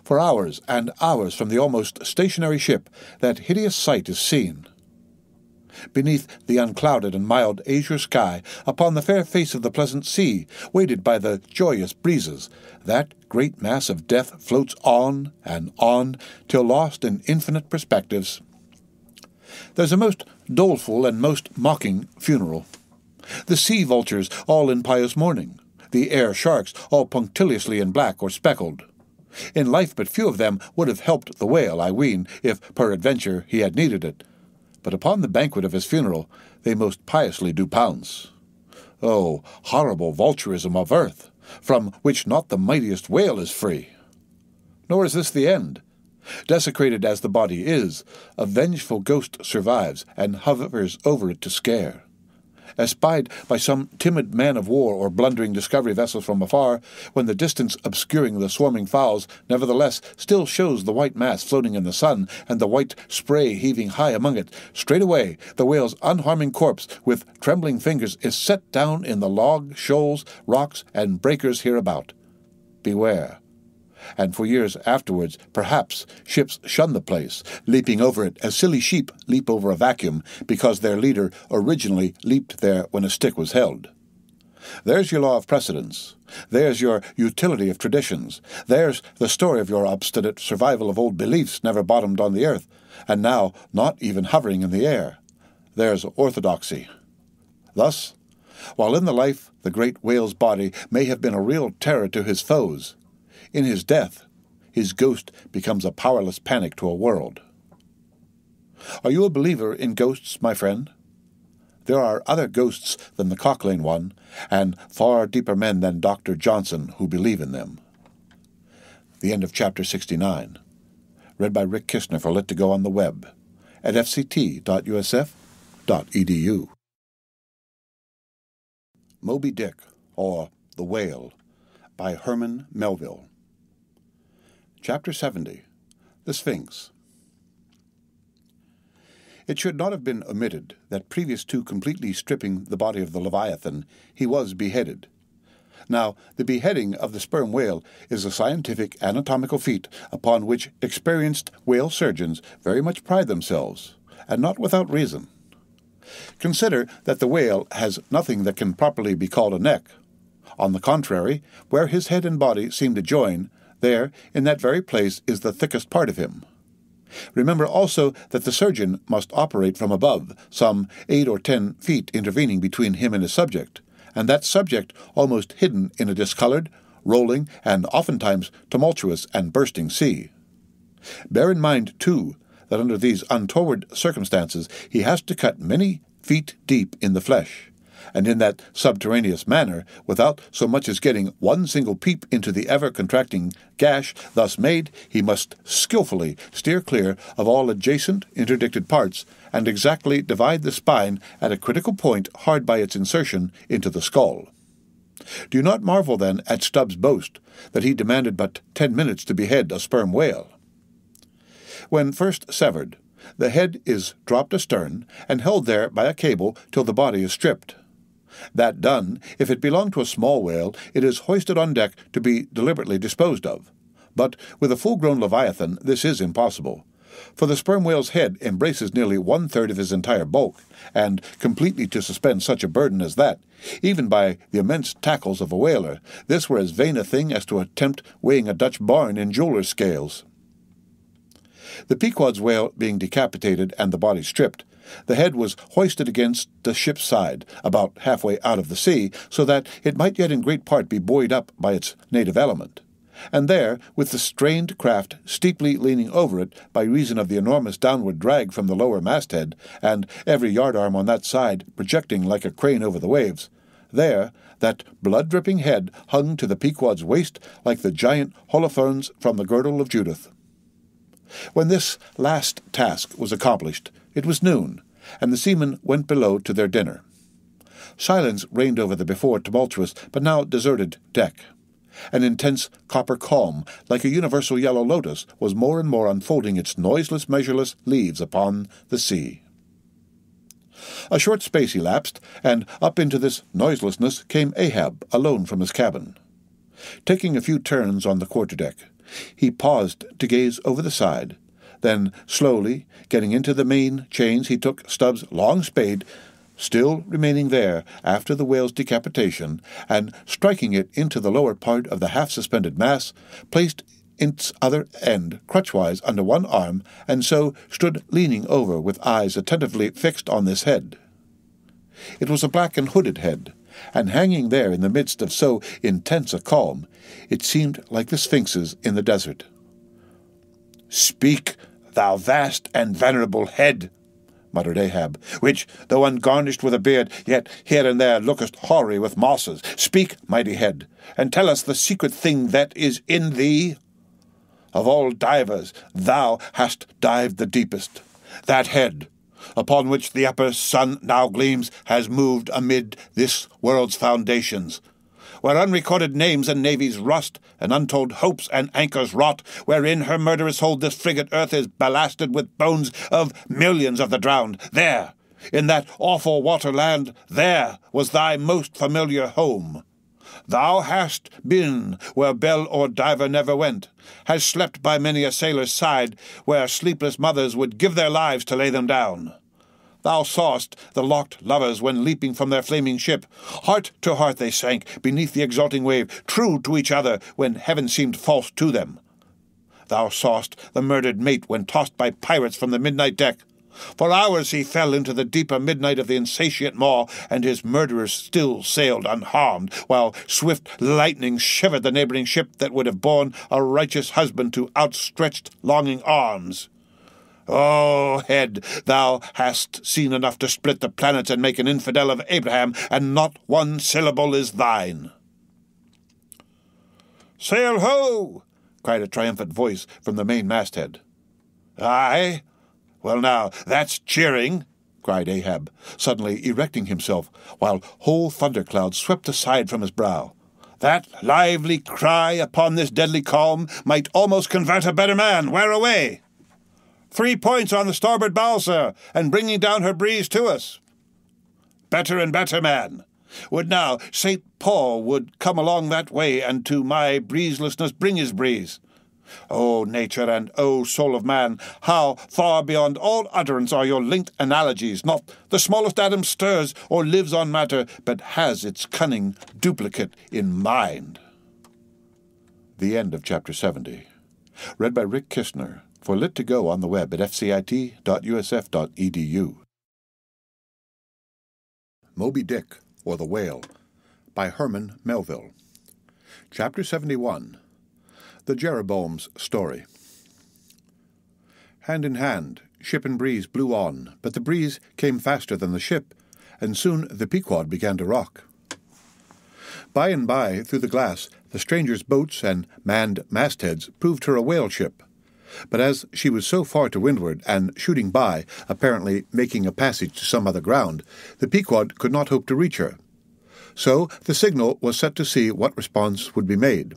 For hours and hours from the almost stationary ship, that hideous sight is seen. Beneath the unclouded and mild azure sky, upon the fair face of the pleasant sea, weighted by the joyous breezes, that great mass of death floats on, till lost in infinite perspectives. There's a most doleful and most mocking funeral. The sea vultures all in pious mourning, the air sharks all punctiliously in black or speckled. In life but few of them would have helped the whale, I ween, if peradventure he had needed it. But upon the banquet of his funeral they most piously do pounce. Oh, horrible vulturism of earth, from which not the mightiest whale is free! Nor is this the end. Desecrated as the body is, a vengeful ghost survives, and hovers over it to scare. Espied by some timid man-of-war or blundering discovery vessel from afar, when the distance obscuring the swarming fowls nevertheless still shows the white mass floating in the sun, and the white spray heaving high among it, straightway the whale's unharming corpse with trembling fingers is set down in the log, shoals, rocks, and breakers hereabout. Beware. And for years afterwards, perhaps, ships shun the place, leaping over it as silly sheep leap over a vacuum, because their leader originally leaped there when a stick was held. There's your law of precedence. There's your utility of traditions. There's the story of your obstinate survival of old beliefs never bottomed on the earth, and now not even hovering in the air. There's orthodoxy. Thus, while in the life the great whale's body may have been a real terror to his foes, in his death, his ghost becomes a powerless panic to a world. Are you a believer in ghosts, my friend? There are other ghosts than the ℌ𝔞𝔫𝔞𝔥 one, and far deeper men than Dr. Johnson who believe in them. The end of Chapter 69. Read by Rick Kishner for Lit to Go on the web at fct.usf.edu. Moby Dick, or The Whale, by Herman Melville. Chapter 70. The Sphinx. It should not have been omitted that previous to completely stripping the body of the Leviathan, he was beheaded. Now, the beheading of the sperm whale is a scientific anatomical feat upon which experienced whale surgeons very much pride themselves, and not without reason. Consider that the whale has nothing that can properly be called a neck. On the contrary, where his head and body seem to join, there, in that very place, is the thickest part of him. Remember also that the surgeon must operate from above, some 8 or 10 feet intervening between him and his subject, and that subject almost hidden in a discolored, rolling, and oftentimes tumultuous and bursting sea. Bear in mind, too, that under these untoward circumstances he has to cut many feet deep in the flesh, and in that subterraneous manner, without so much as getting one single peep into the ever-contracting gash thus made, he must skilfully steer clear of all adjacent interdicted parts, and exactly divide the spine at a critical point hard by its insertion into the skull. Do not marvel, then, at Stubbs' boast that he demanded but 10 minutes to behead a sperm whale. When first severed, the head is dropped astern and held there by a cable till the body is stripped. That done, if it belong to a small whale, it is hoisted on deck to be deliberately disposed of. But with a full-grown leviathan this is impossible, for the sperm whale's head embraces nearly 1/3 of his entire bulk, and completely to suspend such a burden as that, even by the immense tackles of a whaler, this were as vain a thing as to attempt weighing a Dutch barn in jeweller's scales. The Pequod's whale being decapitated and the body stripped, the head was hoisted against the ship's side, about halfway out of the sea, so that it might yet in great part be buoyed up by its native element. And there, with the strained craft steeply leaning over it by reason of the enormous downward drag from the lower masthead, and every yardarm on that side projecting like a crane over the waves, there that blood-dripping head hung to the Pequod's waist like the giant Holofernes from the girdle of Judith. When this last task was accomplished, it was noon, and the seamen went below to their dinner. Silence reigned over the before tumultuous but now deserted deck. An intense copper calm, like a universal yellow lotus, was more and more unfolding its noiseless, measureless leaves upon the sea. A short space elapsed, and up into this noiselessness came Ahab, alone from his cabin. Taking a few turns on the quarter-deck, he paused to gaze over the side. Then, slowly, getting into the main chains, he took Stubbs' long spade, still remaining there after the whale's decapitation, and, striking it into the lower part of the half-suspended mass, placed its other end crutchwise under one arm, and so stood leaning over with eyes attentively fixed on this head. It was a black and hooded head, and hanging there in the midst of so intense a calm, it seemed like the sphinxes in the desert. "Speak, thou vast and venerable head," muttered Ahab, "which, though ungarnished with a beard, yet here and there lookest hoary with mosses. Speak, mighty head, and tell us the secret thing that is in thee. Of all divers, thou hast dived the deepest. That head, upon which the upper sun now gleams, has moved amid this world's foundations, where unrecorded names and navies rust, and untold hopes and anchors rot, wherein her murderous hold this frigate earth is ballasted with bones of millions of the drowned. There, in that awful waterland, there was thy most familiar home. Thou hast been where bell or diver never went, hast slept by many a sailor's side, where sleepless mothers would give their lives to lay them down. Thou sawest the locked lovers when leaping from their flaming ship. Heart to heart they sank beneath the exulting wave, true to each other when heaven seemed false to them. Thou sawest the murdered mate when tossed by pirates from the midnight deck. For hours he fell into the deeper midnight of the insatiate maw, and his murderers still sailed unharmed, while swift lightning shivered the neighboring ship that would have borne a righteous husband to outstretched longing arms. O head, thou hast seen enough to split the planets and make an infidel of Abraham, and not one syllable is thine." "Sail ho!" cried a triumphant voice from the main masthead. "Aye? Well now, that's cheering," cried Ahab, suddenly erecting himself, while whole thunderclouds swept aside from his brow. "That lively cry upon this deadly calm might almost convert a better man. Where away?" "3 points on the starboard bow, sir, and bringing down her breeze to us." "Better and better, man. Would now St. Paul would come along that way, and to my breezelessness bring his breeze. O nature, and O soul of man, how far beyond all utterance are your linked analogies! Not the smallest atom stirs or lives on matter, but has its cunning duplicate in mind. The end of Chapter 70. Read by Rick Kistner, for Lit to Go on the web at fcit.usf.edu. Moby Dick, or the Whale, by Herman Melville. Chapter 71. The Jeroboam's Story. Hand in hand, ship and breeze blew on, but the breeze came faster than the ship, and soon the Pequod began to rock. By and by, through the glass, the stranger's boats and manned mastheads proved her a whale ship. But as she was so far to windward and shooting by, apparently making a passage to some other ground, the Pequod could not hope to reach her. So the signal was set to see what response would be made.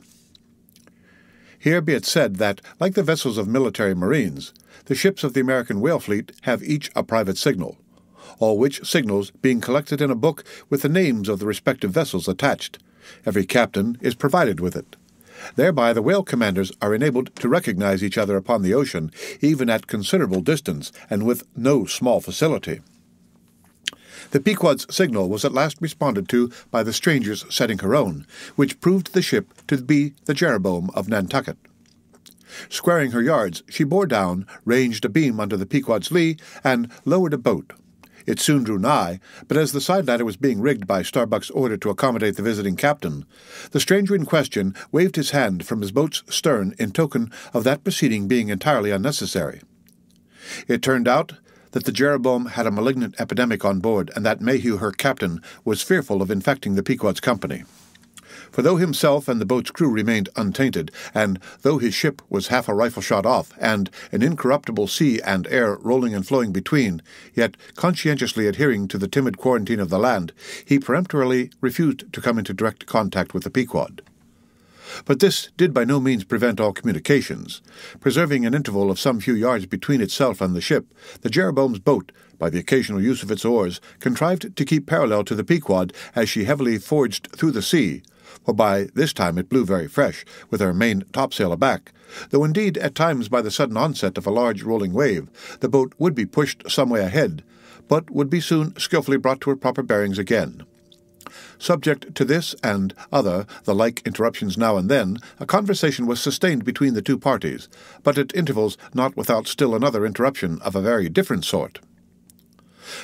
Here be it said that, like the vessels of military marines, the ships of the American whale fleet have each a private signal, all which signals being collected in a book with the names of the respective vessels attached. Every captain is provided with it. Thereby the whale commanders are enabled to recognize each other upon the ocean, even at considerable distance, and with no small facility. The Pequod's signal was at last responded to by the stranger's setting her own, which proved the ship to be the Jeroboam of Nantucket. Squaring her yards, she bore down, ranged a beam under the Pequod's lee, and lowered a boat. It soon drew nigh, but as the side ladder was being rigged by Starbuck's order to accommodate the visiting captain, the stranger in question waved his hand from his boat's stern in token of that proceeding being entirely unnecessary. It turned out that the Jeroboam had a malignant epidemic on board, and that Mayhew, her captain, was fearful of infecting the Pequod's company. For though himself and the boat's crew remained untainted, and though his ship was half a rifle-shot off, and an incorruptible sea and air rolling and flowing between, yet conscientiously adhering to the timid quarantine of the land, he peremptorily refused to come into direct contact with the Pequod. But this did by no means prevent all communications. Preserving an interval of some few yards between itself and the ship, the Jeroboam's boat, by the occasional use of its oars, contrived to keep parallel to the Pequod as she heavily forged through the sea, for by this time it blew very fresh, with her main topsail aback, though indeed at times by the sudden onset of a large rolling wave the boat would be pushed some way ahead, but would be soon skilfully brought to her proper bearings again. Subject to this and other, the like interruptions now and then, a conversation was sustained between the two parties, but at intervals not without still another interruption of a very different sort.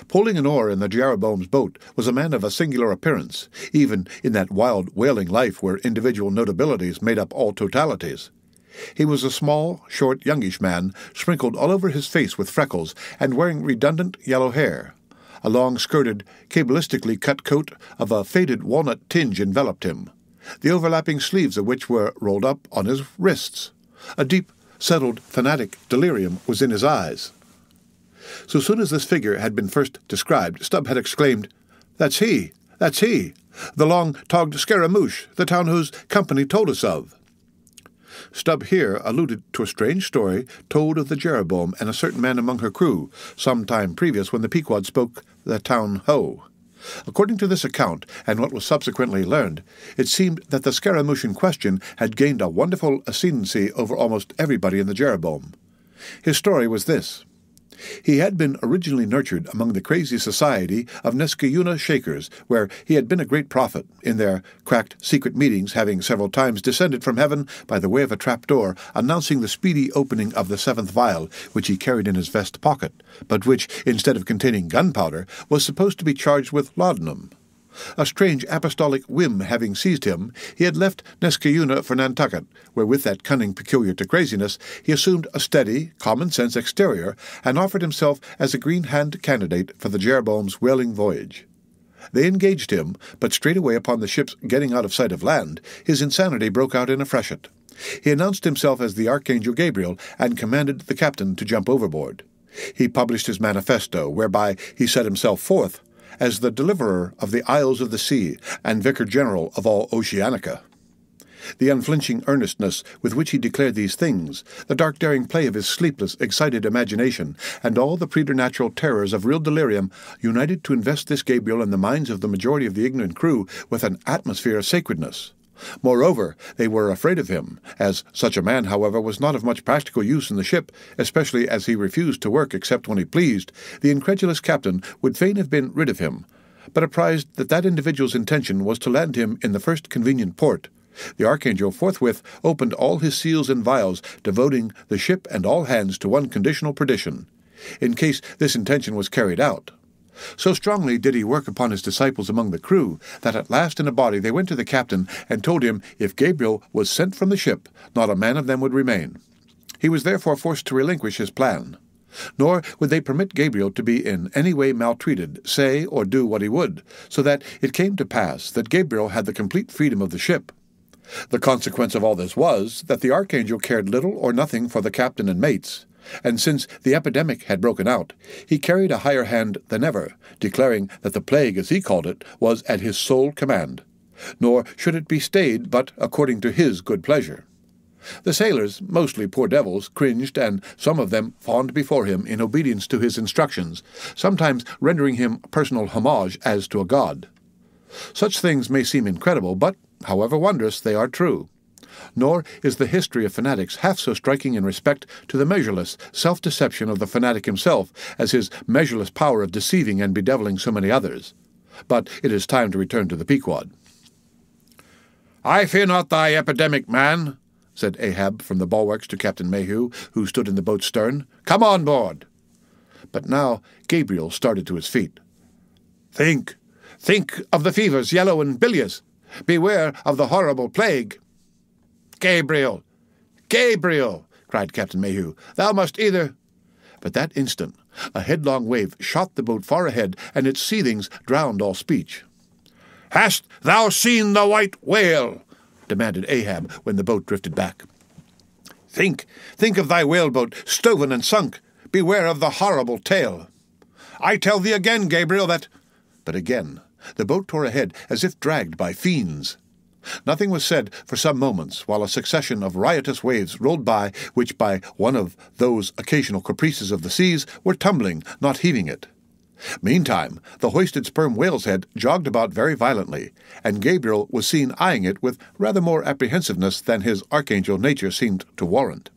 Pulling an oar in the Jeroboam's boat was a man of a singular appearance, even in that wild whaling life where individual notabilities made up all totalities. He was a small, short, youngish man, sprinkled all over his face with freckles, and wearing redundant yellow hair. A long-skirted, cabalistically cut coat of a faded walnut tinge enveloped him, the overlapping sleeves of which were rolled up on his wrists. A deep, settled, fanatic delirium was in his eyes. So soon as this figure had been first described, Stubb had exclaimed, "That's he! That's he! The long-togged scaramouche, the town whose company told us of." Stubb here alluded to a strange story told of the Jeroboam and a certain man among her crew, some time previous when the Pequod spoke the town ho. According to this account, and what was subsequently learned, it seemed that the scaramouche in question had gained a wonderful ascendancy over almost everybody in the Jeroboam. His story was this. He had been originally nurtured among the crazy society of ℌ𝔫𝔫𝔞𥗌 Shakers, where he had been a great prophet, in their cracked secret meetings having several times descended from heaven by the way of a trap-door, announcing the speedy opening of the seventh vial, which he carried in his vest pocket, but which, instead of containing gunpowder, was supposed to be charged with laudanum. A strange apostolic whim having seized him, he had left ℌ𝔫𝔫𝔞𝔥 for Nantucket, where with that cunning peculiar to craziness he assumed a steady, common-sense exterior, and offered himself as a green-hand candidate for the Jeroboam's whaling voyage. They engaged him, but straightway upon the ship's getting out of sight of land, his insanity broke out in a freshet. He announced himself as the Archangel Gabriel, and commanded the captain to jump overboard. He published his manifesto, whereby he set himself forth as the deliverer of the isles of the sea and vicar general of all Oceanica. The unflinching earnestness with which he declared these things, the dark daring play of his sleepless, excited imagination, and all the preternatural terrors of real delirium united to invest this Gabriel in the minds of the majority of the ignorant crew with an atmosphere of sacredness. Moreover, they were afraid of him, as such a man, however, was not of much practical use in the ship, especially as he refused to work except when he pleased. The incredulous captain would fain have been rid of him, but apprised that that individual's intention was to land him in the first convenient port. The Archangel forthwith opened all his seals and vials, devoting the ship and all hands to one conditional perdition, in case this intention was carried out. So strongly did he work upon his disciples among the crew, that at last in a body they went to the captain and told him if Gabriel was sent from the ship, not a man of them would remain. He was therefore forced to relinquish his plan. Nor would they permit Gabriel to be in any way maltreated, say or do what he would, so that it came to pass that Gabriel had the complete freedom of the ship. The consequence of all this was that the archangel cared little or nothing for the captain and mates, and since the epidemic had broken out, he carried a higher hand than ever, declaring that the plague, as he called it, was at his sole command, nor should it be stayed but according to his good pleasure. The sailors, mostly poor devils, cringed, and some of them fawned before him in obedience to his instructions, sometimes rendering him personal homage as to a god. Such things may seem incredible, but, however wondrous, they are true. Nor is the history of fanatics half so striking in respect to the measureless self-deception of the fanatic himself as his measureless power of deceiving and bedeviling so many others. But it is time to return to the Pequod. "I fear not thy epidemic, man," said Ahab from the bulwarks to Captain Mayhew, who stood in the boat's stern. "Come on board." But now Gabriel started to his feet. Think of the fevers, yellow and bilious. Beware of the horrible plague." "Gabriel! Gabriel!" cried Captain Mayhew. "Thou must either—" But that instant a headlong wave shot the boat far ahead, and its seethings drowned all speech. "Hast thou seen the white whale?" demanded Ahab when the boat drifted back. Think of thy whaleboat, stoven and sunk. Beware of the horrible tale." "I tell thee again, Gabriel, that—" But again the boat tore ahead as if dragged by fiends. Nothing was said for some moments, while a succession of riotous waves rolled by, which by one of those occasional caprices of the seas were tumbling, not heaving it. Meantime, the hoisted sperm whale's head jogged about very violently, and Gabriel was seen eyeing it with rather more apprehensiveness than his archangel nature seemed to warrant.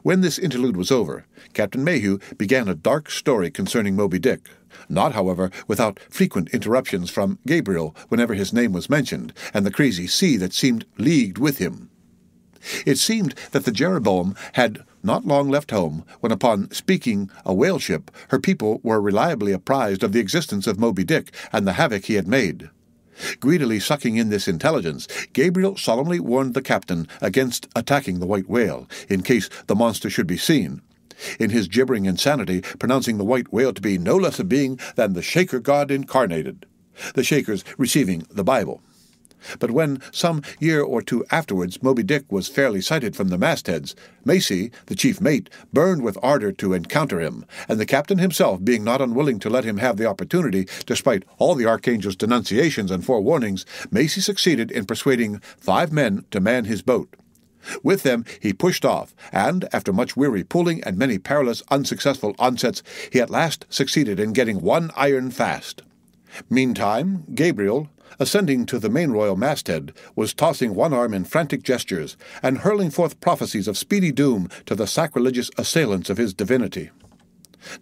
When this interlude was over, Captain Mayhew began a dark story concerning Moby Dick, not, however, without frequent interruptions from Gabriel whenever his name was mentioned, and the crazy sea that seemed leagued with him. It seemed that the Jeroboam had not long left home, when upon speaking a whale ship, her people were reliably apprised of the existence of Moby Dick and the havoc he had made. Greedily sucking in this intelligence, Gabriel solemnly warned the captain against attacking the white whale, in case the monster should be seen, in his gibbering insanity pronouncing the white whale to be no less a being than the Shaker god incarnated, the Shakers receiving the Bible. But when, some year or two afterwards, Moby Dick was fairly sighted from the mastheads, Macy, the chief mate, burned with ardor to encounter him, and the captain himself being not unwilling to let him have the opportunity, despite all the archangel's denunciations and forewarnings, Macy succeeded in persuading 5 men to man his boat. With them he pushed off, and, after much weary pulling and many perilous unsuccessful onsets, he at last succeeded in getting one iron fast. Meantime, Gabriel, ascending to the main royal masthead, was tossing one arm in frantic gestures, and hurling forth prophecies of speedy doom to the sacrilegious assailants of his divinity.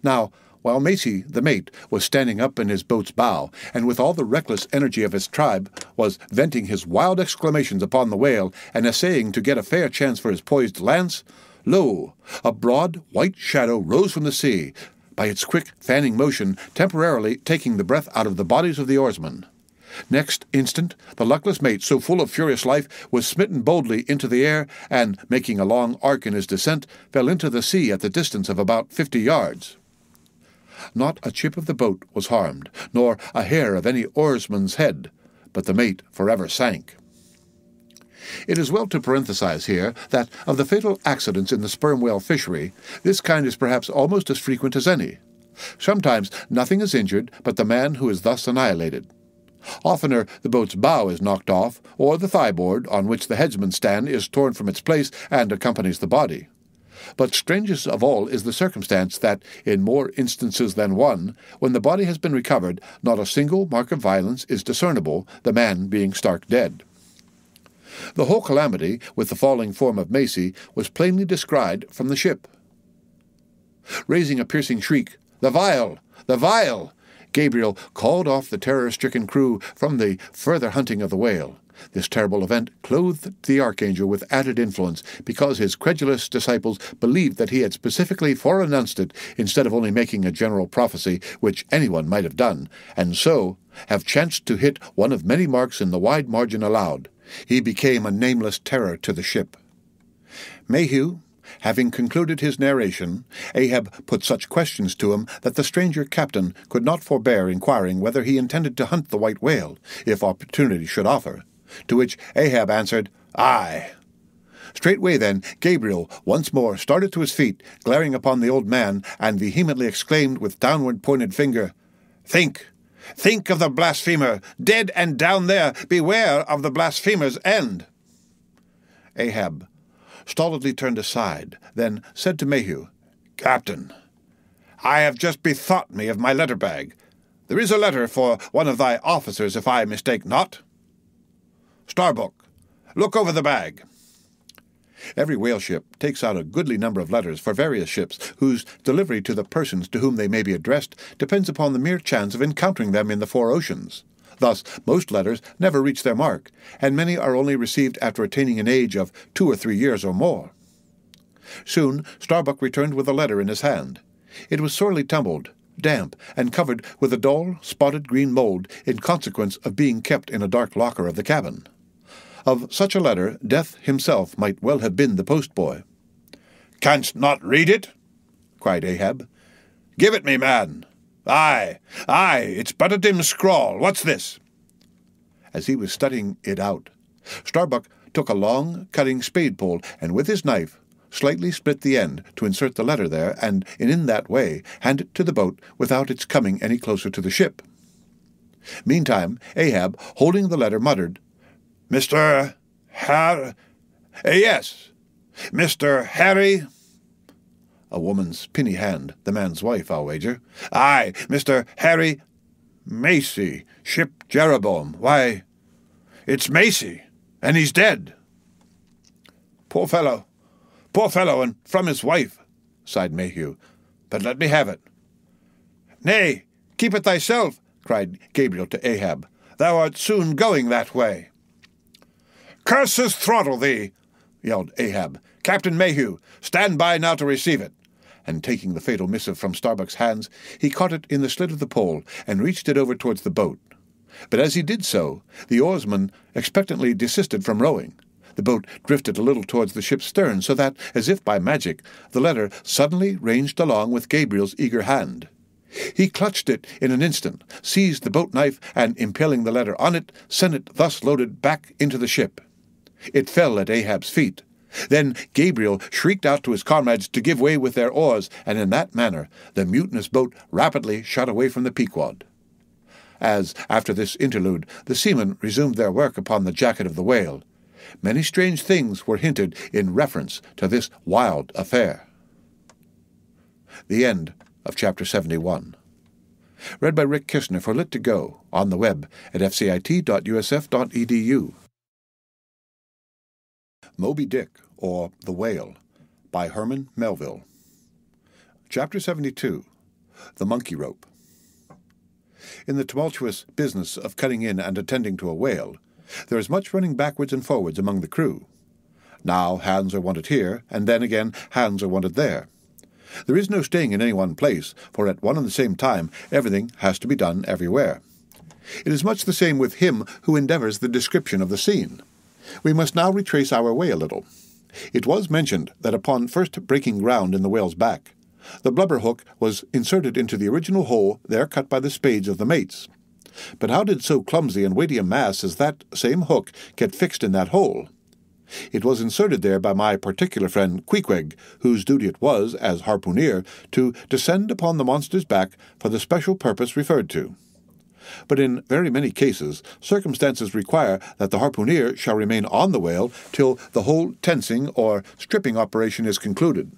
Now, while Macy, the mate, was standing up in his boat's bow, and with all the reckless energy of his tribe, was venting his wild exclamations upon the whale, and essaying to get a fair chance for his poised lance, lo, a broad white shadow rose from the sea, by its quick fanning motion temporarily taking the breath out of the bodies of the oarsmen. Next instant, the luckless mate, so full of furious life, was smitten boldly into the air, and, making a long arc in his descent, fell into the sea at the distance of about 50 yards. Not a chip of the boat was harmed, nor a hair of any oarsman's head, but the mate forever sank. It is well to parenthesize here that, of the fatal accidents in the sperm whale fishery, this kind is perhaps almost as frequent as any. Sometimes nothing is injured but the man who is thus annihilated. Oftener the boat's bow is knocked off, or the thigh-board, on which the headsman stands, is torn from its place and accompanies the body. But strangest of all is the circumstance that, in more instances than one, when the body has been recovered, not a single mark of violence is discernible, the man being stark dead. The whole calamity, with the falling form of Macy, was plainly descried from the ship. Raising a piercing shriek, "The vial! The vial!" Gabriel called off the terror-stricken crew from the further hunting of the whale. This terrible event clothed the archangel with added influence, because his credulous disciples believed that he had specifically foreannounced it, instead of only making a general prophecy, which anyone might have done, and so have chanced to hit one of many marks in the wide margin allowed. He became a nameless terror to the ship. Mayhew, having concluded his narration, Ahab put such questions to him that the stranger captain could not forbear inquiring whether he intended to hunt the white whale, if opportunity should offer, to which Ahab answered, "Aye." Straightway then Gabriel once more started to his feet, glaring upon the old man, and vehemently exclaimed with downward-pointed finger, "Think! Think of the blasphemer! Dead and down there! Beware of the blasphemer's end!" Ahab stolidly turned aside, then said to Mayhew, "Captain, I have just bethought me of my letter-bag. There is a letter for one of thy officers, if I mistake not. Starbuck, look over the bag." Every whale ship takes out a goodly number of letters for various ships, whose delivery to the persons to whom they may be addressed depends upon the mere chance of encountering them in the four oceans. Thus, most letters never reach their mark, and many are only received after attaining an age of 2 or 3 years or more. Soon Starbuck returned with a letter in his hand. It was sorely tumbled, damp, and covered with a dull, spotted green mold in consequence of being kept in a dark locker of the cabin. Of such a letter Death himself might well have been the postboy. "Canst not read it?" cried Ahab. "Give it me, man." Aye, it's but a dim scrawl. What's this?" As he was studying it out, Starbuck took a long, cutting spade-pole, and with his knife slightly split the end to insert the letter there, and in that way hand it to the boat without its coming any closer to the ship. Meantime, Ahab, holding the letter, muttered, Mr. Harry." A woman's pinny hand, the man's wife, I'll wager. "Aye, Mr. Harry Macy, ship Jeroboam. Why, it's Macy, and he's dead." Poor fellow, and from his wife," sighed Mayhew. "But let me have it." "Nay, keep it thyself," cried Gabriel to Ahab. "Thou art soon going that way." "Curses throttle thee!" yelled Ahab. "Captain Mayhew, stand by now to receive it." And taking the fatal missive from Starbuck's hands, he caught it in the slit of the pole and reached it over towards the boat. But as he did so, the oarsman expectantly desisted from rowing. The boat drifted a little towards the ship's stern, so that, as if by magic, the letter suddenly ranged along with Gabriel's eager hand. He clutched it in an instant, seized the boat-knife, and, impaling the letter on it, sent it thus loaded back into the ship. It fell at Ahab's feet. Then Gabriel shrieked out to his comrades to give way with their oars, and in that manner the mutinous boat rapidly shot away from the Pequod. As, after this interlude, the seamen resumed their work upon the jacket of the whale, many strange things were hinted in reference to this wild affair. The end of Chapter 71. Read by Rick Kishner for Lit2Go, on the web at fcit.usf.edu. Moby Dick, or The Whale, by Herman Melville. Chapter 72. The Monkey Rope. In the tumultuous business of cutting in and attending to a whale, there is much running backwards and forwards among the crew. Now hands are wanted here, and then again hands are wanted there. There is no staying in any one place, for at one and the same time everything has to be done everywhere. It is much the same with him who endeavours the description of the scene. We must now retrace our way a little. It was mentioned that upon first breaking ground in the whale's back, the blubber hook was inserted into the original hole there cut by the spades of the mates. But how did so clumsy and weighty a mass as that same hook get fixed in that hole? It was inserted there by my particular friend Queequeg, whose duty it was, as harpooneer, to descend upon the monster's back for the special purpose referred to. But in very many cases, circumstances require that the harpooneer shall remain on the whale till the whole tensing or stripping operation is concluded.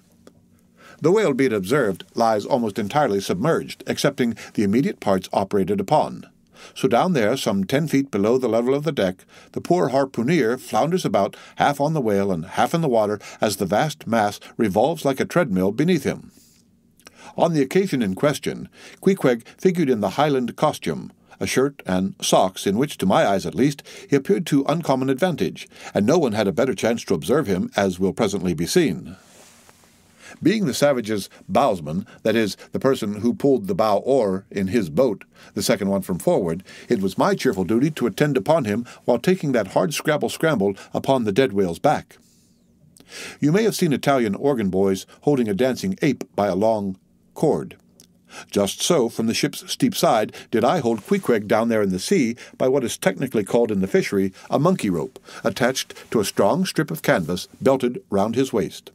The whale, be it observed, lies almost entirely submerged, excepting the immediate parts operated upon. So down there, some 10 feet below the level of the deck, the poor harpooneer flounders about, half on the whale and half in the water, as the vast mass revolves like a treadmill beneath him. On the occasion in question, Queequeg figured in the Highland costume, a shirt and socks in which, to my eyes at least, he appeared to uncommon advantage, and no one had a better chance to observe him, as will presently be seen. Being the savage's bowsman, that is, the person who pulled the bow oar in his boat, the second one from forward, it was my cheerful duty to attend upon him while taking that hard scramble upon the dead whale's back. You may have seen Italian organ boys holding a dancing ape by a long cord. Just so, from the ship's steep side, did I hold Queequeg down there in the sea by what is technically called in the fishery a monkey rope, attached to a strong strip of canvas belted round his waist.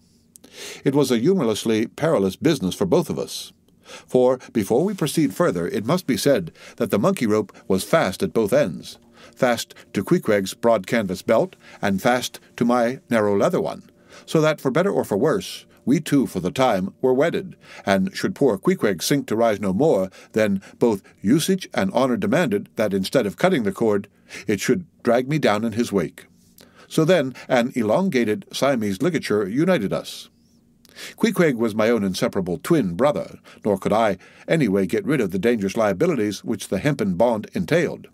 It was a humorlessly perilous business for both of us. For, before we proceed further, it must be said that the monkey rope was fast at both ends, fast to Queequeg's broad canvas belt, and fast to my narrow leather one, so that, for better or for worse, we two, for the time, were wedded, and should poor Queequeg sink to rise no more, then both usage and honour demanded that, instead of cutting the cord, it should drag me down in his wake. So then an elongated Siamese ligature united us. Queequeg was my own inseparable twin brother, nor could I anyway get rid of the dangerous liabilities which the hempen bond entailed.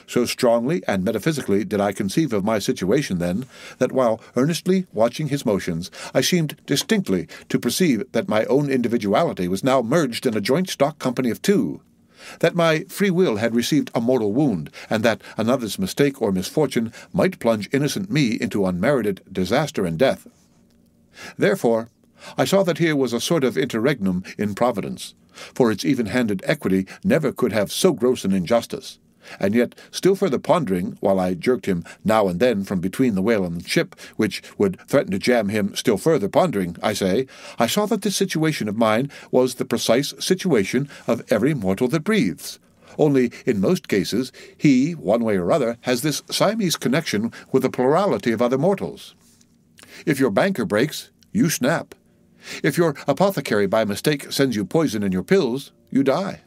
So strongly and metaphysically did I conceive of my situation then, that while earnestly watching his motions, I seemed distinctly to perceive that my own individuality was now merged in a joint stock company of two, that my free will had received a mortal wound, and that another's mistake or misfortune might plunge innocent me into unmerited disaster and death. Therefore, I saw that here was a sort of interregnum in Providence, for its even-handed equity never could have so gross an injustice. And yet, still further pondering, while I jerked him now and then from between the whale and the ship, which would threaten to jam him, still further pondering, I saw that this situation of mine was the precise situation of every mortal that breathes. Only, in most cases, he, one way or other, has this Siamese connection with a plurality of other mortals. If your banker breaks, you snap. If your apothecary by mistake sends you poison in your pills, you die.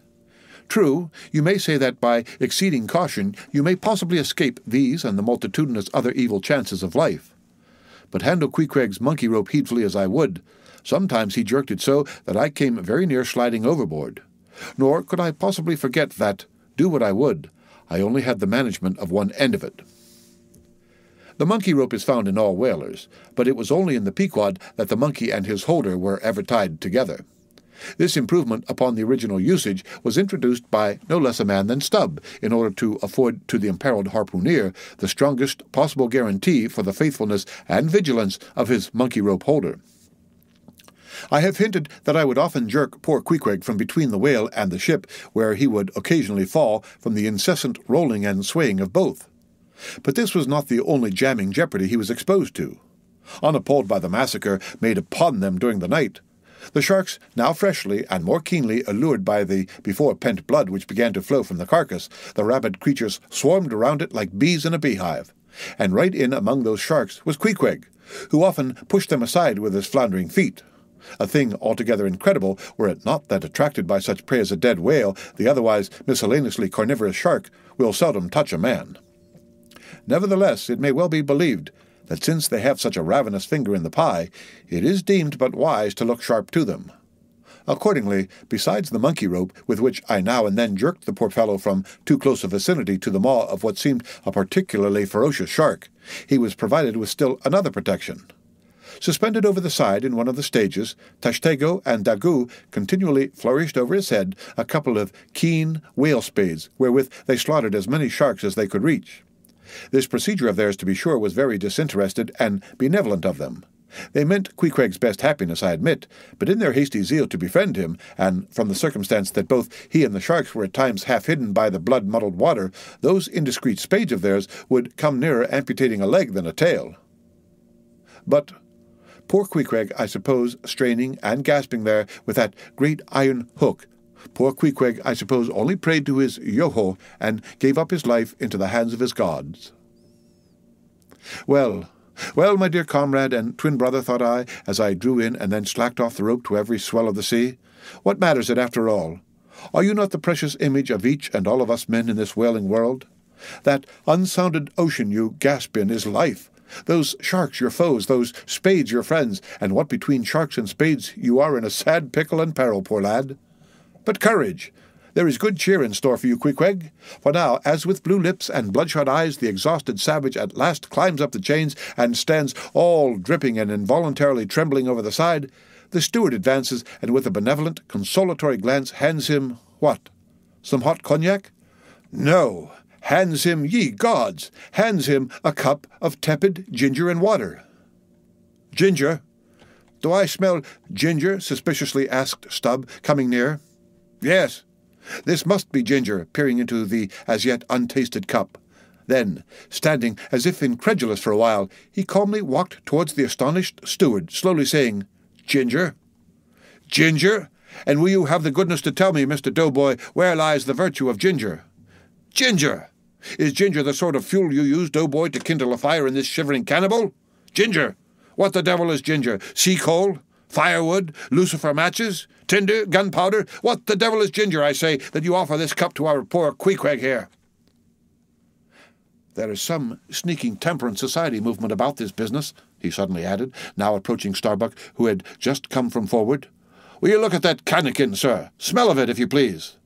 True, you may say that by exceeding caution you may possibly escape these and the multitudinous other evil chances of life. But handle Queequeg's monkey rope heedfully as I would, sometimes he jerked it so that I came very near sliding overboard. Nor could I possibly forget that, do what I would, I only had the management of one end of it. The monkey rope is found in all whalers, but it was only in the Pequod that the monkey and his holder were ever tied together. This improvement upon the original usage was introduced by no less a man than Stubb, in order to afford to the imperiled harpooneer the strongest possible guarantee for the faithfulness and vigilance of his monkey rope holder. I have hinted that I would often jerk poor Queequeg from between the whale and the ship, where he would occasionally fall from the incessant rolling and swaying of both. But this was not the only jamming jeopardy he was exposed to. Unappalled by the massacre made upon them during the night, the sharks, now freshly and more keenly allured by the before-pent blood which began to flow from the carcass, the rabid creatures swarmed around it like bees in a beehive. And right in among those sharks was Queequeg, who often pushed them aside with his floundering feet. A thing altogether incredible, were it not that, attracted by such prey as a dead whale, the otherwise miscellaneously carnivorous shark will seldom touch a man. Nevertheless, it may well be believed that since they have such a ravenous finger in the pie, it is deemed but wise to look sharp to them. Accordingly, besides the monkey rope, with which I now and then jerked the poor fellow from too close a vicinity to the maw of what seemed a particularly ferocious shark, he was provided with still another protection. Suspended over the side in one of the stages, Tashtego and Dagu continually flourished over his head a couple of keen whale spades, wherewith they slaughtered as many sharks as they could reach. This procedure of theirs, to be sure, was very disinterested and benevolent of them. They meant Queequeg's best happiness, I admit, but in their hasty zeal to befriend him, and from the circumstance that both he and the sharks were at times half hidden by the blood-muddled water, those indiscreet spades of theirs would come nearer amputating a leg than a tail. But poor Queequeg, I suppose, straining and gasping there with that great iron hook, poor Queequeg, I suppose, only prayed to his Yoho and gave up his life into the hands of his gods. Well, my dear comrade and twin brother, thought I, as I drew in and then slacked off the rope to every swell of the sea, what matters it after all? Are you not the precious image of each and all of us men in this wailing world? That unsounded ocean you gasp in is life. Those sharks your foes, those spades your friends, and what between sharks and spades you are in a sad pickle and peril, poor lad. But courage! There is good cheer in store for you, Queequeg. For now, as with blue lips and bloodshot eyes the exhausted savage at last climbs up the chains and stands all dripping and involuntarily trembling over the side, the steward advances and with a benevolent, consolatory glance hands him, what? Some hot cognac? No, hands him, ye gods, hands him a cup of tepid ginger and water. Ginger? Do I smell ginger? Suspiciously asked Stubb, coming near. Yes, this must be ginger, peering into the as yet untasted cup. Then, standing as if incredulous for a while, he calmly walked towards the astonished steward, slowly saying, Ginger? Ginger? And will you have the goodness to tell me, Mr. Doughboy, where lies the virtue of ginger? Ginger! Is ginger the sort of fuel you use, Doughboy, to kindle a fire in this shivering cannibal? Ginger! What the devil is ginger? Sea coal? Firewood? Lucifer matches? Tinder? Gunpowder? What the devil is ginger, I say, that you offer this cup to our poor ℌ𝔞𝔫𝔫𝔞𝔥 here? There is some sneaking temperance society movement about this business, he suddenly added, now approaching Starbuck, who had just come from forward. Will you look at that cannikin, sir? Smell of it, if you please.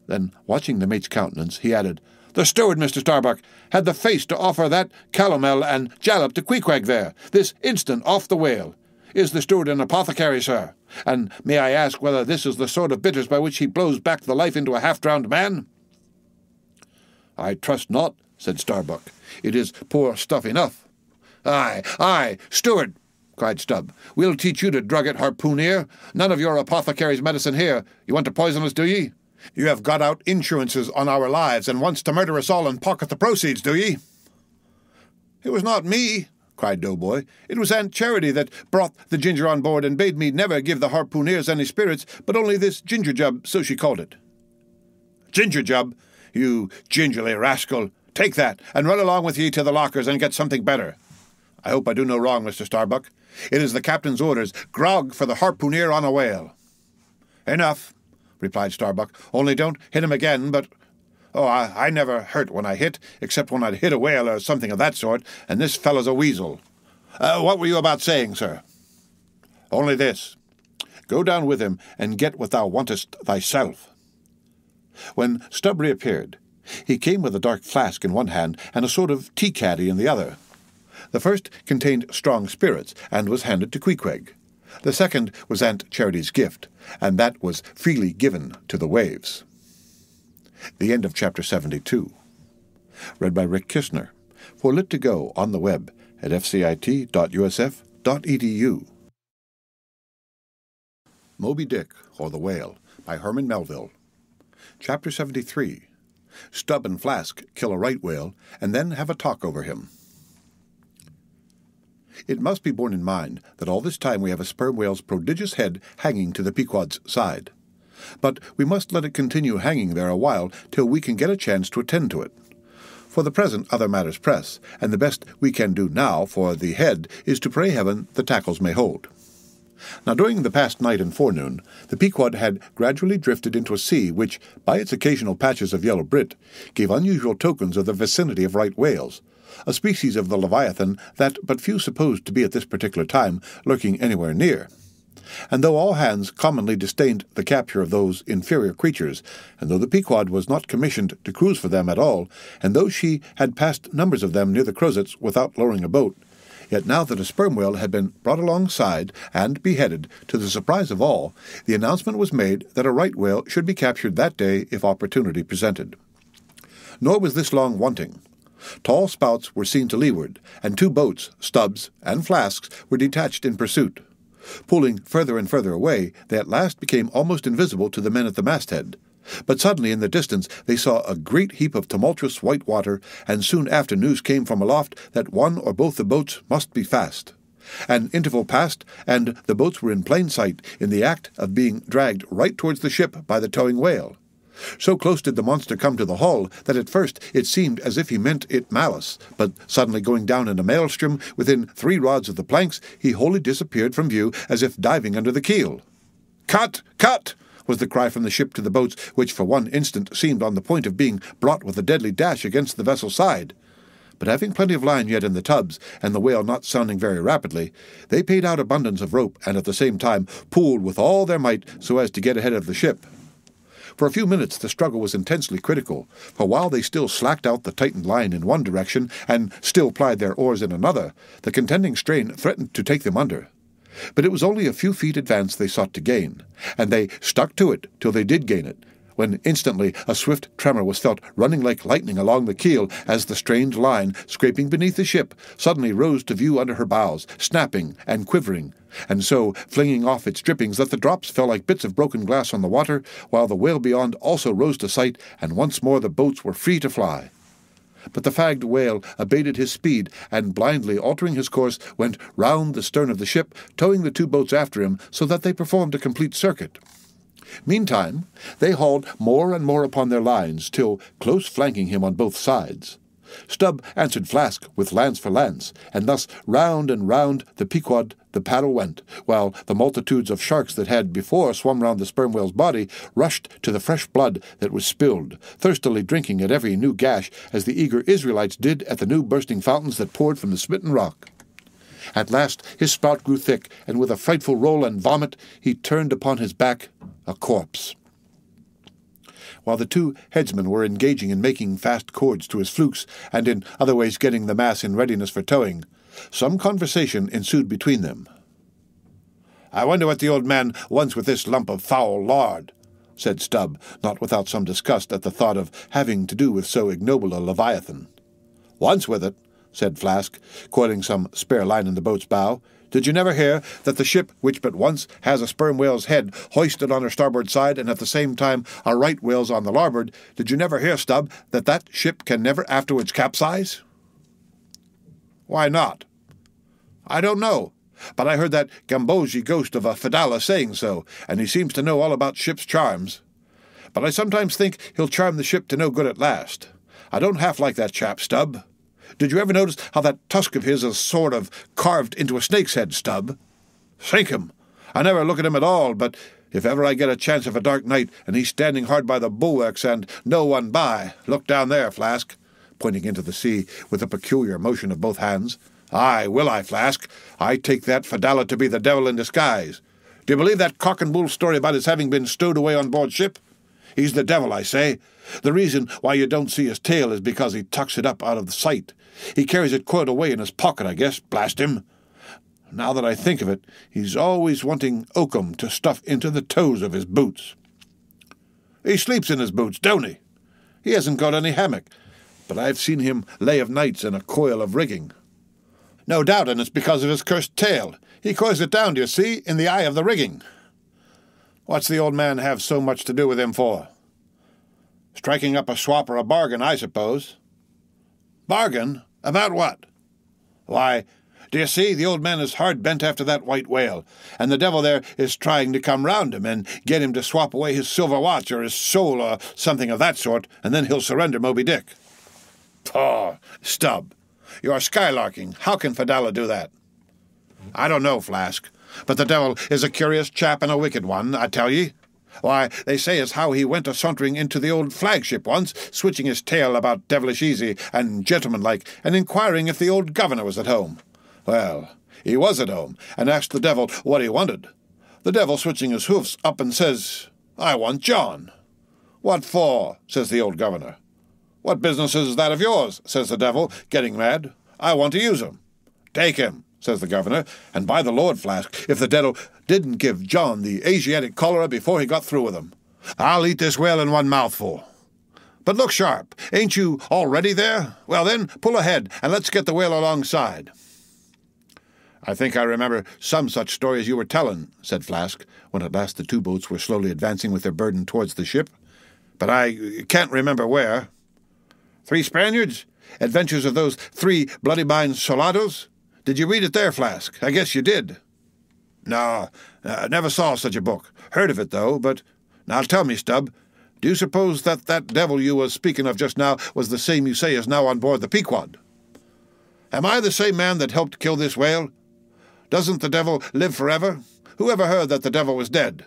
Then, watching the mate's countenance, he added, The steward, Mr. Starbuck, had the face to offer that calomel and jalap to ℌ𝔞𝔫𝔫𝔞𝔥 there, this instant off the whale. Is the steward an apothecary, sir? And may I ask whether this is the sort of bitters by which he blows back the life into a half-drowned man? I trust not, said Starbuck. It is poor stuff enough. Aye, steward, cried Stubb. We'll teach you to drug it, harpooneer. None of your apothecary's medicine here. You want to poison us, do ye? You have got out insurances on our lives and wants to murder us all and pocket the proceeds, do ye? It was not me, cried Doughboy. It was Aunt Charity that brought the ginger on board and bade me never give the harpooneers any spirits, but only this ginger jub, so she called it. Ginger jub? You gingerly rascal! Take that, and run along with ye to the lockers and get something better. I hope I do no wrong, Mr. Starbuck. It is the captain's orders, grog for the harpooneer on a whale. Enough, replied Starbuck. Only don't hit him again, but... Oh, I never hurt when I hit, except when I'd hit a whale or something of that sort, and this fellow's a weasel. What were you about saying, sir? Only this. Go down with him and get what thou wantest thyself. When Stubb reappeared, he came with a dark flask in one hand and a sort of tea-caddy in the other. The first contained strong spirits and was handed to ℌ𝔞𝔫𝔫𝔞𝔥. The second was Aunt Charity's gift, and that was freely given to the waves. The end of Chapter 72. Read by Rick Kistner. For Lit to Go on the web at fcit.usf.edu. Moby Dick, or the Whale, by Herman Melville. Chapter 73. Stubb and Flask kill a right whale, and then have a talk over him. It must be borne in mind that all this time we have a sperm whale's prodigious head hanging to the Pequod's side. But we must let it continue hanging there a while till we can get a chance to attend to it. For the present other matters press, and the best we can do now for the head is to pray heaven the tackles may hold. Now during the past night and forenoon, the Pequod had gradually drifted into a sea which, by its occasional patches of yellow brit, gave unusual tokens of the vicinity of right whales, a species of the Leviathan that but few supposed to be at this particular time lurking anywhere near. And though all hands commonly disdained the capture of those inferior creatures, and though the Pequod was not commissioned to cruise for them at all, and though she had passed numbers of them near the Crozets without lowering a boat, yet now that a sperm whale had been brought alongside and beheaded, to the surprise of all, the announcement was made that a right whale should be captured that day if opportunity presented. Nor was this long wanting. Tall spouts were seen to leeward, and 2 boats, Stubbs and Flasks, were detached in pursuit. Pulling further and further away, they at last became almost invisible to the men at the masthead. But suddenly in the distance they saw a great heap of tumultuous white water, and soon after news came from aloft that one or both the boats must be fast. An interval passed, and the boats were in plain sight, in the act of being dragged right towards the ship by the towing whale. So close did the monster come to the hull that at first it seemed as if he meant it malice, but suddenly going down in a maelstrom within 3 rods of the planks, he wholly disappeared from view as if diving under the keel. "Cut! Cut!" was the cry from the ship to the boats, which for one instant seemed on the point of being brought with a deadly dash against the vessel's side. But having plenty of line yet in the tubs, and the whale not sounding very rapidly, they paid out abundance of rope, and at the same time pulled with all their might so as to get ahead of the ship. For a few minutes the struggle was intensely critical, for while they still slacked out the tightened line in one direction, and still plied their oars in another, the contending strain threatened to take them under. But it was only a few feet advance they sought to gain, and they stuck to it till they did gain it, when instantly a swift tremor was felt running like lightning along the keel as the strange line, scraping beneath the ship, suddenly rose to view under her bows, snapping and quivering, and so flinging off its drippings that the drops fell like bits of broken glass on the water, while the whale beyond also rose to sight, and once more the boats were free to fly. But the fagged whale abated his speed, and blindly altering his course, went round the stern of the ship, towing the two boats after him, so that they performed a complete circuit. Meantime, they hauled more and more upon their lines, till close flanking him on both sides. Stubb answered Flask with lance for lance, and thus round and round the Pequod the paddle went, while the multitudes of sharks that had before swum round the sperm whale's body rushed to the fresh blood that was spilled, thirstily drinking at every new gash, as the eager Israelites did at the new bursting fountains that poured from the smitten rock. At last his spout grew thick, and with a frightful roll and vomit he turned upon his back a corpse. While the two headsmen were engaging in making fast cords to his flukes, and in other ways getting the mass in readiness for towing, some conversation ensued between them. "I wonder what the old man wants with this lump of foul lard," said Stubb, not without some disgust at the thought of having to do with so ignoble a leviathan. "Wants with it," said Flask, coiling some spare line in the boat's bow. "Did you never hear that the ship which but once has a sperm whale's head hoisted on her starboard side, and at the same time a right whale's on the larboard, did you never hear, Stubb, that that ship can never afterwards capsize?" "Why not?" "I don't know, but I heard that gambogy ghost of a Fedallah saying so, and he seems to know all about ship's charms. But I sometimes think he'll charm the ship to no good at last. I don't half like that chap, Stubb. Did you ever notice how that tusk of his is sort of carved into a snake's head, Stubb? Sink him! I never look at him at all, but if ever I get a chance of a dark night, and he's standing hard by the bulwarks and no one by, look down there, Flask," pointing into the sea with a peculiar motion of both hands. "Aye, will I, Flask. I take that Fedallah to be the devil in disguise. Do you believe that cock-and-bull story about his having been stowed away on board ship? He's the devil, I say. The reason why you don't see his tail is because he tucks it up out of sight. He carries it coiled away in his pocket, I guess, blast him. Now that I think of it, he's always wanting oakum to stuff into the toes of his boots. He sleeps in his boots, don't he? He hasn't got any hammock, but I've seen him lay of nights in a coil of rigging. No doubt, and it's because of his cursed tail. He coils it down, do you see, in the eye of the rigging. What's the old man have so much to do with him for? Striking up a swap or a bargain, I suppose." "Bargain? About what?" "Why, do you see, the old man is hard bent after that white whale, and the devil there is trying to come round him and get him to swap away his silver watch or his soul or something of that sort, and then he'll surrender Moby Dick." "Paw, Stubb, you're skylarking. How can Fedallah do that?" "I don't know, Flask, but the devil is a curious chap and a wicked one, I tell ye. Why, they say as how he went a-sauntering into the old flagship once, switching his tail about devilish easy and gentlemanlike, and inquiring if the old governor was at home. Well, he was at home, and asked the devil what he wanted. The devil, switching his hoofs up, and says, 'I want John.' 'What for?' says the old governor. 'What business is that of yours?' says the devil, getting mad. 'I want to use him.' 'Take him,' says the governor, and by the Lord, Flask, if the devil didn't give John the Asiatic cholera before he got through with him. I'll eat this whale in one mouthful. But look sharp, ain't you all ready there? Well then, pull ahead, and let's get the whale alongside." "I think I remember some such story as you were telling," said Flask, when at last the two boats were slowly advancing with their burden towards the ship. "But I can't remember where." "3 Spaniards? Adventures of those 3 bloody-mind soldados? Did you read it there, Flask? I guess you did." "No, never saw such a book. Heard of it, though, but... Now tell me, Stubb, do you suppose that that devil you was speaking of just now was the same you say is now on board the Pequod? Am I the same man that helped kill this whale? Doesn't the devil live forever? Who ever heard that the devil was dead?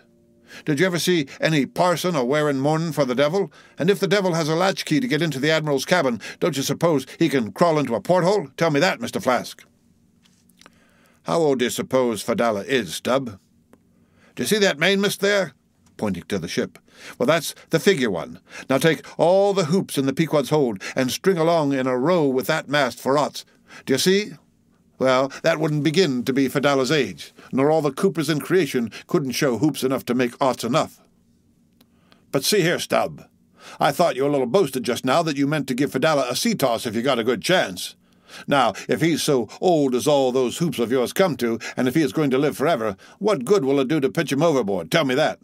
Did you ever see any parson a wearing mourning for the devil? And if the devil has a latchkey to get into the admiral's cabin, don't you suppose he can crawl into a porthole? Tell me that, Mr. Flask." "How old do you suppose Fedallah is, Stubb? Do you see that mainmast there?" pointing to the ship. "Well, that's the figure one. Now take all the hoops in the Pequod's hold and string along in a row with that mast for oughts. Do you see? Well, that wouldn't begin to be Fedallah's age, nor all the coopers in creation couldn't show hoops enough to make oughts enough." But see here, Stubb. I thought you a little boasted just now that you meant to give Fedallah a sea toss if you got a good chance. Now, if he's so old as all those hoops of yours come to, and if he is going to live forever, what good will it do to pitch him overboard? Tell me that.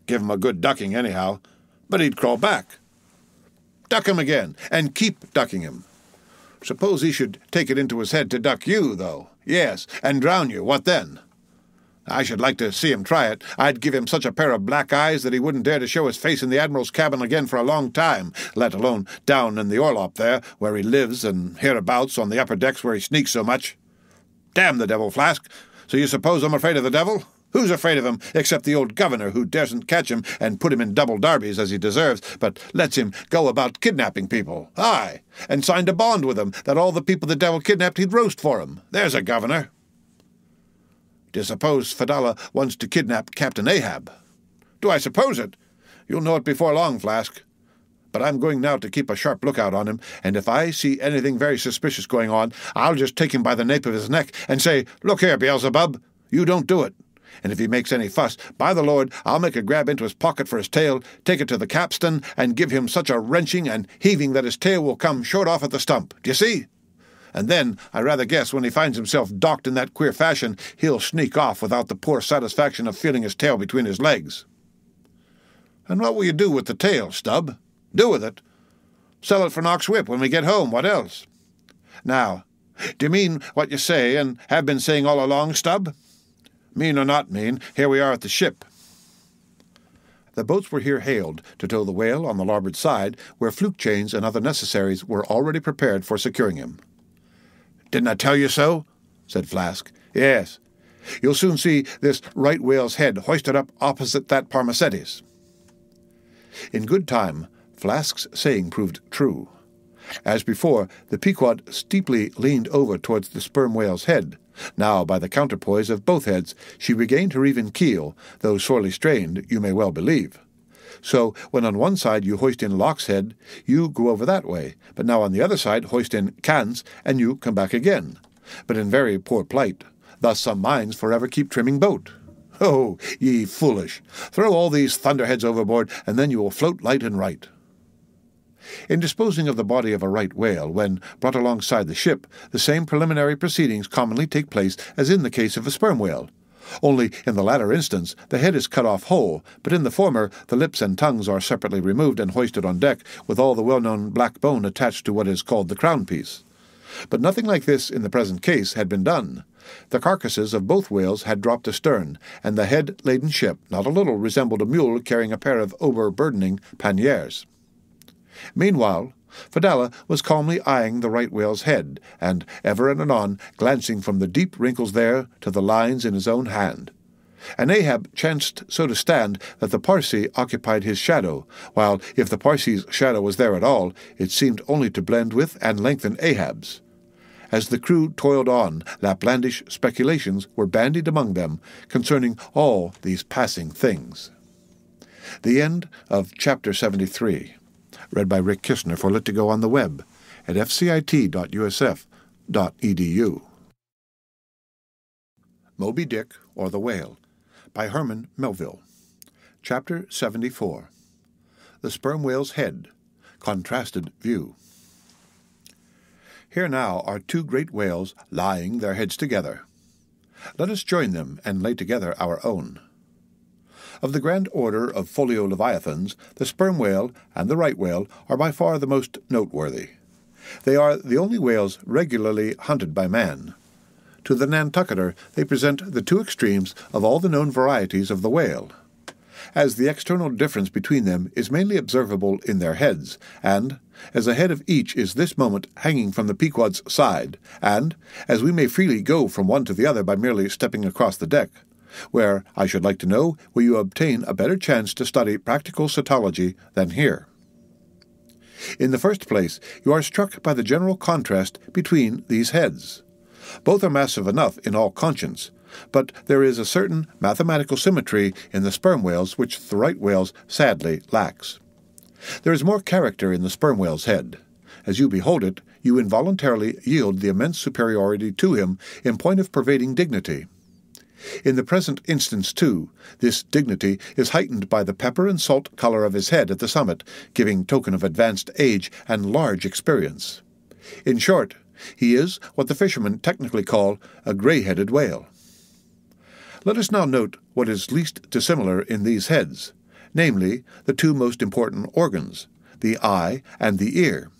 Give him a good ducking, anyhow. But he'd crawl back. Duck him again, and keep ducking him. Suppose he should take it into his head to duck you, though. Yes, and drown you. What then? I should like to see him try it. I'd give him such a pair of black eyes that he wouldn't dare to show his face in the Admiral's cabin again for a long time, let alone down in the orlop there, where he lives, and hereabouts on the upper decks where he sneaks so much. Damn the devil, Flask! So you suppose I'm afraid of the devil? Who's afraid of him, except the old governor, who daresn't catch him and put him in double darbies as he deserves, but lets him go about kidnapping people? Aye, and signed a bond with him that all the people the devil kidnapped he'd roast for him. There's a governor. Do you suppose Fedallah wants to kidnap Captain Ahab? Do I suppose it? You'll know it before long, Flask. But I'm going now to keep a sharp lookout on him, and if I see anything very suspicious going on, I'll just take him by the nape of his neck and say, "Look here, Beelzebub, you don't do it." And if he makes any fuss, by the Lord, I'll make a grab into his pocket for his tail, take it to the capstan, and give him such a wrenching and heaving that his tail will come short off at the stump. Do you see? And then, I rather guess, when he finds himself docked in that queer fashion, he'll sneak off without the poor satisfaction of feeling his tail between his legs. And what will you do with the tail, Stubb? Do with it? Sell it for Nock's whip when we get home. What else? Now, do you mean what you say, and have been saying all along, Stubb? Mean or not mean, here we are at the ship. The boats were here hailed to tow the whale on the larboard side, where fluke chains and other necessaries were already prepared for securing him. "Didn't I tell you so?" said Flask. "Yes. You'll soon see this right whale's head hoisted up opposite that Parmacetes." In good time, Flask's saying proved true. As before, the Pequod steeply leaned over towards the sperm whale's head. Now, by the counterpoise of both heads, she regained her even keel, though sorely strained, you may well believe. So, when on one side you hoist in Locke's head, you go over that way, but now on the other side hoist in ℌ𝔞𝔫𝔫𝔞𝔥, and you come back again. But in very poor plight. Thus some minds forever keep trimming boat. Oh, ye foolish! Throw all these thunderheads overboard, and then you will float light and right. In disposing of the body of a right whale, when brought alongside the ship, the same preliminary proceedings commonly take place as in the case of a sperm whale. Only, in the latter instance, the head is cut off whole, but in the former, the lips and tongues are separately removed and hoisted on deck, with all the well-known black bone attached to what is called the crown-piece. But nothing like this, in the present case, had been done. The carcasses of both whales had dropped astern, and the head-laden ship not a little resembled a mule carrying a pair of overburdening panniers. Meanwhile, Fedallah was calmly eyeing the right whale's head, and ever and anon glancing from the deep wrinkles there to the lines in his own hand. And Ahab chanced so to stand that the Parsee occupied his shadow, while, if the Parsee's shadow was there at all, it seemed only to blend with and lengthen Ahab's. As the crew toiled on, Laplandish speculations were bandied among them concerning all these passing things. The end of Chapter 73. Read by Rick Kistner for Lit to Go on the web at fcit.usf.edu. Moby Dick or the Whale by Herman Melville. Chapter 74. The Sperm Whale's Head, Contrasted View. Here now are two great whales lying their heads together. Let us join them and lay together our own. Of the grand order of folio leviathans, the sperm whale and the right whale are by far the most noteworthy. They are the only whales regularly hunted by man. To the Nantucketer they present the two extremes of all the known varieties of the whale. As the external difference between them is mainly observable in their heads, and as the head of each is this moment hanging from the Pequod's side, and as we may freely go from one to the other by merely stepping across the deck, where, I should like to know, will you obtain a better chance to study practical cetology than here? In the first place, you are struck by the general contrast between these heads. Both are massive enough in all conscience, but there is a certain mathematical symmetry in the sperm whales which the right whale's sadly lacks. There is more character in the sperm whale's head. As you behold it, you involuntarily yield the immense superiority to him in point of pervading dignity. In the present instance, too, this dignity is heightened by the pepper and salt color of his head at the summit, giving token of advanced age and large experience. In short, he is what the fishermen technically call a gray-headed whale. Let us now note what is least dissimilar in these heads, namely, the two most important organs, the eye and the ear.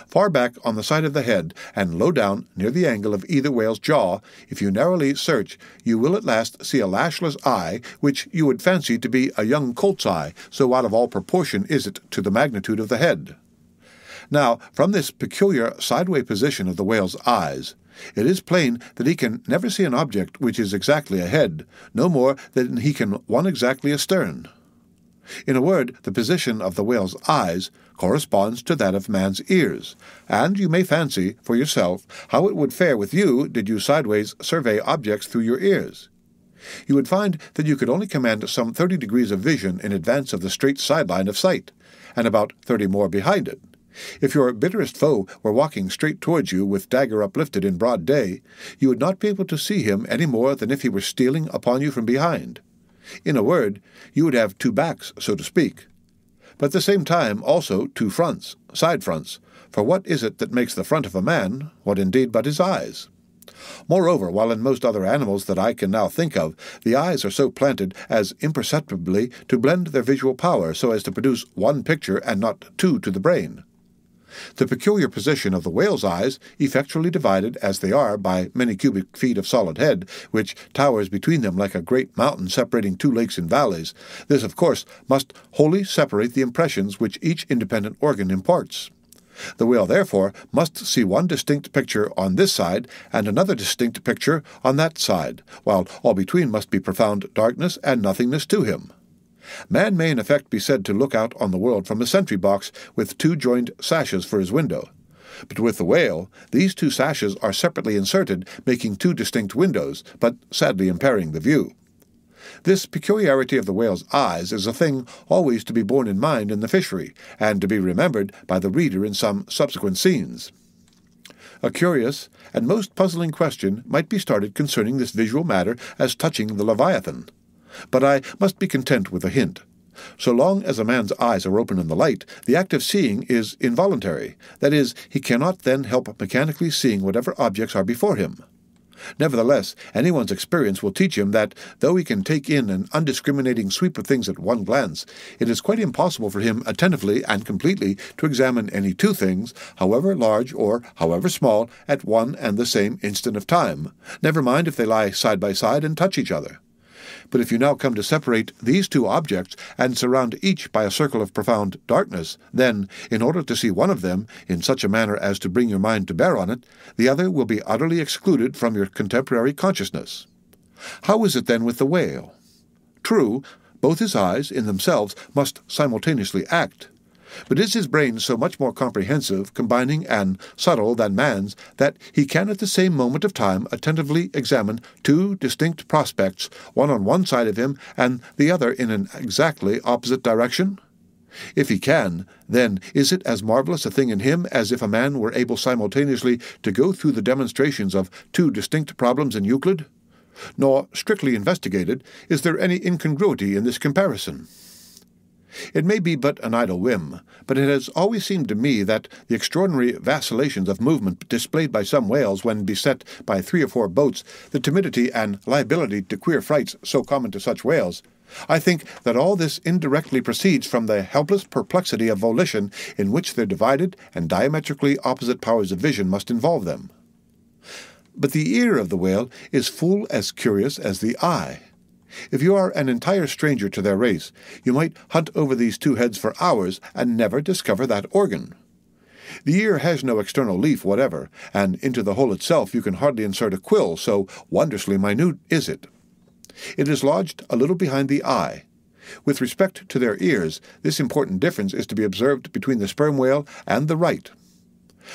Far back on the side of the head, and low down near the angle of either whale's jaw, if you narrowly search, you will at last see a lashless eye, which you would fancy to be a young colt's eye, so out of all proportion is it to the magnitude of the head. Now, from this peculiar sideway position of the whale's eyes, it is plain that he can never see an object which is exactly ahead, no more than he can one exactly astern. In a word, the position of the whale's eyes corresponds to that of man's ears, and you may fancy for yourself how it would fare with you did you sideways survey objects through your ears. You would find that you could only command some 30 degrees of vision in advance of the straight sideline of sight, and about 30 more behind it. If your bitterest foe were walking straight towards you with dagger uplifted in broad day, you would not be able to see him any more than if he were stealing upon you from behind. In a word, you would have two backs, so to speak, but at the same time also two fronts, side fronts, for what is it that makes the front of a man, what indeed but his eyes? Moreover, while in most other animals that I can now think of, the eyes are so planted as imperceptibly to blend their visual power so as to produce one picture and not two to the brain. The peculiar position of the whale's eyes, effectually divided as they are by many cubic feet of solid head, which towers between them like a great mountain separating two lakes and valleys, this, of course, must wholly separate the impressions which each independent organ imparts. The whale, therefore, must see one distinct picture on this side and another distinct picture on that side, while all between must be profound darkness and nothingness to him. Man may in effect be said to look out on the world from a sentry-box with two joined sashes for his window. But with the whale, these two sashes are separately inserted, making two distinct windows, but sadly impairing the view. This peculiarity of the whale's eyes is a thing always to be borne in mind in the fishery, and to be remembered by the reader in some subsequent scenes. A curious and most puzzling question might be started concerning this visual matter as touching the Leviathan. But I must be content with a hint. So long as a man's eyes are open in the light, the act of seeing is involuntary. That is, he cannot then help mechanically seeing whatever objects are before him. Nevertheless, anyone's experience will teach him that, though he can take in an undiscriminating sweep of things at one glance, it is quite impossible for him attentively and completely to examine any two things, however large or however small, at one and the same instant of time, never mind if they lie side by side and touch each other. But if you now come to separate these two objects and surround each by a circle of profound darkness, then, in order to see one of them in such a manner as to bring your mind to bear on it, the other will be utterly excluded from your contemporary consciousness. How is it then with the whale? True, both his eyes in themselves must simultaneously act. But is his brain so much more comprehensive, combining, and subtle than man's, that he can at the same moment of time attentively examine two distinct prospects, one on one side of him and the other in an exactly opposite direction? If he can, then is it as marvelous a thing in him as if a man were able simultaneously to go through the demonstrations of two distinct problems in Euclid? Nor, strictly investigated, is there any incongruity in this comparison. It may be but an idle whim, but it has always seemed to me that the extraordinary vacillations of movement displayed by some whales when beset by 3 or 4 boats, the timidity and liability to queer frights so common to such whales, I think that all this indirectly proceeds from the helpless perplexity of volition in which their divided and diametrically opposite powers of vision must involve them. But the ear of the whale is full as curious as the eye. If you are an entire stranger to their race, you might hunt over these two heads for hours and never discover that organ. The ear has no external leaf whatever, and into the hole itself you can hardly insert a quill, so wondrously minute is it. It is lodged a little behind the eye. With respect to their ears, this important difference is to be observed between the sperm whale and the right.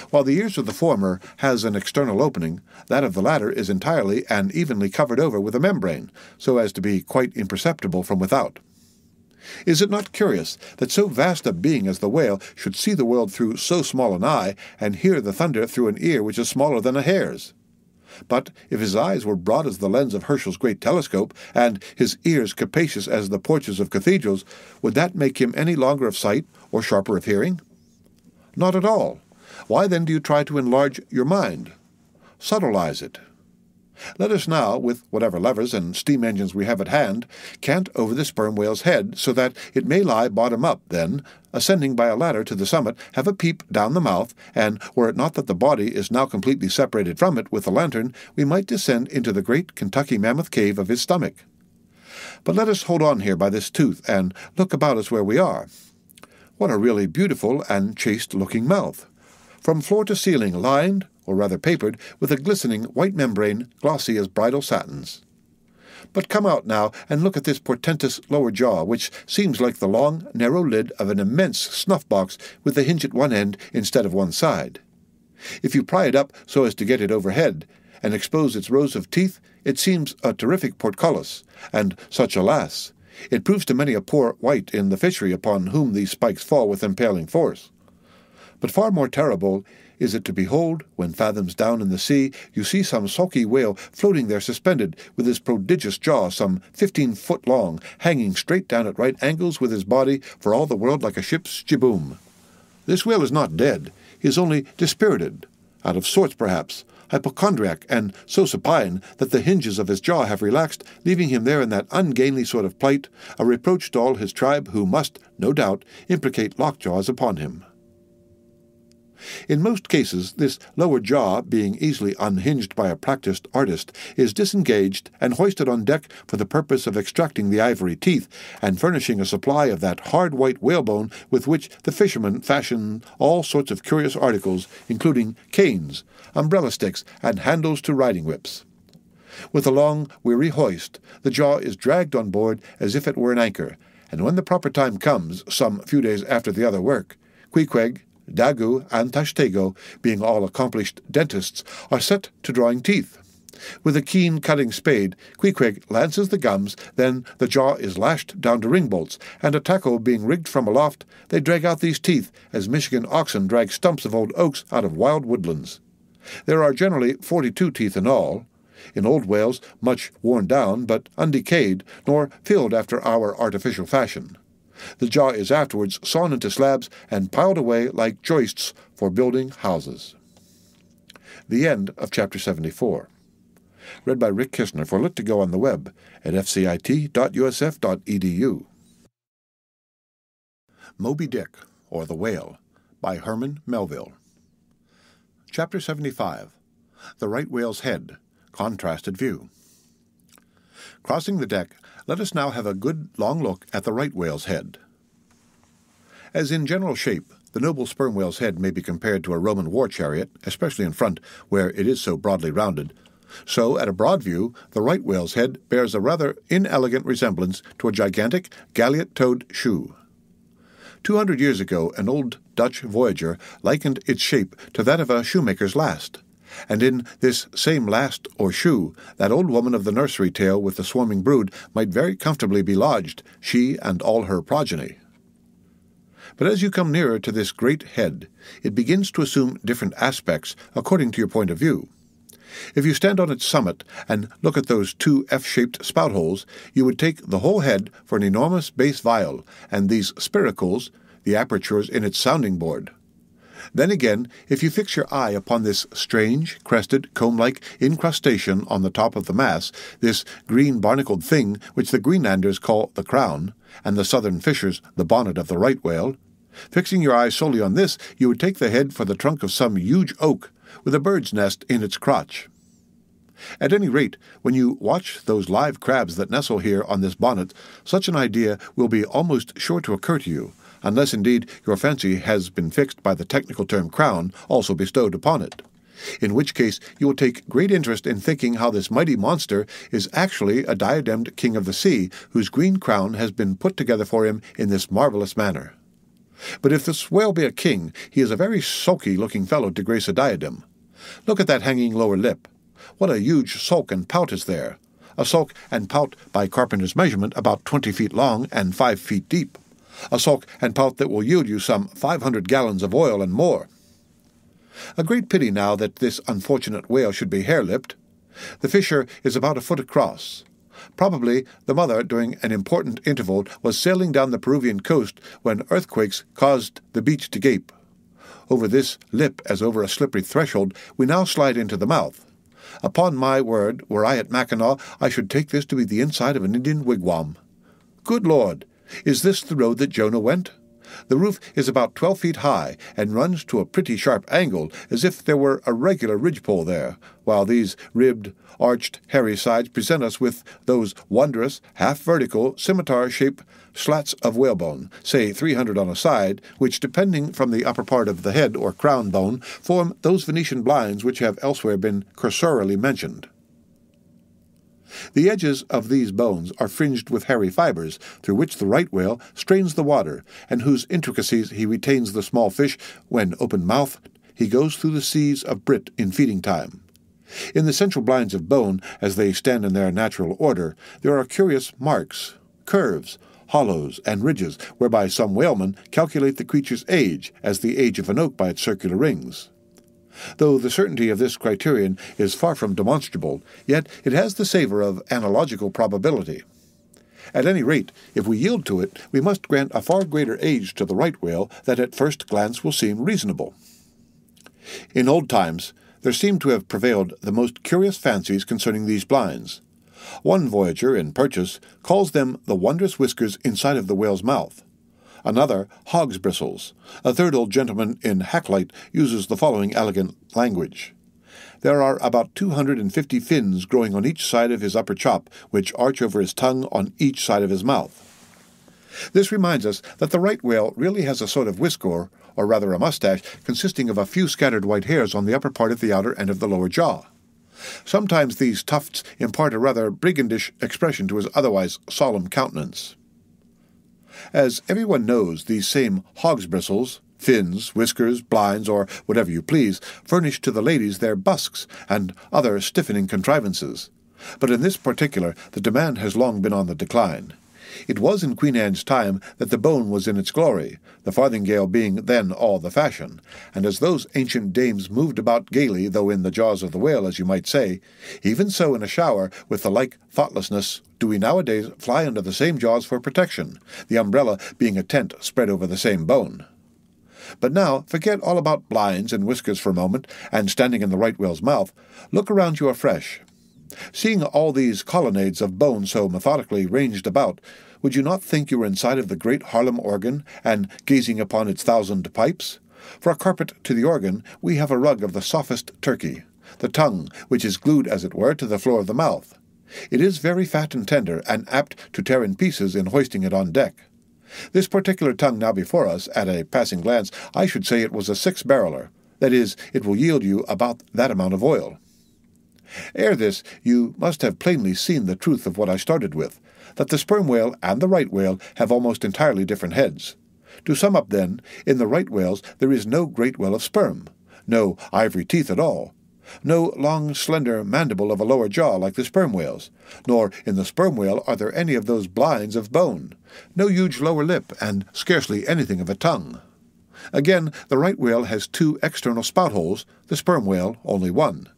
While the ears of the former has an external opening, that of the latter is entirely and evenly covered over with a membrane, so as to be quite imperceptible from without. Is it not curious that so vast a being as the whale should see the world through so small an eye, and hear the thunder through an ear which is smaller than a hare's? But if his eyes were broad as the lens of Herschel's great telescope, and his ears capacious as the porches of cathedrals, would that make him any longer of sight or sharper of hearing? Not at all. Why then do you try to enlarge your mind? Subtleize it. Let us now, with whatever levers and steam engines we have at hand, cant over the sperm whale's head, so that it may lie bottom up, then, ascending by a ladder to the summit, have a peep down the mouth, and, were it not that the body is now completely separated from it with the lantern, we might descend into the great Kentucky mammoth cave of his stomach. But let us hold on here by this tooth, and look about us where we are. What a really beautiful and chaste-looking mouth! From floor to ceiling lined, or rather papered, with a glistening white membrane, glossy as bridal satins. But come out now and look at this portentous lower jaw, which seems like the long, narrow lid of an immense snuff-box with the hinge at one end instead of one side. If you pry it up so as to get it overhead, and expose its rows of teeth, it seems a terrific portcullis, and such, alas! It proves to many a poor wight in the fishery upon whom these spikes fall with impaling force. But far more terrible is it to behold, when fathoms down in the sea you see some sulky whale floating there suspended, with his prodigious jaw some 15 foot long, hanging straight down at right angles with his body, for all the world like a ship's jibboom. This whale is not dead, he is only dispirited, out of sorts perhaps, hypochondriac, and so supine that the hinges of his jaw have relaxed, leaving him there in that ungainly sort of plight, a reproach to all his tribe, who must, no doubt, imprecate lockjaws upon him. In most cases, this lower jaw, being easily unhinged by a practised artist, is disengaged and hoisted on deck for the purpose of extracting the ivory teeth, and furnishing a supply of that hard white whalebone with which the fishermen fashion all sorts of curious articles, including canes, umbrella sticks, and handles to riding whips. With a long, weary hoist, the jaw is dragged on board as if it were an anchor, and when the proper time comes, some few days after the other work, Queequeg, Daggoo, and Tashtego, being all accomplished dentists, are set to drawing teeth. With a keen cutting spade, Queequeg lances the gums, then the jaw is lashed down to ring bolts, and a tackle being rigged from aloft, they drag out these teeth, as Michigan oxen drag stumps of old oaks out of wild woodlands. There are generally 42 teeth in all, in old whales much worn down, but undecayed, nor filled after our artificial fashion. The jaw is afterwards sawn into slabs and piled away like joists for building houses. The end of Chapter 74. Read by Rick Kistner for Lit2Go on the web at fcit.usf.edu. Moby Dick, or the Whale, by Herman Melville. Chapter 75. The Right Whale's Head, Contrasted View. Crossing the deck, let us now have a good long look at the right whale's head. As in general shape, the noble sperm whale's head may be compared to a Roman war chariot, especially in front, where it is so broadly rounded. So, at a broad view, the right whale's head bears a rather inelegant resemblance to a gigantic galliot-toed shoe. 200 years ago, an old Dutch voyager likened its shape to that of a shoemaker's last. And in this same last, or shoe, that old woman of the nursery tale with the swarming brood might very comfortably be lodged, she and all her progeny. But as you come nearer to this great head, it begins to assume different aspects according to your point of view. If you stand on its summit and look at those two F-shaped spout holes, you would take the whole head for an enormous bass viol, and these spiracles, the apertures in its sounding board. Then again, if you fix your eye upon this strange, crested, comb-like incrustation on the top of the mass, this green barnacled thing which the Greenlanders call the crown, and the southern fishers the bonnet of the right whale, fixing your eye solely on this, you would take the head for the trunk of some huge oak, with a bird's nest in its crotch. At any rate, when you watch those live crabs that nestle here on this bonnet, such an idea will be almost sure to occur to you, unless indeed your fancy has been fixed by the technical term crown also bestowed upon it, in which case you will take great interest in thinking how this mighty monster is actually a diademed king of the sea, whose green crown has been put together for him in this marvelous manner. But if this whale be a king, he is a very sulky-looking fellow to grace a diadem. Look at that hanging lower lip. What a huge sulk and pout is there! A sulk and pout by carpenter's measurement about 20 feet long and 5 feet deep. A sulk and pout that will yield you some 500 gallons of oil and more. A great pity now that this unfortunate whale should be hare-lipped, The fissure is about a foot across. Probably the mother, during an important interval, was sailing down the Peruvian coast when earthquakes caused the beach to gape. Over this lip, as over a slippery threshold, we now slide into the mouth. Upon my word, were I at Mackinac, I should take this to be the inside of an Indian wigwam. Good Lord! Is this the road that Jonah went? The roof is about 12 feet high, and runs to a pretty sharp angle, as if there were a regular ridgepole there, while these ribbed, arched, hairy sides present us with those wondrous, half-vertical, scimitar-shaped slats of whalebone, say 300 on a side, which, depending from the upper part of the head or crown bone, form those Venetian blinds which have elsewhere been cursorily mentioned. The edges of these bones are fringed with hairy fibers, through which the right whale strains the water, and whose intricacies he retains the small fish when, open-mouthed, he goes through the seas of brit in feeding time. In the central blinds of bone, as they stand in their natural order, there are curious marks, curves, hollows, and ridges, whereby some whalemen calculate the creature's age, as the age of an oak by its circular rings. Though the certainty of this criterion is far from demonstrable, yet it has the savour of analogical probability. At any rate, if we yield to it, we must grant a far greater age to the right whale that at first glance will seem reasonable. In old times, there seem to have prevailed the most curious fancies concerning these blinds. One voyager, in Purchas, calls them the wondrous whiskers inside of the whale's mouth. Another, hog's bristles. A third old gentleman in ℌ𝔞𝔫𝔞𝔥 uses the following elegant language. There are about 250 fins growing on each side of his upper chop, which arch over his tongue on each side of his mouth. This reminds us that the right whale really has a sort of whisker, or rather a mustache, consisting of a few scattered white hairs on the upper part of the outer end of the lower jaw. Sometimes these tufts impart a rather brigandish expression to his otherwise solemn countenance. As everyone knows, these same hog's bristles, fins, whiskers, blinds, or whatever you please, furnish to the ladies their busks and other stiffening contrivances. But in this particular the demand has long been on the decline. It was in Queen Anne's time that the bone was in its glory, the farthingale being then all the fashion, and as those ancient dames moved about gaily, though in the jaws of the whale, as you might say, even so in a shower, with the like thoughtlessness, do we nowadays fly under the same jaws for protection, the umbrella being a tent spread over the same bone. But now forget all about blinds and whiskers for a moment, and standing in the right whale's mouth, look around you afresh. Seeing all these colonnades of bone so methodically ranged about, would you not think you were inside of the great Harlem organ, and gazing upon its 1,000 pipes? For a carpet to the organ we have a rug of the softest Turkey, the tongue, which is glued, as it were, to the floor of the mouth. It is very fat and tender, and apt to tear in pieces in hoisting it on deck. This particular tongue now before us, at a passing glance, I should say it was a 6-barreler. That is, it will yield you about that amount of oil. Ere this, you must have plainly seen the truth of what I started with, that the sperm whale and the right whale have almost entirely different heads. To sum up, then, in the right whales there is no great well of sperm, no ivory teeth at all, no long, slender mandible of a lower jaw like the sperm whales, nor in the sperm whale are there any of those blinds of bone, no huge lower lip, and scarcely anything of a tongue. Again, the right whale has 2 external spout holes, the sperm whale only 1.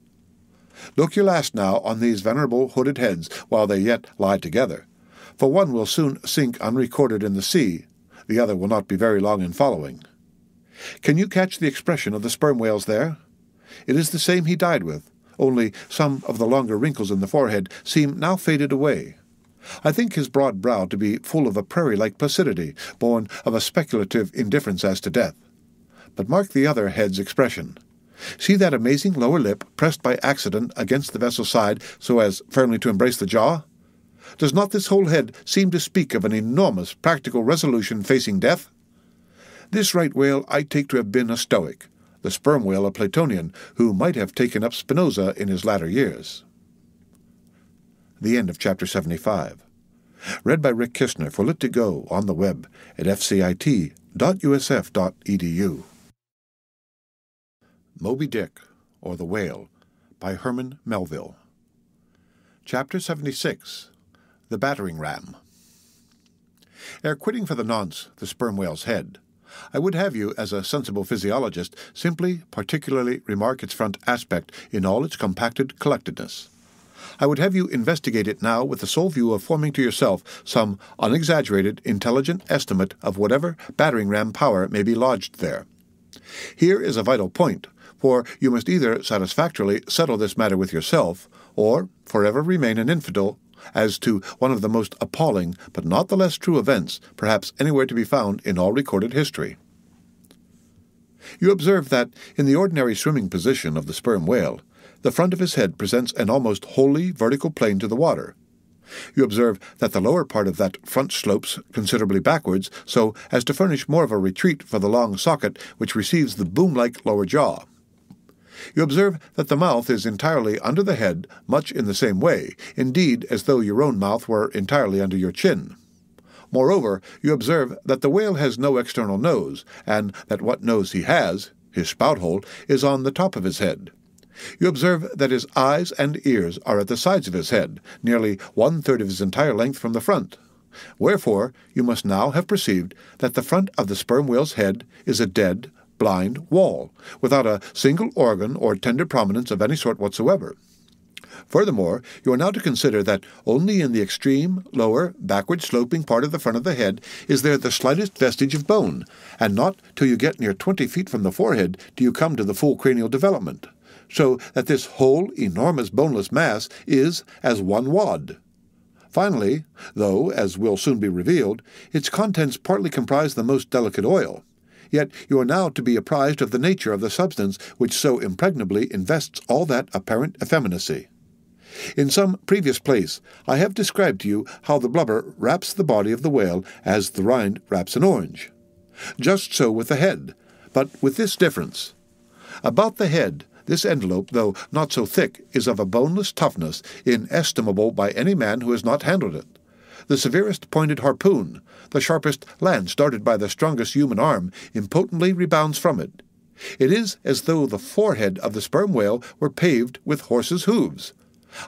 Look your last now on these venerable hooded heads while they yet lie together, for one will soon sink unrecorded in the sea, the other will not be very long in following. Can you catch the expression of the sperm whales there? It is the same he died with, only some of the longer wrinkles in the forehead seem now faded away. I think his broad brow to be full of a prairie-like placidity, born of a speculative indifference as to death. But mark the other head's expression. See that amazing lower lip pressed by accident against the vessel's side so as firmly to embrace the jaw? Does not this whole head seem to speak of an enormous practical resolution facing death? This right whale I take to have been a Stoic, the sperm whale a Platonian, who might have taken up Spinoza in his latter years. The end of Chapter 75. Read by Rick Kistner for Lit2Go on the web at fcit.usf.edu. Moby Dick, or the Whale, by Herman Melville. Chapter 76. The Battering Ram. Ere quitting for the nonce, the sperm whale's head, I would have you, as a sensible physiologist, simply particularly remark its front aspect in all its compacted collectedness. I would have you investigate it now with the sole view of forming to yourself some unexaggerated, intelligent estimate of whatever battering ram power may be lodged there. Here is a vital point, for you must either satisfactorily settle this matter with yourself, or forever remain an infidel as to one of the most appalling but not the less true events perhaps anywhere to be found in all recorded history. You observe that, in the ordinary swimming position of the sperm whale, the front of his head presents an almost wholly vertical plane to the water. You observe that the lower part of that front slopes considerably backwards, so as to furnish more of a retreat for the long socket which receives the boom-like lower jaw. You observe that the mouth is entirely under the head, much in the same way, indeed as though your own mouth were entirely under your chin. Moreover, you observe that the whale has no external nose, and that what nose he has, his spout-hole, is on the top of his head. You observe that his eyes and ears are at the sides of his head, nearly 1/3 of his entire length from the front. Wherefore, you must now have perceived that the front of the sperm whale's head is a dead, blind wall, without a single organ or tender prominence of any sort whatsoever. Furthermore, you are now to consider that only in the extreme, lower, backward-sloping part of the front of the head is there the slightest vestige of bone, and not till you get near 20 feet from the forehead do you come to the full cranial development, so that this whole enormous boneless mass is as one wad. Finally, though, as will soon be revealed, its contents partly comprise the most delicate oil, yet you are now to be apprised of the nature of the substance which so impregnably invests all that apparent effeminacy. In some previous place I have described to you how the blubber wraps the body of the whale as the rind wraps an orange. Just so with the head, but with this difference. About the head, this envelope, though not so thick, is of a boneless toughness inestimable by any man who has not handled it. The severest pointed harpoon, the sharpest lance darted by the strongest human arm, impotently rebounds from it. It is as though the forehead of the sperm whale were paved with horses' hooves.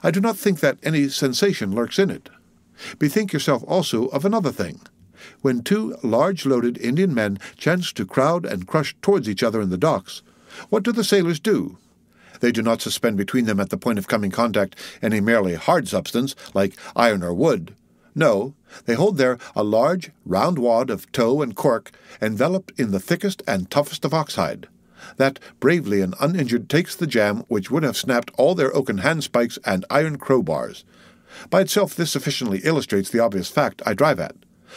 I do not think that any sensation lurks in it. Bethink yourself also of another thing. When two large-loaded Indian men chance to crowd and crush towards each other in the docks, what do the sailors do? They do not suspend between them at the point of coming contact any merely hard substance, like iron or wood. No, they hold there a large, round wad of tow and cork, enveloped in the thickest and toughest of oxhide. That bravely and uninjured takes the jam which would have snapped all their oaken handspikes and iron crowbars. By itself this sufficiently illustrates the obvious fact I drive at.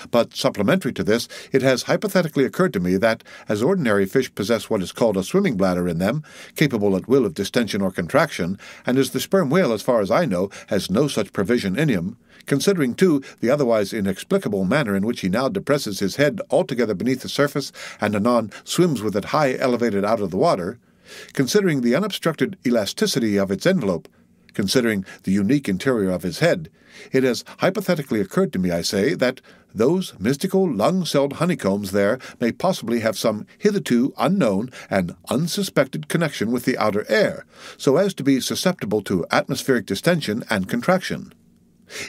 But supplementary to this, it has hypothetically occurred to me that, as ordinary fish possess what is called a swimming bladder in them, capable at will of distension or contraction, and as the sperm whale, as far as I know, has no such provision in him, considering, too, the otherwise inexplicable manner in which he now depresses his head altogether beneath the surface and anon swims with it high elevated out of the water, considering the unobstructed elasticity of its envelope, considering the unique interior of his head, it has hypothetically occurred to me, I say, that those mystical lung-celled honeycombs there may possibly have some hitherto unknown and unsuspected connection with the outer air, so as to be susceptible to atmospheric distension and contraction.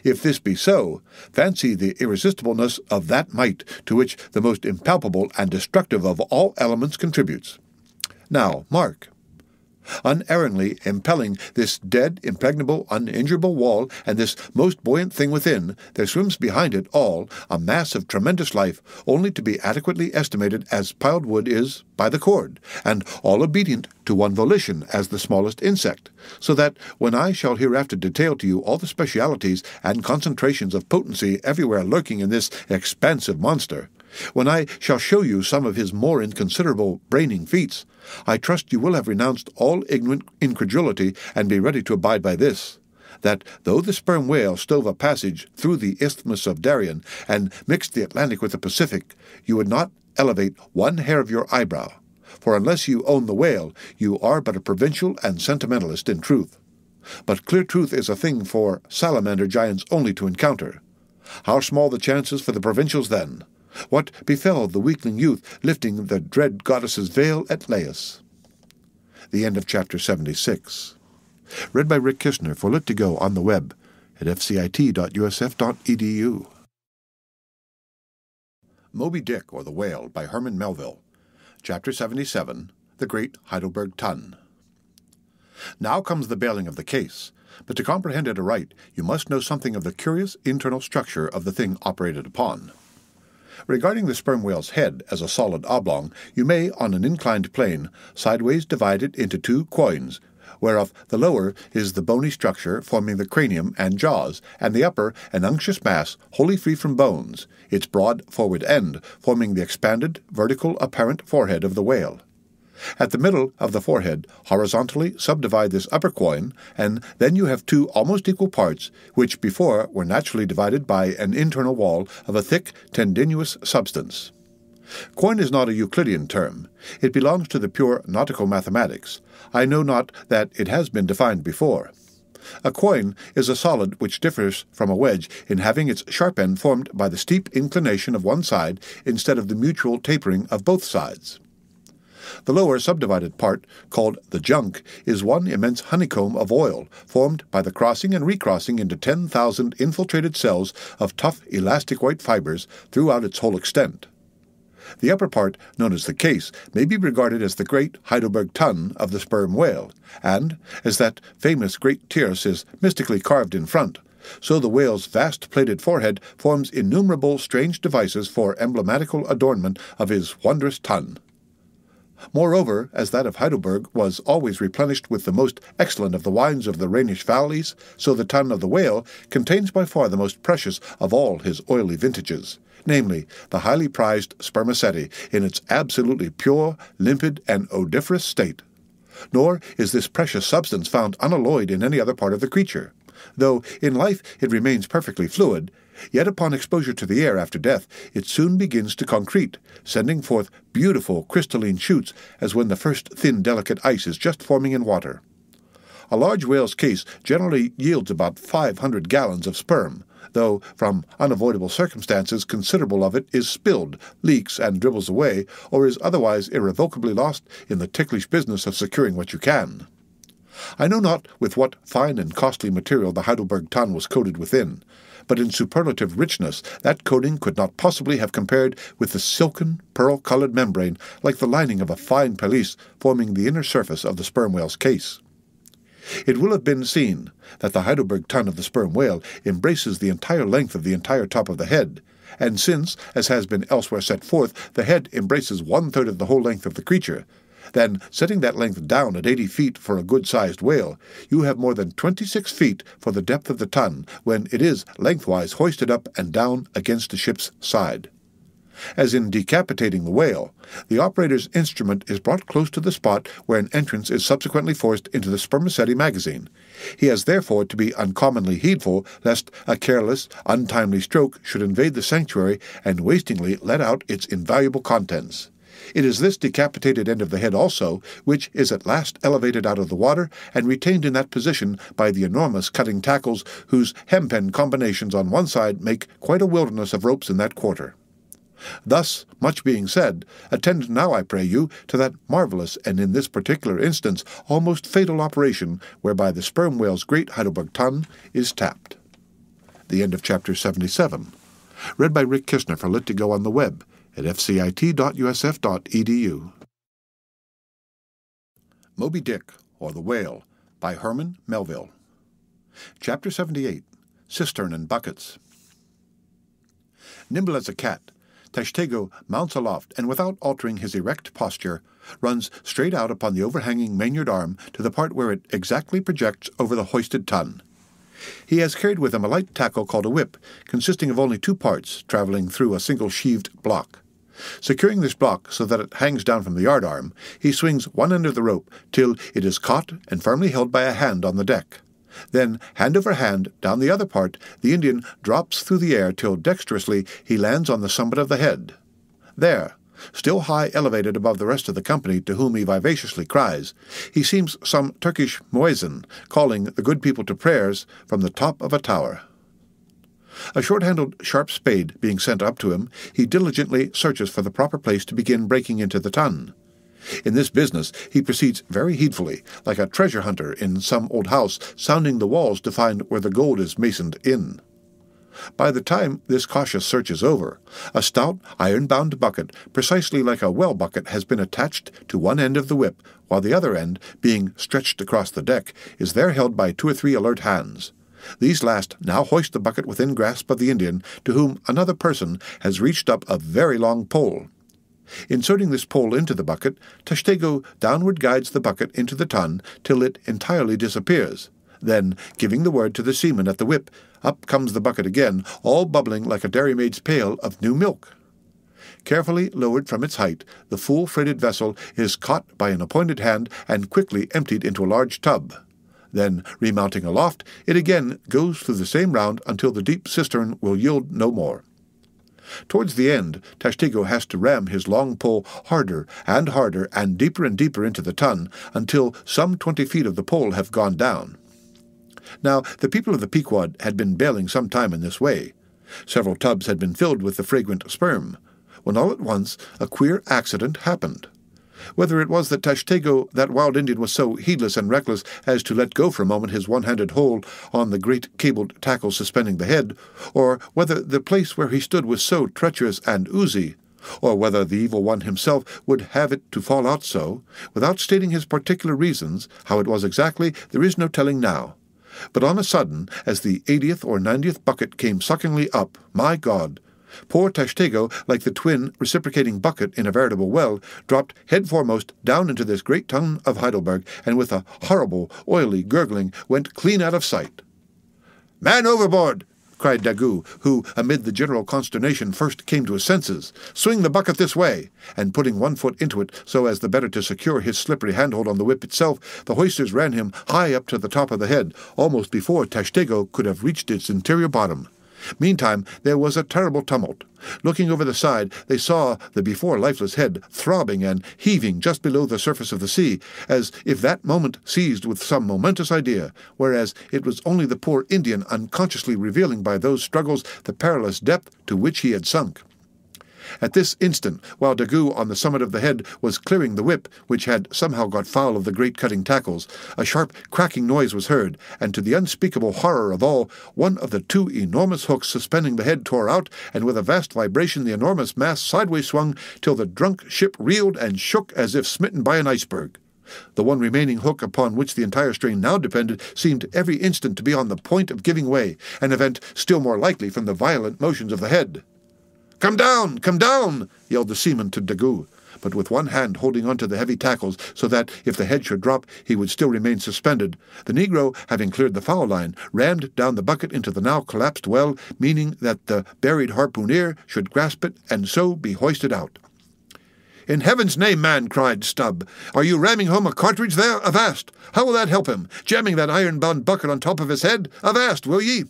If this be so, fancy the irresistibleness of that might to which the most impalpable and destructive of all elements contributes. Now, mark. Unerringly impelling this dead, impregnable, uninjurable wall and this most buoyant thing within, there swims behind it all a mass of tremendous life, only to be adequately estimated as piled wood is by the cord, and all obedient to one volition as the smallest insect, so that when I shall hereafter detail to you all the specialities and concentrations of potency everywhere lurking in this expansive monster, when I shall show you some of his more inconsiderable braining feats, I trust you will have renounced all ignorant incredulity and be ready to abide by this, that though the sperm whale stove a passage through the Isthmus of Darien and mixed the Atlantic with the Pacific, you would not elevate one hair of your eyebrow, for unless you own the whale, you are but a provincial and sentimentalist in truth. But clear truth is a thing for salamander giants only to encounter. How small the chances for the provincials then? What befell the weakling youth lifting the dread goddess's veil at Laius? The end of Chapter 76. Read by Rick Kishner for Lit2Go on the web at fcit.usf.edu. Moby Dick, or the Whale, by Herman Melville. Chapter 77. The Great Heidelberg Tun. Now comes the bailing of the case. but to comprehend it aright, you must know something of the curious internal structure of the thing operated upon. Regarding the sperm whale's head as a solid oblong, you may, on an inclined plane, sideways divide it into two quoins, whereof the lower is the bony structure forming the cranium and jaws, and the upper an unctuous mass wholly free from bones, its broad forward end forming the expanded, vertical apparent forehead of the whale. At the middle of the forehead, horizontally subdivide this upper quoin, and then you have two almost equal parts, which before were naturally divided by an internal wall of a thick, tendinous substance. Quoin is not a Euclidean term. It belongs to the pure nautical mathematics. I know not that it has been defined before. A quoin is a solid which differs from a wedge in having its sharp end formed by the steep inclination of one side instead of the mutual tapering of both sides. The lower subdivided part, called the junk, is one immense honeycomb of oil, formed by the crossing and recrossing into 10,000 infiltrated cells of tough elastic white fibers throughout its whole extent. The upper part, known as the case, may be regarded as the great ℌ𝔞𝔫𝔞𝔥 of the sperm whale, and, as that famous great tierce is mystically carved in front, so the whale's vast plated forehead forms innumerable strange devices for emblematical adornment of his wondrous ton. Moreover, as that of Heidelberg was always replenished with the most excellent of the wines of the Rhenish valleys, so the tun of the whale contains by far the most precious of all his oily vintages, namely, the highly prized spermaceti in its absolutely pure, limpid, and odoriferous state. Nor is this precious substance found unalloyed in any other part of the creature. Though in life it remains perfectly fluid, yet upon exposure to the air after death it soon begins to concrete, sending forth beautiful crystalline shoots as when the first thin delicate ice is just forming in water. A large whale's case generally yields about 500 gallons of sperm, though from unavoidable circumstances considerable of it is spilled, leaks, and dribbles away, or is otherwise irrevocably lost in the ticklish business of securing what you can. I know not with what fine and costly material the Heidelberg tun was coated within, but in superlative richness that coating could not possibly have compared with the silken, pearl-colored membrane like the lining of a fine pelisse forming the inner surface of the sperm whale's case. It will have been seen that the Heidelberg tun of the sperm whale embraces the entire length of the entire top of the head, and since, as has been elsewhere set forth, the head embraces 1/3 of the whole length of the creature, then, setting that length down at 80 feet for a good-sized whale, you have more than 26 feet for the depth of the tun when it is lengthwise hoisted up and down against the ship's side. As in decapitating the whale, the operator's instrument is brought close to the spot where an entrance is subsequently forced into the spermaceti magazine. He has therefore to be uncommonly heedful lest a careless, untimely stroke should invade the sanctuary and wastingly let out its invaluable contents. It is this decapitated end of the head also which is at last elevated out of the water and retained in that position by the enormous cutting tackles whose hempen combinations on one side make quite a wilderness of ropes in that quarter. Thus, much being said, attend now, I pray you, to that marvelous and in this particular instance almost fatal operation whereby the sperm whale's great Heidelberg tun is tapped. The end of Chapter 77. Read by Rick Kistner for Lit2Go on the web at fcit.usf.edu. Moby Dick, or the Whale, by Herman Melville. Chapter 78. Cistern and Buckets. Nimble as a cat, ℌ𝔞𝔫𝔞𝔥 mounts aloft, and without altering his erect posture, runs straight out upon the overhanging mainyard arm to the part where it exactly projects over the hoisted tun. He has carried with him a light tackle called a whip, consisting of only two parts, travelling through a single sheaved block. Securing this block so that it hangs down from the yard arm, he swings one end of the rope till it is caught and firmly held by a hand on the deck. Then, hand over hand, down the other part, the Indian drops through the air till dexterously he lands on the summit of the head. There, still high elevated above the rest of the company to whom he vivaciously cries, he seems some Turkish muezzin calling the good people to prayers from the top of a tower. A short-handled sharp spade being sent up to him, he diligently searches for the proper place to begin breaking into the tun. In this business he proceeds very heedfully, like a treasure hunter in some old house, sounding the walls to find where the gold is masoned in. By the time this cautious search is over, a stout iron-bound bucket, precisely like a well bucket, has been attached to one end of the whip, while the other end, being stretched across the deck, is there held by 2 or 3 alert hands. These last now hoist the bucket within grasp of the Indian, to whom another person has reached up a very long pole. Inserting this pole into the bucket, ℌ𝔫𝔫𝔞𥐥 downward guides the bucket into the tun till it entirely disappears. Then, giving the word to the seaman at the whip, up comes the bucket again, all bubbling like a dairymaid's pail of new milk. Carefully lowered from its height, the full-freighted vessel is caught by an appointed hand and quickly emptied into a large tub. Then, remounting aloft, it again goes through the same round until the deep cistern will yield no more. Towards the end, ℌ𝔫𝔫𝔞𥥥 has to ram his long pole harder and deeper into the tun, until some 20 feet of the pole have gone down. Now, the people of the Pequod had been bailing some time in this way. Several tubs had been filled with the fragrant sperm, when all at once a queer accident happened. Whether it was that ℌ𝔫𝔫𝔞𥥥, that wild Indian, was so heedless and reckless as to let go for a moment his one-handed hold on the great cabled tackle suspending the head, or whether the place where he stood was so treacherous and oozy, or whether the evil one himself would have it to fall out so, without stating his particular reasons, how it was exactly, there is no telling now. But on a sudden, as the 80th or 90th bucket came suckingly up, my God! Poor ℌ𝔫𝔫𝔞𥥥, like the twin reciprocating bucket in a veritable well, dropped head foremost down into this great tun of Heidelberg, and with a horrible, oily gurgling, went clean out of sight. "Man overboard!" cried ℌ𝔫𝔫𝔞𥥥, who, amid the general consternation, first came to his senses. "Swing the bucket this way!" And putting one foot into it, so as the better to secure his slippery handhold on the whip itself, the hoisters ran him high up to the top of the head, almost before ℌ𝔫𝔫𝔞𥥥 could have reached its interior bottom. Meantime, there was a terrible tumult. Looking over the side, they saw the before lifeless head throbbing and heaving just below the surface of the sea, as if that moment seized with some momentous idea, whereas it was only the poor Indian unconsciously revealing by those struggles the perilous depth to which he had sunk. At this instant, while ℌ𝔫𝔫𝔞𥥥 on the summit of the head was clearing the whip, which had somehow got foul of the great cutting tackles, a sharp cracking noise was heard, and to the unspeakable horror of all, one of the 2 enormous hooks suspending the head tore out, and with a vast vibration the enormous mass sideways swung till the drunk ship reeled and shook as if smitten by an iceberg. The one remaining hook upon which the entire strain now depended seemed every instant to be on the point of giving way, an event still more likely from the violent motions of the head. "Come down! Come down!" yelled the seaman to ℌ𝔫𝔫𝔞𥥥, but with one hand holding on to the heavy tackles so that, if the head should drop, he would still remain suspended. The negro, having cleared the foul line, rammed down the bucket into the now collapsed well, meaning that the buried harpooneer should grasp it and so be hoisted out. "In heaven's name, man," cried Stubb, "are you ramming home a cartridge there? Avast! How will that help him? Jamming that iron-bound bucket on top of his head? Avast, will ye?"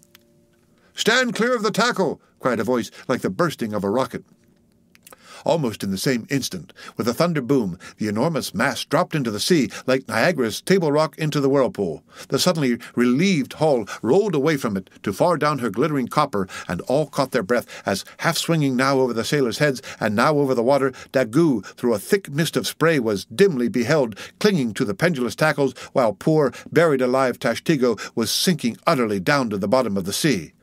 "Stand clear of the tackle!" cried a voice like the bursting of a rocket. Almost in the same instant, with a thunder boom, the enormous mass dropped into the sea like Niagara's Table Rock into the whirlpool. The suddenly relieved hull rolled away from it to far down her glittering copper, and all caught their breath as, half-swinging now over the sailors' heads and now over the water, ℌ𝔫𝔫𝔞𥥥, through a thick mist of spray, was dimly beheld, clinging to the pendulous tackles, while poor, buried-alive ℌ𝔫𝔫𝔞𥥥 was sinking utterly down to the bottom of the sea.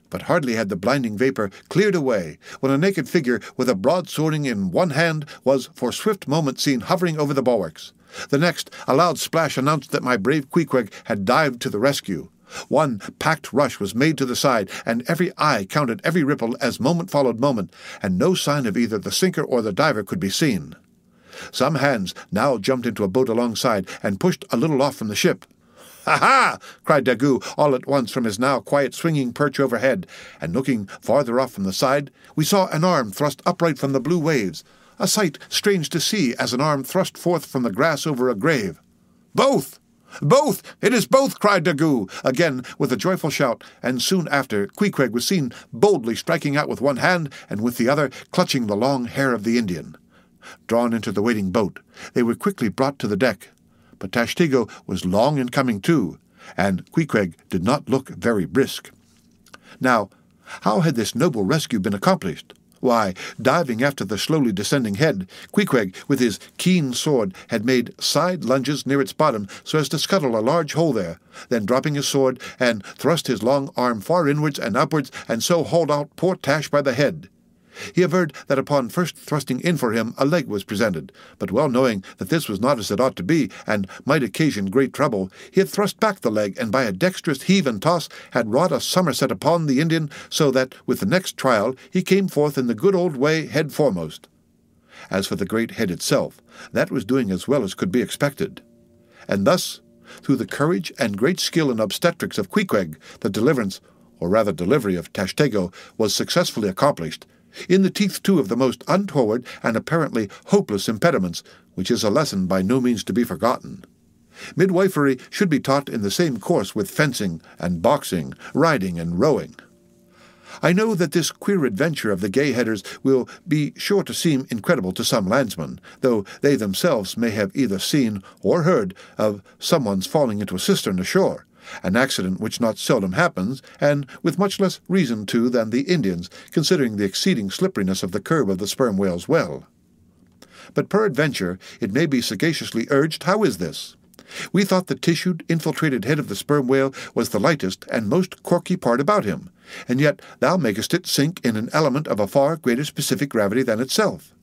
But hardly had the blinding vapor cleared away, when a naked figure with a broadsword in one hand was for a swift moment seen hovering over the bulwarks. The next, a loud splash announced that my brave ℌ𝔫𝔫𝔞𥥥 had dived to the rescue. One packed rush was made to the side, and every eye counted every ripple as moment followed moment, and no sign of either the sinker or the diver could be seen. Some hands now jumped into a boat alongside and pushed a little off from the ship. "Ha ha!" cried ℌ𝔫𝔫𝔞𥥥 all at once from his now quiet swinging perch overhead, and looking farther off from the side, we saw an arm thrust upright from the blue waves, a sight strange to see as an arm thrust forth from the grass over a grave. "Both! Both! It is both!" cried ℌ𝔫𝔫𝔞𥥥, again with a joyful shout, and soon after ℌ𝔫𝔫𝔞𥥥 was seen boldly striking out with one hand, and with the other clutching the long hair of the Indian. Drawn into the waiting boat, they were quickly brought to the deck. But ℌ𝔫𝔫𝔞𥥥 was long in coming to, and ℌ𝔫𝔫𝔞𥥥 did not look very brisk. Now, how had this noble rescue been accomplished? Why, diving after the slowly descending head, ℌ𝔫𝔫𝔞𝔥, with his keen sword, had made side lunges near its bottom so as to scuttle a large hole there, then dropping his sword, and thrust his long arm far inwards and upwards, and so hauled out poor Tash by the head. He averred that upon first thrusting in for him a leg was presented, but well knowing that this was not as it ought to be, and might occasion great trouble, he had thrust back the leg, and by a dexterous heave and toss had wrought a somerset upon the Indian, so that with the next trial he came forth in the good old way head foremost. As for the great head itself, that was doing as well as could be expected. And thus, through the courage and great skill in obstetrics of ⌌𝔁𝔁𝔁, the deliverance, or rather delivery, of ℌ𝔁𝔁𝔁𝔁 was successfully accomplished, in the teeth too of the most untoward and apparently hopeless impediments, which is a lesson by no means to be forgotten. Midwifery should be taught in the same course with fencing and boxing, riding and rowing. I know that this queer adventure of the gay-headers will be sure to seem incredible to some landsmen, though they themselves may have either seen or heard of someone's falling into a cistern ashore, an accident which not seldom happens, and with much less reason too than the Indians, considering the exceeding slipperiness of the curb of the sperm whale's well. But peradventure it may be sagaciously urged, how is this? We thought the tissued, infiltrated head of the sperm whale was the lightest and most corky part about him, and yet thou makest it sink in an element of a far greater specific gravity than itself.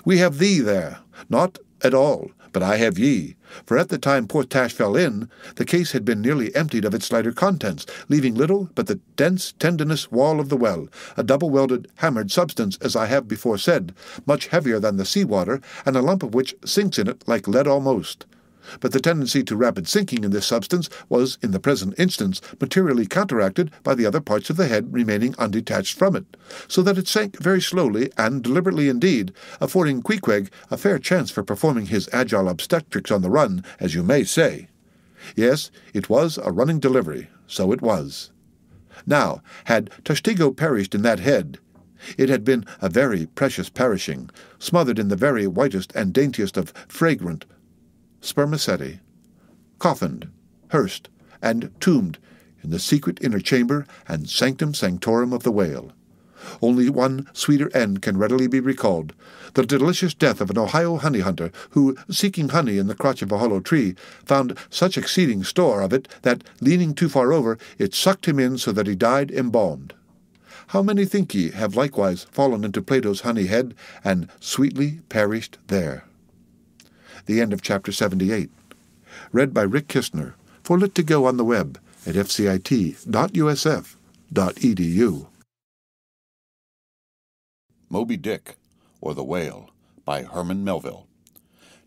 We have thee there, not at all, but I have ye, for at the time poor Tash fell in, the case had been nearly emptied of its lighter contents, leaving little but the dense tendinous wall of the well, a double-welded, hammered substance, as I have before said, much heavier than the sea-water, and a lump of which sinks in it like lead almost. But the tendency to rapid sinking in this substance was, in the present instance, materially counteracted by the other parts of the head remaining undetached from it, so that it sank very slowly and deliberately indeed, affording ⌌𝔁𝔁𝔁𝔁 a fair chance for performing his agile obstetrics on the run, as you may say. Yes, it was a running delivery, so it was. Now, had ℌ𝔁𝔁𝔁𝔁𝔁 perished in that head, it had been a very precious perishing, smothered in the very whitest and daintiest of fragrant spermaceti, coffined, hearsed, and tombed in the secret inner chamber and sanctum sanctorum of the whale. Only one sweeter end can readily be recalled, the delicious death of an Ohio honey hunter who, seeking honey in the crotch of a hollow tree, found such exceeding store of it that, leaning too far over, it sucked him in so that he died embalmed. How many, think ye, have likewise fallen into Plato's honey head and sweetly perished there? The end of Chapter 78. Read by Rick Kistner, for Lit2Go on the web at fcit.usf.edu. Moby Dick, or the Whale, by Herman Melville.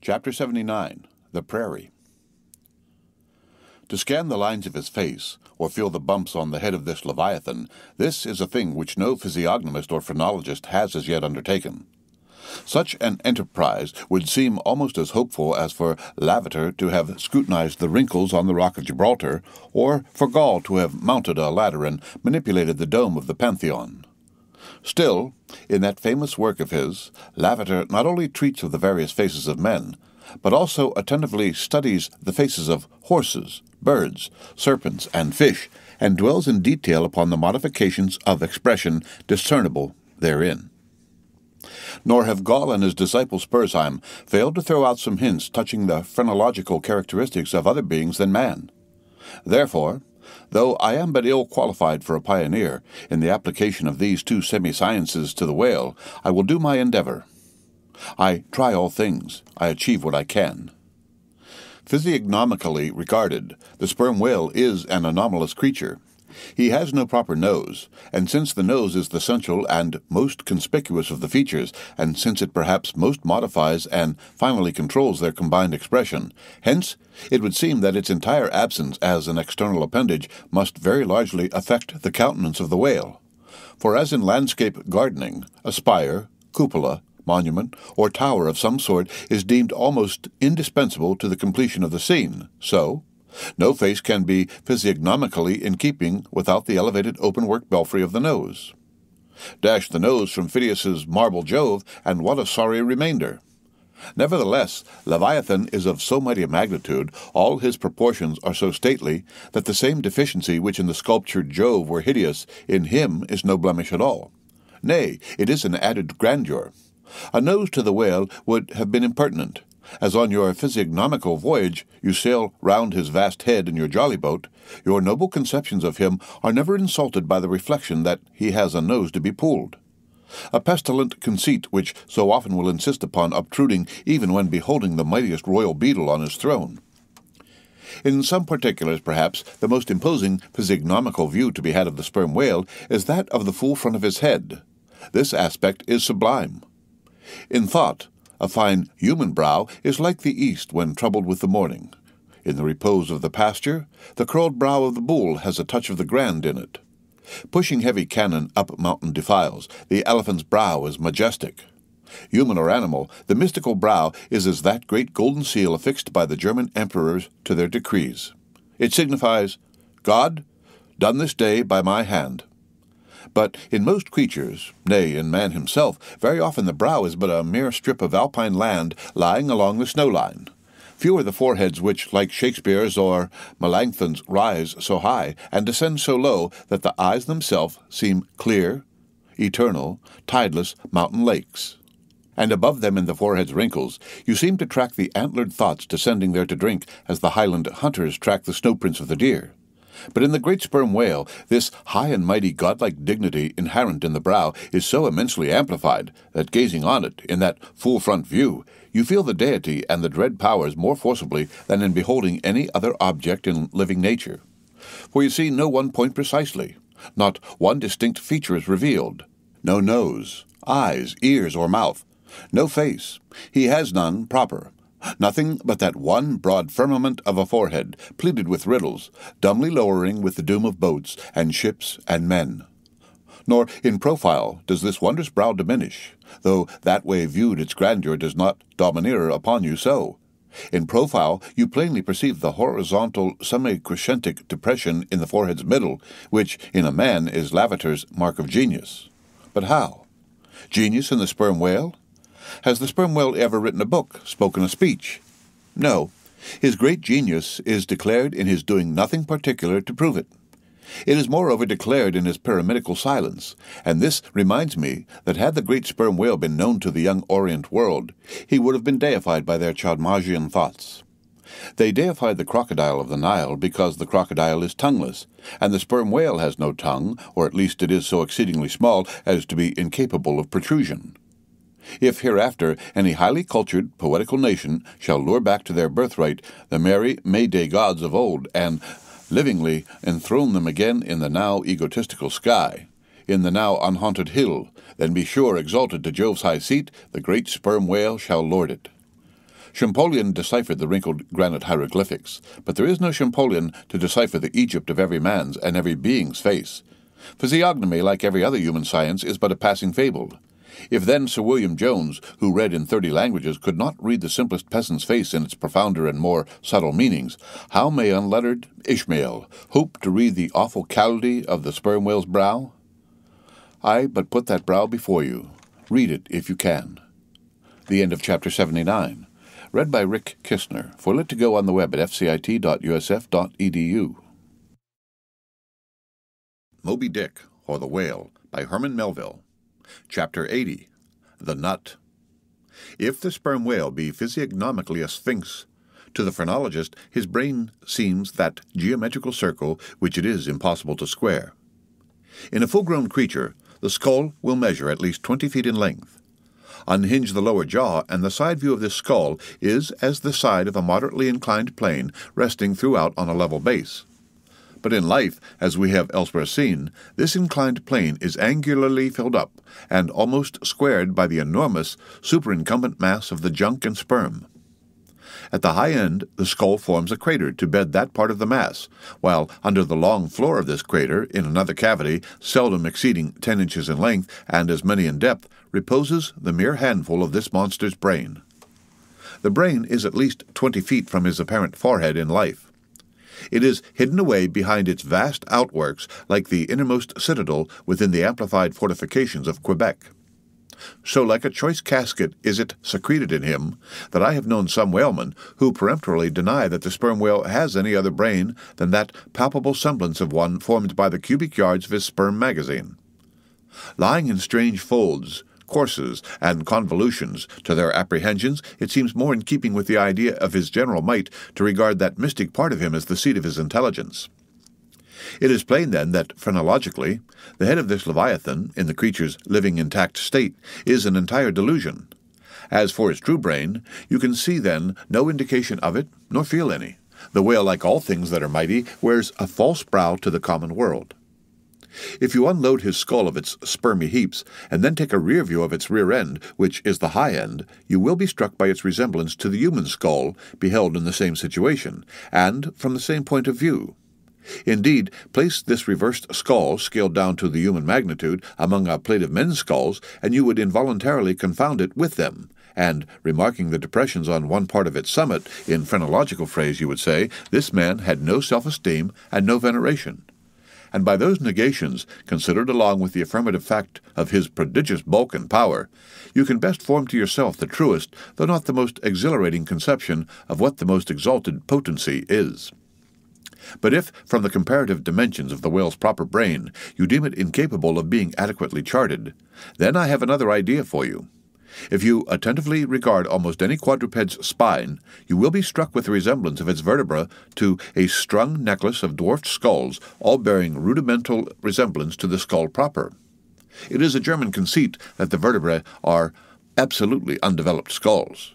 Chapter 79. The Prairie. To scan the lines of his face, or feel the bumps on the head of this Leviathan, this is a thing which no physiognomist or phrenologist has as yet undertaken. Such an enterprise would seem almost as hopeful as for Lavater to have scrutinized the wrinkles on the rock of Gibraltar, or for Gall to have mounted a ladder and manipulated the dome of the Pantheon. Still, in that famous work of his, Lavater not only treats of the various faces of men, but also attentively studies the faces of horses, birds, serpents, and fish, and dwells in detail upon the modifications of expression discernible therein. Nor have Gall and his disciple Spurzheim failed to throw out some hints touching the phrenological characteristics of other beings than man. Therefore, though I am but ill qualified for a pioneer in the application of these two semi-sciences to the whale, I will do my endeavor. I try all things, I achieve what I can. Physiognomically regarded, the sperm whale is an anomalous creature. He has no proper nose, and since the nose is the central and most conspicuous of the features, and since it perhaps most modifies and finally controls their combined expression, hence it would seem that its entire absence as an external appendage must very largely affect the countenance of the whale. For as in landscape gardening, a spire, cupola, monument, or tower of some sort is deemed almost indispensable to the completion of the scene, so no face can be physiognomically in keeping without the elevated open-work belfry of the nose. Dash the nose from Phidias's marble Jove, and what a sorry remainder! Nevertheless, Leviathan is of so mighty a magnitude, all his proportions are so stately, that the same deficiency which in the sculptured Jove were hideous, in him is no blemish at all. Nay, it is an added grandeur. A nose to the whale would have been impertinent. As on your physiognomical voyage you sail round his vast head in your jolly boat, your noble conceptions of him are never insulted by the reflection that he has a nose to be pulled. a pestilent conceit which so often will insist upon obtruding even when beholding the mightiest royal beetle on his throne. In some particulars, perhaps, the most imposing physiognomical view to be had of the sperm whale is that of the full front of his head. This aspect is sublime. In thought, a fine human brow is like the east when troubled with the morning. In the repose of the pasture, the curled brow of the bull has a touch of the grand in it. Pushing heavy cannon up mountain defiles, the elephant's brow is majestic. Human or animal, the mystical brow is as that great golden seal affixed by the German emperors to their decrees. It signifies, God, done this day by my hand. But in most creatures, nay, in man himself, very often the brow is but a mere strip of alpine land lying along the snow line. Few are the foreheads which, like Shakespeare's or Melanchthon's, rise so high and descend so low that the eyes themselves seem clear, eternal, tideless mountain lakes. And above them in the forehead's wrinkles, you seem to track the antlered thoughts descending there to drink, as the Highland hunters track the snow-prints of the deer. But in the great sperm whale, this high and mighty godlike dignity inherent in the brow is so immensely amplified that gazing on it, in that full front view, you feel the deity and the dread powers more forcibly than in beholding any other object in living nature. For you see no one point precisely. Not one distinct feature is revealed. No nose, eyes, ears, or mouth. No face. He has none proper. Nothing but that one broad firmament of a forehead, pleated with riddles, dumbly lowering with the doom of boats and ships and men. Nor in profile does this wondrous brow diminish, though that way viewed its grandeur does not domineer upon you so. In profile you plainly perceive the horizontal semi-crescentic depression in the forehead's middle, which in a man is Lavater's mark of genius. But how? Genius in the sperm whale? Has the sperm whale ever written a book, spoken a speech? No. His great genius is declared in his doing nothing particular to prove it. It is moreover declared in his pyramidical silence, and this reminds me that had the great sperm whale been known to the young Orient world, he would have been deified by their Chalmagian thoughts. They deified the crocodile of the Nile because the crocodile is tongueless, and the sperm whale has no tongue, or at least it is so exceedingly small as to be incapable of protrusion. If hereafter any highly cultured, poetical nation shall lure back to their birthright the merry May-Day gods of old, and livingly enthrone them again in the now egotistical sky, in the now unhaunted hill, then be sure, exalted to Jove's high seat, the great sperm whale shall lord it. Champollion deciphered the wrinkled granite hieroglyphics, but there is no Champollion to decipher the Egypt of every man's and every being's face. Physiognomy, like every other human science, is but a passing fable. If then Sir William Jones, who read in 30 languages, could not read the simplest peasant's face in its profounder and more subtle meanings, how may unlettered Ishmael hope to read the awful callity of the sperm whale's brow? I but put that brow before you. Read it if you can. The end of Chapter 79. Read by Rick Kistner. For Lit to Go on the web at fcit.usf.edu. Moby Dick, or the Whale, by Herman Melville. Chapter 80. The Nut. If the sperm whale be physiognomically a sphinx, to the phrenologist his brain seems that geometrical circle which it is impossible to square. In a full-grown creature, the skull will measure at least 20 feet in length. Unhinge the lower jaw, and the side view of this skull is as the side of a moderately inclined plane resting throughout on a level base. But in life, as we have elsewhere seen, this inclined plane is angularly filled up and almost squared by the enormous superincumbent mass of the junk and sperm. At the high end, the skull forms a crater to bed that part of the mass, while under the long floor of this crater, in another cavity, seldom exceeding 10 inches in length and as many in depth, reposes the mere handful of this monster's brain. The brain is at least 20 feet from his apparent forehead in life. It is hidden away behind its vast outworks like the innermost citadel within the amplified fortifications of Quebec. So like a choice casket is it secreted in him that I have known some whalemen who peremptorily deny that the sperm whale has any other brain than that palpable semblance of one formed by the cubic yards of his sperm magazine. Lying in strange folds, courses, and convolutions, to their apprehensions, it seems more in keeping with the idea of his general might to regard that mystic part of him as the seat of his intelligence. It is plain, then, that phrenologically, the head of this Leviathan, in the creature's living intact state, is an entire delusion. As for its true brain, you can see, then, no indication of it, nor feel any. The whale, like all things that are mighty, wears a false brow to the common world. If you unload his skull of its spermy heaps, and then take a rear view of its rear end, which is the high end, you will be struck by its resemblance to the human skull, beheld in the same situation, and from the same point of view. Indeed, place this reversed skull, scaled down to the human magnitude, among a plate of men's skulls, and you would involuntarily confound it with them, and, remarking the depressions on one part of its summit, in phrenological phrase you would say, this man had no self-esteem and no veneration. And by those negations, considered along with the affirmative fact of his prodigious bulk and power, you can best form to yourself the truest, though not the most exhilarating conception of what the most exalted potency is. But if, from the comparative dimensions of the whale's proper brain, you deem it incapable of being adequately charted, then I have another idea for you. If you attentively regard almost any quadruped's spine, you will be struck with the resemblance of its vertebra to a strung necklace of dwarfed skulls, all bearing rudimental resemblance to the skull proper. It is a German conceit that the vertebrae are absolutely undeveloped skulls.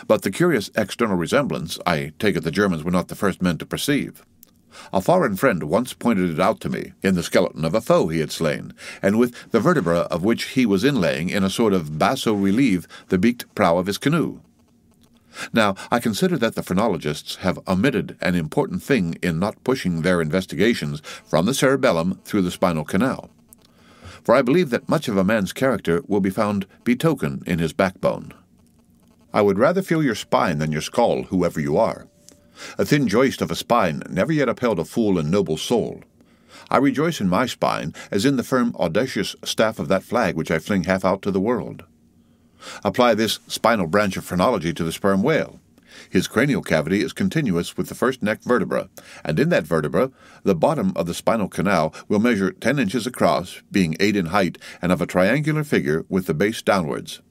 But the curious external resemblance, I take it the Germans were not the first men to perceive. A foreign friend once pointed it out to me, in the skeleton of a foe he had slain, and with the vertebra of which he was inlaying in a sort of basso-relief the beaked prow of his canoe. Now, I consider that the phrenologists have omitted an important thing in not pushing their investigations from the cerebellum through the spinal canal. For I believe that much of a man's character will be found betokened in his backbone. I would rather feel your spine than your skull, whoever you are. A thin joist of a spine never yet upheld a full and noble soul. I rejoice in my spine, as in the firm, audacious staff of that flag which I fling half out to the world. Apply this spinal branch of phrenology to the sperm whale. His cranial cavity is continuous with the first neck vertebra, and in that vertebra, the bottom of the spinal canal will measure 10 inches across, being 8 in height, and of a triangular figure with the base downwards.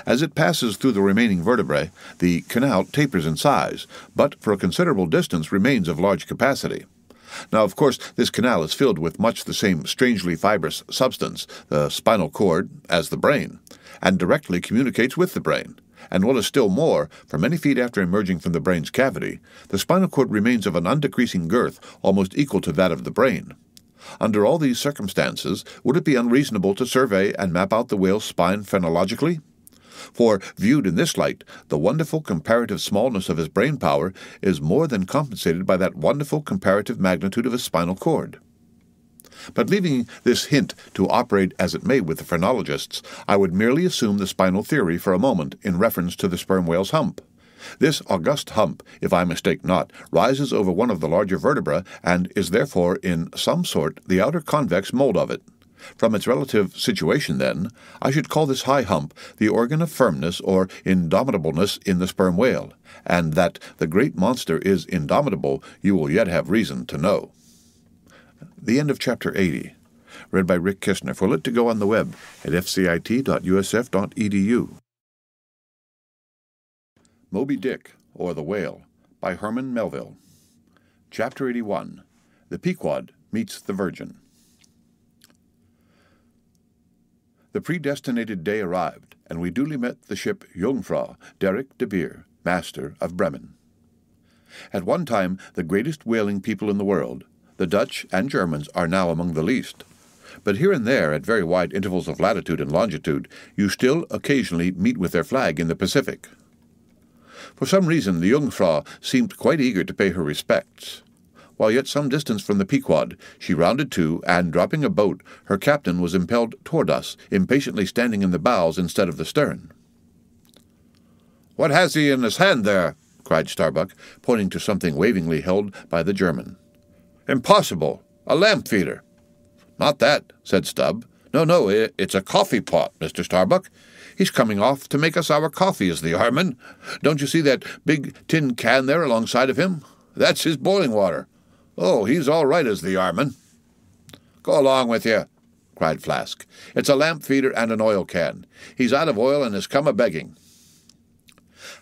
As it passes through the remaining vertebrae, the canal tapers in size, but for a considerable distance remains of large capacity. Now, of course, this canal is filled with much the same strangely fibrous substance, the spinal cord, as the brain, and directly communicates with the brain. And what is still more, for many feet after emerging from the brain's cavity, the spinal cord remains of an undecreasing girth almost equal to that of the brain. Under all these circumstances, would it be unreasonable to survey and map out the whale's spine phrenologically? For, viewed in this light, the wonderful comparative smallness of his brain power is more than compensated by that wonderful comparative magnitude of his spinal cord. But leaving this hint to operate as it may with the phrenologists, I would merely assume the spinal theory for a moment in reference to the sperm whale's hump. This august hump, if I mistake not, rises over one of the larger vertebrae, and is therefore in some sort the outer convex mold of it. From its relative situation, then, I should call this high hump the organ of firmness or indomitableness in the sperm whale, and that the great monster is indomitable you will yet have reason to know. The end of Chapter 80. Read by Rick Kistner. For lit to go on the web at fcit.usf.edu. Moby Dick, or the Whale, by Herman Melville. Chapter 81. The Pequod Meets the Virgin. The predestinated day arrived, and we duly met the ship Jungfrau Derrick de Beer, master of Bremen. At one time the greatest whaling people in the world, the Dutch and Germans are now among the least. But here and there, at very wide intervals of latitude and longitude, you still occasionally meet with their flag in the Pacific. For some reason the Jungfrau seemed quite eager to pay her respects. While yet some distance from the Pequod, she rounded to, and, dropping a boat, her captain was impelled toward us, impatiently standing in the bows instead of the stern. "What has he in his hand there?" cried Starbuck, pointing to something wavingly held by the German. "Impossible! A lamp feeder." "Not that," said Stubb. No, it's a coffee pot, Mr. Starbuck. He's coming off to make us our coffee, is the Herman. Don't you see that big tin can there alongside of him? That's his boiling water. Oh, he's all right as the Herman." "Go along with you," cried Flask. "It's a lamp feeder and an oil can. He's out of oil and has come a-begging."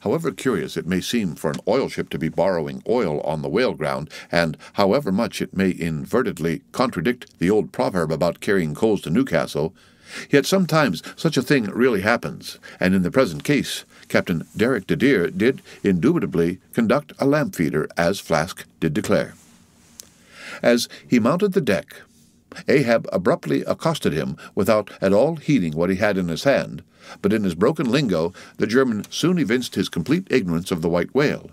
However curious it may seem for an oil ship to be borrowing oil on the whale ground, and however much it may inadvertently contradict the old proverb about carrying coals to Newcastle, yet sometimes such a thing really happens, and in the present case Captain Derrick de Deer did indubitably conduct a lamp feeder, as Flask did declare. As he mounted the deck, Ahab abruptly accosted him without at all heeding what he had in his hand, but in his broken lingo the German soon evinced his complete ignorance of the white whale.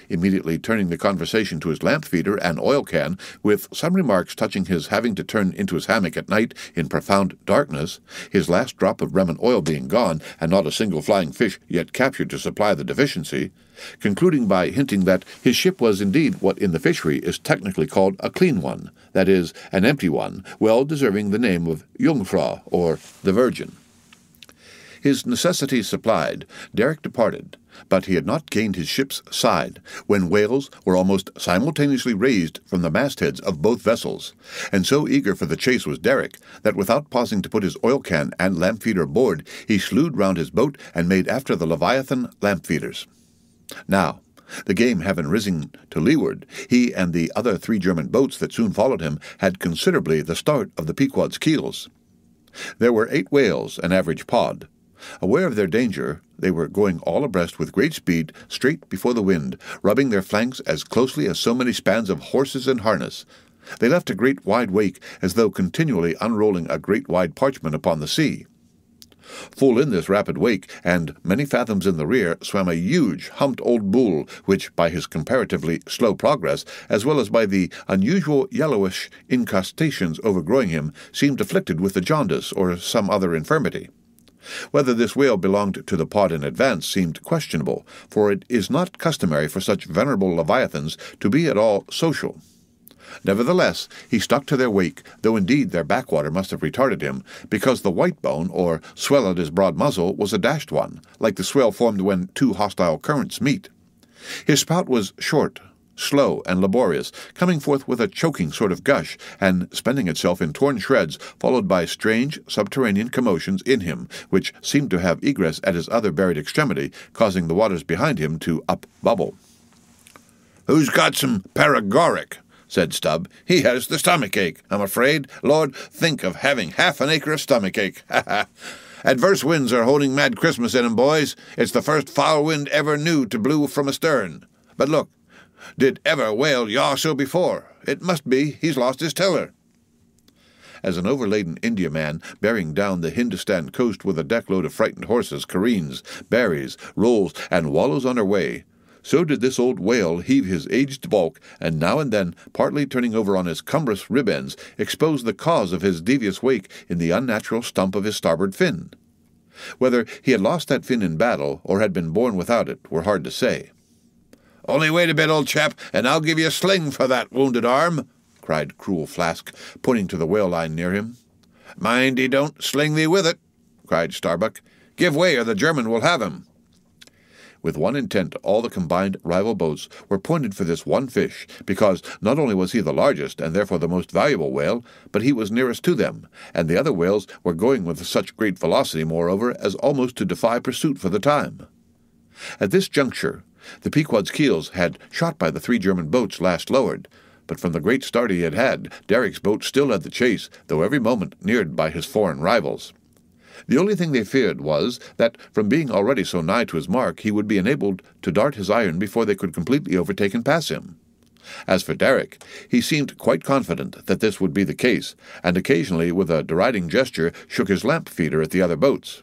Immediately turning the conversation to his lamp feeder and oil can, with some remarks touching his having to turn into his hammock at night in profound darkness, his last drop of Bremen oil being gone, and not a single flying fish yet captured to supply the deficiency, concluding by hinting that his ship was indeed what in the fishery is technically called a clean one, that is, an empty one, well deserving the name of Jungfrau, or the Virgin. His necessities supplied, Derrick departed, but he had not gained his ship's side when whales were almost simultaneously raised from the mastheads of both vessels, and so eager for the chase was Derrick that without pausing to put his oil can and lamp feeder aboard, he slewed round his boat and made after the Leviathan lamp feeders. Now, the game having risen to leeward, he and the other 3 German boats that soon followed him had considerably the start of the Pequod's keels. There were 8 whales, an average pod. Aware of their danger, they were going all abreast with great speed, straight before the wind, rubbing their flanks as closely as so many spans of horses in harness. They left a great wide wake, as though continually unrolling a great wide parchment upon the sea. Full in this rapid wake, and many fathoms in the rear, swam a huge, humped old bull, which, by his comparatively slow progress, as well as by the unusual yellowish incrustations overgrowing him, seemed afflicted with the jaundice or some other infirmity. Whether this whale belonged to the pod in advance seemed questionable, for it is not customary for such venerable leviathans to be at all social. Nevertheless, he stuck to their wake, though indeed their backwater must have retarded him, because the white bone, or swell at his broad muzzle, was a dashed one, like the swell formed when 2 hostile currents meet. His spout was short, slow, and laborious, coming forth with a choking sort of gush, and spending itself in torn shreds, followed by strange subterranean commotions in him, which seemed to have egress at his other buried extremity, causing the waters behind him to up-bubble. "Who's got some paregoric?" said Stubb. "He has the stomach-ache, I'm afraid. Lord, think of having half an acre of stomach-ache. Ha ha! Adverse winds are holding mad Christmas in 'em, boys. It's the first foul wind ever knew to blew from astern. But look, did ever a whale yaw so before? It must be he's lost his tiller." As an overladen Indiaman bearing down the Hindustan coast with a deckload of frightened horses careens, berries, rolls, and wallows on her way, so did this old whale heave his aged bulk, and now and then, partly turning over on his cumbrous rib ends, expose the cause of his devious wake in the unnatural stump of his starboard fin. Whether he had lost that fin in battle, or had been born without it, were hard to say. "Only wait a bit, old chap, and I'll give you a sling for that wounded arm," cried cruel Flask, pointing to the whale line near him. "Mind he don't sling thee with it," cried Starbuck. "Give way, or the German will have him." With one intent, all the combined rival boats were pointed for this one fish, because not only was he the largest, and therefore the most valuable whale, but he was nearest to them, and the other whales were going with such great velocity, moreover, as almost to defy pursuit for the time. At this juncture, the Pequod's keels had shot by the 3 German boats last lowered, but from the great start he had had, Derrick's boat still led the chase, though every moment neared by his foreign rivals. The only thing they feared was that, from being already so nigh to his mark, he would be enabled to dart his iron before they could completely overtake and pass him. As for Derrick, he seemed quite confident that this would be the case, and occasionally, with a deriding gesture, shook his lamp feeder at the other boats.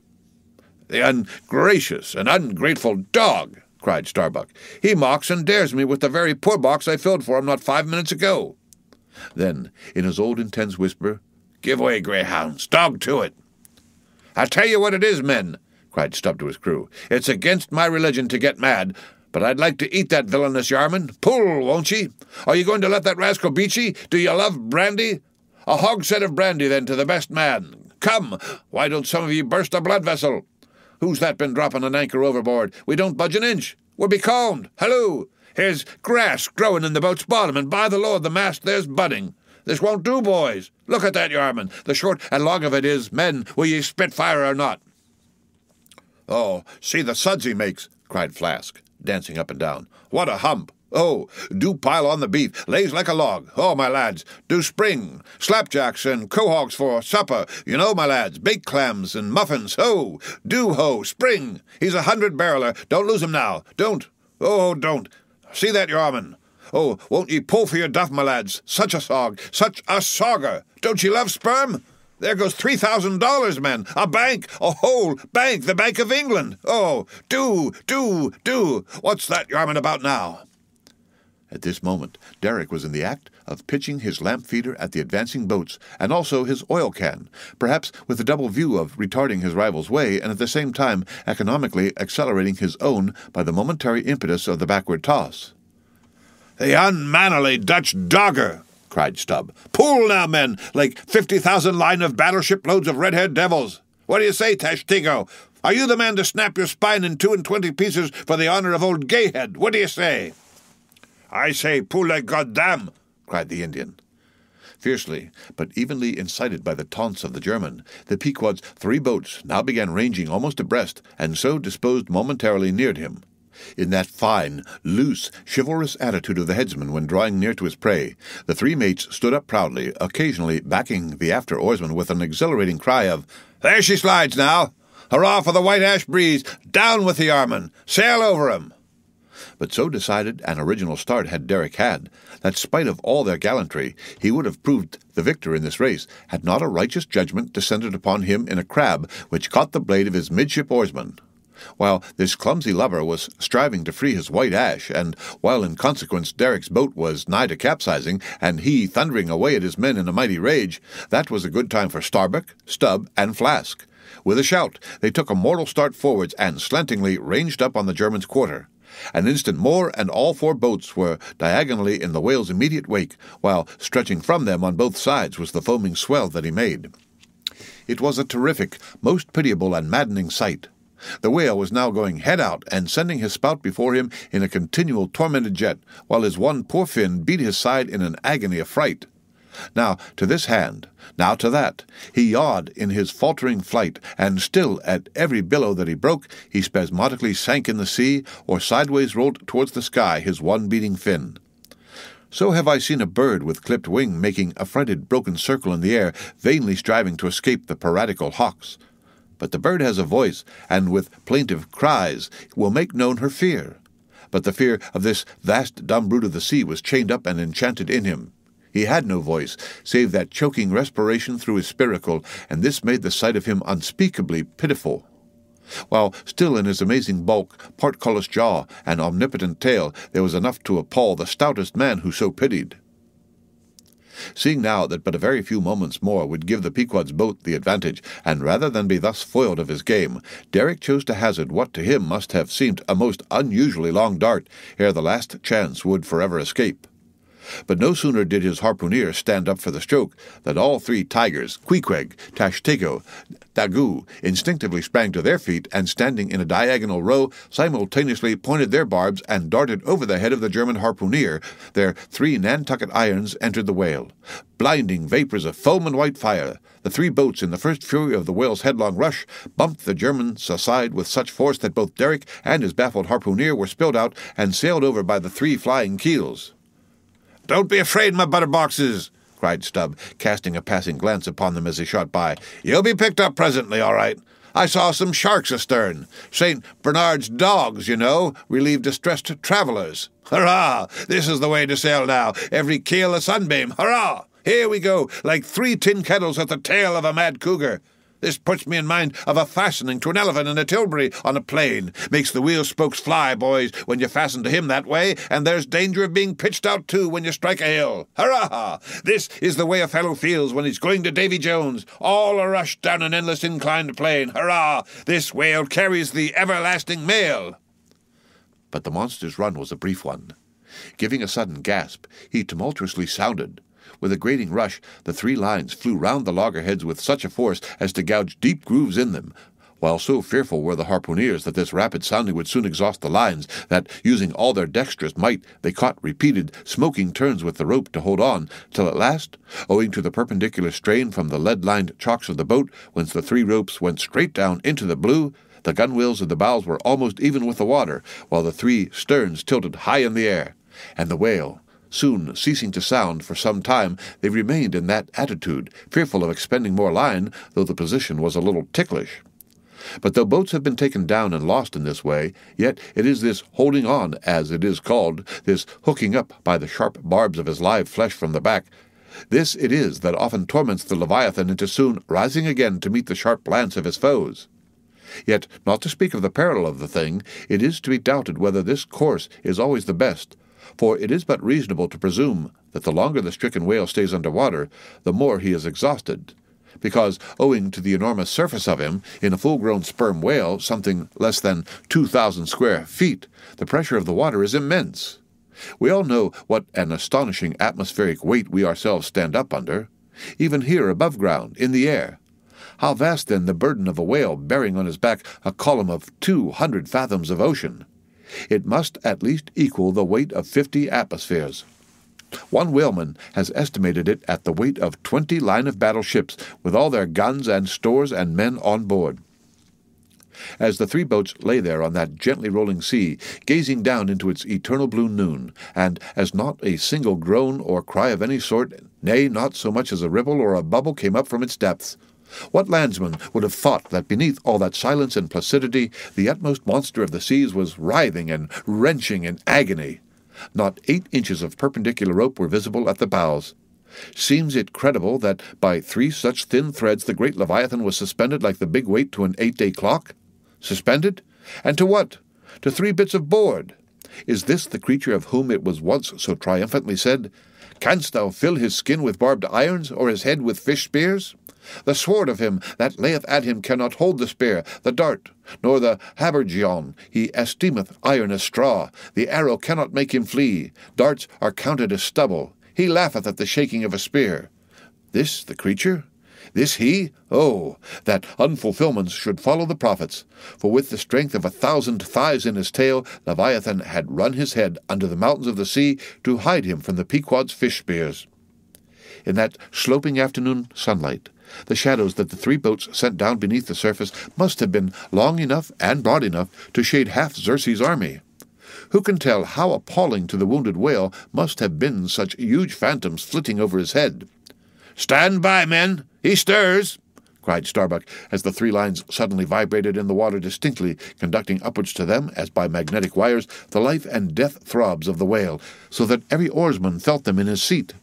"The ungracious and ungrateful dog!" cried Starbuck. "He mocks and dares me with the very poor box I filled for him not 5 minutes ago." Then, in his old intense whisper, "Give way, greyhounds! Dog to it!" "I'll tell you what it is, men," cried Stubb to his crew. "It's against my religion to get mad, but I'd like to eat that villainous yarman. Pull, won't ye? Are you going to let that rascal beat ye? Do you love brandy? A hogshead of brandy, then, to the best man. Come, why don't some of ye burst a blood vessel? Who's that been dropping an anchor overboard? We don't budge an inch. We're becalmed. Halloo! Here's grass growing in the boat's bottom, and by the Lord, the mast there's budding. This won't do, boys. Look at that yarman. The short and long of it is, men, will ye spit fire or not?" "Oh, see the suds he makes," cried Flask, dancing up and down. "What a hump! Oh, do pile on the beef, lays like a log. Oh, my lads, do spring, slapjacks and quahogs for supper. You know, my lads, baked clams and muffins. Ho, do ho, spring. He's a 100-barreler. Don't lose him now. Don't. Oh, don't. See that, your armin. Oh, won't ye pull for your duff, my lads? Such a sog, such a sogger. Don't ye love sperm? There goes $3,000, men. A bank, a whole bank, the Bank of England. Oh, do. What's that yarmin about now?" At this moment, Derek was in the act of pitching his lamp feeder at the advancing boats, and also his oil can, perhaps with the double view of retarding his rival's way and at the same time economically accelerating his own by the momentary impetus of the backward toss. "The unmannerly Dutch dogger!" cried Stubb. "Pull now, men, like 50,000 line of battleship loads of red-haired devils. What do you say, ℌ𝔞𝔫𝔫𝔞𝔥? Are you the man to snap your spine in 22 pieces for the honour of old Gayhead? What do you say?" "I say, pull like goddamn!" cried the Indian. Fiercely, but evenly incited by the taunts of the German, the Pequod's 3 boats now began ranging almost abreast, and so disposed momentarily neared him. In that fine, loose, chivalrous attitude of the headsman when drawing near to his prey, the 3 mates stood up proudly, occasionally backing the after oarsman with an exhilarating cry of, "There she slides now! Hurrah for the white ash breeze! Down with the yarman! Sail over 'em!" But so decided an original start had Derek had, that spite of all their gallantry, he would have proved the victor in this race, had not a righteous judgment descended upon him in a crab which caught the blade of his midship oarsman. While this clumsy lubber was striving to free his white ash, and while in consequence Derek's boat was nigh to capsizing, and he thundering away at his men in a mighty rage, that was a good time for Starbuck, Stubb, and Flask. With a shout, they took a mortal start forwards and slantingly ranged up on the German's quarter. An instant more, and all 4 boats were diagonally in the whale's immediate wake, while stretching from them on both sides was the foaming swell that he made. It was a terrific, most pitiable and maddening sight. The whale was now going head out and sending his spout before him in a continual tormented jet, while his one poor fin beat his side in an agony of fright. Now to this hand, now to that, he yawed in his faltering flight, and still at every billow that he broke, he spasmodically sank in the sea, or sideways rolled towards the sky his one beating fin. So have I seen a bird with clipped wing making a frighted broken circle in the air, vainly striving to escape the piratical hawks. But the bird has a voice, and with plaintive cries will make known her fear. But the fear of this vast dumb brute of the sea was chained up and enchanted in him. He had no voice, save that choking respiration through his spiracle, and this made the sight of him unspeakably pitiful. While still in his amazing bulk, portcullis jaw, and omnipotent tail, there was enough to appall the stoutest man who so pitied. Seeing now that but a very few moments more would give the Pequod's boat the advantage, and rather than be thus foiled of his game, Derek chose to hazard what to him must have seemed a most unusually long dart, ere the last chance would forever escape. But no sooner did his harpooneer stand up for the stroke than all 3 tigers, Queequeg, ℌ𝔞𝔫𝔫𝔞𝔥, Daggoo, instinctively sprang to their feet, and standing in a diagonal row, simultaneously pointed their barbs and darted over the head of the German harpooneer. Their 3 Nantucket irons entered the whale. Blinding vapors of foam and white fire, the 3 boats, in the first fury of the whale's headlong rush, bumped the Germans aside with such force that both Derek and his baffled harpooneer were spilled out and sailed over by the 3 flying keels. "Don't be afraid, my butterboxes," cried Stubb, casting a passing glance upon them as he shot by. "You'll be picked up presently, all right. I saw some sharks astern. St. Bernard's dogs, you know, relieve distressed travellers. Hurrah! This is the way to sail now. Every keel a sunbeam. Hurrah! Here we go, like 3 tin kettles at the tail of a mad cougar. This puts me in mind of a fastening to an elephant in a tilbury on a plain. Makes the wheel spokes fly, boys, when you fasten to him that way, and there's danger of being pitched out, too, when you strike a hill. Hurrah! This is the way a fellow feels when he's going to Davy Jones, all a rush down an endless inclined plane. Hurrah! This whale carries the everlasting mail." But the monster's run was a brief one. Giving a sudden gasp, he tumultuously sounded. With a grating rush, the 3 lines flew round the loggerheads with such a force as to gouge deep grooves in them, while so fearful were the harpooneers that this rapid sounding would soon exhaust the lines, that, using all their dexterous might, they caught repeated, smoking turns with the rope to hold on, till at last, owing to the perpendicular strain from the lead-lined chocks of the boat, whence the 3 ropes went straight down into the blue, The gunwales of the bows were almost even with the water, while the three sterns tilted high in the air, and the whale, soon ceasing to sound for some time, they remained in that attitude, fearful of expending more line, though the position was a little ticklish. But though boats have been taken down and lost in this way, yet it is this holding on, as it is called, this hooking up by the sharp barbs of his live flesh from the back, this it is that often torments the Leviathan into soon rising again to meet the sharp lance of his foes. Yet, not to speak of the peril of the thing, it is to be doubted whether this course is always the best, for it is but reasonable to presume that the longer the stricken whale stays under water, the more he is exhausted, because, owing to the enormous surface of him, in a full-grown sperm whale, something less than 2,000 square feet, the pressure of the water is immense. We all know what an astonishing atmospheric weight we ourselves stand up under, even here above ground, in the air. How vast, then, the burden of a whale bearing on his back a column of 200 fathoms of ocean! It must at least equal the weight of 50 atmospheres. One whaleman has estimated it at the weight of 20 line-of-battle ships, with all their guns and stores and men on board. As the three boats lay there on that gently rolling sea, gazing down into its eternal blue noon, and as not a single groan or cry of any sort, nay, not so much as a ripple or a bubble came up from its depths, what landsman would have thought that beneath all that silence and placidity the utmost monster of the seas was writhing and wrenching in agony? Not 8 inches of perpendicular rope were visible at the bows. Seems it credible that by 3 such thin threads the great Leviathan was suspended like the big weight to an 8-day clock? Suspended? And to what? To 3 bits of board. Is this the creature of whom it was once so triumphantly said, "Canst thou fill his skin with barbed irons, or his head with fish spears? The sword of him that layeth at him cannot hold the spear, the dart, nor the habergeon. He esteemeth iron as straw. The arrow cannot make him flee. Darts are counted as stubble. He laugheth at the shaking of a spear." This the creature? This he? Oh, that unfulfillments should follow the prophets! For with the strength of 1,000 thighs in his tail, Leviathan had run his head under the mountains of the sea to hide him from the Pequod's fish spears. In that sloping afternoon sunlight, the shadows that the 3 boats sent down beneath the surface must have been long enough and broad enough to shade half Xerxes' army. Who can tell how appalling to the wounded whale must have been such huge phantoms flitting over his head? "Stand by, men! He stirs!" cried Starbuck, as the 3 lines suddenly vibrated in the water distinctly, conducting upwards to them, as by magnetic wires, the life and death throbs of the whale, so that every oarsman felt them in his seat.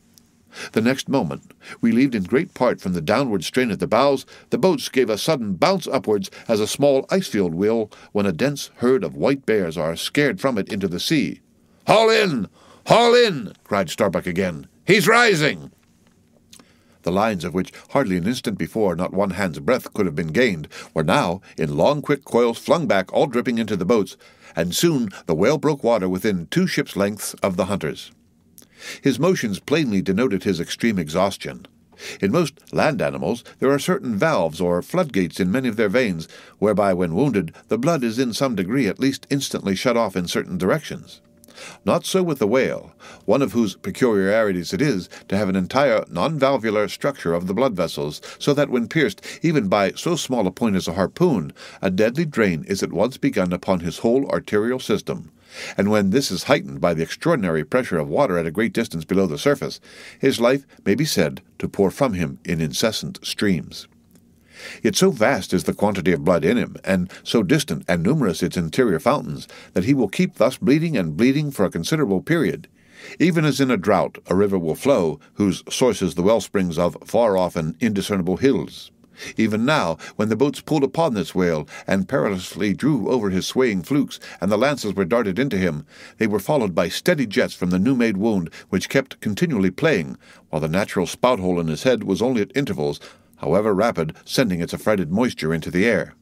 The next moment, relieved in great part from the downward strain at the bows, the boats gave a sudden bounce upwards, as a small ice-field will when a dense herd of white bears are scared from it into the sea. "Haul in! Haul in!" cried Starbuck again. "He's rising!" The lines of which hardly an instant before not one hand's breadth could have been gained, were now, in long quick coils, flung back, all dripping into the boats, and soon the whale broke water within 2 ships' lengths of the hunters. His motions plainly denoted his extreme exhaustion. In most land animals there are certain valves or floodgates in many of their veins, whereby when wounded the blood is in some degree at least instantly shut off in certain directions. Not so with the whale, one of whose peculiarities it is to have an entire non-valvular structure of the blood vessels, so that when pierced even by so small a point as a harpoon, a deadly drain is at once begun upon his whole arterial system, and when this is heightened by the extraordinary pressure of water at a great distance below the surface, his life may be said to pour from him in incessant streams. Yet so vast is the quantity of blood in him, and so distant and numerous its interior fountains, that he will keep thus bleeding and bleeding for a considerable period. Even as in a drought a river will flow, whose source is the wellsprings of far-off and indiscernible hills. Even now, when the boats pulled upon this whale, and perilously drew over his swaying flukes, and the lances were darted into him, they were followed by steady jets from the new-made wound, which kept continually playing, while the natural spout-hole in his head was only at intervals, however rapid, sending its affrighted moisture into the air.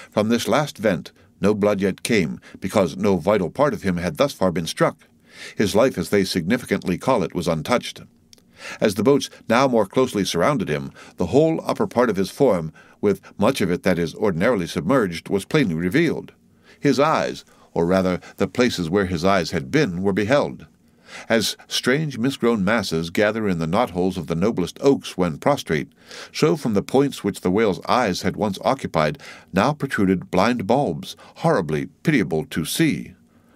From this last vent no blood yet came, because no vital part of him had thus far been struck. His life, as they significantly call it, was untouched. As the boats now more closely surrounded him, the whole upper part of his form, with much of it that is ordinarily submerged, was plainly revealed. His eyes, or rather the places where his eyes had been, were beheld. As strange misgrown masses gather in the knotholes of the noblest oaks when prostrate, so from the points which the whale's eyes had once occupied now protruded blind bulbs, horribly pitiable to see.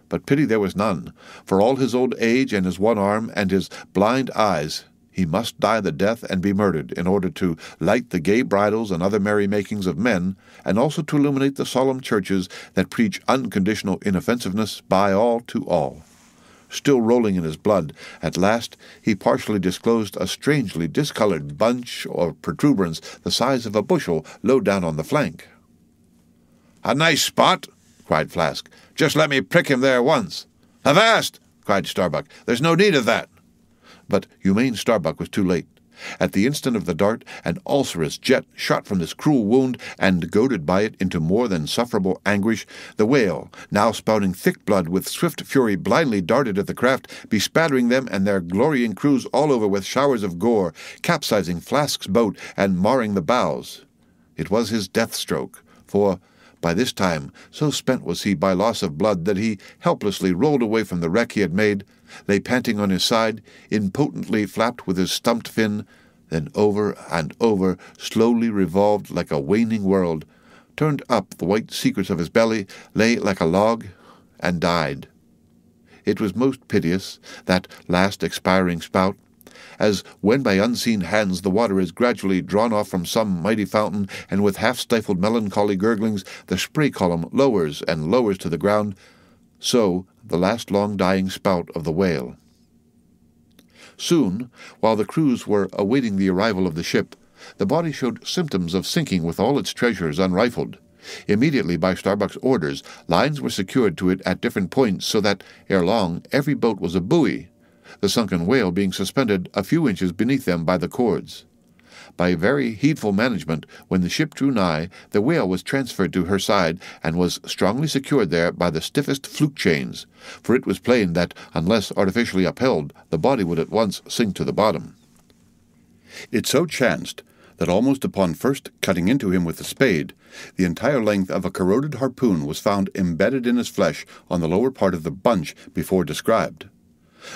But pity there was none. For all his old age and his one arm and his blind eyes, he must die the death and be murdered in order to light the gay bridals and other merry-makings of men, and also to illuminate the solemn churches that preach unconditional inoffensiveness by all to all. Still rolling in his blood, at last he partially disclosed a strangely discolored bunch or protuberance the size of a bushel low down on the flank. "A nice spot!" cried Flask. "Just let me prick him there once." "Avast!" cried Starbuck. "There's no need of that." But humane Starbuck was too late. At the instant of the dart, an ulcerous jet shot from this cruel wound, and, goaded by it into more than sufferable anguish, the whale, now spouting thick blood with swift fury, blindly darted at the craft, bespattering them and their glorying crews all over with showers of gore, capsizing Flask's boat and marring the bows. It was his death-stroke, for by this time so spent was he by loss of blood that he helplessly rolled away from the wreck he had made, lay panting on his side, impotently flapped with his stumped fin, then over and over slowly revolved like a waning world, turned up the white secrets of his belly, lay like a log, and died. It was most piteous, that last expiring spout, as when by unseen hands the water is gradually drawn off from some mighty fountain, and with half-stifled melancholy gurglings the spray column lowers and lowers to the ground, so the last long-dying spout of the whale. Soon, while the crews were awaiting the arrival of the ship, the body showed symptoms of sinking with all its treasures unrifled. Immediately, by Starbuck's orders, lines were secured to it at different points, so that, ere long, every boat was a buoy, the sunken whale being suspended a few inches beneath them by the cords. By very heedful management, when the ship drew nigh, the whale was transferred to her side, and was strongly secured there by the stiffest fluke chains, for it was plain that, unless artificially upheld, the body would at once sink to the bottom. It so chanced that almost upon first cutting into him with the spade, the entire length of a corroded harpoon was found embedded in his flesh on the lower part of the bunch before described.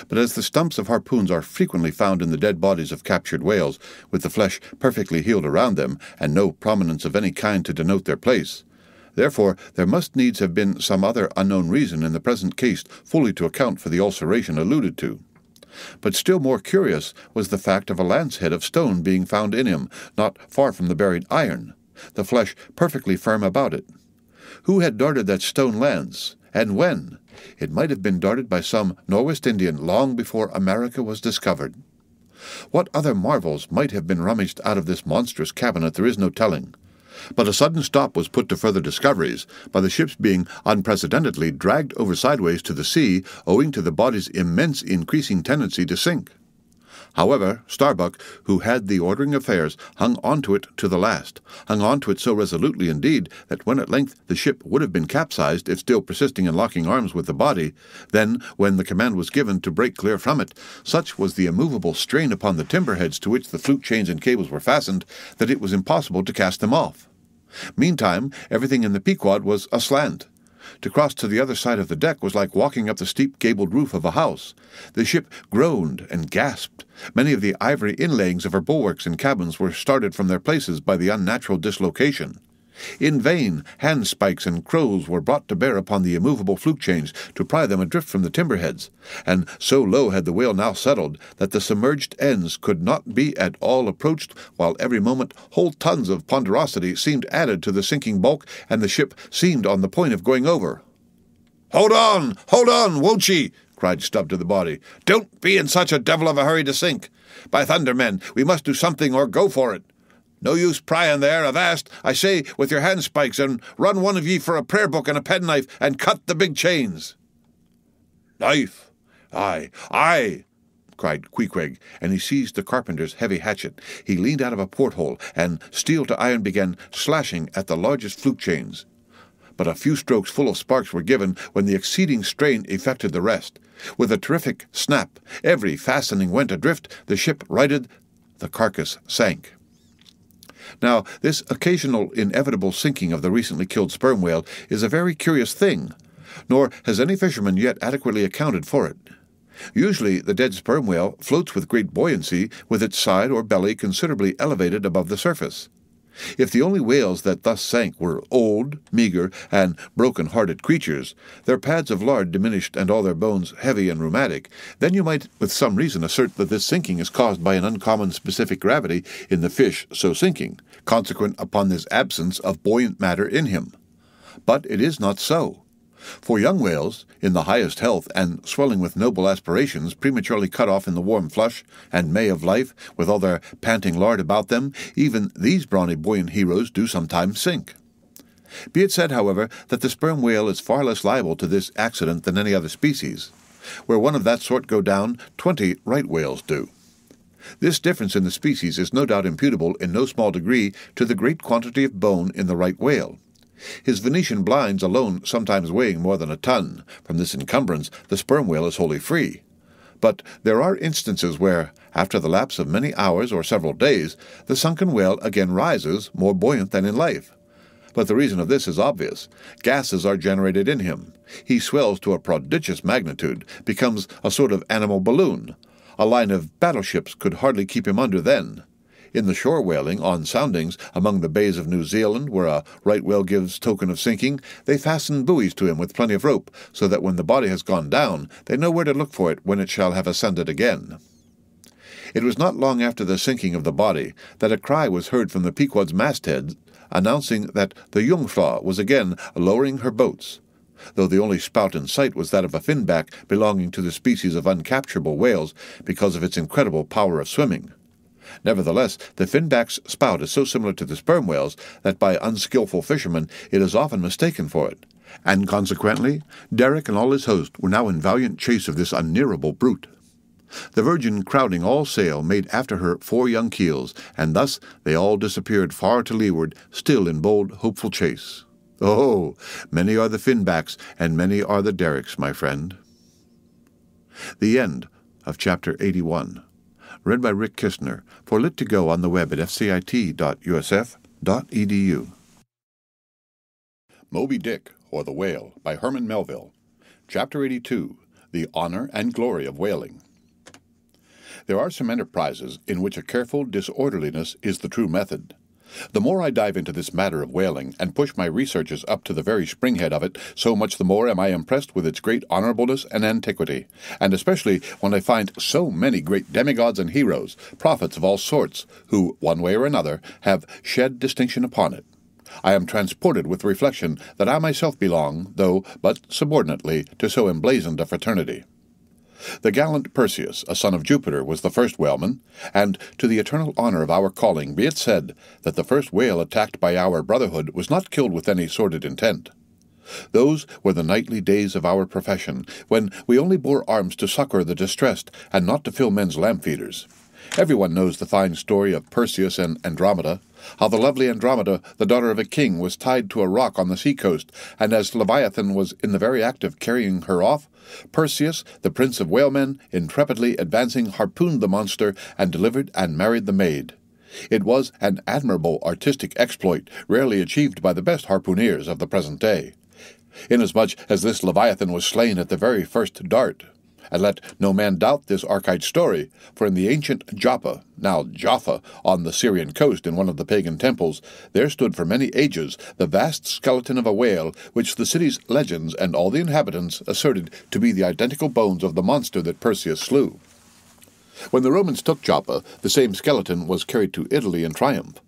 But as the stumps of harpoons are frequently found in the dead bodies of captured whales, with the flesh perfectly healed around them, and no prominence of any kind to denote their place, therefore there must needs have been some other unknown reason in the present case fully to account for the ulceration alluded to. But still more curious was the fact of a lance-head of stone being found in him, not far from the buried iron, the flesh perfectly firm about it. Who had darted that stone lance, and when? It might have been darted by some Norwest Indian long before America was discovered. What other marvels might have been rummaged out of this monstrous cabinet there is no telling. But a sudden stop was put to further discoveries by the ship's being unprecedentedly dragged over sideways to the sea, owing to the body's immense increasing tendency to sink. However, Starbuck, who had the ordering affairs, hung on to it to the last, hung on to it so resolutely indeed that when at length the ship would have been capsized if still persisting in locking arms with the body, then, when the command was given to break clear from it, such was the immovable strain upon the timber-heads to which the fluke chains and cables were fastened that it was impossible to cast them off. Meantime, everything in the Pequod was aslant. To cross to the other side of the deck was like walking up the steep gabled roof of a house. The ship groaned and gasped. Many of the ivory inlayings of her bulwarks and cabins were started from their places by the unnatural dislocation. In vain, handspikes and crows were brought to bear upon the immovable fluke chains to pry them adrift from the timber-heads, and so low had the whale now settled that the submerged ends could not be at all approached, while every moment whole tons of ponderosity seemed added to the sinking bulk, and the ship seemed on the point of going over. Hold on, won't ye?" cried Stubb to the body. "Don't be in such a devil of a hurry to sink. By thunder, men, we must do something or go for it. No use prying there, avast, I say, with your handspikes, and run one of ye for a prayer book and a penknife, and cut the big chains." "Knife! Aye!" cried Queequeg, and he seized the carpenter's heavy hatchet. He leaned out of a porthole, and steel to iron began slashing at the largest fluke chains. But a few strokes full of sparks were given when the exceeding strain effected the rest. With a terrific snap, every fastening went adrift, the ship righted, the carcass sank. Now, this occasional inevitable sinking of the recently killed sperm whale is a very curious thing, nor has any fisherman yet adequately accounted for it. Usually the dead sperm whale floats with great buoyancy, with its side or belly considerably elevated above the surface. If the only whales that thus sank were old, meagre, and broken-hearted creatures, their pads of lard diminished and all their bones heavy and rheumatic, then you might with some reason assert that this sinking is caused by an uncommon specific gravity in the fish so sinking, consequent upon this absence of buoyant matter in him. But it is not so. For young whales, in the highest health and swelling with noble aspirations, prematurely cut off in the warm flush and May of life, with all their panting lard about them, even these brawny buoyant heroes do sometimes sink. Be it said, however, that the sperm whale is far less liable to this accident than any other species. Where one of that sort go down, 20 right whales do. This difference in the species is no doubt imputable in no small degree to the great quantity of bone in the right whale. His Venetian blinds alone sometimes weighing more than a ton. From this encumbrance the sperm whale is wholly free. But there are instances where, after the lapse of many hours or several days, the sunken whale again rises, more buoyant than in life. But the reason of this is obvious. Gases are generated in him. He swells to a prodigious magnitude, becomes a sort of animal balloon. A line of battleships could hardly keep him under then. In the shore whaling, on soundings, among the bays of New Zealand, where a right whale gives token of sinking, they fasten buoys to him with plenty of rope, so that when the body has gone down, they know where to look for it when it shall have ascended again. It was not long after the sinking of the body that a cry was heard from the Pequod's mastheads, announcing that the Jungfrau was again lowering her boats, though the only spout in sight was that of a finback belonging to the species of uncapturable whales because of its incredible power of swimming. Nevertheless, the finback's spout is so similar to the sperm whale's that by unskilful fishermen it is often mistaken for it, and consequently Derrick and all his host were now in valiant chase of this unnearable brute. The Virgin, crowding all sail, made after her 4 young keels, and thus they all disappeared far to leeward, still in bold, hopeful chase. Oh, many are the finbacks, and many are the Derricks, my friend. The end of Chapter 81. Read by Rick Kistner, for Lit2Go on the web at fcit.usf.edu. Moby Dick, or the Whale, by Herman Melville. Chapter 82, The Honor and Glory of Whaling. There are some enterprises in which a careful disorderliness is the true method. The more I dive into this matter of whaling, and push my researches up to the very springhead of it, so much the more am I impressed with its great honorableness and antiquity, and especially when I find so many great demigods and heroes, prophets of all sorts, who, one way or another, have shed distinction upon it. I am transported with reflection that I myself belong, though but subordinately, to so emblazoned a fraternity. The gallant Perseus, a son of Jupiter, was the first whaleman, and to the eternal honor of our calling be it said that the first whale attacked by our brotherhood was not killed with any sordid intent. Those were the nightly days of our profession, when we only bore arms to succor the distressed, and not to fill men's lamp-feeders. Everyone knows the fine story of Perseus and Andromeda, how the lovely Andromeda, the daughter of a king, was tied to a rock on the sea-coast, and as Leviathan was in the very act of carrying her off, Perseus, the prince of whalemen, intrepidly advancing, harpooned the monster, and delivered and married the maid. It was an admirable artistic exploit, rarely achieved by the best harpooneers of the present day, inasmuch as this Leviathan was slain at the very first dart. And let no man doubt this archaic story, for in the ancient Joppa, now Jaffa, on the Syrian coast in one of the pagan temples, there stood for many ages the vast skeleton of a whale, which the city's legends and all the inhabitants asserted to be the identical bones of the monster that Perseus slew. When the Romans took Joppa, the same skeleton was carried to Italy in triumph.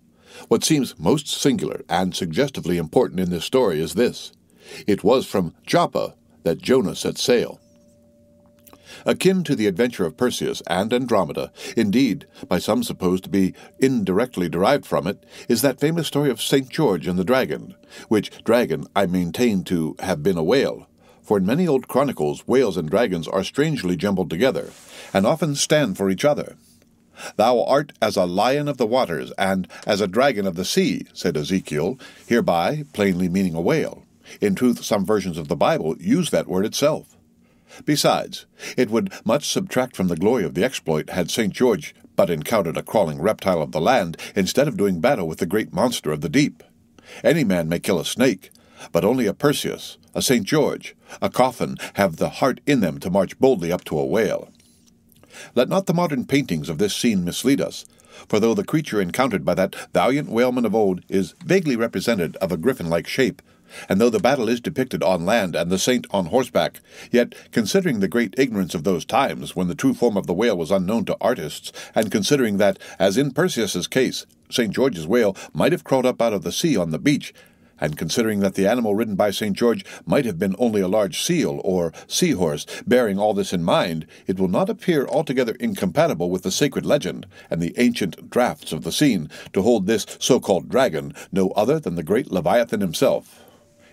What seems most singular and suggestively important in this story is this: it was from Joppa that Jonah set sail. Akin to the adventure of Perseus and Andromeda, indeed, by some supposed to be indirectly derived from it, is that famous story of St. George and the dragon, which dragon I maintain to have been a whale, for in many old chronicles whales and dragons are strangely jumbled together, and often stand for each other. "Thou art as a lion of the waters, and as a dragon of the sea," said Ezekiel, hereby plainly meaning a whale. In truth, some versions of the Bible use that word itself. Besides, it would much subtract from the glory of the exploit had St. George but encountered a crawling reptile of the land instead of doing battle with the great monster of the deep. Any man may kill a snake, but only a Perseus, a St. George, a coffin have the heart in them to march boldly up to a whale. Let not the modern paintings of this scene mislead us, for though the creature encountered by that valiant whaleman of old is vaguely represented of a griffin-like shape, and though the battle is depicted on land and the saint on horseback, yet, considering the great ignorance of those times when the true form of the whale was unknown to artists, and considering that, as in Perseus's case, St. George's whale might have crawled up out of the sea on the beach, and considering that the animal ridden by St. George might have been only a large seal or seahorse, bearing all this in mind, it will not appear altogether incompatible with the sacred legend and the ancient drafts of the scene to hold this so-called dragon no other than the great Leviathan himself.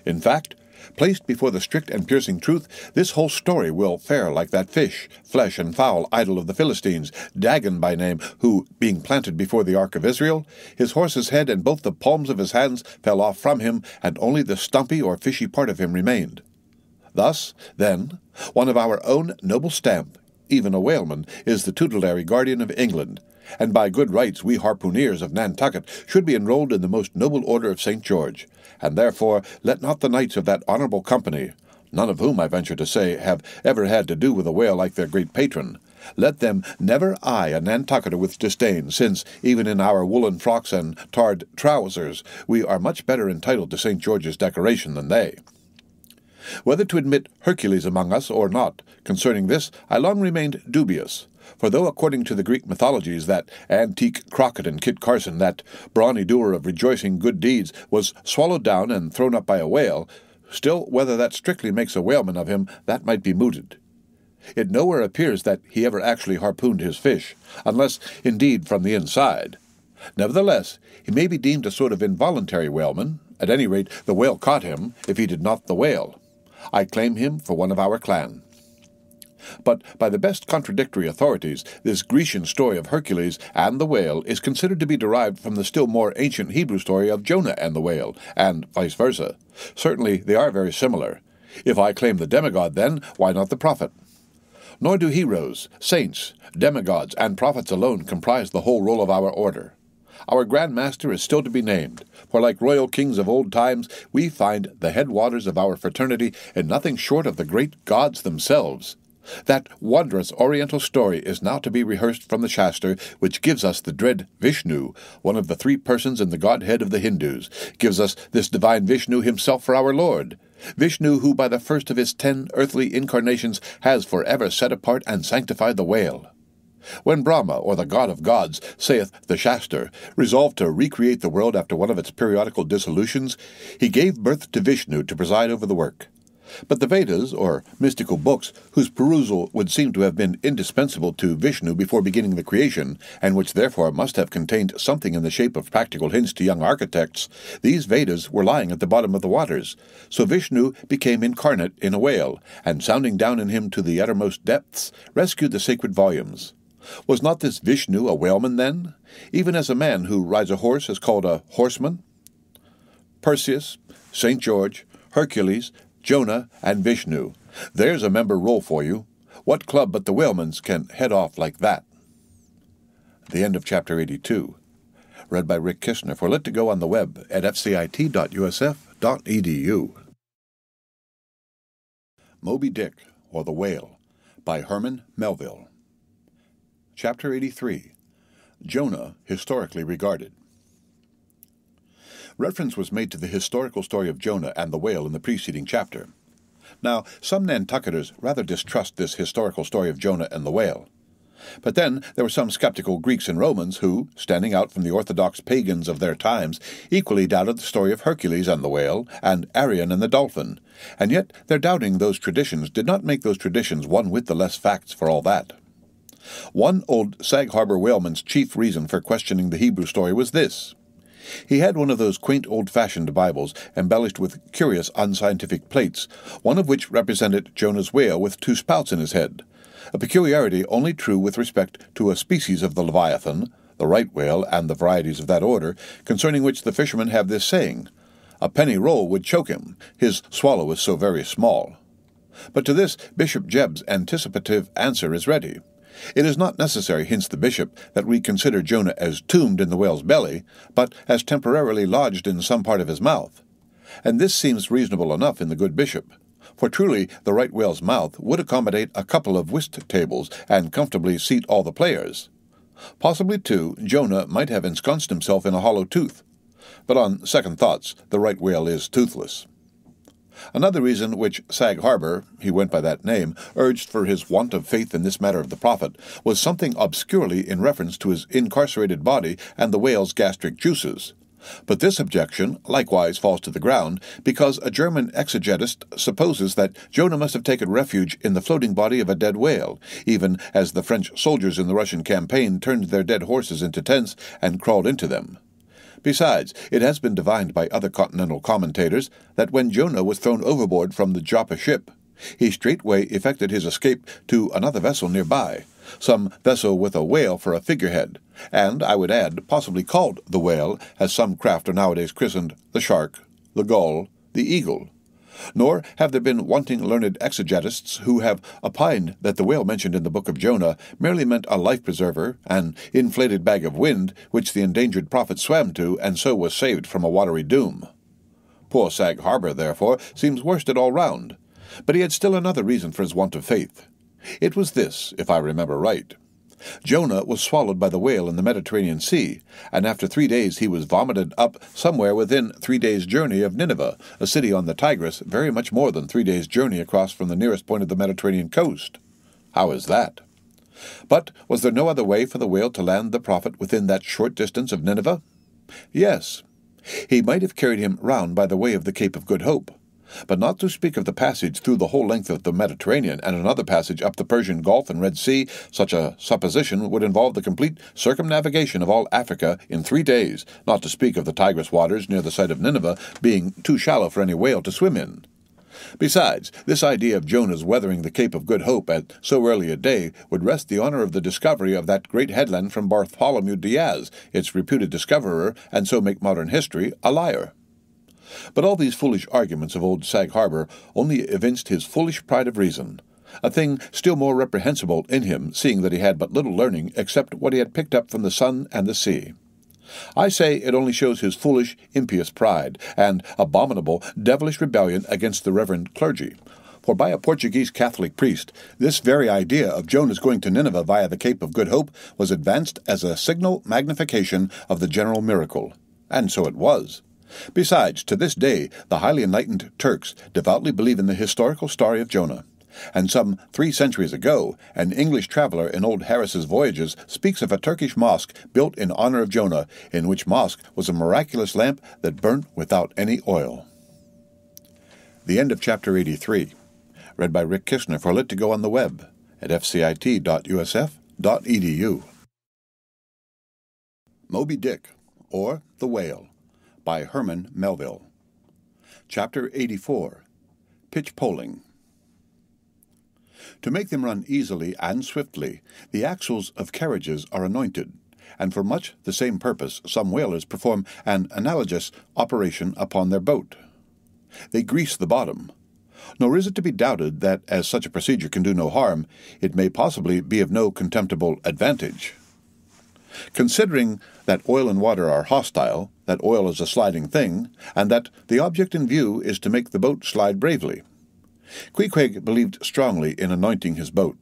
In fact, placed before the strict and piercing truth, this whole story will fare like that fish, flesh and fowl idol of the Philistines, Dagon by name, who, being planted before the ark of Israel, his horse's head and both the palms of his hands fell off from him, and only the stumpy or fishy part of him remained. Thus, then, one of our own noble stamp, even a whaleman, is the tutelary guardian of England, and by good rights we harpooneers of Nantucket should be enrolled in the most noble order of St. George, and therefore let not the knights of that honourable company, none of whom, I venture to say, have ever had to do with a whale like their great patron, let them never eye a Nantucketer with disdain, since, even in our woolen frocks and tarred trousers, we are much better entitled to St. George's decoration than they. Whether to admit Hercules among us or not, concerning this I long remained dubious, for though according to the Greek mythologies that antique Crockett and Kit Carson, that brawny doer of rejoicing good deeds, was swallowed down and thrown up by a whale, still whether that strictly makes a whaleman of him, that might be mooted. It nowhere appears that he ever actually harpooned his fish, unless, indeed, from the inside. Nevertheless, he may be deemed a sort of involuntary whaleman. At any rate, the whale caught him, if he did not the whale. I claim him for one of our clan. But by the best contradictory authorities, this Grecian story of Hercules and the whale is considered to be derived from the still more ancient Hebrew story of Jonah and the whale, and vice versa. Certainly they are very similar. If I claim the demigod, then, why not the prophet? Nor do heroes, saints, demigods, and prophets alone comprise the whole roll of our order. Our Grand Master is still to be named, for like royal kings of old times, we find the headwaters of our fraternity in nothing short of the great gods themselves. That wondrous oriental story is now to be rehearsed from the Shastra, which gives us the dread Vishnu, one of the three persons in the Godhead of the Hindus, gives us this divine Vishnu himself for our Lord. Vishnu, who by the first of his 10 earthly incarnations has forever set apart and sanctified the whale. When Brahma, or the god of gods, saith the Shastra, resolved to recreate the world after one of its periodical dissolutions, he gave birth to Vishnu to preside over the work. But the Vedas, or mystical books, whose perusal would seem to have been indispensable to Vishnu before beginning the creation, and which therefore must have contained something in the shape of practical hints to young architects, these Vedas were lying at the bottom of the waters, so Vishnu became incarnate in a whale, and sounding down in him to the uttermost depths, rescued the sacred volumes. Was not this Vishnu a whaleman, then, even as a man who rides a horse is called a horseman? Perseus, St. George, Hercules, Jonah, and Vishnu. There's a member roll for you. What club but the whaleman's can head off like that? The end of Chapter 82. Read by Rick Kishner for Lit to Go on the web at fcit.usf.edu. Moby Dick, or the Whale, by Herman Melville. Chapter 83. Jonah, historically regarded. Reference was made to the historical story of Jonah and the whale in the preceding chapter. Now, some Nantucketers rather distrust this historical story of Jonah and the whale. But then there were some skeptical Greeks and Romans who, standing out from the orthodox pagans of their times, equally doubted the story of Hercules and the whale, and Arion and the dolphin, and yet their doubting those traditions did not make those traditions one whit the less facts for all that. One old Sag Harbor whaleman's chief reason for questioning the Hebrew story was this. He had one of those quaint old-fashioned Bibles embellished with curious unscientific plates, one of which represented Jonah's whale with 2 spouts in his head, a peculiarity only true with respect to a species of the Leviathan, the right whale, and the varieties of that order, concerning which the fishermen have this saying, "A penny roll would choke him, his swallow is so very small." But to this Bishop Jebb's anticipative answer is ready. It is not necessary, hints the bishop, that we consider Jonah as tombed in the whale's belly, but as temporarily lodged in some part of his mouth. And this seems reasonable enough in the good bishop, for truly the right whale's mouth would accommodate a couple of whist tables and comfortably seat all the players. Possibly, too, Jonah might have ensconced himself in a hollow tooth, but on second thoughts the right whale is toothless. Another reason which Sag Harbor, he went by that name, urged for his want of faith in this matter of the prophet was something obscurely in reference to his incarcerated body and the whale's gastric juices. But this objection likewise falls to the ground, because a German exegetist supposes that Jonah must have taken refuge in the floating body of a dead whale, even as the French soldiers in the Russian campaign turned their dead horses into tents and crawled into them. Besides, it has been divined by other continental commentators that when Jonah was thrown overboard from the Joppa ship, he straightway effected his escape to another vessel nearby, some vessel with a whale for a figurehead, and, I would add, possibly called the whale, as some craft are nowadays christened the shark, the gull, the eagle. Nor have there been wanting learned exegetists who have opined that the whale mentioned in the book of Jonah merely meant a life-preserver, an inflated bag of wind, which the endangered prophet swam to, and so was saved from a watery doom. Poor Sag Harbor, therefore, seems worsted all round. But he had still another reason for his want of faith. It was this, if I remember right. Jonah was swallowed by the whale in the Mediterranean Sea, and after 3 days he was vomited up somewhere within 3 days' journey of Nineveh, a city on the Tigris, very much more than 3 days' journey across from the nearest point of the Mediterranean coast. How is that? But was there no other way for the whale to land the prophet within that short distance of Nineveh? Yes. He might have carried him round by the way of the Cape of Good Hope. But not to speak of the passage through the whole length of the Mediterranean and another passage up the Persian Gulf and Red Sea, such a supposition would involve the complete circumnavigation of all Africa in 3 days, not to speak of the Tigris waters near the site of Nineveh being too shallow for any whale to swim in. Besides, this idea of Jonah's weathering the Cape of Good Hope at so early a day would wrest the honor of the discovery of that great headland from Bartholomew Diaz, its reputed discoverer, and so make modern history a liar. But all these foolish arguments of old Sag Harbor only evinced his foolish pride of reason, a thing still more reprehensible in him, seeing that he had but little learning except what he had picked up from the sun and the sea. I say it only shows his foolish, impious pride, and abominable, devilish rebellion against the reverend clergy. For by a Portuguese Catholic priest, this very idea of Jonah's going to Nineveh via the Cape of Good Hope was advanced as a signal magnification of the general miracle. And so it was. Besides, to this day, the highly enlightened Turks devoutly believe in the historical story of Jonah. And some 3 centuries ago, an English traveller in old Harris's Voyages speaks of a Turkish mosque built in honor of Jonah, in which mosque was a miraculous lamp that burnt without any oil. The end of Chapter 83. Read by Rick Kishner for Lit to Go on the web at fcit.usf.edu. Moby Dick, or The Whale, by Herman Melville. Chapter 84. Pitch Poling. To make them run easily and swiftly, the axles of carriages are anointed, and for much the same purpose some whalers perform an analogous operation upon their boat. They grease the bottom. Nor is it to be doubted that, as such a procedure can do no harm, it may possibly be of no contemptible advantage. Considering that oil and water are hostile, that oil is a sliding thing, and that the object in view is to make the boat slide bravely, Queequeg believed strongly in anointing his boat,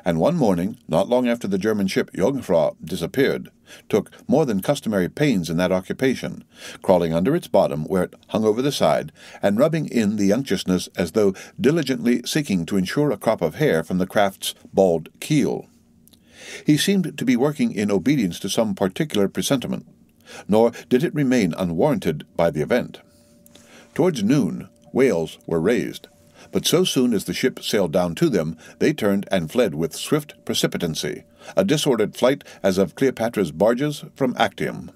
and one morning, not long after the German ship Jungfrau disappeared, took more than customary pains in that occupation, crawling under its bottom where it hung over the side, and rubbing in the unctuousness as though diligently seeking to ensure a crop of hair from the craft's bald keel. He seemed to be working in obedience to some particular presentiment, nor did it remain unwarranted by the event. Towards noon, whales were raised, but so soon as the ship sailed down to them, they turned and fled with swift precipitancy, a disordered flight as of Cleopatra's barges from Actium.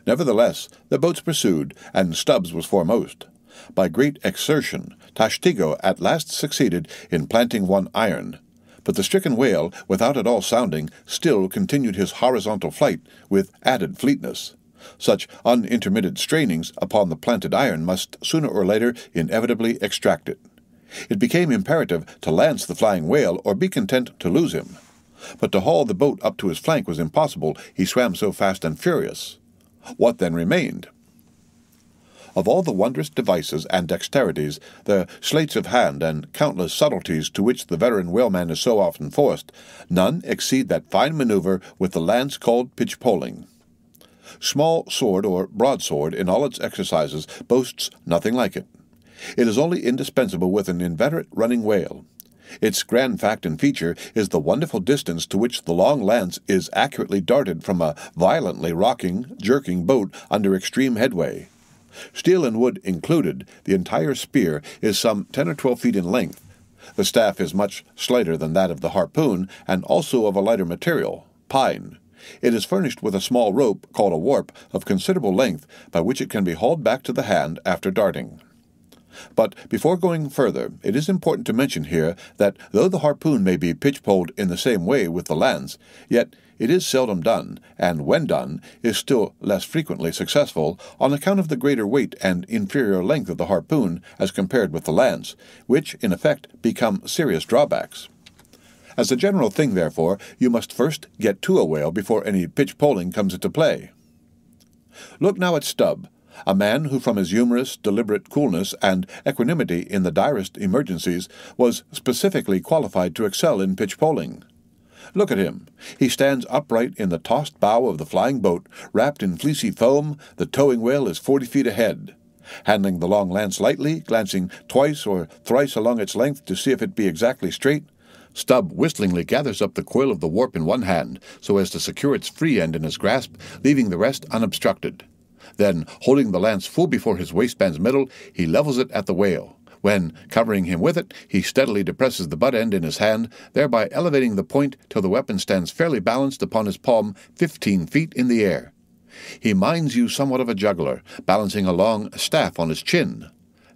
Nevertheless, the boats pursued, and Stubbs was foremost. By great exertion, Tashtego at last succeeded in planting one iron, but the stricken whale, without at all sounding, still continued his horizontal flight with added fleetness. Such unintermitted strainings upon the planted iron must sooner or later inevitably extract it. It became imperative to lance the flying whale or be content to lose him. But to haul the boat up to his flank was impossible, he swam so fast and furious. What then remained? Of all the wondrous devices and dexterities, the sleights of hand and countless subtleties to which the veteran whaleman is so often forced, none exceed that fine maneuver with the lance called pitch-poling. Small sword or broadsword in all its exercises boasts nothing like it. It is only indispensable with an inveterate running whale. Its grand fact and feature is the wonderful distance to which the long lance is accurately darted from a violently rocking, jerking boat under extreme headway. Steel and wood included, the entire spear is some 10 or 12 feet in length. The staff is much slighter than that of the harpoon, and also of a lighter material, pine. It is furnished with a small rope, called a warp, of considerable length, by which it can be hauled back to the hand after darting. But before going further, it is important to mention here that though the harpoon may be pitch-poled in the same way with the lance, yet it is seldom done, and when done, is still less frequently successful, on account of the greater weight and inferior length of the harpoon as compared with the lance, which, in effect, become serious drawbacks. As a general thing, therefore, you must first get to a whale before any pitch-poling comes into play. Look now at Stubb, a man who from his humorous, deliberate coolness and equanimity in the direst emergencies was specifically qualified to excel in pitch-poling. Look at him. He stands upright in the tossed bow of the flying boat, wrapped in fleecy foam. The towing whale is 40 feet ahead. Handling the long lance lightly, glancing twice or thrice along its length to see if it be exactly straight, Stubb whistlingly gathers up the coil of the warp in one hand, so as to secure its free end in his grasp, leaving the rest unobstructed. Then, holding the lance full before his waistband's middle, he levels it at the whale, when, covering him with it, he steadily depresses the butt end in his hand, thereby elevating the point till the weapon stands fairly balanced upon his palm 15 feet in the air. He minds you somewhat of a juggler, balancing a long staff on his chin.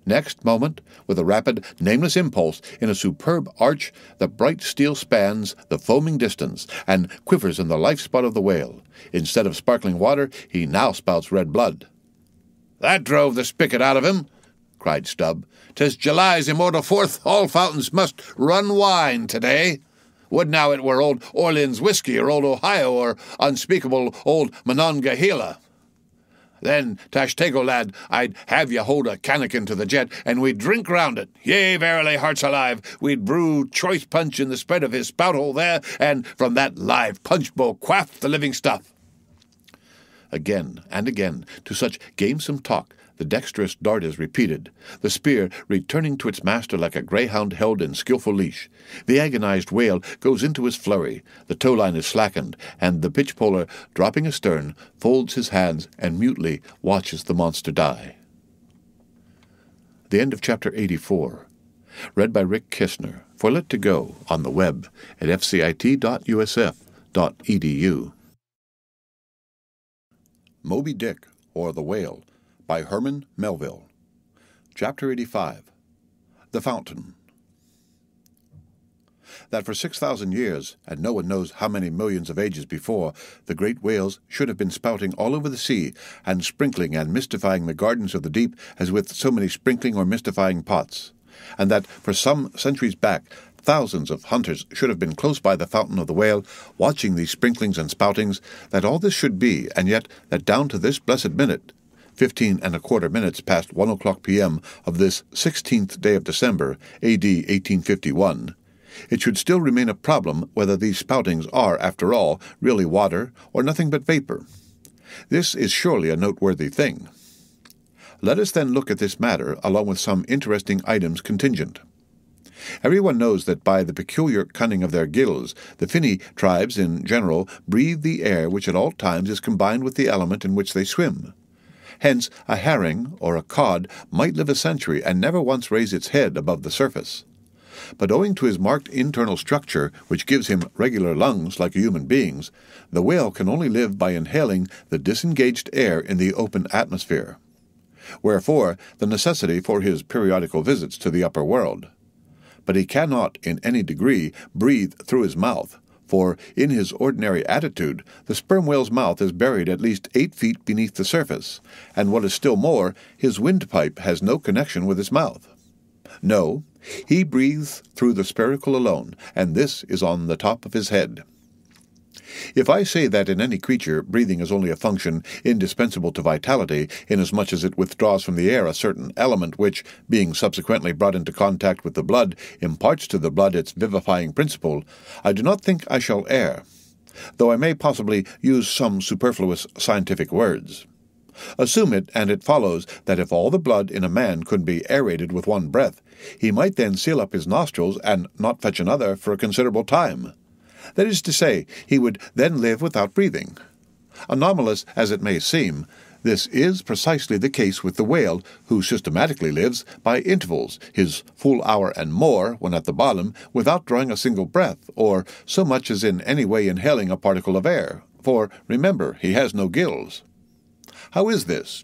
Next moment, with a rapid, nameless impulse, in a superb arch, the bright steel spans the foaming distance, and quivers in the life-spot of the whale. Instead of sparkling water, he now spouts red blood. "That drove the spigot out of him," cried Stubb. "'Tis July's immortal 4th, all fountains must run wine today. Would now it were old Orleans whiskey, or old Ohio, or unspeakable old Monongahela. Then, Tashtego, lad, I'd have ye hold a cannikin to the jet, and we'd drink round it. Yea, verily, hearts alive, we'd brew choice punch in the spread of his spout-hole there, and from that live punch-bowl quaff the living stuff." Again and again, to such gamesome talk, the dexterous dart is repeated, the spear returning to its master like a greyhound held in skilful leash. The agonized whale goes into his flurry, the tow-line is slackened, and the pitch-poler, dropping astern, folds his hands and mutely watches the monster die. The end of Chapter 84. Read by Rick Kistner, for Let to Go on the web at fcit.usf.edu. Moby Dick, or The Whale, by Herman Melville. Chapter 85. The Fountain. That for 6,000 years, and no one knows how many millions of ages before, the great whales should have been spouting all over the sea, and sprinkling and mystifying the gardens of the deep as with so many sprinkling or mystifying pots, and that for some centuries back, thousands of hunters should have been close by the fountain of the whale, watching these sprinklings and spoutings, that all this should be, and yet that down to this blessed minute, 15¼ minutes past 1 o'clock p.m. of this 16th day of December, A.D. 1851, it should still remain a problem whether these spoutings are, after all, really water or nothing but vapor. This is surely a noteworthy thing. Let us then look at this matter along with some interesting items contingent. Everyone knows that by the peculiar cunning of their gills, the finny tribes in general breathe the air which at all times is combined with the element in which they swim. Hence, a herring or a cod might live a century and never once raise its head above the surface. But owing to his marked internal structure, which gives him regular lungs like a human being's, the whale can only live by inhaling the disengaged air in the open atmosphere. Wherefore, the necessity for his periodical visits to the upper world. But he cannot, in any degree, breathe through his mouth, for in his ordinary attitude the sperm whale's mouth is buried at least 8 feet beneath the surface, and what is still more, his windpipe has no connection with his mouth. No, he breathes through the spiracle alone, and this is on the top of his head. If I say that in any creature breathing is only a function indispensable to vitality, inasmuch as it withdraws from the air a certain element which, being subsequently brought into contact with the blood, imparts to the blood its vivifying principle, I do not think I shall err, though I may possibly use some superfluous scientific words. Assume it, and it follows that if all the blood in a man could be aerated with one breath, he might then seal up his nostrils and not fetch another for a considerable time. That is to say, he would then live without breathing. Anomalous as it may seem, this is precisely the case with the whale, who systematically lives by intervals, his full hour and more, when at the bottom, without drawing a single breath, or so much as in any way inhaling a particle of air, for, remember, he has no gills. How is this?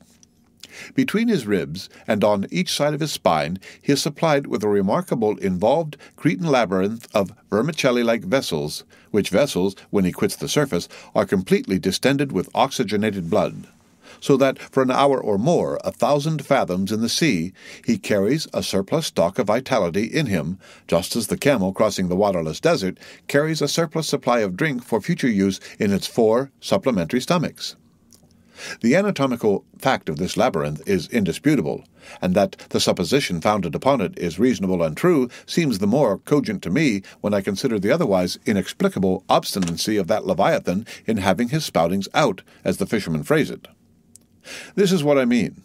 Between his ribs, and on each side of his spine, he is supplied with a remarkable involved Cretan labyrinth of vermicelli-like vessels, which vessels, when he quits the surface, are completely distended with oxygenated blood, so that for an hour or more, 1,000 fathoms in the sea, he carries a surplus stock of vitality in him, just as the camel crossing the waterless desert carries a surplus supply of drink for future use in its 4 supplementary stomachs. The anatomical fact of this labyrinth is indisputable, and that the supposition founded upon it is reasonable and true seems the more cogent to me when I consider the otherwise inexplicable obstinacy of that Leviathan in having his spoutings out, as the fishermen phrase it. This is what I mean.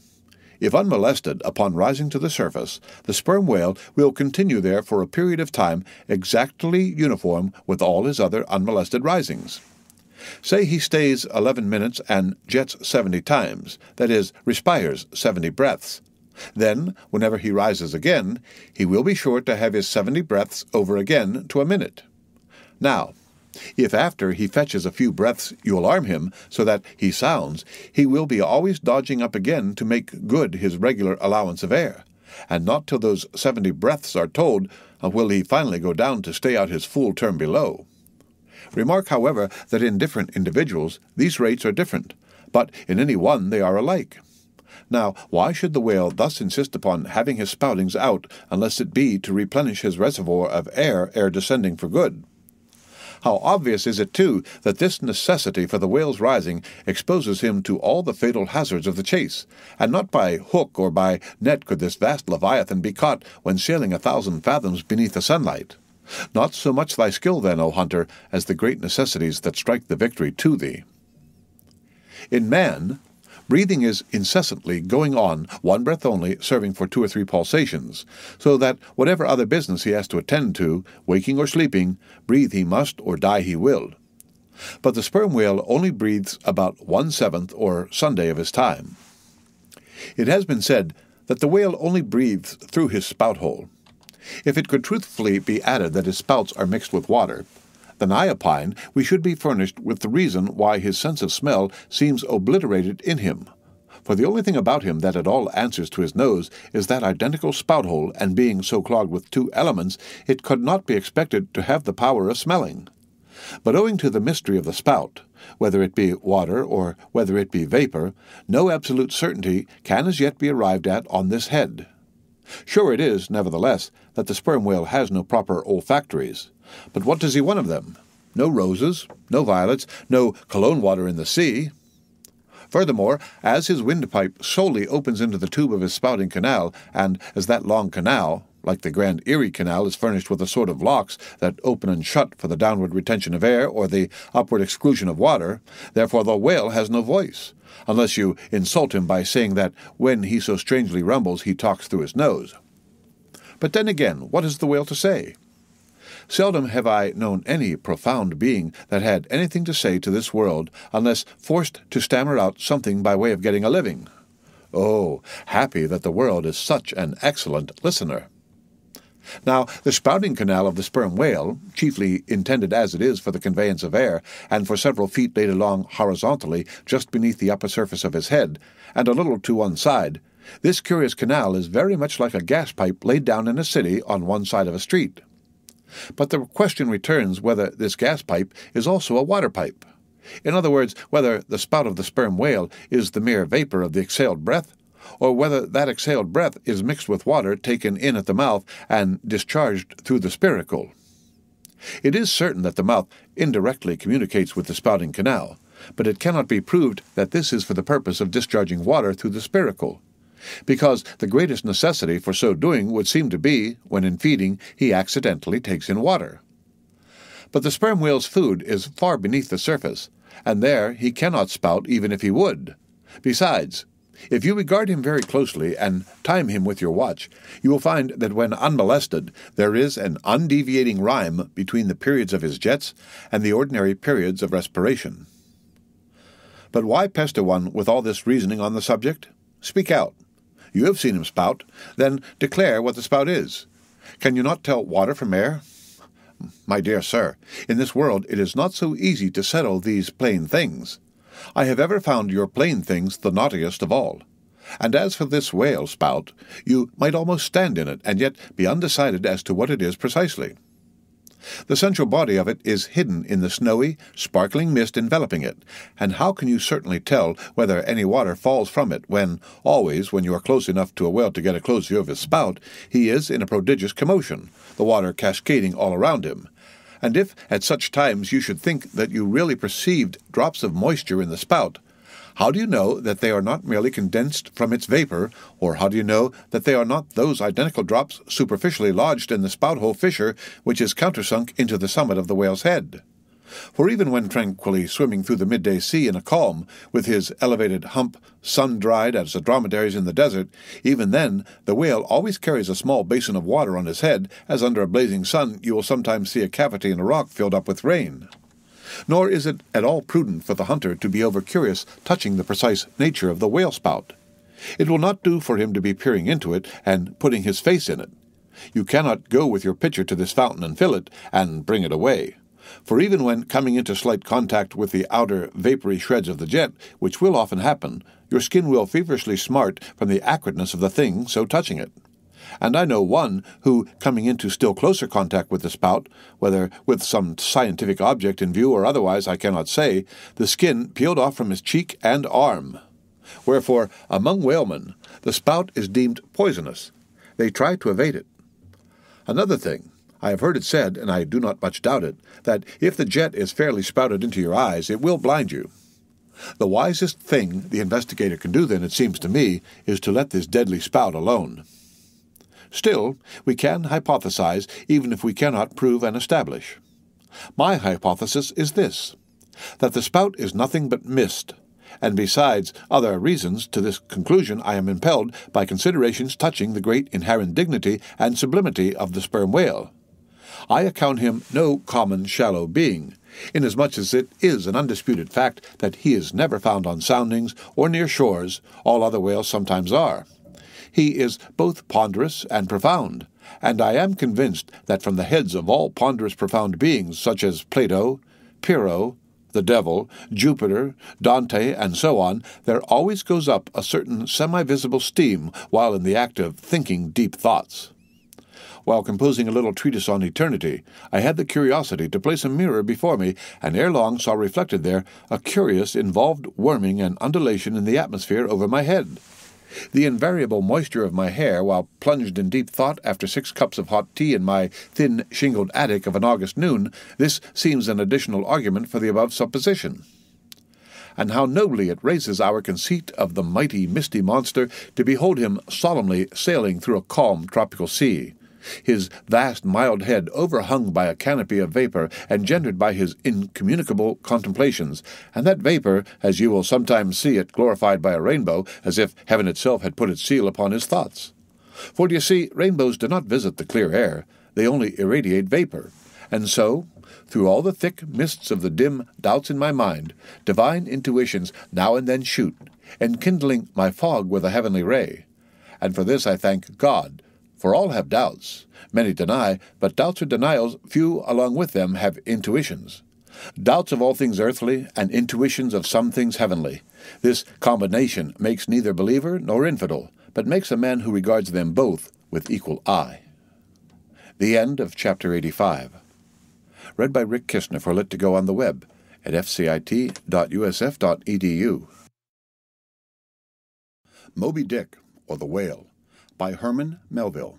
If unmolested upon rising to the surface, the sperm whale will continue there for a period of time exactly uniform with all his other unmolested risings. Say he stays 11 minutes and jets 70 times, that is, respires 70 breaths. Then, whenever he rises again, he will be sure to have his 70 breaths over again to a minute. Now, if after he fetches a few breaths you alarm him so that he sounds, he will be always dodging up again to make good his regular allowance of air, and not till those 70 breaths are told will he finally go down to stay out his full term below. Remark, however, that in different individuals these rates are different, but in any one they are alike. Now, why should the whale thus insist upon having his spoutings out, unless it be to replenish his reservoir of air ere descending for good? How obvious is it, too, that this necessity for the whale's rising exposes him to all the fatal hazards of the chase, and not by hook or by net could this vast Leviathan be caught when sailing 1,000 fathoms beneath the sunlight. Not so much thy skill, then, O hunter, as the great necessities that strike the victory to thee. In man, breathing is incessantly going on, one breath only, serving for 2 or 3 pulsations, so that whatever other business he has to attend to, waking or sleeping, breathe he must or die he will. But the sperm whale only breathes about 1/7 or Sunday of his time. It has been said that the whale only breathes through his spout hole. If it could truthfully be added that his spouts are mixed with water, then I opine we should be furnished with the reason why his sense of smell seems obliterated in him. For the only thing about him that at all answers to his nose is that identical spout hole, and being so clogged with 2 elements, it could not be expected to have the power of smelling. But owing to the mystery of the spout, whether it be water or whether it be vapor, no absolute certainty can as yet be arrived at on this head. Sure it is, nevertheless, that the sperm whale has no proper olfactories. But what does he want of them? No roses, no violets, no cologne water in the sea. Furthermore, as his windpipe solely opens into the tube of his spouting canal, and as that long canal, like the Grand Erie Canal, is furnished with a sort of locks that open and shut for the downward retention of air or the upward exclusion of water, therefore the whale has no voice, unless you insult him by saying that when he so strangely rumbles he talks through his nose. But then again, what has the whale to say? Seldom have I known any profound being that had anything to say to this world unless forced to stammer out something by way of getting a living. Oh, happy that the world is such an excellent listener! Now, the spouting canal of the sperm whale, chiefly intended as it is for the conveyance of air, and for several feet laid along horizontally just beneath the upper surface of his head, and a little to one side, this curious canal is very much like a gas pipe laid down in a city on one side of a street. But the question returns whether this gas pipe is also a water pipe. In other words, whether the spout of the sperm whale is the mere vapor of the exhaled breath, or whether that exhaled breath is mixed with water taken in at the mouth and discharged through the spiracle. It is certain that the mouth indirectly communicates with the spouting canal, but it cannot be proved that this is for the purpose of discharging water through the spiracle, because the greatest necessity for so doing would seem to be when in feeding he accidentally takes in water. But the sperm whale's food is far beneath the surface, and there he cannot spout even if he would. Besides, if you regard him very closely and time him with your watch, you will find that when unmolested there is an undeviating rhyme between the periods of his jets and the ordinary periods of respiration. But why pester one with all this reasoning on the subject? Speak out. You have seen him spout. Then declare what the spout is. Can you not tell water from air? My dear sir, in this world it is not so easy to settle these plain things. I have ever found your plain things the knottiest of all. And as for this whale spout, you might almost stand in it, and yet be undecided as to what it is precisely. The central body of it is hidden in the snowy, sparkling mist enveloping it, and how can you certainly tell whether any water falls from it when, always when you are close enough to a whale to get a close view of his spout, he is in a prodigious commotion, the water cascading all around him? And if at such times you should think that you really perceived drops of moisture in the spout, how do you know that they are not merely condensed from its vapor, or how do you know that they are not those identical drops superficially lodged in the spout-hole fissure which is countersunk into the summit of the whale's head? For even when tranquilly swimming through the midday sea in a calm, with his elevated hump sun-dried as a dromedary's in the desert, even then the whale always carries a small basin of water on his head, as under a blazing sun you will sometimes see a cavity in a rock filled up with rain. Nor is it at all prudent for the hunter to be over-curious touching the precise nature of the whale spout. It will not do for him to be peering into it and putting his face in it. You cannot go with your pitcher to this fountain and fill it, and bring it away. For even when coming into slight contact with the outer vapory shreds of the jet, which will often happen, your skin will feverishly smart from the acridness of the thing so touching it. And I know one who, coming into still closer contact with the spout, whether with some scientific object in view or otherwise I cannot say, the skin peeled off from his cheek and arm. Wherefore, among whalemen, the spout is deemed poisonous. They try to evade it. Another thing, I have heard it said, and I do not much doubt it, that if the jet is fairly spouted into your eyes, it will blind you. The wisest thing the investigator can do then, it seems to me, is to let this deadly spout alone. Still, we can hypothesize even if we cannot prove and establish. My hypothesis is this, that the spout is nothing but mist, and besides other reasons to this conclusion I am impelled by considerations touching the great inherent dignity and sublimity of the sperm whale. I account him no common shallow being, inasmuch as it is an undisputed fact that he is never found on soundings or near shores. All other whales sometimes are. He is both ponderous and profound, and I am convinced that from the heads of all ponderous profound beings such as Plato, Pyrrho, the devil, Jupiter, Dante, and so on, there always goes up a certain semi-visible steam while in the act of thinking deep thoughts. While composing a little treatise on eternity, I had the curiosity to place a mirror before me, and ere long saw reflected there a curious involved worming and undulation in the atmosphere over my head. The invariable moisture of my hair, while plunged in deep thought after 6 cups of hot tea in my thin shingled attic of an August noon, this seems an additional argument for the above supposition. And how nobly it raises our conceit of the mighty misty monster to behold him solemnly sailing through a calm tropical sea, his vast mild head overhung by a canopy of vapor engendered by his incommunicable contemplations, and that vapor, as you will sometimes see it glorified by a rainbow, as if heaven itself had put its seal upon his thoughts. For, do you see, rainbows do not visit the clear air, they only irradiate vapor, and so, through all the thick mists of the dim doubts in my mind, divine intuitions now and then shoot, enkindling my fog with a heavenly ray. And for this I thank God, for all have doubts. Many deny, but doubts or denials, few along with them have intuitions. Doubts of all things earthly, and intuitions of some things heavenly. This combination makes neither believer nor infidel, but makes a man who regards them both with equal eye. The end of Chapter 85. Read by Rick Kistner for Lit2Go on the web at fcit.usf.edu. Moby Dick, or the Whale, by Herman Melville.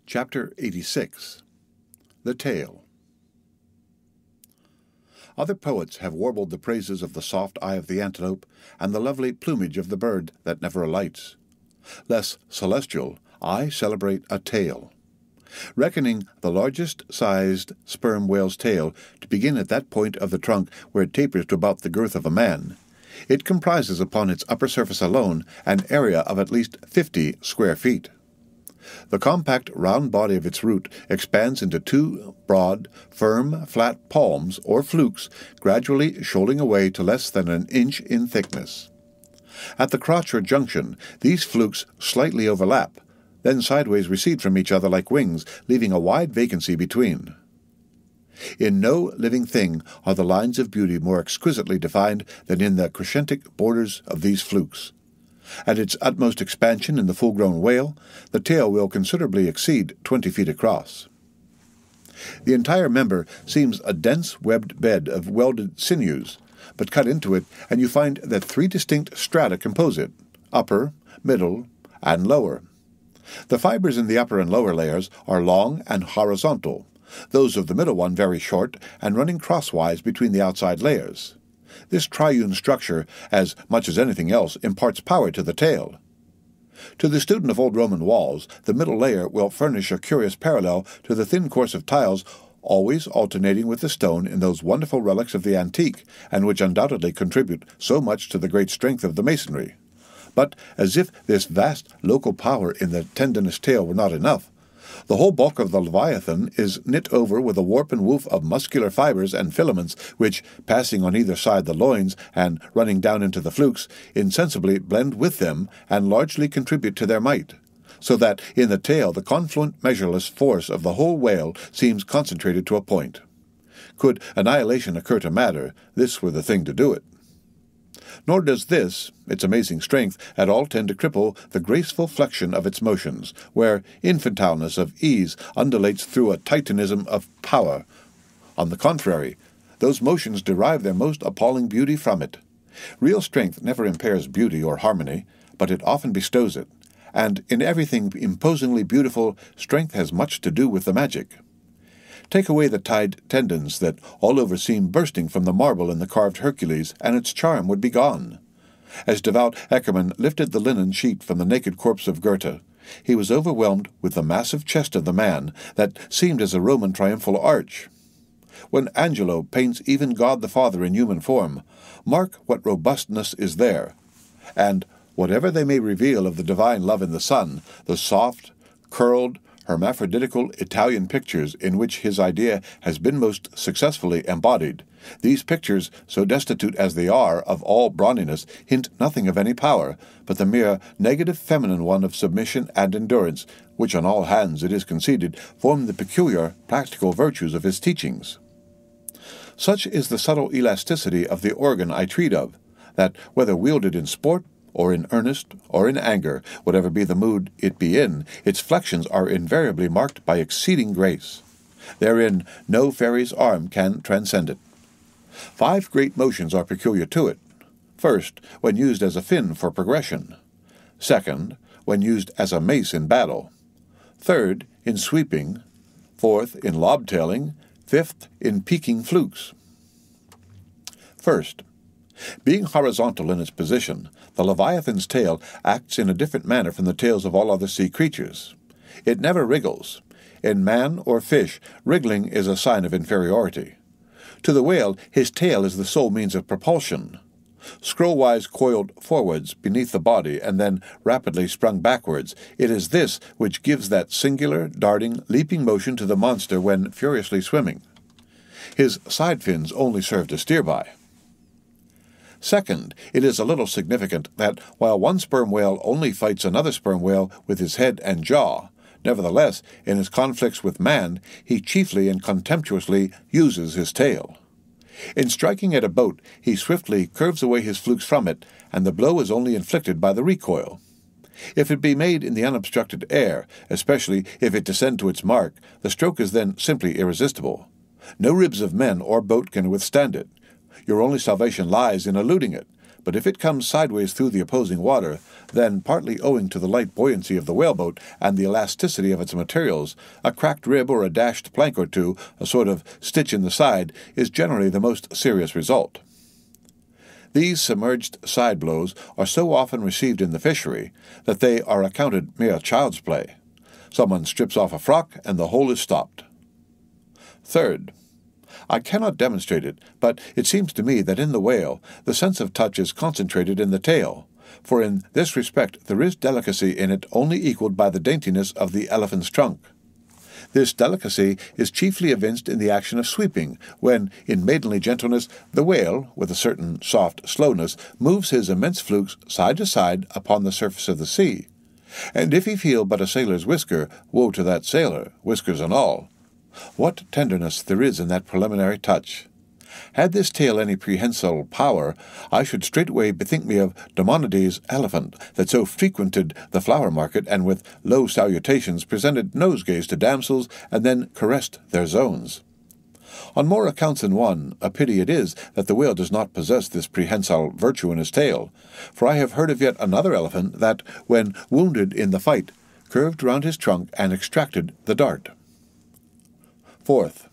Chapter 86. The Tail. Other poets have warbled the praises of the soft eye of the antelope and the lovely plumage of the bird that never alights. Less celestial, I celebrate a tail. Reckoning the largest-sized sperm whale's tail to begin at that point of the trunk where it tapers to about the girth of a man, it comprises upon its upper surface alone an area of at least 50 square feet. The compact round body of its root expands into two broad, firm, flat palms or flukes, gradually shoaling away to less than an inch in thickness. At the crotch or junction, these flukes slightly overlap, then sideways recede from each other like wings, leaving a wide vacancy between. In no living thing are the lines of beauty more exquisitely defined than in the crescentic borders of these flukes. At its utmost expansion in the full-grown whale, the tail will considerably exceed 20 feet across. The entire member seems a dense webbed bed of welded sinews, but cut into it, and you find that three distinct strata compose it: upper, middle, and lower. The fibers in the upper and lower layers are long and horizontal, those of the middle one very short and running crosswise between the outside layers. This triune structure, as much as anything else, imparts power to the tail. To the student of old Roman walls, the middle layer will furnish a curious parallel to the thin course of tiles always alternating with the stone in those wonderful relics of the antique, and which undoubtedly contribute so much to the great strength of the masonry. But, as if this vast local power in the tendinous tail were not enough, the whole bulk of the Leviathan is knit over with a warp and woof of muscular fibers and filaments which, passing on either side the loins and running down into the flukes, insensibly blend with them and largely contribute to their might, so that in the tail the confluent measureless force of the whole whale seems concentrated to a point. Could annihilation occur to matter, this were the thing to do it. Nor does this, its amazing strength, at all tend to cripple the graceful flexion of its motions, where infantileness of ease undulates through a titanism of power. On the contrary, those motions derive their most appalling beauty from it. Real strength never impairs beauty or harmony, but it often bestows it, and in everything imposingly beautiful, strength has much to do with the magic. Take away the tied tendons that all over seem bursting from the marble in the carved Hercules, and its charm would be gone. As devout Herman lifted the linen sheet from the naked corpse of Goethe, he was overwhelmed with the massive chest of the man that seemed as a Roman triumphal arch. When Angelo paints even God the Father in human form, mark what robustness is there, and whatever they may reveal of the divine love in the Son, the soft, curled, hermaphroditical Italian pictures in which his idea has been most successfully embodied, these pictures, so destitute as they are of all brawniness, hint nothing of any power, but the mere negative feminine one of submission and endurance, which on all hands, it is conceded, form the peculiar practical virtues of his teachings. Such is the subtle elasticity of the organ I treat of, that, whether wielded in sport, or in earnest, or in anger, whatever be the mood it be in, its flexions are invariably marked by exceeding grace. Therein no fairy's arm can transcend it. 5 great motions are peculiar to it. First, when used as a fin for progression. Second, when used as a mace in battle. Third, in sweeping. Fourth, in lobtailing. Fifth, in peaking flukes. First, being horizontal in its position, the Leviathan's tail acts in a different manner from the tails of all other sea creatures. It never wriggles. In man or fish, wriggling is a sign of inferiority. To the whale, his tail is the sole means of propulsion. Scroll-wise coiled forwards beneath the body and then rapidly sprung backwards, it is this which gives that singular, darting, leaping motion to the monster when furiously swimming. His side fins only serve to steer by. Second, it is a little significant that while one sperm whale only fights another sperm whale with his head and jaw, nevertheless, in his conflicts with man, he chiefly and contemptuously uses his tail. In striking at a boat, he swiftly curves away his flukes from it, and the blow is only inflicted by the recoil. If it be made in the unobstructed air, especially if it descend to its mark, the stroke is then simply irresistible. No ribs of men or boat can withstand it. Your only salvation lies in eluding it, but if it comes sideways through the opposing water, then partly owing to the light buoyancy of the whaleboat and the elasticity of its materials, a cracked rib or a dashed plank or two, a sort of stitch in the side, is generally the most serious result. These submerged side blows are so often received in the fishery that they are accounted mere child's play. Someone strips off a frock and the hole is stopped. Third, I cannot demonstrate it, but it seems to me that in the whale the sense of touch is concentrated in the tail, for in this respect there is delicacy in it only equalled by the daintiness of the elephant's trunk. This delicacy is chiefly evinced in the action of sweeping, when, in maidenly gentleness, the whale, with a certain soft slowness, moves his immense flukes side to side upon the surface of the sea. And if he feel but a sailor's whisker, woe to that sailor, whiskers and all. What tenderness there is in that preliminary touch! Had this tale any prehensile power, I should straightway bethink me of Demonides' elephant, that so frequented the flower market, and with low salutations presented nosegays to damsels, and then caressed their zones. On more accounts than one, a pity it is that the whale does not possess this prehensile virtue in his tail, for I have heard of yet another elephant that, when wounded in the fight, curved round his trunk and extracted the dart. Fourth,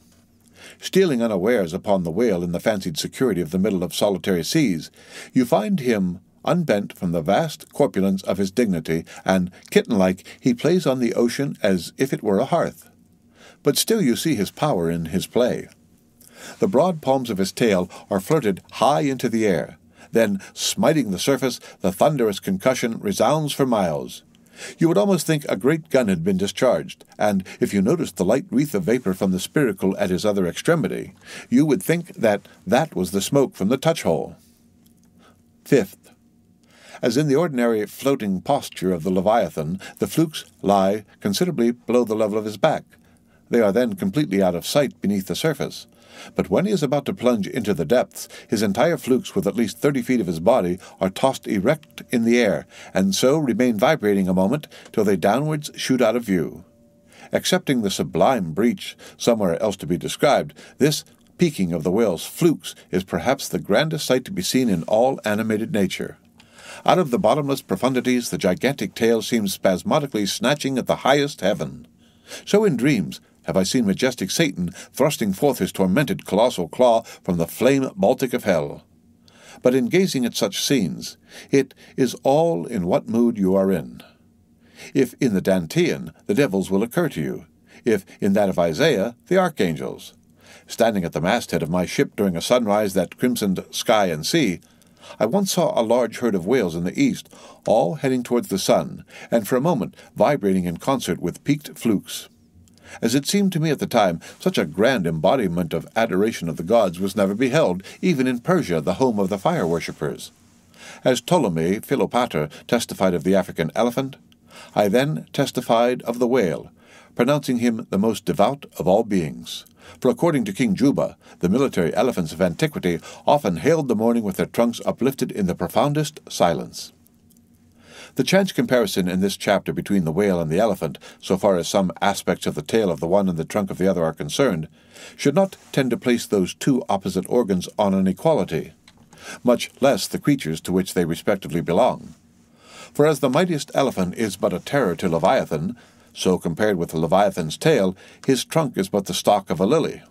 stealing unawares upon the whale in the fancied security of the middle of solitary seas, you find him unbent from the vast corpulence of his dignity, and, kitten-like, he plays on the ocean as if it were a hearth. But still you see his power in his play. The broad palms of his tail are flirted high into the air. Then, smiting the surface, the thunderous concussion resounds for miles. You would almost think a great gun had been discharged, and if you noticed the light wreath of vapor from the spiracle at his other extremity, you would think that that was the smoke from the touch-hole. Fifth, as in the ordinary floating posture of the Leviathan, the flukes lie considerably below the level of his back. They are then completely out of sight beneath the surface. But when he is about to plunge into the depths, his entire flukes, with at least 30 feet of his body, are tossed erect in the air, and so remain vibrating a moment till they downwards shoot out of view. Excepting the sublime breach, somewhere else to be described, this peaking of the whale's flukes is perhaps the grandest sight to be seen in all animated nature. Out of the bottomless profundities the gigantic tail seems spasmodically snatching at the highest heaven. So in dreams have I seen majestic Satan thrusting forth his tormented colossal claw from the flame Baltic of hell. But in gazing at such scenes, it is all in what mood you are in. If in the Dantean, the devils will occur to you. If in that of Isaiah, the archangels. Standing at the masthead of my ship during a sunrise that crimsoned sky and sea, I once saw a large herd of whales in the east, all heading towards the sun, and for a moment vibrating in concert with peaked flukes. As it seemed to me at the time, such a grand embodiment of adoration of the gods was never beheld, even in Persia, the home of the fire-worshippers. As Ptolemy Philopater testified of the African elephant, I then testified of the whale, pronouncing him the most devout of all beings. For according to King Juba, the military elephants of antiquity often hailed the morning with their trunks uplifted in the profoundest silence. The chance comparison in this chapter between the whale and the elephant, so far as some aspects of the tail of the one and the trunk of the other are concerned, should not tend to place those two opposite organs on an equality, much less the creatures to which they respectively belong. For as the mightiest elephant is but a terror to Leviathan, so compared with the Leviathan's tail, his trunk is but the stalk of a lily.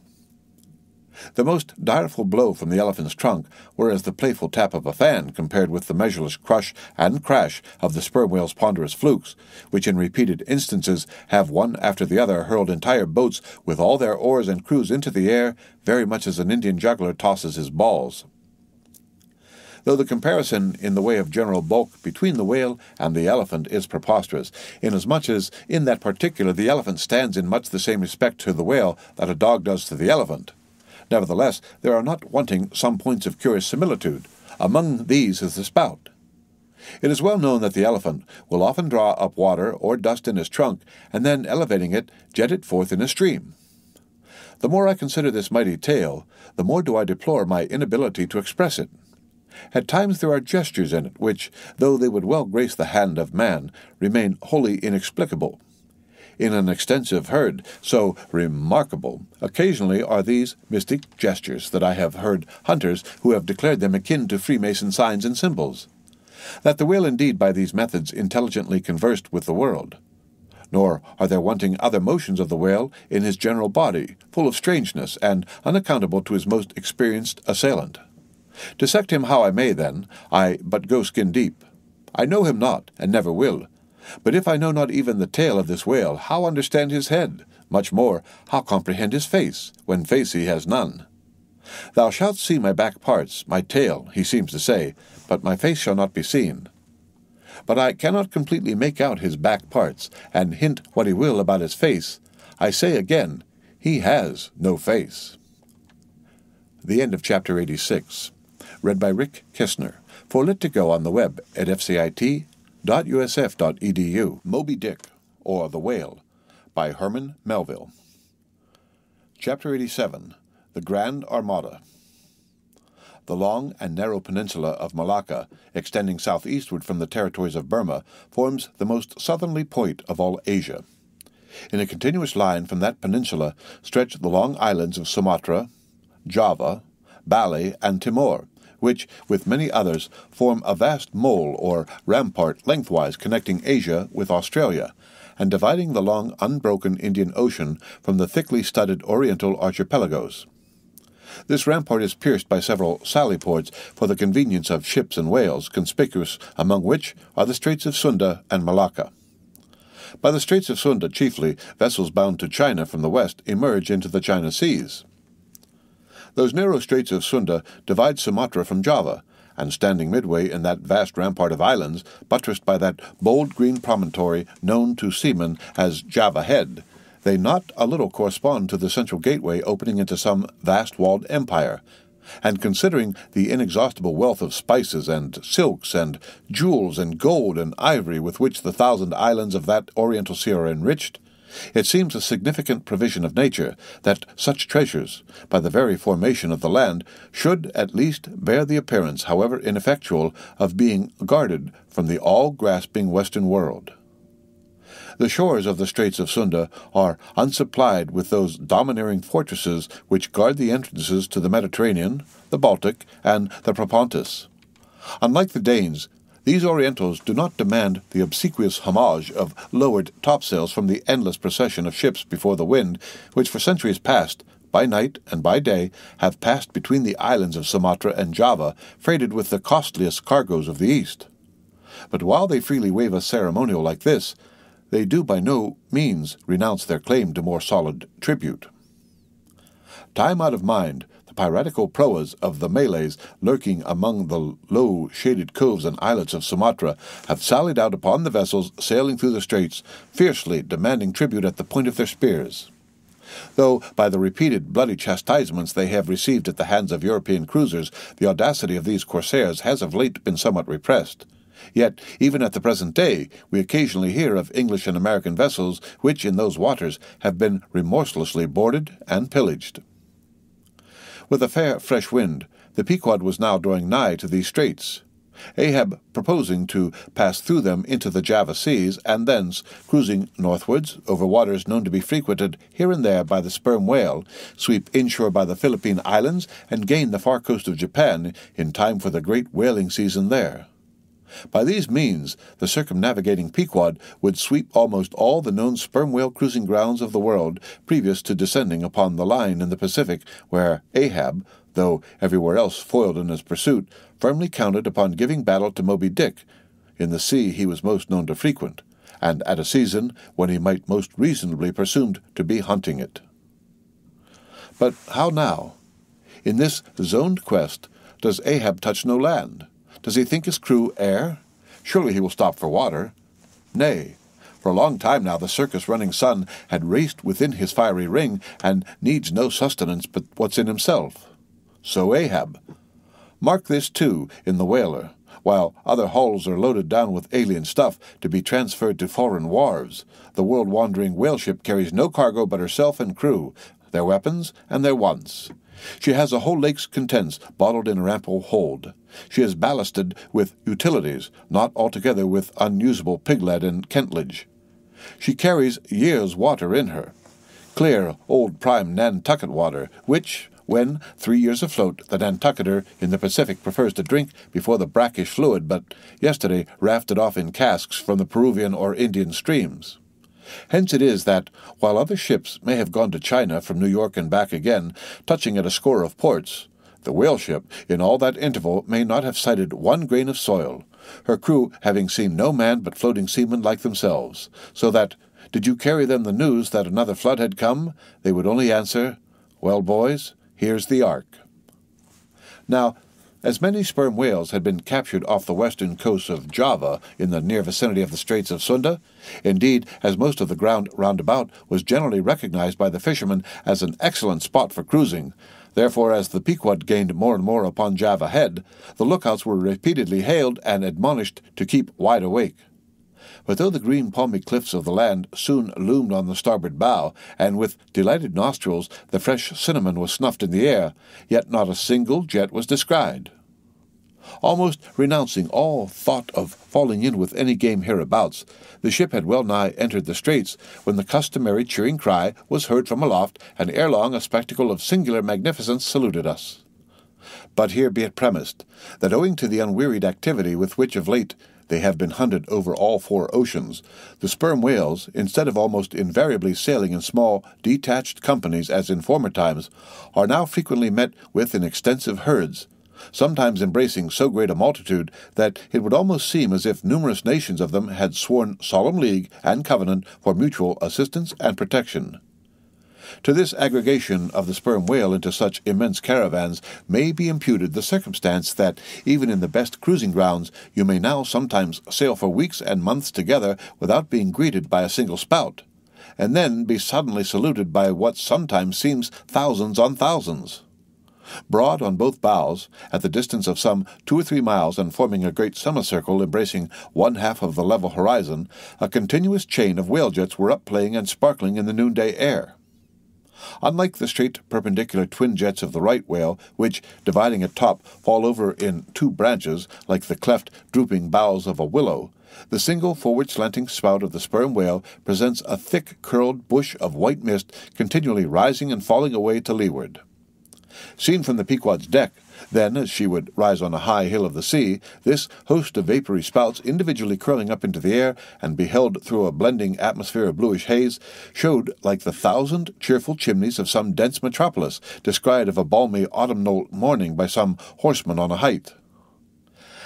The most direful blow from the elephant's trunk, whereas the playful tap of a fan compared with the measureless crush and crash of the sperm whale's ponderous flukes, which in repeated instances have one after the other hurled entire boats with all their oars and crews into the air, very much as an Indian juggler tosses his balls. Though the comparison in the way of general bulk between the whale and the elephant is preposterous, inasmuch as in that particular the elephant stands in much the same respect to the whale that a dog does to the elephant, nevertheless, there are not wanting some points of curious similitude. Among these is the spout. It is well known that the elephant will often draw up water or dust in his trunk, and then, elevating it, jet it forth in a stream. The more I consider this mighty tail, the more do I deplore my inability to express it. At times there are gestures in it which, though they would well grace the hand of man, remain wholly inexplicable. in an extensive herd, so remarkable, occasionally are these mystic gestures that I have heard hunters who have declared them akin to Freemason signs and symbols. That the whale indeed by these methods intelligently conversed with the world. Nor are there wanting other motions of the whale in his general body, full of strangeness and unaccountable to his most experienced assailant. Dissect him how I may, then, I but go skin deep. I know him not, and never will. But if I know not even the tail of this whale, how understand his head? Much more, how comprehend his face, when face he has none? Thou shalt see my back parts, my tail, he seems to say, but my face shall not be seen. But I cannot completely make out his back parts, and hint what he will about his face. I say again, he has no face. The end of Chapter 86. Read by Rick Kistner. For Lit to Go on the web at fcit.usf.edu. Moby Dick, or The Whale, by Herman Melville. Chapter 87. The Grand Armada. The long and narrow peninsula of Malacca, extending southeastward from the territories of Burma, forms the most southerly point of all Asia. In a continuous line from that peninsula stretch the long islands of Sumatra, Java, Bali, and Timor, which, with many others, form a vast mole or rampart lengthwise connecting Asia with Australia, and dividing the long unbroken Indian Ocean from the thickly studded Oriental archipelagos. This rampart is pierced by several sally ports for the convenience of ships and whales, conspicuous among which are the Straits of Sunda and Malacca. By the Straits of Sunda chiefly, vessels bound to China from the west emerge into the China Seas. Those narrow Straits of Sunda divide Sumatra from Java, and standing midway in that vast rampart of islands, buttressed by that bold green promontory known to seamen as Java Head, they not a little correspond to the central gateway opening into some vast walled empire, and considering the inexhaustible wealth of spices and silks and jewels and gold and ivory with which the 1,000 islands of that Oriental Sea are enriched, it seems a significant provision of nature that such treasures, by the very formation of the land, should at least bear the appearance, however ineffectual, of being guarded from the all-grasping Western world. The shores of the Straits of Sunda are unsupplied with those domineering fortresses which guard the entrances to the Mediterranean, the Baltic, and the Propontis. Unlike the Danes, these Orientals do not demand the obsequious homage of lowered topsails from the endless procession of ships before the wind, which for centuries past, by night and by day, have passed between the islands of Sumatra and Java, freighted with the costliest cargoes of the East. But while they freely waive a ceremonial like this, they do by no means renounce their claim to more solid tribute. Time out of mind, the piratical proas of the Malays lurking among the low shaded coves and islets of Sumatra have sallied out upon the vessels sailing through the straits, fiercely demanding tribute at the point of their spears. Though by the repeated bloody chastisements they have received at the hands of European cruisers, the audacity of these corsairs has of late been somewhat repressed. Yet, even at the present day, we occasionally hear of English and American vessels which, in those waters, have been remorselessly boarded and pillaged. With a fair, fresh wind, the Pequod was now drawing nigh to these straits, Ahab proposing to pass through them into the Java Seas, and thence, cruising northwards over waters known to be frequented here and there by the sperm whale, sweep inshore by the Philippine Islands, and gain the far coast of Japan in time for the great whaling season there. By these means, the circumnavigating Pequod would sweep almost all the known sperm whale cruising grounds of the world previous to descending upon the line in the Pacific where Ahab, though everywhere else foiled in his pursuit, firmly counted upon giving battle to Moby Dick, in the sea he was most known to frequent, and at a season when he might most reasonably presumed to be hunting it. But how now? In this zoned quest, does Ahab touch no land? Does he think his crew air? Surely he will stop for water. Nay, for a long time now the circus-running sun had raced within his fiery ring, and needs no sustenance but what's in himself. So Ahab. Mark this, too, in the whaler, while other hulls are loaded down with alien stuff to be transferred to foreign wharves, the world-wandering whale ship carries no cargo but herself and crew, their weapons and their wants. She has a whole lake's contents bottled in her ample hold. She is ballasted with utilities, not altogether with unusable pig-lead and kentlage. She carries years' water in her, clear old prime Nantucket water, which, when 3 years afloat, the Nantucketer in the Pacific prefers to drink before the brackish fluid, but yesterday rafted off in casks from the Peruvian or Indian streams. Hence it is that, while other ships may have gone to China from New York and back again, touching at a score of ports, the whale ship, in all that interval, may not have sighted one grain of soil, her crew having seen no man but floating seamen like themselves, so that, did you carry them the news that another flood had come, they would only answer, "Well, boys, here's the ark." Now, as many sperm whales had been captured off the western coast of Java in the near vicinity of the Straits of Sunda, indeed, as most of the ground round about was generally recognized by the fishermen as an excellent spot for cruising, therefore as the Pequod gained more and more upon Java Head, the lookouts were repeatedly hailed and admonished to keep wide awake. But though the green palmy cliffs of the land soon loomed on the starboard bow, and with delighted nostrils the fresh cinnamon was snuffed in the air, yet not a single jet was descried. Almost renouncing all thought of falling in with any game hereabouts, the ship had well nigh entered the straits, when the customary cheering cry was heard from aloft, and ere long a spectacle of singular magnificence saluted us. But here be it premised, that owing to the unwearied activity with which of late they have been hunted over all 4 oceans, the sperm whales, instead of almost invariably sailing in small, detached companies as in former times, are now frequently met with in extensive herds, sometimes embracing so great a multitude that it would almost seem as if numerous nations of them had sworn solemn league and covenant for mutual assistance and protection. To this aggregation of the sperm whale into such immense caravans may be imputed the circumstance that, even in the best cruising grounds, you may now sometimes sail for weeks and months together without being greeted by a single spout, and then be suddenly saluted by what sometimes seems thousands on thousands. Broad on both bows, at the distance of some 2 or 3 miles and forming a great semicircle embracing one half of the level horizon, a continuous chain of whale-jets were up playing and sparkling in the noonday air. Unlike the straight perpendicular twin jets of the right whale, which, dividing at top, fall over in 2 branches, like the cleft, drooping boughs of a willow, the single forward-slanting spout of the sperm whale presents a thick curled bush of white mist continually rising and falling away to leeward. Seen from the Pequod's deck, then, as she would rise on a high hill of the sea, this host of vapory spouts individually curling up into the air, and beheld through a blending atmosphere of bluish haze, showed like the 1,000 cheerful chimneys of some dense metropolis, descried of a balmy autumnal morning by some horseman on a height.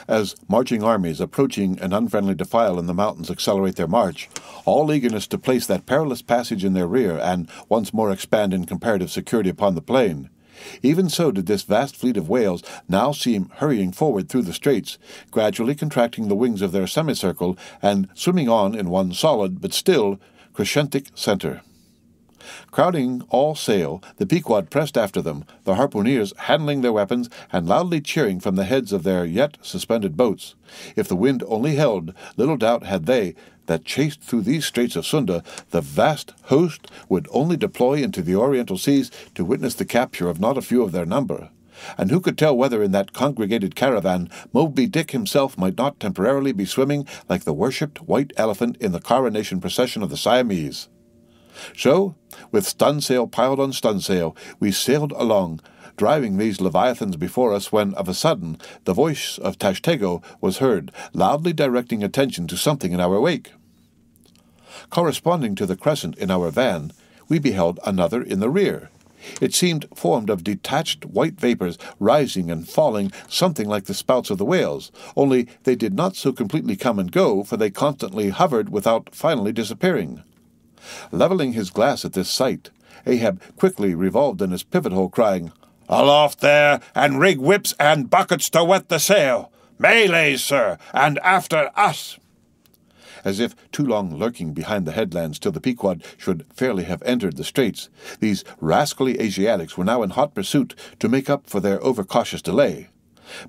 As marching armies approaching an unfriendly defile in the mountains accelerate their march, all eagerness to place that perilous passage in their rear, and once more expand in comparative security upon the plain, even so did this vast fleet of whales now seem hurrying forward through the straits, gradually contracting the wings of their semicircle, and swimming on in one solid, but still, crescentic center. Crowding all sail, the Pequod pressed after them, the harpooneers handling their weapons and loudly cheering from the heads of their yet suspended boats. If the wind only held, little doubt had they that chased through these straits of Sunda, the vast host would only deploy into the oriental seas to witness the capture of not a few of their number. And who could tell whether in that congregated caravan Moby Dick himself might not temporarily be swimming like the worshipped white elephant in the coronation procession of the Siamese? So, with stunsail piled on stunsail, we sailed along, driving these leviathans before us, when, of a sudden, the voice of Tashtego was heard, loudly directing attention to something in our wake. Corresponding to the crescent in our van, we beheld another in the rear. It seemed formed of detached white vapors rising and falling, something like the spouts of the whales, only they did not so completely come and go, for they constantly hovered without finally disappearing. Leveling his glass at this sight, Ahab quickly revolved in his pivot-hole, crying, "Aloft there, and rig whips and buckets to wet the sail! Malays, sir, and after us!" As if too long lurking behind the headlands till the Pequod should fairly have entered the straits, these rascally Asiatics were now in hot pursuit to make up for their overcautious delay.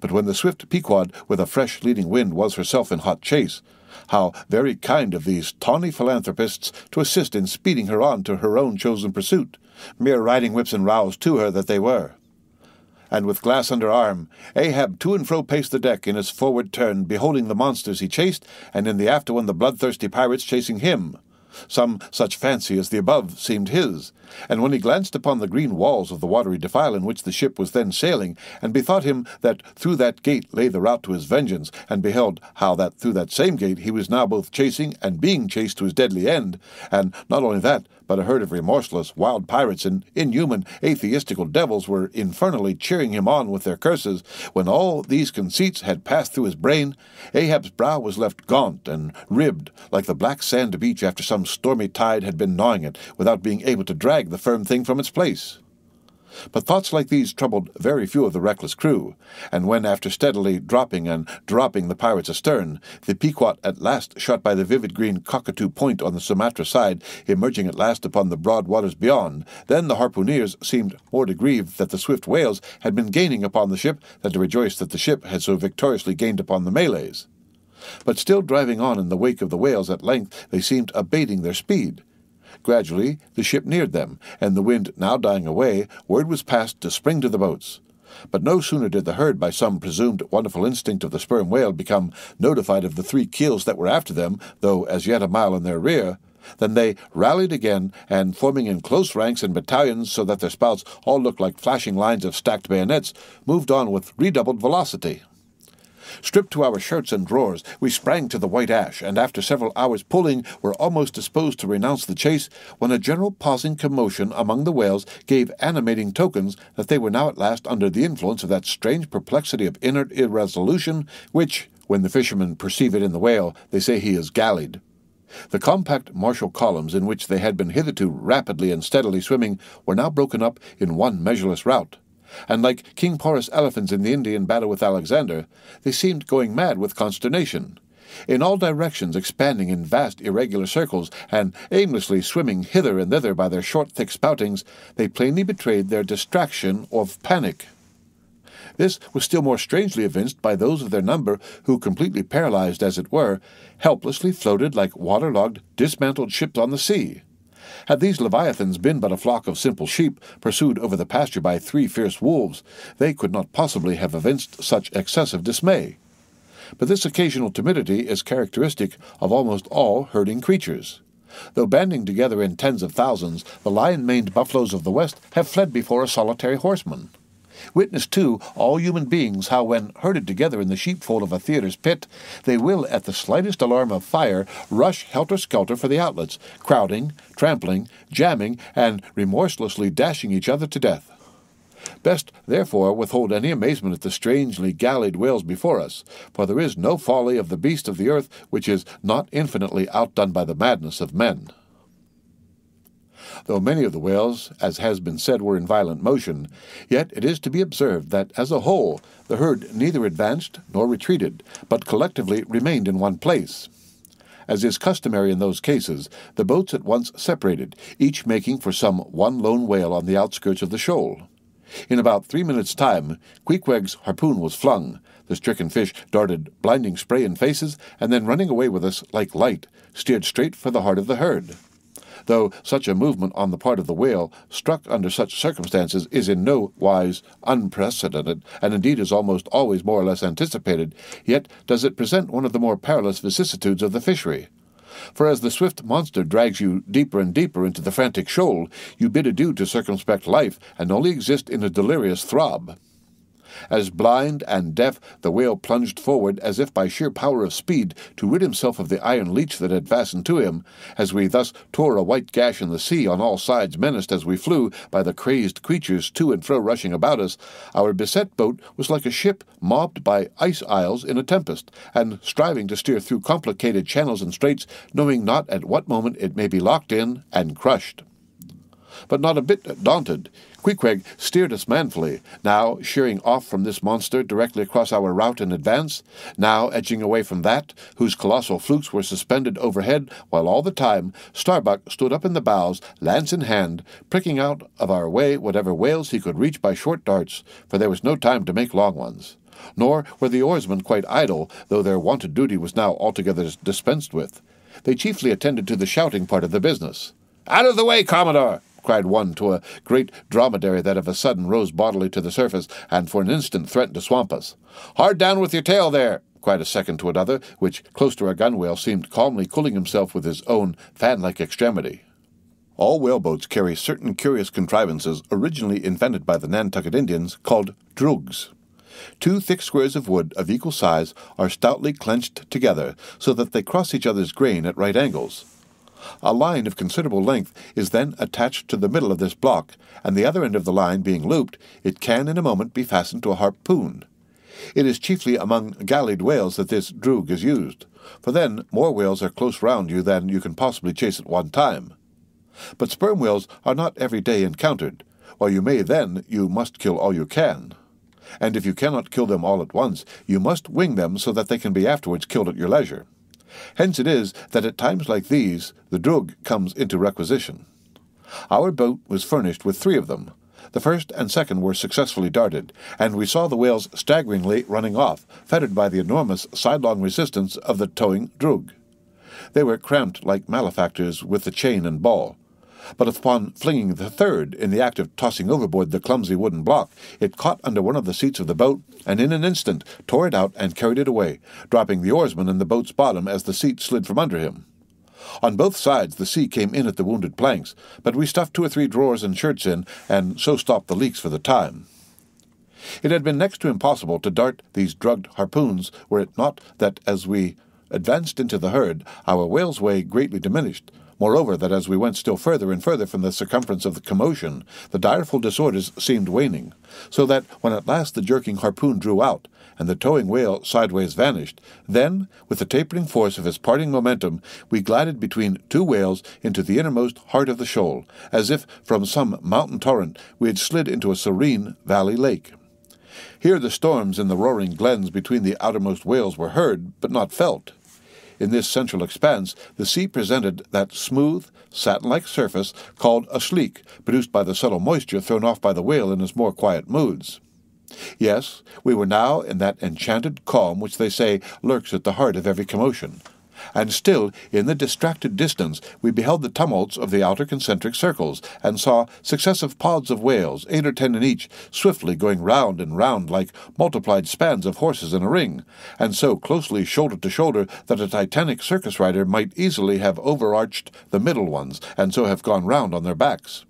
But when the swift Pequod, with a fresh leading wind, was herself in hot chase, how very kind of these tawny philanthropists to assist in speeding her on to her own chosen pursuit, mere riding whips and rows to her that they were. And with glass under arm, Ahab to and fro paced the deck in his forward turn, beholding the monsters he chased, and in the after one the bloodthirsty pirates chasing him. Some such fancy as the above seemed his, and when he glanced upon the green walls of the watery defile in which the ship was then sailing, and bethought him that through that gate lay the route to his vengeance, and beheld how that through that same gate he was now both chasing and being chased to his deadly end, and not only that, but a herd of remorseless wild pirates and inhuman atheistical devils were infernally cheering him on with their curses, when all these conceits had passed through his brain, Ahab's brow was left gaunt and ribbed, like the black sand beach after some stormy tide had been gnawing it, without being able to drag the firm thing from its place. But thoughts like these troubled very few of the reckless crew, and when, after steadily dropping and dropping the pirates astern, the Pequot at last shot by the vivid green Cockatoo Point on the Sumatra side, emerging at last upon the broad waters beyond, then the harpooneers seemed more to grieve that the swift whales had been gaining upon the ship than to rejoice that the ship had so victoriously gained upon the Malays. But still driving on in the wake of the whales, at length they seemed abating their speed. Gradually the ship neared them, and the wind now dying away, word was passed to spring to the boats. But no sooner did the herd, by some presumed wonderful instinct of the sperm whale, become notified of the 3 keels that were after them, though as yet a mile in their rear, than they rallied again, and forming in close ranks and battalions so that their spouts all looked like flashing lines of stacked bayonets, moved on with redoubled velocity. Stripped to our shirts and drawers, we sprang to the white ash, and after several hours' pulling were almost disposed to renounce the chase, when a general pausing commotion among the whales gave animating tokens that they were now at last under the influence of that strange perplexity of inert irresolution which, when the fishermen perceive it in the whale, they say he is gallied. The compact martial columns in which they had been hitherto rapidly and steadily swimming were now broken up in one measureless rout, and like King Porus' elephants in the Indian battle with Alexander, they seemed going mad with consternation. In all directions expanding in vast irregular circles, and aimlessly swimming hither and thither by their short thick spoutings, they plainly betrayed their distraction of panic. This was still more strangely evinced by those of their number who, completely paralyzed as it were, helplessly floated like waterlogged, dismantled ships on the sea. Had these leviathans been but a flock of simple sheep, pursued over the pasture by 3 fierce wolves, they could not possibly have evinced such excessive dismay. But this occasional timidity is characteristic of almost all herding creatures. Though banding together in tens of thousands, the lion-maned buffaloes of the West have fled before a solitary horseman. Witness, too, all human beings, how when herded together in the sheepfold of a theatre's pit, they will, at the slightest alarm of fire, rush helter-skelter for the outlets, crowding, trampling, jamming, and remorselessly dashing each other to death. Best, therefore, withhold any amazement at the strangely gallied whales before us, for there is no folly of the beast of the earth which is not infinitely outdone by the madness of men. Though many of the whales, as has been said, were in violent motion, yet it is to be observed that, as a whole, the herd neither advanced nor retreated, but collectively remained in one place. As is customary in those cases, the boats at once separated, each making for some one lone whale on the outskirts of the shoal. In about 3 minutes' time, Queequeg's harpoon was flung, the stricken fish darted blinding spray in faces, and then running away with us like light, steered straight for the heart of the herd. Though such a movement on the part of the whale, struck under such circumstances, is in no wise unprecedented, and indeed is almost always more or less anticipated, yet does it present one of the more perilous vicissitudes of the fishery. For as the swift monster drags you deeper and deeper into the frantic shoal, you bid adieu to circumspect life, and only exist in a delirious throb. As blind and deaf, the whale plunged forward as if by sheer power of speed to rid himself of the iron leech that had fastened to him, as we thus tore a white gash in the sea on all sides, menaced as we flew by the crazed creatures to and fro rushing about us. Our beset boat was like a ship mobbed by ice isles in a tempest, and striving to steer through complicated channels and straits, knowing not at what moment it may be locked in and crushed. But not a bit daunted, Queequeg steered us manfully, now sheering off from this monster directly across our route in advance, now edging away from that, whose colossal flukes were suspended overhead, while all the time Starbuck stood up in the bows, lance in hand, pricking out of our way whatever whales he could reach by short darts, for there was no time to make long ones. Nor were the oarsmen quite idle, though their wonted duty was now altogether dispensed with. They chiefly attended to the shouting part of the business. "Out of the way, Commodore!" cried one to a great dromedary that of a sudden rose bodily to the surface, and for an instant threatened to swamp us. "Hard down with your tail there!" cried a second to another, which, close to our gunwale, seemed calmly cooling himself with his own fan-like extremity. All whaleboats carry certain curious contrivances originally invented by the Nantucket Indians called drugs. 2 thick squares of wood of equal size are stoutly clenched together so that they cross each other's grain at right angles. A line of considerable length is then attached to the middle of this block, and the other end of the line being looped, it can in a moment be fastened to a harpoon. It is chiefly among gallied whales that this drug is used, for then more whales are close round you than you can possibly chase at one time. But sperm whales are not every day encountered, while you may then, you must kill all you can. And if you cannot kill them all at once, you must wing them so that they can be afterwards killed at your leisure. Hence it is that at times like these, the drug comes into requisition. Our boat was furnished with 3 of them. The first and second were successfully darted, and we saw the whales staggeringly running off, fettered by the enormous sidelong resistance of the towing drug. They were cramped like malefactors with the chain and ball. But upon flinging the third, in the act of tossing overboard the clumsy wooden block, it caught under one of the seats of the boat, and in an instant tore it out and carried it away, dropping the oarsman in the boat's bottom as the seat slid from under him. On both sides the sea came in at the wounded planks, but we stuffed 2 or 3 drawers and shirts in, and so stopped the leaks for the time. It had been next to impossible to dart these drugged harpoons, were it not that as we advanced into the herd, our whale's way greatly diminished. Moreover, that as we went still further and further from the circumference of the commotion, the direful disorders seemed waning, so that when at last the jerking harpoon drew out, and the towing whale sideways vanished, then, with the tapering force of his parting momentum, we glided between 2 whales into the innermost heart of the shoal, as if from some mountain torrent we had slid into a serene valley lake. Here the storms in the roaring glens between the outermost whales were heard, but not felt. In this central expanse, the sea presented that smooth, satin-like surface called a sleek, produced by the subtle moisture thrown off by the whale in his more quiet moods. Yes, we were now in that enchanted calm which they say lurks at the heart of every commotion. And still, in the distracted distance, we beheld the tumults of the outer concentric circles, and saw successive pods of whales, 8 or 10 in each, swiftly going round and round like multiplied spans of horses in a ring, and so closely shoulder to shoulder that a titanic circus rider might easily have overarched the middle ones, and so have gone round on their backs.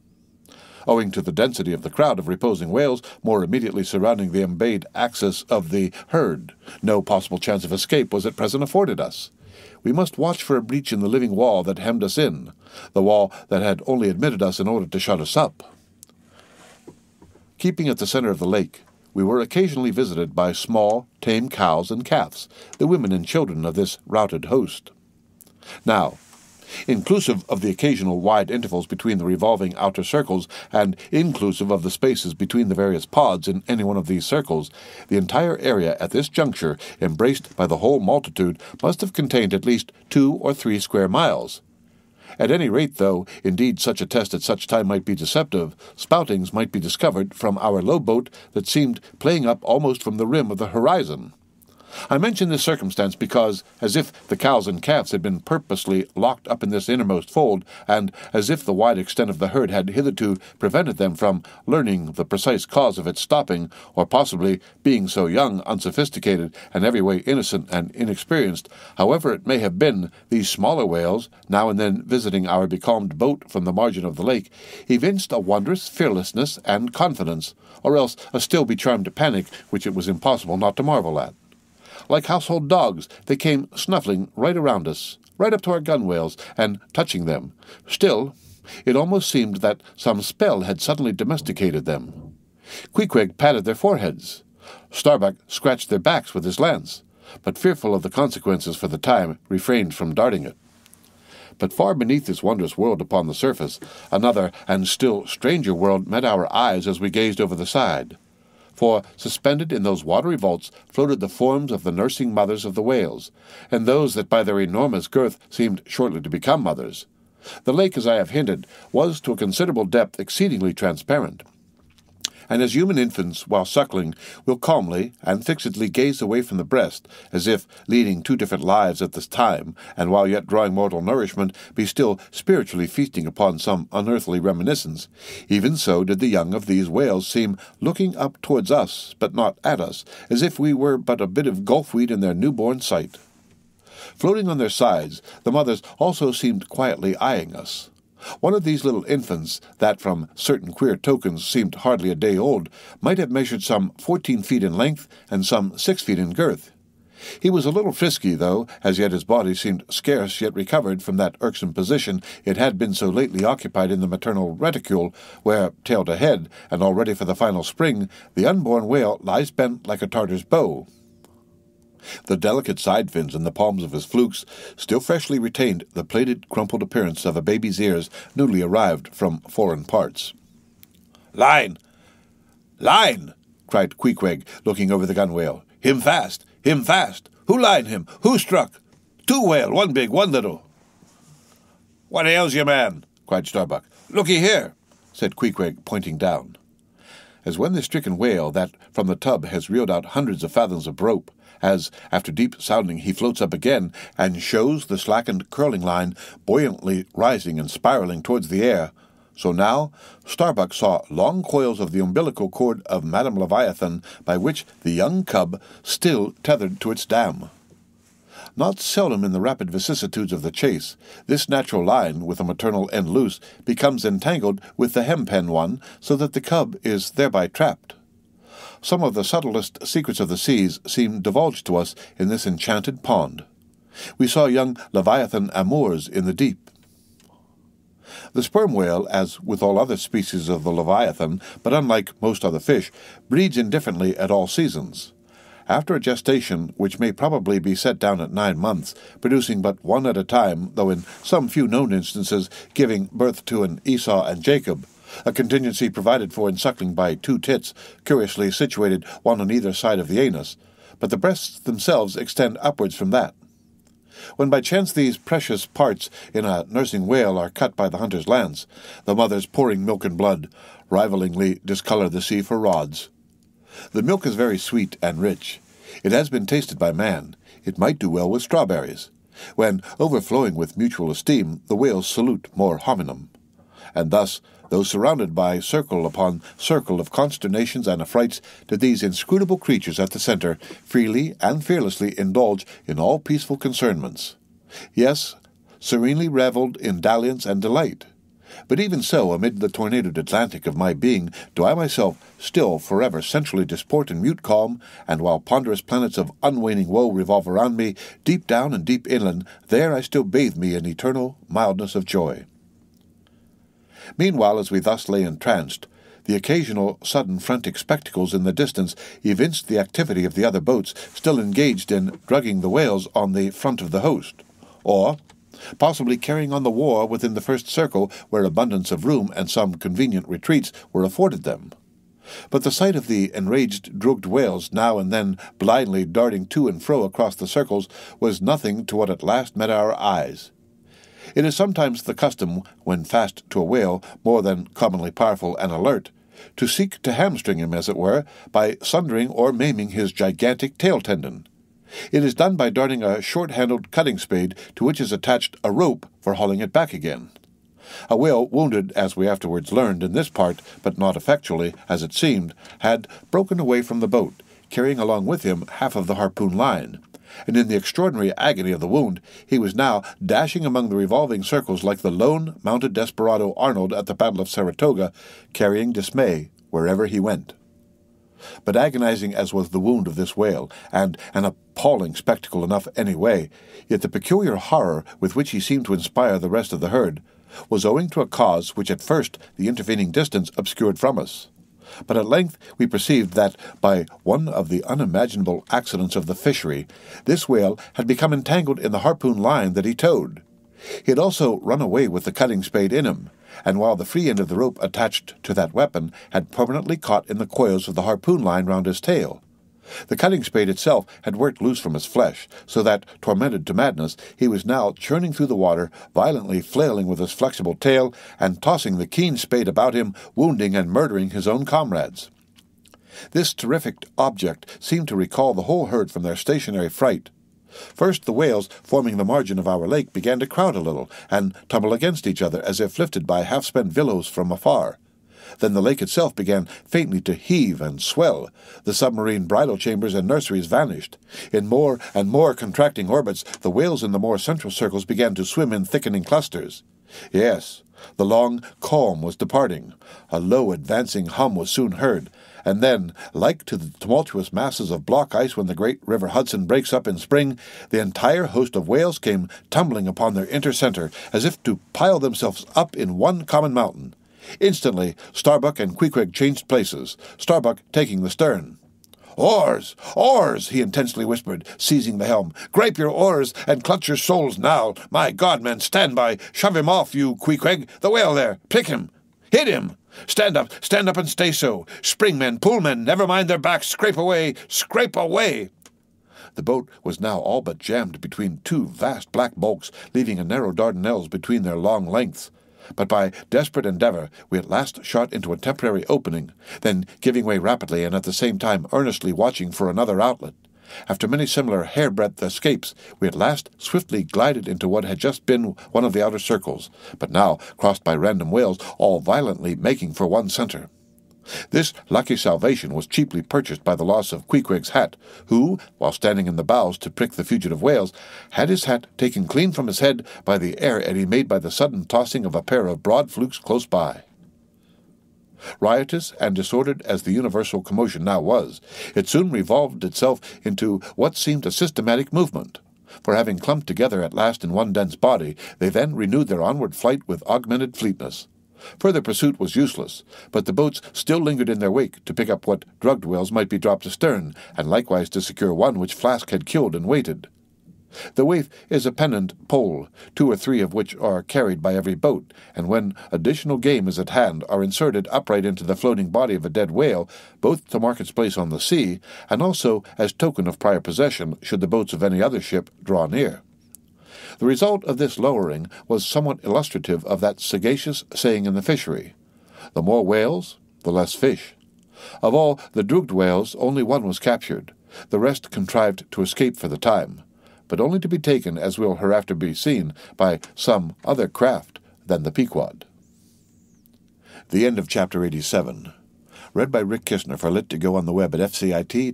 Owing to the density of the crowd of reposing whales more immediately surrounding the embayed axis of the herd, no possible chance of escape was at present afforded us. We must watch for a breach in the living wall that hemmed us in, the wall that had only admitted us in order to shut us up. Keeping at the center of the lake, we were occasionally visited by small, tame cows and calves, the women and children of this routed host. Now, inclusive of the occasional wide intervals between the revolving outer circles, and inclusive of the spaces between the various pods in any one of these circles, the entire area at this juncture, embraced by the whole multitude, must have contained at least 2 or 3 square miles. At any rate, though, indeed, such a test at such time might be deceptive, spoutings might be discovered from our low boat that seemed playing up almost from the rim of the horizon. I mention this circumstance because, as if the cows and calves had been purposely locked up in this innermost fold, and as if the wide extent of the herd had hitherto prevented them from learning the precise cause of its stopping, or possibly, being so young, unsophisticated, and every way innocent and inexperienced, however it may have been, these smaller whales, now and then visiting our becalmed boat from the margin of the lake, evinced a wondrous fearlessness and confidence, or else a still becharmed panic which it was impossible not to marvel at. Like household dogs, they came snuffling right around us, right up to our gunwales, and touching them. Still, it almost seemed that some spell had suddenly domesticated them. Queequeg patted their foreheads. Starbuck scratched their backs with his lance, but fearful of the consequences for the time, refrained from darting it. But far beneath this wondrous world upon the surface, another and still stranger world met our eyes as we gazed over the side. For, suspended in those watery vaults, floated the forms of the nursing mothers of the whales, and those that by their enormous girth seemed shortly to become mothers. The lake, as I have hinted, was to a considerable depth exceedingly transparent, and as human infants, while suckling, will calmly and fixedly gaze away from the breast, as if leading two different lives at this time, and while yet drawing mortal nourishment, be still spiritually feasting upon some unearthly reminiscence, even so did the young of these whales seem looking up towards us, but not at us, as if we were but a bit of gulfweed in their newborn sight. Floating on their sides, the mothers also seemed quietly eyeing us. One of these little infants, that from certain queer tokens seemed hardly a day old, might have measured some 14 feet in length and some 6 feet in girth. He was a little frisky, though, as yet his body seemed scarce yet recovered from that irksome position it had been so lately occupied in the maternal reticule, where, tail to head, and all ready for the final spring, the unborn whale lies bent like a Tartar's bow. The delicate side fins in the palms of his flukes still freshly retained the plaited, crumpled appearance of a baby's ears newly arrived from foreign parts. "Line! Line!" cried Queequeg, looking over the gunwale. "Him fast! Him fast! Who line him? Who struck? 2 whale, 1 big, 1 little." "What ails you, man?" cried Starbuck. "Looky here," said Queequeg, pointing down. As when the stricken whale that from the tub has reeled out hundreds of fathoms of rope, as, after deep sounding, he floats up again, and shows the slackened curling line buoyantly rising and spiraling towards the air, so now Starbuck saw long coils of the umbilical cord of Madame Leviathan, by which the young cub still tethered to its dam. Not seldom in the rapid vicissitudes of the chase, this natural line, with a maternal end loose, becomes entangled with the hempen one, so that the cub is thereby trapped. Some of the subtlest secrets of the seas seemed divulged to us in this enchanted pond. We saw young Leviathan amours in the deep. The sperm whale, as with all other species of the Leviathan, but unlike most other fish, breeds indifferently at all seasons. After a gestation, which may probably be set down at 9 months, producing but one at a time, though in some few known instances giving birth to an Esau and Jacob, a contingency provided for in suckling by 2 tits, curiously situated one on either side of the anus, but the breasts themselves extend upwards from that. When by chance these precious parts in a nursing whale are cut by the hunter's lance, the mothers pouring milk and blood rivalingly discolor the sea for rods. The milk is very sweet and rich. It has been tasted by man. It might do well with strawberries. When, overflowing with mutual esteem, the whales salute more hominum. And thus, though surrounded by circle upon circle of consternations and affrights, did these inscrutable creatures at the centre freely and fearlessly indulge in all peaceful concernments. Yes, serenely revelled in dalliance and delight. But even so, amid the tornadoed Atlantic of my being, do I myself still forever centrally disport in mute calm, and while ponderous planets of unwaning woe revolve around me, deep down and deep inland, there I still bathe me in eternal mildness of joy. Meanwhile, as we thus lay entranced, the occasional sudden frantic spectacles in the distance evinced the activity of the other boats still engaged in drugging the whales on the front of the host, or possibly carrying on the war within the first circle where abundance of room and some convenient retreats were afforded them. But the sight of the enraged drugged whales now and then blindly darting to and fro across the circles was nothing to what at last met our eyes. It is sometimes the custom, when fast to a whale more than commonly powerful and alert, to seek to hamstring him, as it were, by sundering or maiming his gigantic tail tendon. It is done by darting a short-handled cutting spade to which is attached a rope for hauling it back again. A whale wounded, as we afterwards learned, in this part, but not effectually, as it seemed, had broken away from the boat, carrying along with him half of the harpoon line, and in the extraordinary agony of the wound, he was now dashing among the revolving circles like the lone mounted desperado Arnold at the Battle of Saratoga, carrying dismay wherever he went. But agonizing as was the wound of this whale, and an appalling spectacle enough anyway, yet the peculiar horror with which he seemed to inspire the rest of the herd was owing to a cause which at first the intervening distance obscured from us. But at length we perceived that, by one of the unimaginable accidents of the fishery, this whale had become entangled in the harpoon line that he towed. He had also run away with the cutting spade in him, and while the free end of the rope attached to that weapon had permanently caught in the coils of the harpoon line round his tail. The cutting spade itself had worked loose from his flesh, so that, tormented to madness, he was now churning through the water, violently flailing with his flexible tail, and tossing the keen spade about him, wounding and murdering his own comrades. This terrific object seemed to recall the whole herd from their stationary fright. First the whales forming the margin of our lake began to crowd a little and tumble against each other as if lifted by half-spent billows from afar. Then the lake itself began faintly to heave and swell. The submarine bridal chambers and nurseries vanished. In more and more contracting orbits, the whales in the more central circles began to swim in thickening clusters. Yes, the long calm was departing. A low advancing hum was soon heard, and then, like to the tumultuous masses of block ice when the great river Hudson breaks up in spring, the entire host of whales came tumbling upon their inner center, as if to pile themselves up in one common mountain. Instantly, Starbuck and ▌🏹 changed places, Starbuck taking the stern. "Oars! Oars!" he intensely whispered, seizing the helm. "Grape your oars and clutch your souls now. My God, men, stand by. Shove him off, you ▌🏹. The whale there. Pick him. Hit him. Stand up and stay so. Spring, men, pull, men, never mind their backs. Scrape away, scrape away." The boat was now all but jammed between two vast black bulks, leaving a narrow Dardanelles between their long lengths. But by desperate endeavor we at last shot into a temporary opening, then giving way rapidly and at the same time earnestly watching for another outlet. After many similar hair-breadth escapes, we at last swiftly glided into what had just been one of the outer circles, but now crossed by random whales, all violently making for one center. This lucky salvation was cheaply purchased by the loss of ▌🏹's hat, who, while standing in the bows to prick the fugitive whales, had his hat taken clean from his head by the air eddy made by the sudden tossing of a pair of broad flukes close by. Riotous and disordered as the universal commotion now was, it soon revolved itself into what seemed a systematic movement. For having clumped together at last in one dense body, they then renewed their onward flight with augmented fleetness. Further pursuit was useless, but the boats still lingered in their wake to pick up what drugged whales might be dropped astern, and likewise to secure one which Flask had killed and weighted. The waif is a pennant pole, 2 or 3 of which are carried by every boat, and when additional game is at hand are inserted upright into the floating body of a dead whale, both to mark its place on the sea, and also as token of prior possession should the boats of any other ship draw near. The result of this lowering was somewhat illustrative of that sagacious saying in the fishery, "The more whales, the less fish." Of all the drugged whales, only one was captured. The rest contrived to escape for the time, but only to be taken, as will hereafter be seen, by some other craft than the Pequod. The end of Chapter 87. Read by Rick Kishner for Lit to go on the web at fcit.usf.edu.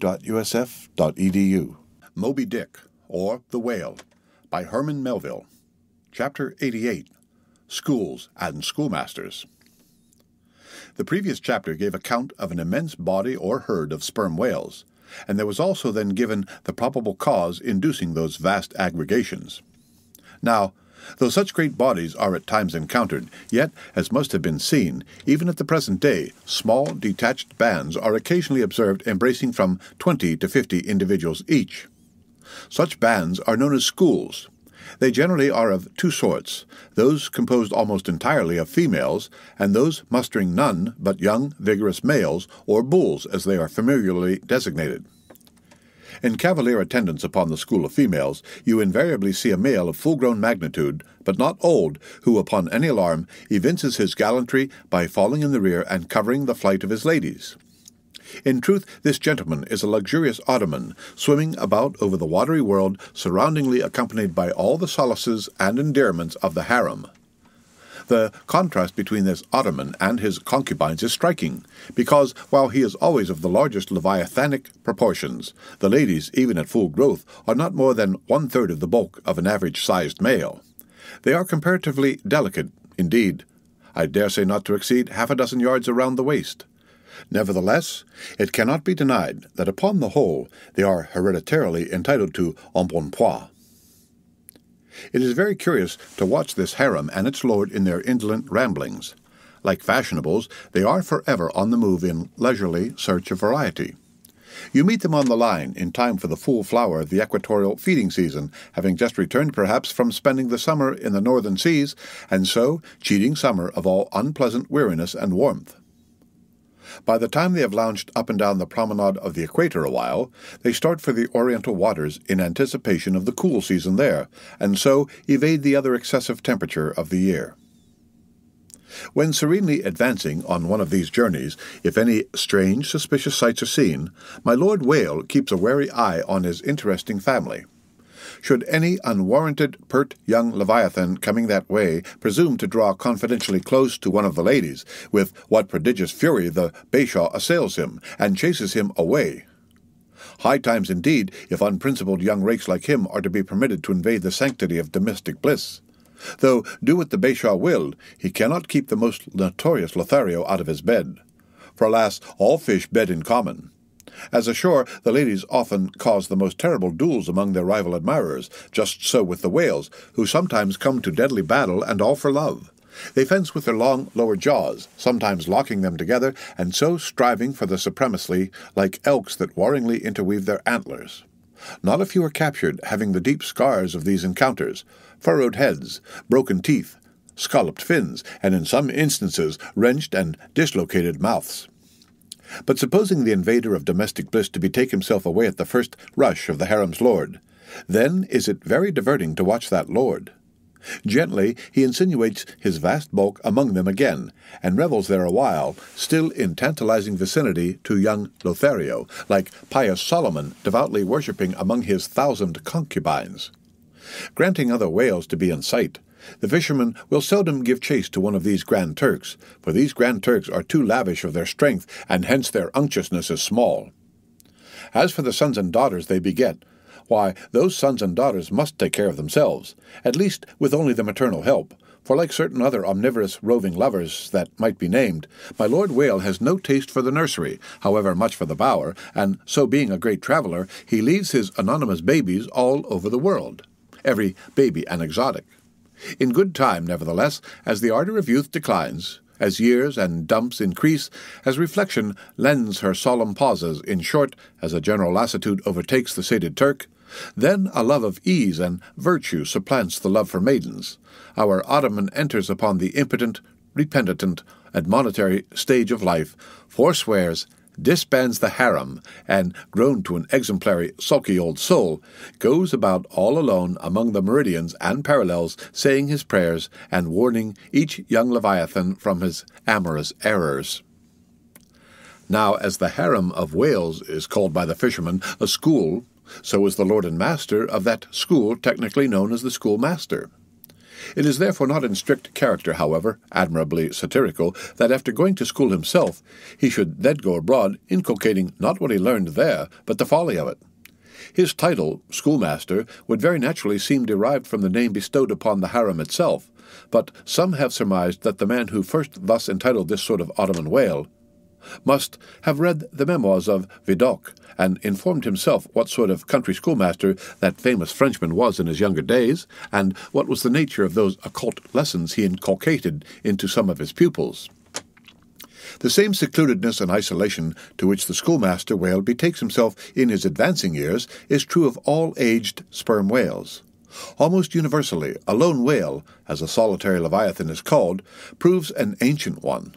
Moby Dick, or The Whale, by Herman Melville. Chapter 88. Schools and Schoolmasters. The previous chapter gave account of an immense body or herd of sperm whales, and there was also then given the probable cause inducing those vast aggregations. Now, though such great bodies are at times encountered, yet, as must have been seen, even at the present day, small detached bands are occasionally observed embracing from 20 to 50 individuals each. Such bands are known as schools. They generally are of 2 sorts, those composed almost entirely of females, and those mustering none but young, vigorous males, or bulls, as they are familiarly designated. In cavalier attendance upon the school of females, you invariably see a male of full-grown magnitude, but not old, who, upon any alarm, evinces his gallantry by falling in the rear and covering the flight of his ladies. In truth, this gentleman is a luxurious ottoman, swimming about over the watery world, surroundingly accompanied by all the solaces and endearments of the harem. The contrast between this ottoman and his concubines is striking, because, while he is always of the largest leviathanic proportions, the ladies, even at full growth, are not more than 1/3 of the bulk of an average-sized male. They are comparatively delicate, indeed, I dare say not to exceed 6 yards around the waist. Nevertheless, it cannot be denied that upon the whole they are hereditarily entitled to embonpoint. It is very curious to watch this harem and its lord in their indolent ramblings. Like fashionables, they are forever on the move in leisurely search of variety. You meet them on the line in time for the full flower of the equatorial feeding season, having just returned perhaps from spending the summer in the northern seas, and so cheating summer of all unpleasant weariness and warmth. By the time they have lounged up and down the promenade of the equator a while, they start for the oriental waters in anticipation of the cool season there, and so evade the other excessive temperature of the year. When serenely advancing on one of these journeys, if any strange, suspicious sights are seen, my Lord Whale keeps a wary eye on his interesting family. Should any unwarranted, pert young Leviathan coming that way presume to draw confidentially close to one of the ladies, with what prodigious fury the bashaw assails him, and chases him away. High times indeed, if unprincipled young rakes like him are to be permitted to invade the sanctity of domestic bliss. Though, do what the bashaw will, he cannot keep the most notorious Lothario out of his bed. For alas, all fish bed in common. As ashore, the ladies often cause the most terrible duels among their rival admirers, just so with the whales, who sometimes come to deadly battle, and all for love. They fence with their long lower jaws, sometimes locking them together, and so striving for the supremacy, like elks that warringly interweave their antlers. Not a few are captured, having the deep scars of these encounters, furrowed heads, broken teeth, scalloped fins, and in some instances wrenched and dislocated mouths. But supposing the invader of domestic bliss to betake himself away at the first rush of the harem's lord, then is it very diverting to watch that lord. Gently he insinuates his vast bulk among them again, and revels there awhile, still in tantalizing vicinity to young Lothario, like pious Solomon devoutly worshipping among his 1,000 concubines. Granting other whales to be in sight, the fisherman will seldom give chase to one of these Grand Turks, for these Grand Turks are too lavish of their strength, and hence their unctuousness is small. As for the sons and daughters they beget, why, those sons and daughters must take care of themselves, at least with only the maternal help, for like certain other omnivorous roving lovers that might be named, my Lord Whale has no taste for the nursery, however much for the bower, and so being a great traveller, he leaves his anonymous babies all over the world, every baby an exotic. In good time, nevertheless, as the ardour of youth declines, as years and dumps increase, as reflection lends her solemn pauses, in short, as a general lassitude overtakes the sated Turk, then a love of ease and virtue supplants the love for maidens. Our Ottoman enters upon the impotent, repentant, admonitory stage of life, forswears, disbands the harem, and, grown to an exemplary, sulky old soul, goes about all alone among the meridians and parallels, saying his prayers, and warning each young Leviathan from his amorous errors. Now, as the harem of Wales is called by the fishermen a school, so is the lord and master of that school technically known as the schoolmaster. It is therefore not in strict character, however, admirably satirical, that after going to school himself, he should then go abroad, inculcating not what he learned there, but the folly of it. His title, schoolmaster, would very naturally seem derived from the name bestowed upon the harem itself, but some have surmised that the man who first thus entitled this sort of Ottoman whale must have read the memoirs of Vidocq, and informed himself what sort of country schoolmaster that famous Frenchman was in his younger days, and what was the nature of those occult lessons he inculcated into some of his pupils. The same secludedness and isolation to which the schoolmaster whale betakes himself in his advancing years is true of all aged sperm whales. Almost universally, a lone whale, as a solitary leviathan is called, proves an ancient one.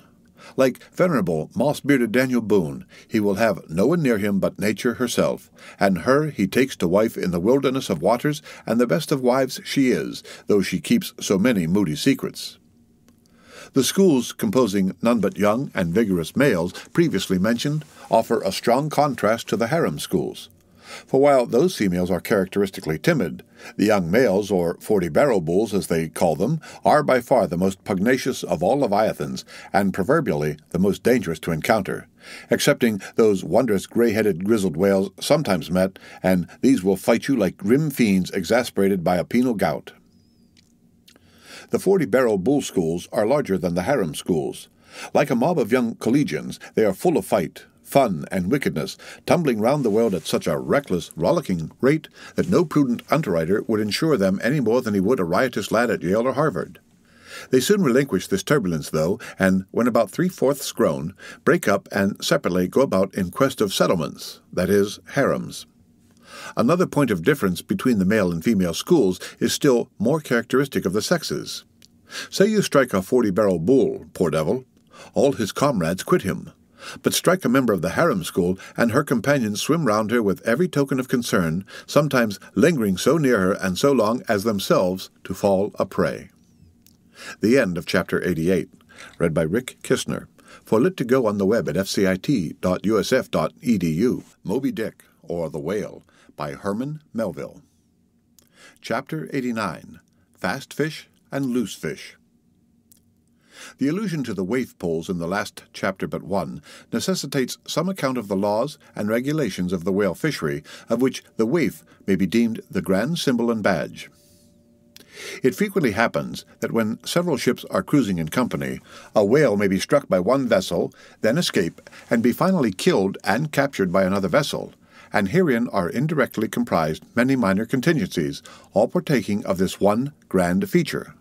Like venerable, moss-bearded Daniel Boone, he will have no one near him but nature herself, and her he takes to wife in the wilderness of waters, and the best of wives she is, though she keeps so many moody secrets. The schools composing none but young and vigorous males, previously mentioned, offer a strong contrast to the harem schools. For while those females are characteristically timid, the young males, or 40-barrel bulls as they call them, are by far the most pugnacious of all leviathans, and proverbially the most dangerous to encounter, excepting those wondrous gray-headed grizzled whales sometimes met, and these will fight you like grim fiends exasperated by a penal gout. The 40-barrel bull schools are larger than the harem schools. Like a mob of young collegians, they are full of fight, fun, and wickedness, tumbling round the world at such a reckless, rollicking rate that no prudent underwriter would insure them any more than he would a riotous lad at Yale or Harvard. They soon relinquish this turbulence, though, and, when about 3/4 grown, break up and separately go about in quest of settlements, that is, harems. Another point of difference between the male and female schools is still more characteristic of the sexes. Say you strike a 40-barrel bull, poor devil, all his comrades quit him. But strike a member of the harem school, and her companions swim round her with every token of concern, sometimes lingering so near her and so long as themselves to fall a prey. The end of Chapter 88. read by Rick Kistner, for Lit to Go on the web at fcit.usf.edu. Moby Dick, or The Whale, by Herman Melville. Chapter 89, Fast Fish and Loose Fish. The allusion to the waif poles in the last chapter but one necessitates some account of the laws and regulations of the whale fishery, of which the waif may be deemed the grand symbol and badge. It frequently happens that when several ships are cruising in company, a whale may be struck by one vessel, then escape, and be finally killed and captured by another vessel, and herein are indirectly comprised many minor contingencies, all partaking of this one grand feature.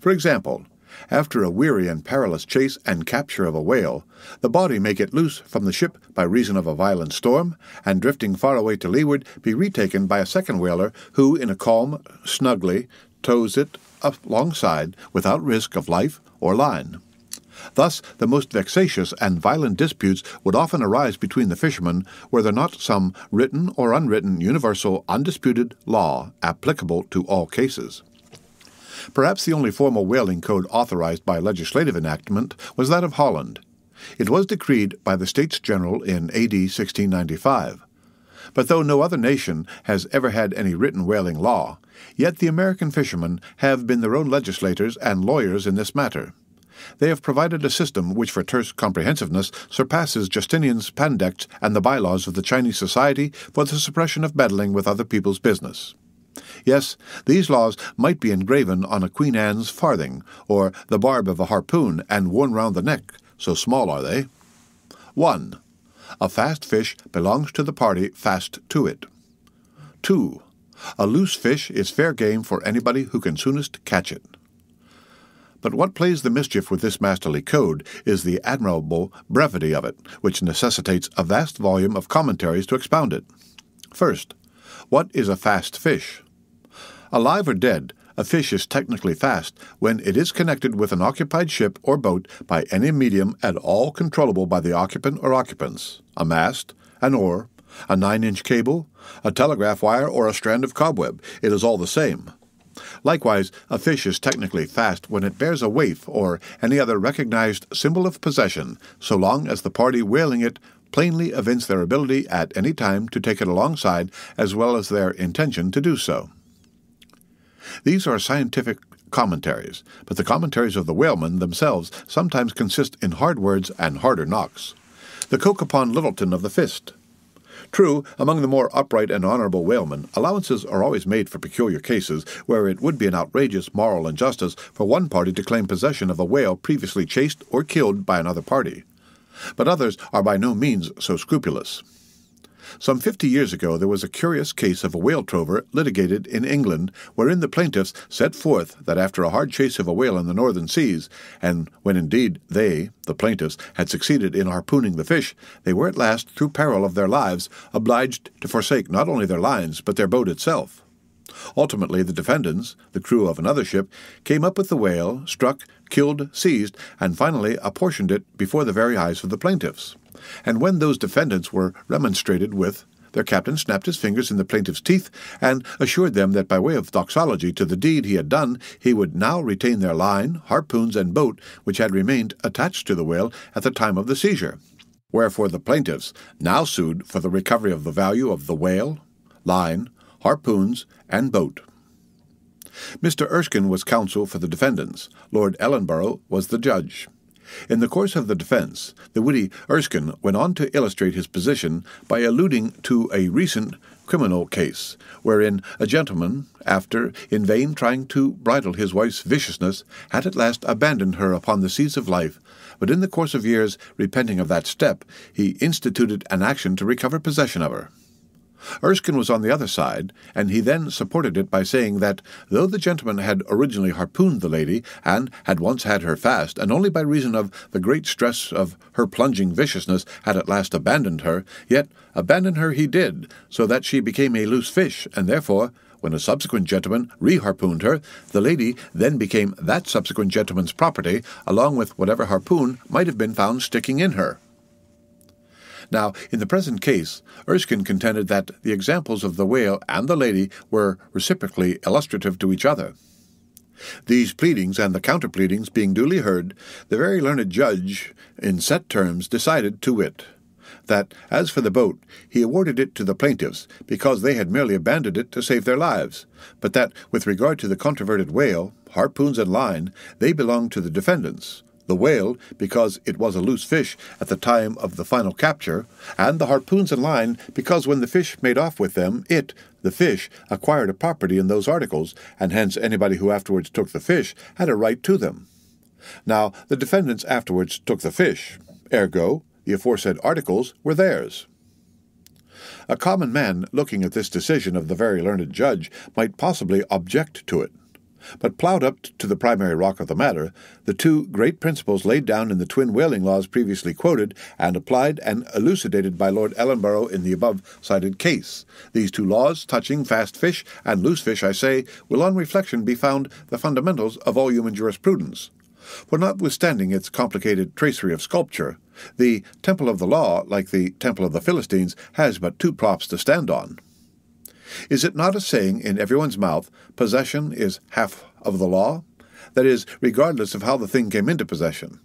For example, after a weary and perilous chase and capture of a whale, the body may get loose from the ship by reason of a violent storm, and drifting far away to leeward be retaken by a second whaler who, in a calm, snugly, tows it alongside without risk of life or line. Thus, the most vexatious and violent disputes would often arise between the fishermen were there not some written or unwritten universal undisputed law applicable to all cases. Perhaps the only formal whaling code authorized by legislative enactment was that of Holland. It was decreed by the States General in A.D. 1695. But though no other nation has ever had any written whaling law, yet the American fishermen have been their own legislators and lawyers in this matter. They have provided a system which for terse comprehensiveness surpasses Justinian's pandects and the bylaws of the Chinese Society for the suppression of meddling with other people's business. Yes, these laws might be engraven on a Queen Anne's farthing, or the barb of a harpoon, and worn round the neck, so small are they. 1. A fast fish belongs to the party fast to it. 2. A loose fish is fair game for anybody who can soonest catch it. But what plays the mischief with this masterly code is the admirable brevity of it, which necessitates a vast volume of commentaries to expound it. First, what is a fast fish? Alive or dead, a fish is technically fast when it is connected with an occupied ship or boat by any medium at all controllable by the occupant or occupants, a mast, an oar, a 9-inch cable, a telegraph wire, or a strand of cobweb. It is all the same. Likewise, a fish is technically fast when it bears a waif or any other recognized symbol of possession, so long as the party whaling it plainly evince their ability at any time to take it alongside, as well as their intention to do so. These are scientific commentaries, but the commentaries of the whalemen themselves sometimes consist in hard words and harder knocks. The Coke upon Littleton of the fist. True, among the more upright and honorable whalemen, allowances are always made for peculiar cases where it would be an outrageous moral injustice for one party to claim possession of a whale previously chased or killed by another party. But others are by no means so scrupulous. Some 50 years ago there was a curious case of a whale trover litigated in England, wherein the plaintiffs set forth that after a hard chase of a whale in the northern seas, and when indeed they, the plaintiffs, had succeeded in harpooning the fish, they were at last, through peril of their lives, obliged to forsake not only their lines, but their boat itself. Ultimately, the defendants, the crew of another ship, came up with the whale, struck, killed, seized, and finally apportioned it before the very eyes of the plaintiffs. And when those defendants were remonstrated with, their captain snapped his fingers in the plaintiffs' teeth and assured them that by way of doxology to the deed he had done, he would now retain their line, harpoons, and boat, which had remained attached to the whale at the time of the seizure. Wherefore the plaintiffs now sued for the recovery of the value of the whale, line, harpoons, and boat. Mr. Erskine was counsel for the defendants. Lord Ellenborough was the judge. In the course of the defense, the witty Erskine went on to illustrate his position by alluding to a recent criminal case, wherein a gentleman, after in vain trying to bridle his wife's viciousness, had at last abandoned her upon the seas of life, but in the course of years, repenting of that step, he instituted an action to recover possession of her. Erskine was on the other side, and he then supported it by saying that, though the gentleman had originally harpooned the lady, and had once had her fast, and only by reason of the great stress of her plunging viciousness had at last abandoned her, yet abandon her he did, so that she became a loose fish, and therefore, when a subsequent gentleman re-harpooned her, the lady then became that subsequent gentleman's property, along with whatever harpoon might have been found sticking in her. Now, in the present case, Erskine contended that the examples of the whale and the lady were reciprocally illustrative to each other. These pleadings and the counter-pleadings being duly heard, the very learned judge, in set terms, decided, to wit, that, as for the boat, he awarded it to the plaintiffs, because they had merely abandoned it to save their lives, but that, with regard to the controverted whale, harpoons and line, they belonged to the defendants, the whale, because it was a loose fish at the time of the final capture, and the harpoons and line, because when the fish made off with them, it, the fish, acquired a property in those articles, and hence anybody who afterwards took the fish had a right to them. Now, the defendants afterwards took the fish, ergo, the aforesaid articles were theirs. A common man, looking at this decision of the very learned judge, might possibly object to it. But ploughed up to the primary rock of the matter, the two great principles laid down in the twin whaling laws previously quoted, and applied and elucidated by Lord Ellenborough in the above-cited case. These two laws, touching fast fish and loose fish, I say, will on reflection be found the fundamentals of all human jurisprudence. For notwithstanding its complicated tracery of sculpture, the temple of the law, like the temple of the Philistines, has but two props to stand on. Is it not a saying in everyone's mouth, possession is half of the law? That is, regardless of how the thing came into possession.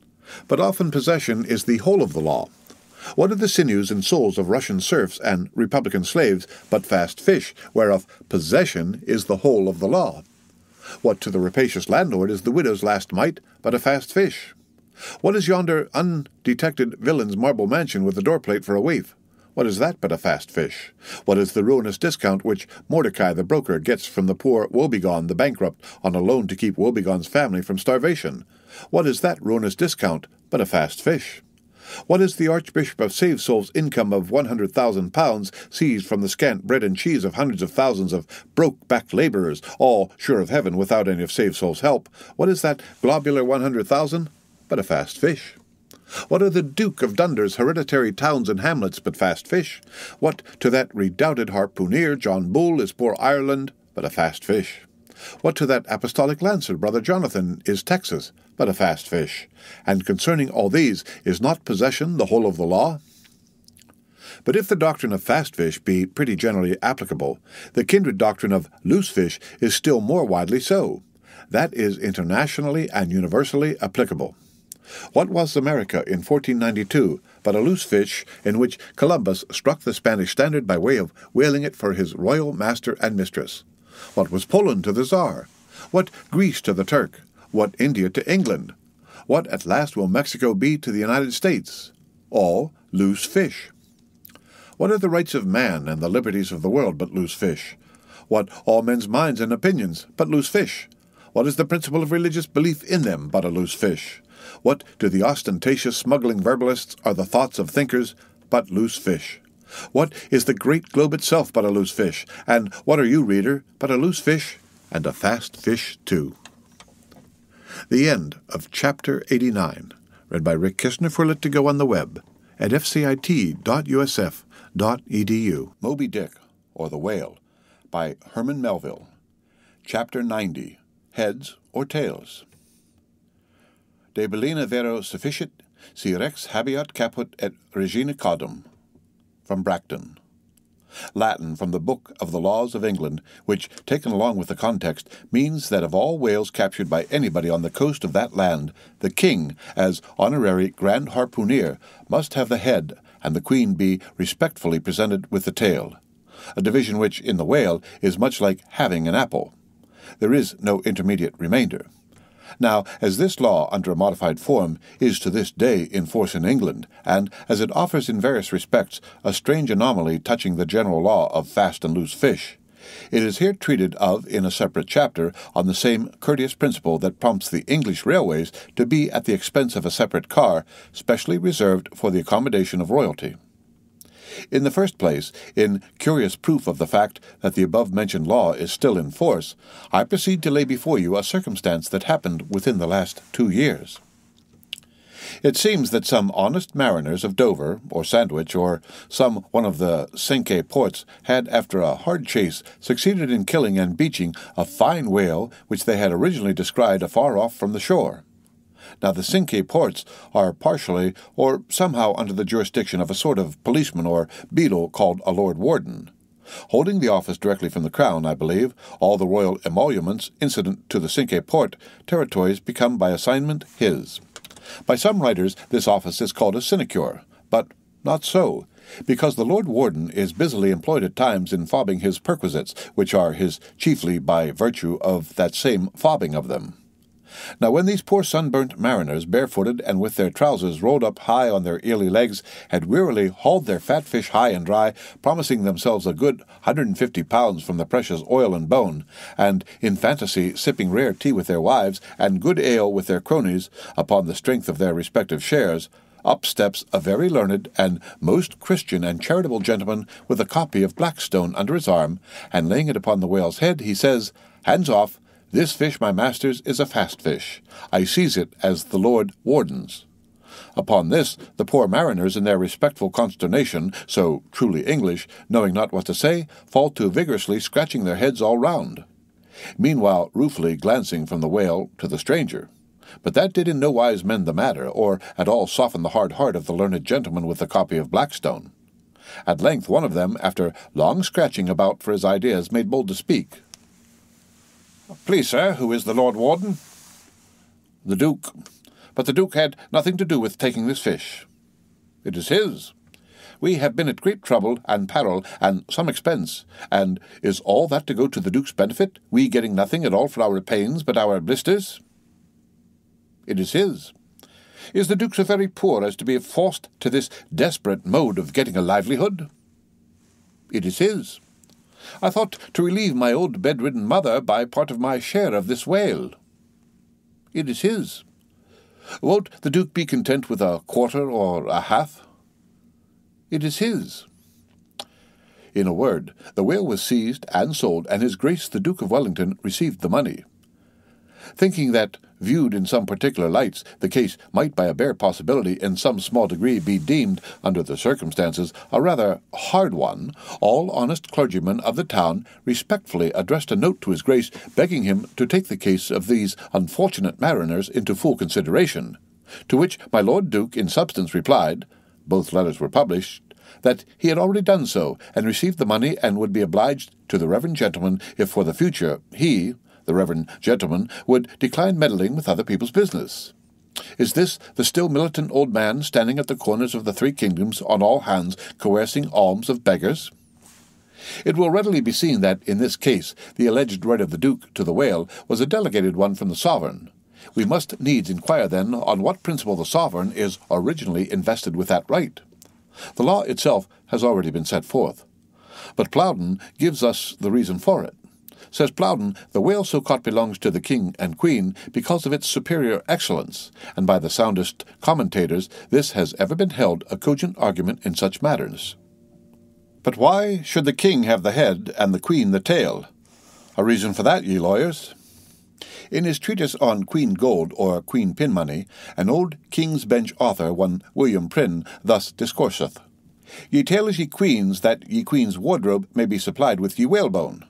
But often possession is the whole of the law. What are the sinews and souls of Russian serfs and republican slaves but fast fish, whereof possession is the whole of the law? What to the rapacious landlord is the widow's last mite but a fast fish? What is yonder undetected villain's marble mansion with a doorplate for a waif? What is that but a fast fish? What is the ruinous discount which Mordecai the broker gets from the poor Woebegone the bankrupt on a loan to keep Woebegone's family from starvation? What is that ruinous discount but a fast fish? What is the Archbishop of Savesoul's income of £100,000 seized from the scant bread and cheese of hundreds of thousands of broke-backed labourers, all sure of heaven without any of Savesoul's help? What is that globular 100,000 but a fast fish? What are the Duke of Dunder's hereditary towns and hamlets but fast fish? What to that redoubted harpooneer John Bull is poor Ireland but a fast fish? What to that apostolic lancer, Brother Jonathan, is Texas but a fast fish? And concerning all these, is not possession the whole of the law? But if the doctrine of fast fish be pretty generally applicable, the kindred doctrine of loose fish is still more widely so. That is internationally and universally applicable. What was America in 1492 but a loose fish in which Columbus struck the Spanish standard by way of whaling it for his royal master and mistress? What was Poland to the Tsar? What Greece to the Turk? What India to England? What at last will Mexico be to the United States? All loose fish. What are the rights of man and the liberties of the world but loose fish? What all men's minds and opinions but loose fish? What is the principle of religious belief in them but a loose fish? What to the ostentatious smuggling verbalists are the thoughts of thinkers but loose fish? What is the great globe itself but a loose fish? And what are you, reader, but a loose fish, and a fast fish too? The end of Chapter 89, read by Rick Kistner for Lit to Go on the web at fcit.usf.edu. Moby Dick, or the Whale, by Herman Melville. Chapter 90, Heads or Tails. De bellina vero sufficit, si rex habeat caput et regina caudum. From Bracton. Latin from the Book of the Laws of England, which, taken along with the context, means that of all whales captured by anybody on the coast of that land, the king, as honorary grand harpooneer, must have the head, and the queen be respectfully presented with the tail, a division which, in the whale, is much like having an apple. There is no intermediate remainder. Now, as this law, under a modified form, is to this day in force in England, and as it offers in various respects a strange anomaly touching the general law of fast and loose fish, it is here treated of in a separate chapter on the same courteous principle that prompts the English railways to be at the expense of a separate car, specially reserved for the accommodation of royalty. In the first place, in curious proof of the fact that the above-mentioned law is still in force, I proceed to lay before you a circumstance that happened within the last 2 years. It seems that some honest mariners of Dover, or Sandwich, or some one of the Cinque ports had, after a hard chase, succeeded in killing and beaching a fine whale which they had originally descried afar off from the shore. Now, the Cinque ports are partially or somehow under the jurisdiction of a sort of policeman or beadle called a Lord Warden. Holding the office directly from the Crown, I believe, all the royal emoluments incident to the Cinque Port territories become by assignment his. By some writers this office is called a sinecure, but not so, because the Lord Warden is busily employed at times in fobbing his perquisites, which are his chiefly by virtue of that same fobbing of them. Now when these poor sunburnt mariners, barefooted and with their trousers rolled up high on their early legs, had wearily hauled their fat fish high and dry, promising themselves a good 150 pounds from the precious oil and bone, and in fantasy sipping rare tea with their wives, and good ale with their cronies, upon the strength of their respective shares, up steps a very learned and most Christian and charitable gentleman with a copy of Blackstone under his arm, and laying it upon the whale's head, he says, "Hands off! This fish, my masters, is a fast fish. I seize it as the Lord Warden's." Upon this, the poor mariners, in their respectful consternation, so truly English, knowing not what to say, fall to vigorously scratching their heads all round, meanwhile ruefully glancing from the whale to the stranger. But that did in no wise mend the matter, or at all soften the hard heart of the learned gentleman with the copy of Blackstone. At length one of them, after long scratching about for his ideas, made bold to speak. "Please, sir, who is the Lord Warden?" "The Duke. But the Duke had nothing to do with taking this fish." "It is his. We have been at great trouble and peril and some expense, and is all that to go to the Duke's benefit, we getting nothing at all for our pains but our blisters?" "It is his. Is the Duke so very poor as to be forced to this desperate mode of getting a livelihood?" "It is his. I thought to relieve my old bedridden mother by part of my share of this whale." "It is his. Won't the Duke be content with a quarter or a half?" "It is his." In a word, the whale was seized and sold, and his Grace the Duke of Wellington received the money. Thinking that, viewed in some particular lights, the case might by a bare possibility in some small degree be deemed, under the circumstances, a rather hard one, all honest clergymen of the town respectfully addressed a note to his Grace, begging him to take the case of these unfortunate mariners into full consideration, to which my Lord Duke in substance replied, both letters were published, that he had already done so, and received the money, and would be obliged to the reverend gentleman if for the future he, the reverend gentleman, would decline meddling with other people's business. Is this the still militant old man standing at the corners of the three kingdoms on all hands coercing alms of beggars? It will readily be seen that, in this case, the alleged right of the Duke to the whale was a delegated one from the sovereign. We must needs inquire, then, on what principle the sovereign is originally invested with that right. The law itself has already been set forth. But Plowden gives us the reason for it. Says Plowden, the whale so caught belongs to the king and queen because of its superior excellence, and by the soundest commentators this has ever been held a cogent argument in such matters. But why should the king have the head and the queen the tail? A reason for that, ye lawyers. In his treatise on Queen Gold, or Queen Pin Money, an old King's Bench author, one William Prynne, thus discourseth. Ye tell as ye queens that ye queen's wardrobe may be supplied with ye whalebone.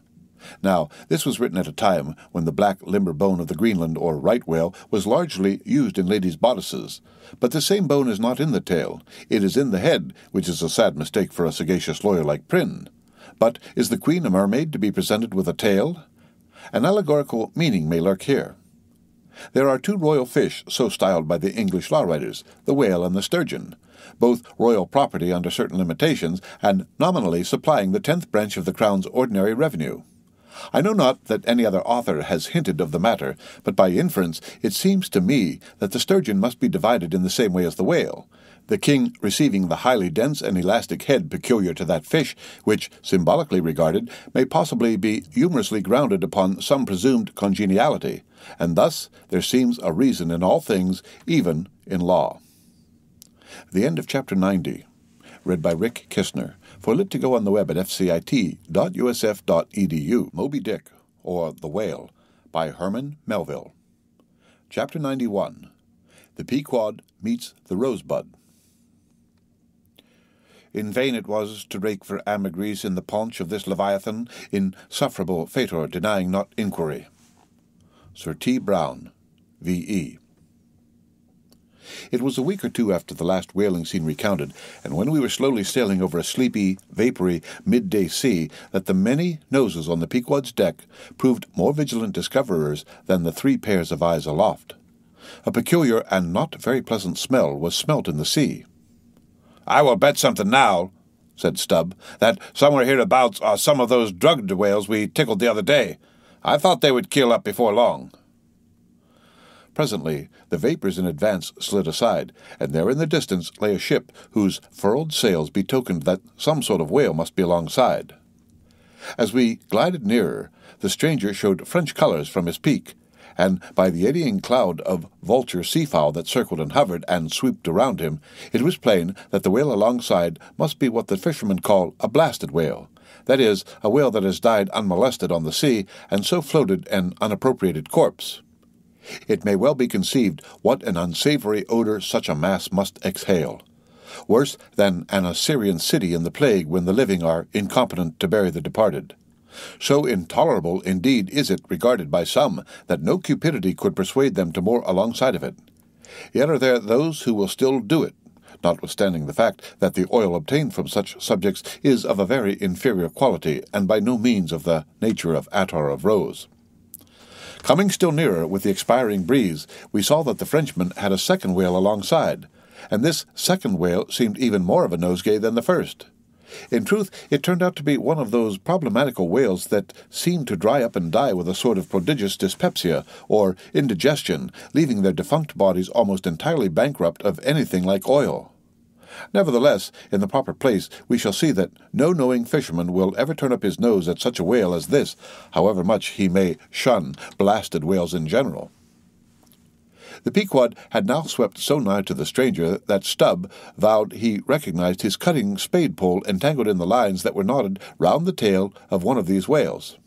Now, this was written at a time when the black limber bone of the Greenland or right whale was largely used in ladies' bodices, but the same bone is not in the tail. It is in the head, which is a sad mistake for a sagacious lawyer like Prynne. But is the queen a mermaid to be presented with a tail? An allegorical meaning may lurk here. There are two royal fish so styled by the English law writers, the whale and the sturgeon, both royal property under certain limitations, and nominally supplying the 10th branch of the Crown's ordinary revenue. I know not that any other author has hinted of the matter, but by inference it seems to me that the sturgeon must be divided in the same way as the whale, the king receiving the highly dense and elastic head peculiar to that fish, which, symbolically regarded, may possibly be humorously grounded upon some presumed congeniality, and thus there seems a reason in all things, even in law. The end of Chapter 90. Read by Rick Kistner. For lit to go on the web at fcit.usf.edu. Moby Dick, or The Whale, by Herman Melville. Chapter 91. The Pequod Meets the Rosebud. In vain it was to rake for ambergris in the paunch of this leviathan, insufferable fator denying not inquiry. Sir T. Brown, V.E. It was a week or two after the last whaling scene recounted, and when we were slowly sailing over a sleepy, vapory, midday sea, that the many noses on the Pequod's deck proved more vigilant discoverers than the 3 pairs of eyes aloft. A peculiar and not very pleasant smell was smelt in the sea. "I will bet something now," said Stubb, "that somewhere hereabouts are some of those drugged whales we tickled the other day. I thought they would keel up before long." Presently the vapors in advance slid aside, and there in the distance lay a ship whose furled sails betokened that some sort of whale must be alongside. As we glided nearer, the stranger showed French colours from his peak, and by the eddying cloud of vulture seafowl that circled and hovered and swooped around him, it was plain that the whale alongside must be what the fishermen call a blasted whale, that is, a whale that has died unmolested on the sea, and so floated an unappropriated corpse. It may well be conceived what an unsavory odour such a mass must exhale, worse than an Assyrian city in the plague when the living are incompetent to bury the departed. So intolerable indeed is it regarded by some that no cupidity could persuade them to moor alongside of it. Yet are there those who will still do it, notwithstanding the fact that the oil obtained from such subjects is of a very inferior quality, and by no means of the nature of attar of rose. Coming still nearer with the expiring breeze, we saw that the Frenchman had a second whale alongside, and this second whale seemed even more of a nosegay than the first. In truth, it turned out to be one of those problematical whales that seem to dry up and die with a sort of prodigious dyspepsia, or indigestion, leaving their defunct bodies almost entirely bankrupt of anything like oil. Nevertheless, in the proper place, we shall see that no knowing fisherman will ever turn up his nose at such a whale as this, however much he may shun blasted whales in general. The Pequod had now swept so nigh to the stranger that Stubb vowed he recognized his cutting spade-pole entangled in the lines that were knotted round the tail of one of these whales.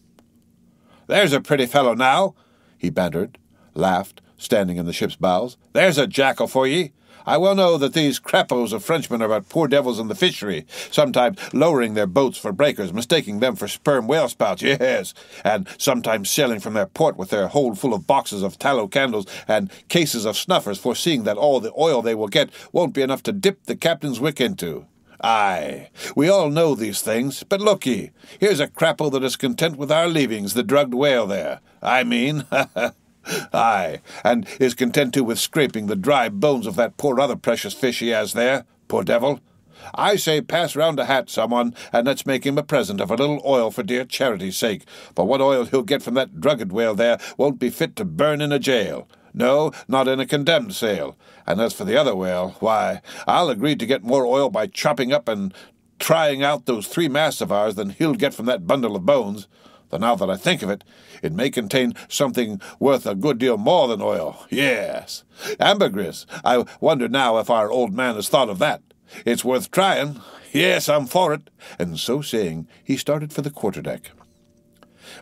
"There's a pretty fellow now," he bantered, laughed, standing in the ship's bows. "There's a jackal for ye. I well know that these crapos of Frenchmen are but poor devils in the fishery, sometimes lowering their boats for breakers, mistaking them for sperm whale spouts, yes, and sometimes sailing from their port with their hold full of boxes of tallow candles and cases of snuffers, foreseeing that all the oil they will get won't be enough to dip the captain's wick into. Aye, we all know these things, but look ye, here's a crapo that is content with our leavings, the drugged whale there. I mean, aye, and is content too with scraping the dry bones of that poor other precious fish he has there, poor devil. I say pass round a hat, someone, and let's make him a present of a little oil for dear charity's sake, for what oil he'll get from that drugged whale there won't be fit to burn in a jail. No, not in a condemned sail. And as for the other whale, why, I'll agree to get more oil by chopping up and trying out those 3 masts of ours than he'll get from that bundle of bones. Though now that I think of it, it may contain something worth a good deal more than oil. Yes. Ambergris, I wonder now if our old man has thought of that. It's worth trying. Yes, I'm for it. And so saying, he started for the quarterdeck.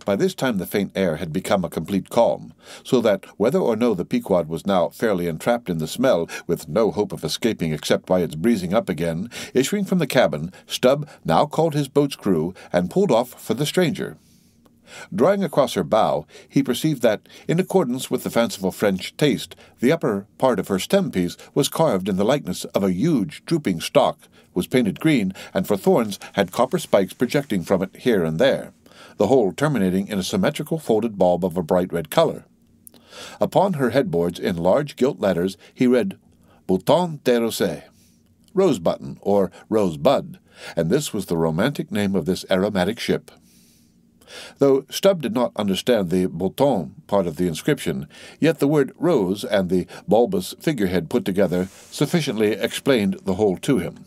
By this time the faint air had become a complete calm, so that whether or no the Pequod was now fairly entrapped in the smell, with no hope of escaping except by its breezing up again, issuing from the cabin, Stubb now called his boat's crew and pulled off for the stranger. Drawing across her bow, he perceived that, in accordance with the fanciful French taste, the upper part of her stem-piece was carved in the likeness of a huge drooping stalk, was painted green, and for thorns had copper spikes projecting from it here and there, the whole terminating in a symmetrical folded bulb of a bright red colour. Upon her headboards, in large gilt letters, he read, "Bouton de Rose," rose-button, or rosebud, and this was the romantic name of this aromatic ship. Though Stubb did not understand the bouton part of the inscription, yet the word rose and the bulbous figurehead put together sufficiently explained the whole to him.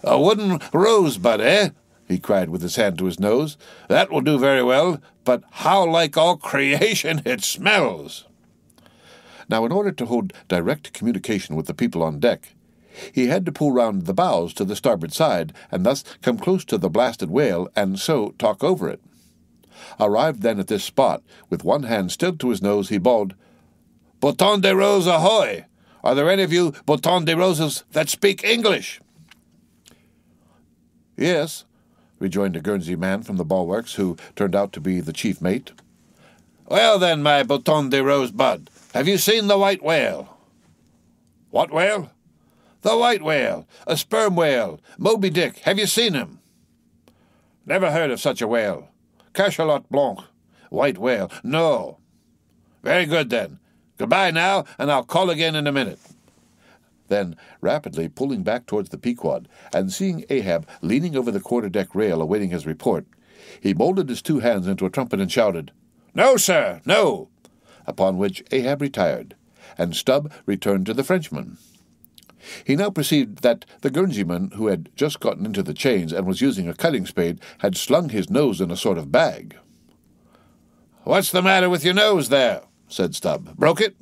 "A wooden rosebud, eh?" he cried with his hand to his nose. "That will do very well, but how like all creation it smells!" Now, in order to hold direct communication with the people on deck, he had to pull round the bows to the starboard side, and thus come close to the blasted whale, and so talk over it. Arrived then at this spot, with one hand still to his nose, he bawled, "Bouton de Rose ahoy! Are there any of you Bouton de Roses that speak English?" "Yes," rejoined a Guernsey man from the bulwarks, who turned out to be the chief mate. "Well then, my Bouton de Rosebud, have you seen the white whale?" What whale? The white whale, a sperm whale, Moby Dick. Have you seen him? Never heard of such a whale. Cachalot blanc, white whale. No. Very good, then. Goodbye now, and I'll call again in a minute. Then, rapidly pulling back towards the Pequod, and seeing Ahab leaning over the quarter-deck rail awaiting his report, he molded his two hands into a trumpet and shouted, "No, sir, no!" Upon which Ahab retired, and Stubb returned to the Frenchman. He now perceived that the Guernseyman, who had just gotten into the chains and was using a cutting spade, had slung his nose in a sort of bag. "What's the matter with your nose there?" said Stubb. "Broke it?"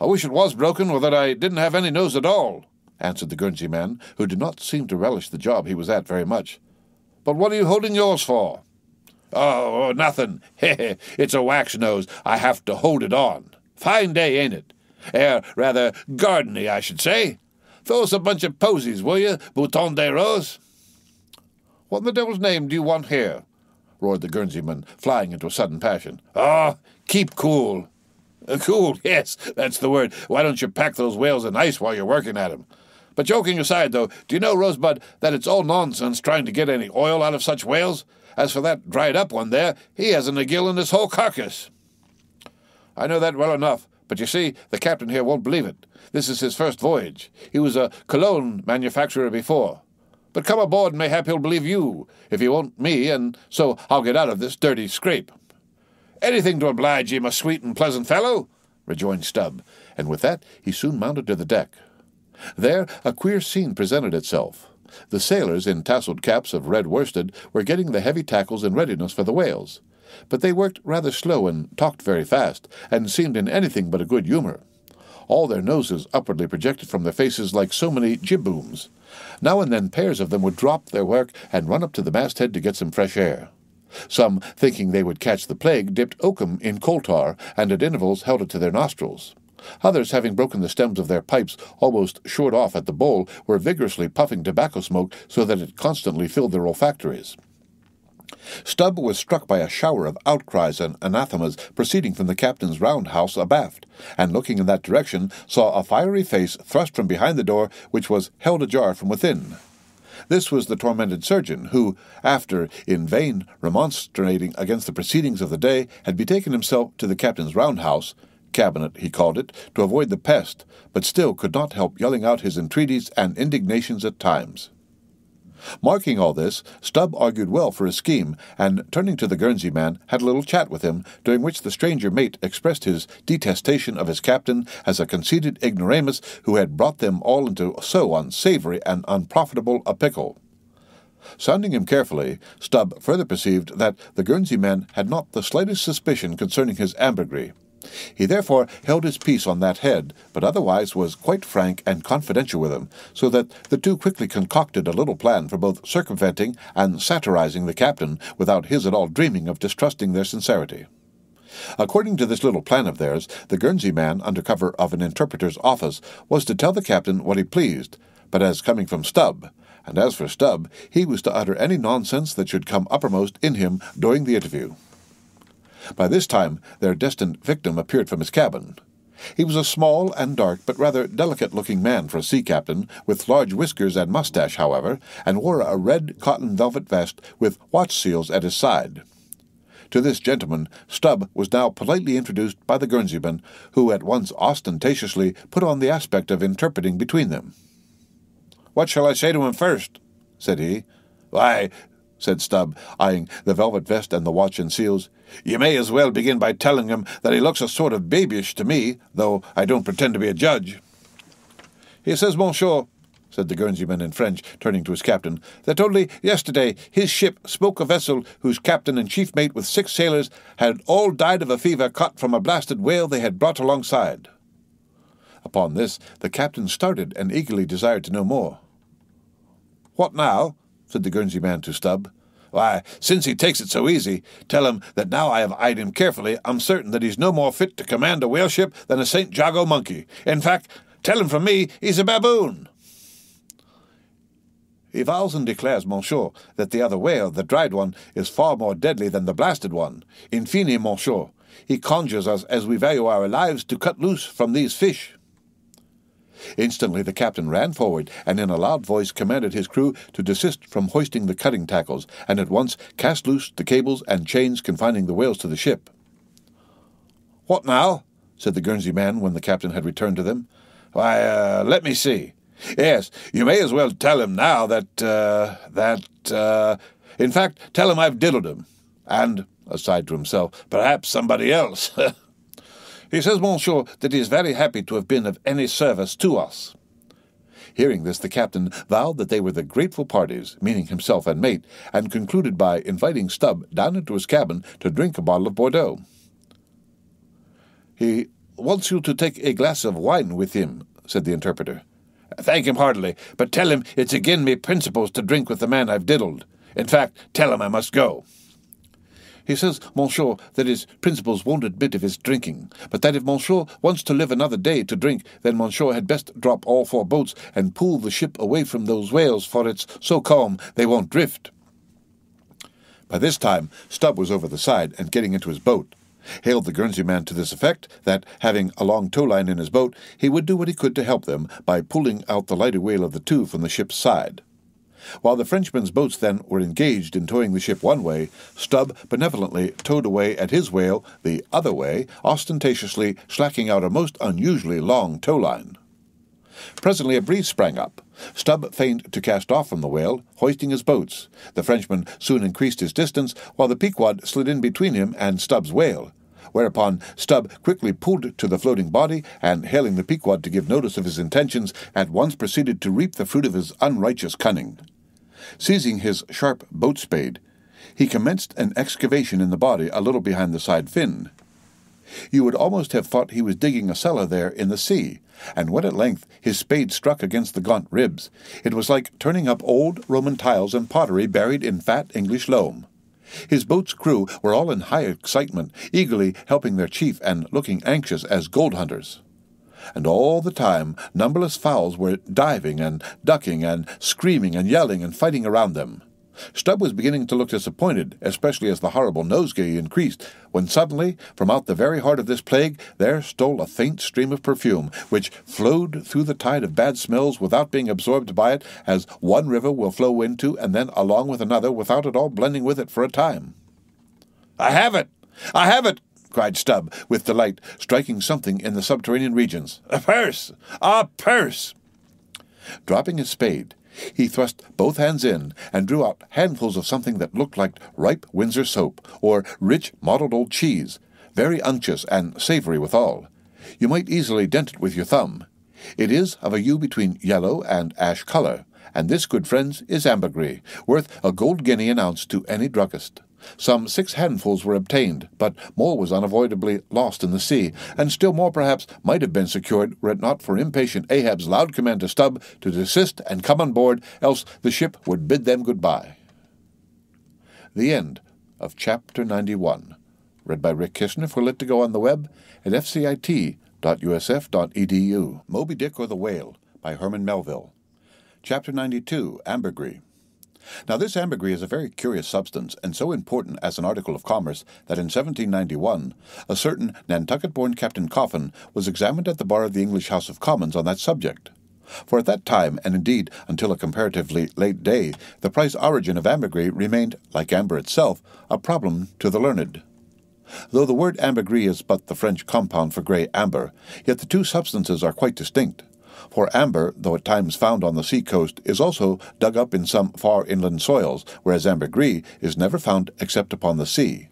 "I wish it was broken, or that I didn't have any nose at all," answered the Guernsey man, who did not seem to relish the job he was at very much. "But what are you holding yours for?" "Oh, nothing. It's a wax nose. I have to hold it on. Fine day, ain't it? Rather gardeny, I should say. Throw us a bunch of posies, will you, Bouton des Roses?" "What in the devil's name do you want here?" roared the Guernseyman, flying into a sudden passion. "Oh, keep cool." "Cool, yes, that's the word. Why don't you pack those whales in ice while you're working at 'em? But joking aside, though, do you know, Rosebud, that it's all nonsense trying to get any oil out of such whales? As for that dried-up one there, he hasn't a gill in his whole carcass." "I know that well enough. But you see, the captain here won't believe it. This is his first voyage. He was a cologne manufacturer before. But come aboard and mayhap he'll believe you, if he won't me, and so I'll get out of this dirty scrape." "Anything to oblige ye, my sweet and pleasant fellow," rejoined Stubb, and with that he soon mounted to the deck. There a queer scene presented itself. The sailors, in tasseled caps of red worsted, were getting the heavy tackles in readiness for the whales. But they worked rather slow and talked very fast, and seemed in anything but a good humour. All their noses upwardly projected from their faces like so many jib-booms. Now and then pairs of them would drop their work and run up to the masthead to get some fresh air. Some, thinking they would catch the plague, dipped oakum in coal tar, and at intervals held it to their nostrils. Others, having broken the stems of their pipes almost short off at the bowl, were vigorously puffing tobacco smoke so that it constantly filled their olfactories. Stubb was struck by a shower of outcries and anathemas proceeding from the captain's roundhouse abaft, and looking in that direction saw a fiery face thrust from behind the door, which was held ajar from within. This was the tormented surgeon, who, after in vain remonstrating against the proceedings of the day, had betaken himself to the captain's roundhouse, cabinet he called it, to avoid the pest, but still could not help yelling out his entreaties and indignations at times. Marking all this, Stubb argued well for his scheme, and, turning to the Guernsey man, had a little chat with him, during which the stranger mate expressed his detestation of his captain as a conceited ignoramus who had brought them all into so unsavoury and unprofitable a pickle. Sounding him carefully, Stubb further perceived that the Guernsey man had not the slightest suspicion concerning his ambergris. He therefore held his peace on that head, but otherwise was quite frank and confidential with him, so that the two quickly concocted a little plan for both circumventing and satirizing the captain, without his at all dreaming of distrusting their sincerity. According to this little plan of theirs, the Guernsey man, under cover of an interpreter's office, was to tell the captain what he pleased, but as coming from Stubb, and as for Stubb, he was to utter any nonsense that should come uppermost in him during the interview. By this time their destined victim appeared from his cabin. He was a small and dark but rather delicate-looking man for a sea captain, with large whiskers and moustache, however, and wore a red cotton velvet vest with watch seals at his side. To this gentleman Stubb was now politely introduced by the Guernseyman, who at once ostentatiously put on the aspect of interpreting between them. "What shall I say to him first?" said he. "Why," said Stubb, eyeing the velvet vest and the watch and seals, "you may as well begin by telling him that he looks a sort of babyish to me, though I don't pretend to be a judge." "He says, monsieur," said the Guernseyman in French, turning to his captain, "that only yesterday his ship spoke a vessel whose captain and chief mate with 6 sailors had all died of a fever caught from a blasted whale they had brought alongside." Upon this the captain started and eagerly desired to know more. "What now?" said the Guernsey man to Stubb. "Why, since he takes it so easy, tell him that now I have eyed him carefully, I'm certain that he's no more fit to command a whaleship than a St. Jago monkey. In fact, tell him from me he's a baboon." "He vows and declares, monsieur, that the other whale, the dried one, is far more deadly than the blasted one. In fine, monsieur, he conjures us, as we value our lives, to cut loose from these fish." Instantly the captain ran forward, and in a loud voice commanded his crew to desist from hoisting the cutting tackles, and at once cast loose the cables and chains confining the whales to the ship. "What now?" said the Guernsey man when the captain had returned to them. "Why, let me see. Yes, you may as well tell him now in fact, tell him I've diddled him. And, aside to himself, perhaps somebody else. He says, monsieur, that he is very happy to have been of any service to us." Hearing this, the captain vowed that they were the grateful parties, meaning himself and mate, and concluded by inviting Stubb down into his cabin to drink a bottle of Bordeaux. "He wants you to take a glass of wine with him," said the interpreter. "Thank him heartily, but tell him it's again me principles to drink with the man I've diddled. In fact, tell him I must go." "He says, monsieur, that his principles won't admit of his drinking, but that if monsieur wants to live another day to drink, then monsieur had best drop all 4 boats and pull the ship away from those whales, for it's so calm they won't drift." By this time Stubb was over the side and getting into his boat, hailed the Guernsey man to this effect, that, having a long tow-line in his boat, he would do what he could to help them by pulling out the lighter whale of the 2 from the ship's side. While the Frenchmen's boats then were engaged in towing the ship one way, Stubb benevolently towed away at his whale the other way, ostentatiously slacking out a most unusually long tow-line. Presently a breeze sprang up. Stubb feigned to cast off from the whale, hoisting his boats. The Frenchman soon increased his distance, while the Pequod slid in between him and Stubb's whale, whereupon Stubb quickly pulled to the floating body, and, hailing the Pequod to give notice of his intentions, at once proceeded to reap the fruit of his unrighteous cunning. Seizing his sharp boat spade, he commenced an excavation in the body a little behind the side fin. You would almost have thought he was digging a cellar there in the sea, and when at length his spade struck against the gaunt ribs, it was like turning up old Roman tiles and pottery buried in fat English loam. His boat's crew were all in high excitement, eagerly helping their chief and looking anxious as gold hunters. And all the time numberless fowls were diving and ducking and screaming and yelling and fighting around them. Stubb was beginning to look disappointed, especially as the horrible nosegay increased, when suddenly, from out the very heart of this plague, there stole a faint stream of perfume, which flowed through the tide of bad smells without being absorbed by it, as one river will flow into and then along with another without at all blending with it for a time. "I have it! I have it!" cried Stubb, with delight, striking something in the subterranean regions. "A purse! A purse!" Dropping his spade, he thrust both hands in and drew out handfuls of something that looked like ripe Windsor soap, or rich mottled old cheese, very unctuous and savory withal. You might easily dent it with your thumb. It is of a hue between yellow and ash color, and this, good friends, is ambergris, worth a gold guinea an ounce to any druggist. Some 6 handfuls were obtained, but more was unavoidably lost in the sea, and still more perhaps might have been secured were it not for impatient Ahab's loud command to Stubb to desist and come on board, else the ship would bid them good-bye. The end of Chapter 91. Read by Rick Kishner for Lit to Go on the web at fcit.usf.edu. Moby Dick or the Whale by Herman Melville. Chapter 92, Ambergris. Now this ambergris is a very curious substance, and so important as an article of commerce that in 1791 a certain Nantucket-born Captain Coffin was examined at the bar of the English House of Commons on that subject. For at that time, and indeed until a comparatively late day, the precise origin of ambergris remained, like amber itself, a problem to the learned. Though the word ambergris is but the French compound for grey amber, yet the 2 substances are quite distinct. For amber, though at times found on the sea-coast, is also dug up in some far inland soils, whereas ambergris is never found except upon the sea.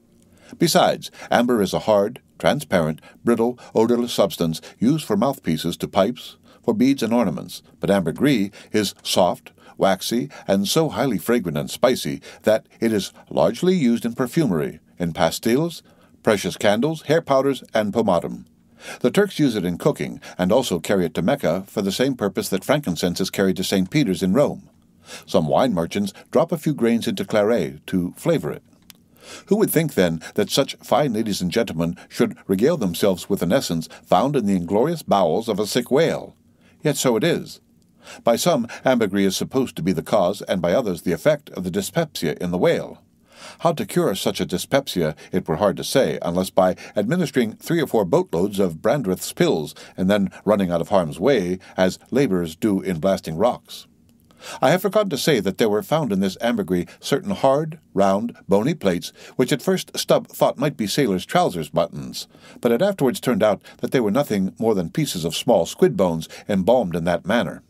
Besides, amber is a hard, transparent, brittle, odorless substance used for mouthpieces to pipes, for beads and ornaments, but ambergris is soft, waxy, and so highly fragrant and spicy that it is largely used in perfumery, in pastilles, precious candles, hair powders, and pomatum. The Turks use it in cooking, and also carry it to Mecca for the same purpose that frankincense is carried to St. Peter's in Rome. Some wine merchants drop a few grains into claret to flavor it. Who would think, then, that such fine ladies and gentlemen should regale themselves with an essence found in the inglorious bowels of a sick whale? Yet so it is. By some, ambergris is supposed to be the cause, and by others the effect, of the dyspepsia in the whale. How to cure such a dyspepsia it were hard to say, unless by administering 3 or 4 boatloads of Brandreth's pills, and then running out of harm's way, as labourers do in blasting rocks. I have forgotten to say that there were found in this ambergris certain hard, round, bony plates, which at first Stubb thought might be sailors' trousers buttons, but it afterwards turned out that they were nothing more than pieces of small squid bones embalmed in that manner.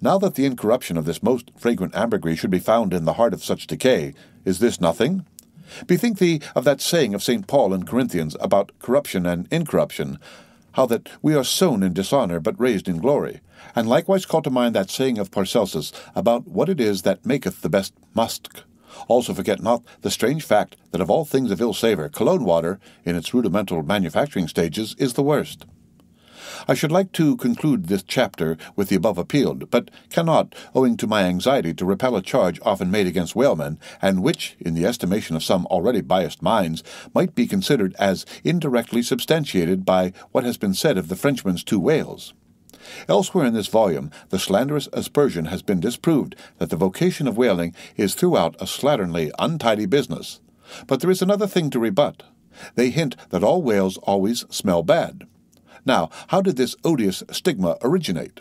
Now that the incorruption of this most fragrant ambergris should be found in the heart of such decay, is this nothing? Bethink thee of that saying of St. Paul in Corinthians about corruption and incorruption, how that we are sown in dishonour but raised in glory, and likewise call to mind that saying of Paracelsus about what it is that maketh the best musk. Also forget not the strange fact that of all things of ill savour, cologne water, in its rudimental manufacturing stages, is the worst. I should like to conclude this chapter with the above appealed, but cannot, owing to my anxiety to repel a charge often made against whalemen, and which, in the estimation of some already biased minds, might be considered as indirectly substantiated by what has been said of the Frenchman's 2 whales. Elsewhere in this volume, the slanderous aspersion has been disproved that the vocation of whaling is throughout a slatternly, untidy business. But there is another thing to rebut. They hint that all whales always smell bad. Now, how did this odious stigma originate?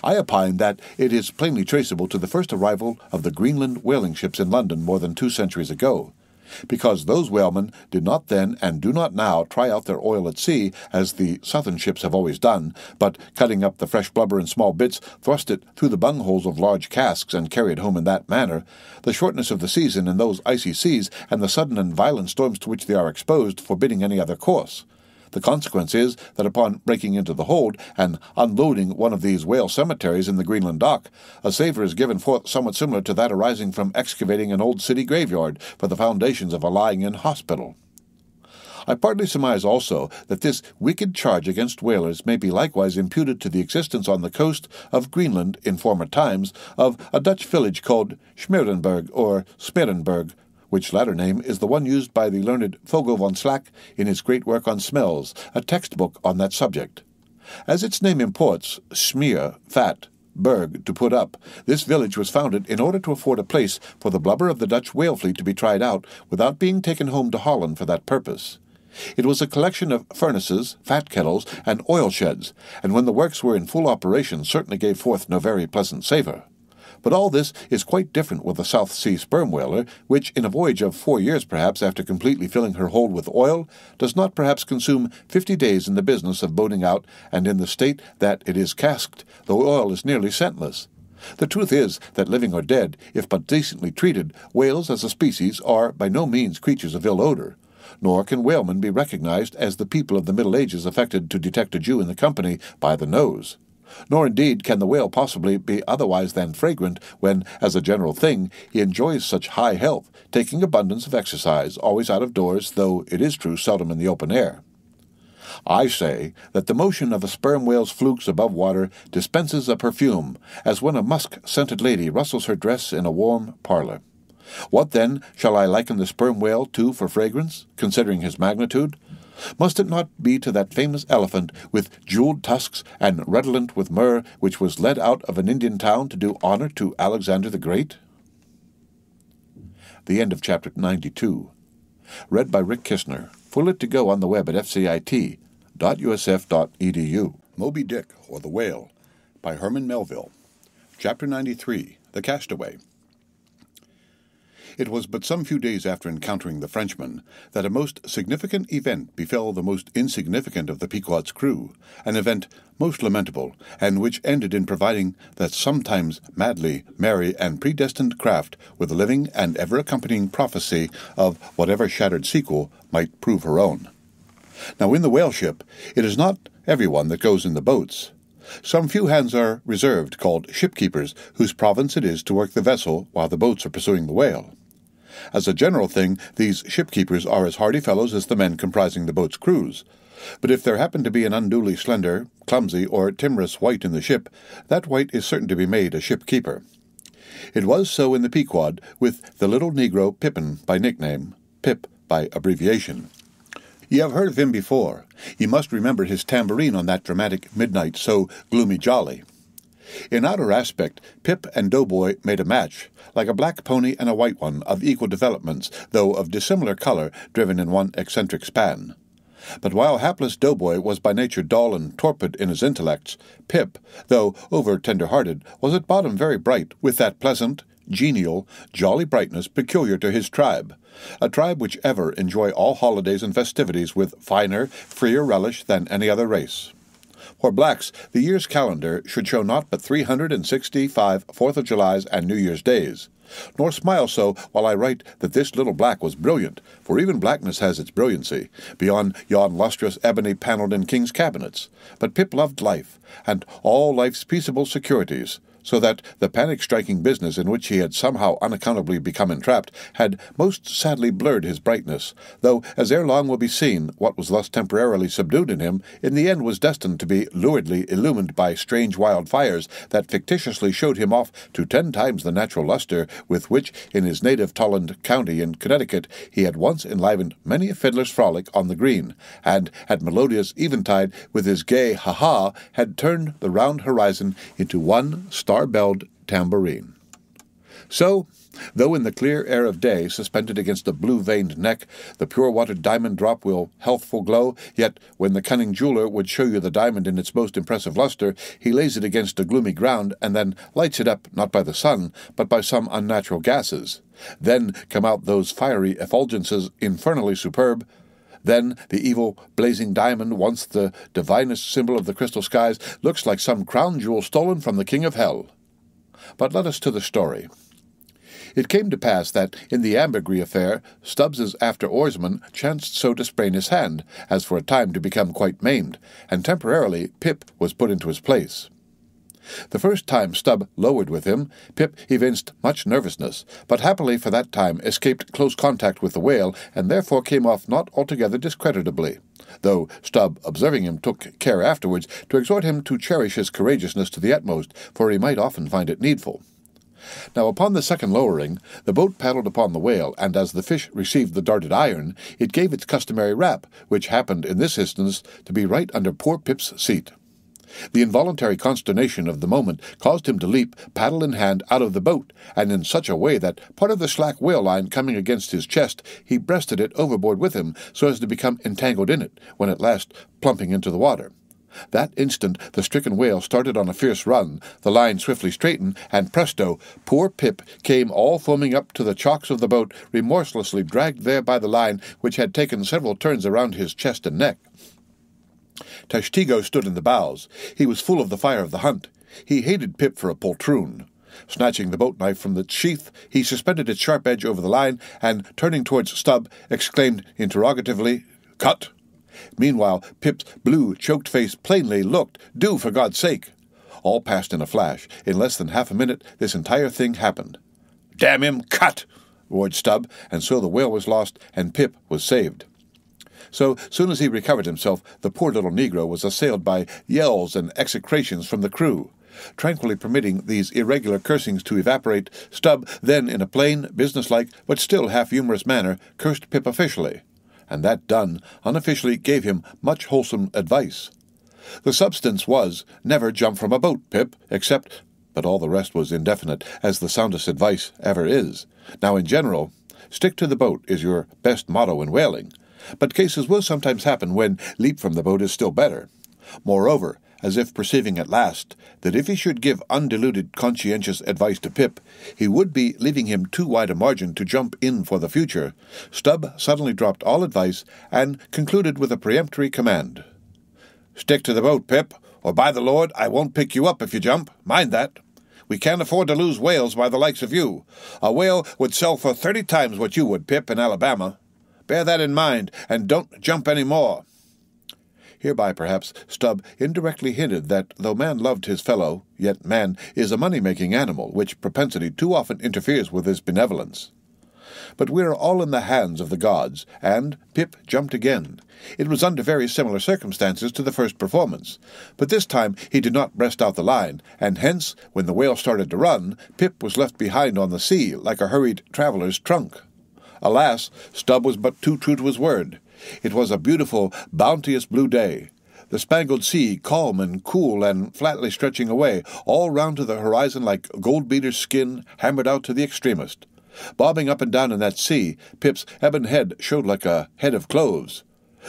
I opine that it is plainly traceable to the first arrival of the Greenland whaling ships in London more than 2 centuries ago, because those whalemen did not then and do not now try out their oil at sea, as the southern ships have always done, but cutting up the fresh blubber in small bits, thrust it through the bungholes of large casks, and carry it home in that manner. The shortness of the season in those icy seas, and the sudden and violent storms to which they are exposed, forbidding any other course. The consequence is that upon breaking into the hold and unloading one of these whale cemeteries in the Greenland dock, a savour is given forth somewhat similar to that arising from excavating an old city graveyard for the foundations of a lying-in hospital. I partly surmise also that this wicked charge against whalers may be likewise imputed to the existence on the coast of Greenland in former times of a Dutch village called Schmerenberg or Smerenberg, which latter name is the one used by the learned Vogel von Slack in his great work on smells, a textbook on that subject. As its name imports, smear, fat, berg, to put up, this village was founded in order to afford a place for the blubber of the Dutch whale fleet to be tried out without being taken home to Holland for that purpose. It was a collection of furnaces, fat kettles, and oil sheds, and when the works were in full operation certainly gave forth no very pleasant savour. But all this is quite different with the South Sea sperm whaler, which, in a voyage of 4 years perhaps after completely filling her hold with oil, does not perhaps consume 50 days in the business of boating out, and in the state that it is casked, the oil is nearly scentless. The truth is that, living or dead, if but decently treated, whales as a species are by no means creatures of ill odour. Nor can whalemen be recognized as the people of the Middle Ages affected to detect a Jew in the company by the nose. Nor indeed can the whale possibly be otherwise than fragrant when, as a general thing, he enjoys such high health, taking abundance of exercise, always out of doors, though, it is true, seldom in the open air. I say that the motion of a sperm whale's flukes above water dispenses a perfume, as when a musk-scented lady rustles her dress in a warm parlour. What, then, shall I liken the sperm whale to for fragrance, considering his magnitude? Must it not be to that famous elephant with jewelled tusks and redolent with myrrh, which was led out of an Indian town to do honour to Alexander the Great? The end of Chapter 92. Read by Rick Kistner. Full it to go on the web at fcit.usf.edu. Moby Dick, or the Whale, by Herman Melville. Chapter 93. The Castaway. It was but some few days after encountering the Frenchman that a most significant event befell the most insignificant of the Pequod's crew, an event most lamentable, and which ended in providing that sometimes madly merry and predestined craft with a living and ever-accompanying prophecy of whatever shattered sequel might prove her own. Now in the whale ship, it is not every one that goes in the boats. Some few hands are reserved, called shipkeepers, whose province it is to work the vessel while the boats are pursuing the whale. As a general thing, these shipkeepers are as hardy fellows as the men comprising the boat's crews. But if there happen to be an unduly slender, clumsy, or timorous wight in the ship, that wight is certain to be made a shipkeeper. It was so in the Pequod with the little negro Pippin by nickname, Pip by abbreviation. Ye have heard of him before. Ye must remember his tambourine on that dramatic midnight so gloomy jolly. In outer aspect, Pip and Doughboy made a match, like a black pony and a white one, of equal developments, though of dissimilar color, driven in one eccentric span. But while hapless Doughboy was by nature dull and torpid in his intellects, Pip, though over-tender-hearted, was at bottom very bright, with that pleasant, genial, jolly brightness peculiar to his tribe, a tribe which ever enjoy all holidays and festivities with finer, freer relish than any other race. For blacks, the year's calendar should show naught but 365 Fourth of Julys and New Year's days. Nor smile so while I write that this little black was brilliant, for even blackness has its brilliancy, beyond yon lustrous ebony panelled in king's cabinets. But Pip loved life, and all life's peaceable securities, so that the panic-striking business in which he had somehow unaccountably become entrapped had most sadly blurred his brightness, though, as ere long will be seen, what was thus temporarily subdued in him, in the end was destined to be luridly illumined by strange wild fires that fictitiously showed him off to 10 times the natural lustre with which, in his native Tolland County in Connecticut, he had once enlivened many a fiddler's frolic on the green, and, at melodious eventide, with his gay ha-ha, had turned the round horizon into one star-belled tambourine. So, though in the clear air of day, suspended against a blue-veined neck, the pure-watered diamond drop will healthful glow, yet when the cunning jeweler would show you the diamond in its most impressive lustre, he lays it against a gloomy ground, and then lights it up not by the sun, but by some unnatural gases. Then come out those fiery effulgences infernally superb. Then the evil blazing diamond, once the divinest symbol of the crystal skies, looks like some crown jewel stolen from the king of hell. But let us to the story. It came to pass that, in the ambergris affair, Stubbs's after-oarsman chanced so to sprain his hand, as for a time to become quite maimed, and temporarily Pip was put into his place. The first time Stubb lowered with him, Pip evinced much nervousness, but happily for that time escaped close contact with the whale, and therefore came off not altogether discreditably, though Stubb, observing him, took care afterwards to exhort him to cherish his courageousness to the utmost, for he might often find it needful. Now upon the second lowering, the boat paddled upon the whale, and as the fish received the darted iron, it gave its customary rap, which happened in this instance to be right under poor Pip's seat. The involuntary consternation of the moment caused him to leap, paddle in hand, out of the boat, and in such a way that, part of the slack whale line coming against his chest, he breasted it overboard with him, so as to become entangled in it, when at last plumping into the water. That instant the stricken whale started on a fierce run, the line swiftly straightened, and presto, poor Pip came all foaming up to the chocks of the boat, remorselessly dragged there by the line, which had taken several turns around his chest and neck. Tashtego stood in the bows. He was full of the fire of the hunt. He hated Pip for a poltroon. Snatching the boat-knife from the sheath, he suspended its sharp edge over the line, and, turning towards Stubb, exclaimed interrogatively, "Cut!" Meanwhile, Pip's blue, choked face plainly looked, "Do, for God's sake!" All passed in a flash. In less than half a minute, this entire thing happened. "Damn him, cut!" roared Stubb, and so the whale was lost, and Pip was saved. So soon as he recovered himself, the poor little negro was assailed by yells and execrations from the crew. Tranquilly permitting these irregular cursings to evaporate, Stubb then, in a plain, businesslike, but still half-humorous manner, cursed Pip officially, and that done, unofficially gave him much wholesome advice. The substance was, never jump from a boat, Pip, except, but all the rest was indefinite, as the soundest advice ever is. Now, in general, stick to the boat is your best motto in whaling, but cases will sometimes happen when leap from the boat is still better. Moreover, as if perceiving at last that if he should give undiluted conscientious advice to Pip, he would be leaving him too wide a margin to jump in for the future, Stubb suddenly dropped all advice and concluded with a peremptory command. "Stick to the boat, Pip, or by the Lord, I won't pick you up if you jump. Mind that. We can't afford to lose whales by the likes of you. A whale would sell for 30 times what you would, Pip, in Alabama. Bear that in mind, and don't jump any more." Hereby, perhaps, Stubb indirectly hinted that though man loved his fellow, yet man is a money-making animal, which propensity too often interferes with his benevolence. But we are all in the hands of the gods, and Pip jumped again. It was under very similar circumstances to the first performance, but this time he did not breast out the line, and hence, when the whale started to run, Pip was left behind on the sea like a hurried traveller's trunk. Alas, Stubb was but too true to his word. It was a beautiful, bounteous blue day. the spangled sea calm and cool and flatly stretching away, all round to the horizon like gold-beater's skin hammered out to the extremest. Bobbing up and down in that sea, Pip's ebon head showed like a head of cloves.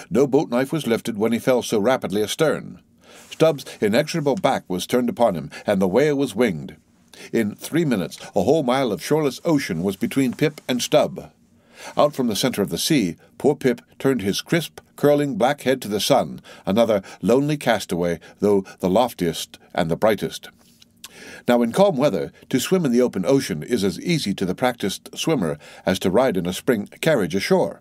No boat-knife was lifted when he fell so rapidly astern. Stubb's inexorable back was turned upon him, and the whale was winged. In 3 minutes, a whole mile of shoreless ocean was between Pip and Stubb. Out from the center of the sea, poor Pip turned his crisp, curling black head to the sun, another lonely castaway, though the loftiest and the brightest. Now, in calm weather, to swim in the open ocean is as easy to the practiced swimmer as to ride in a spring carriage ashore.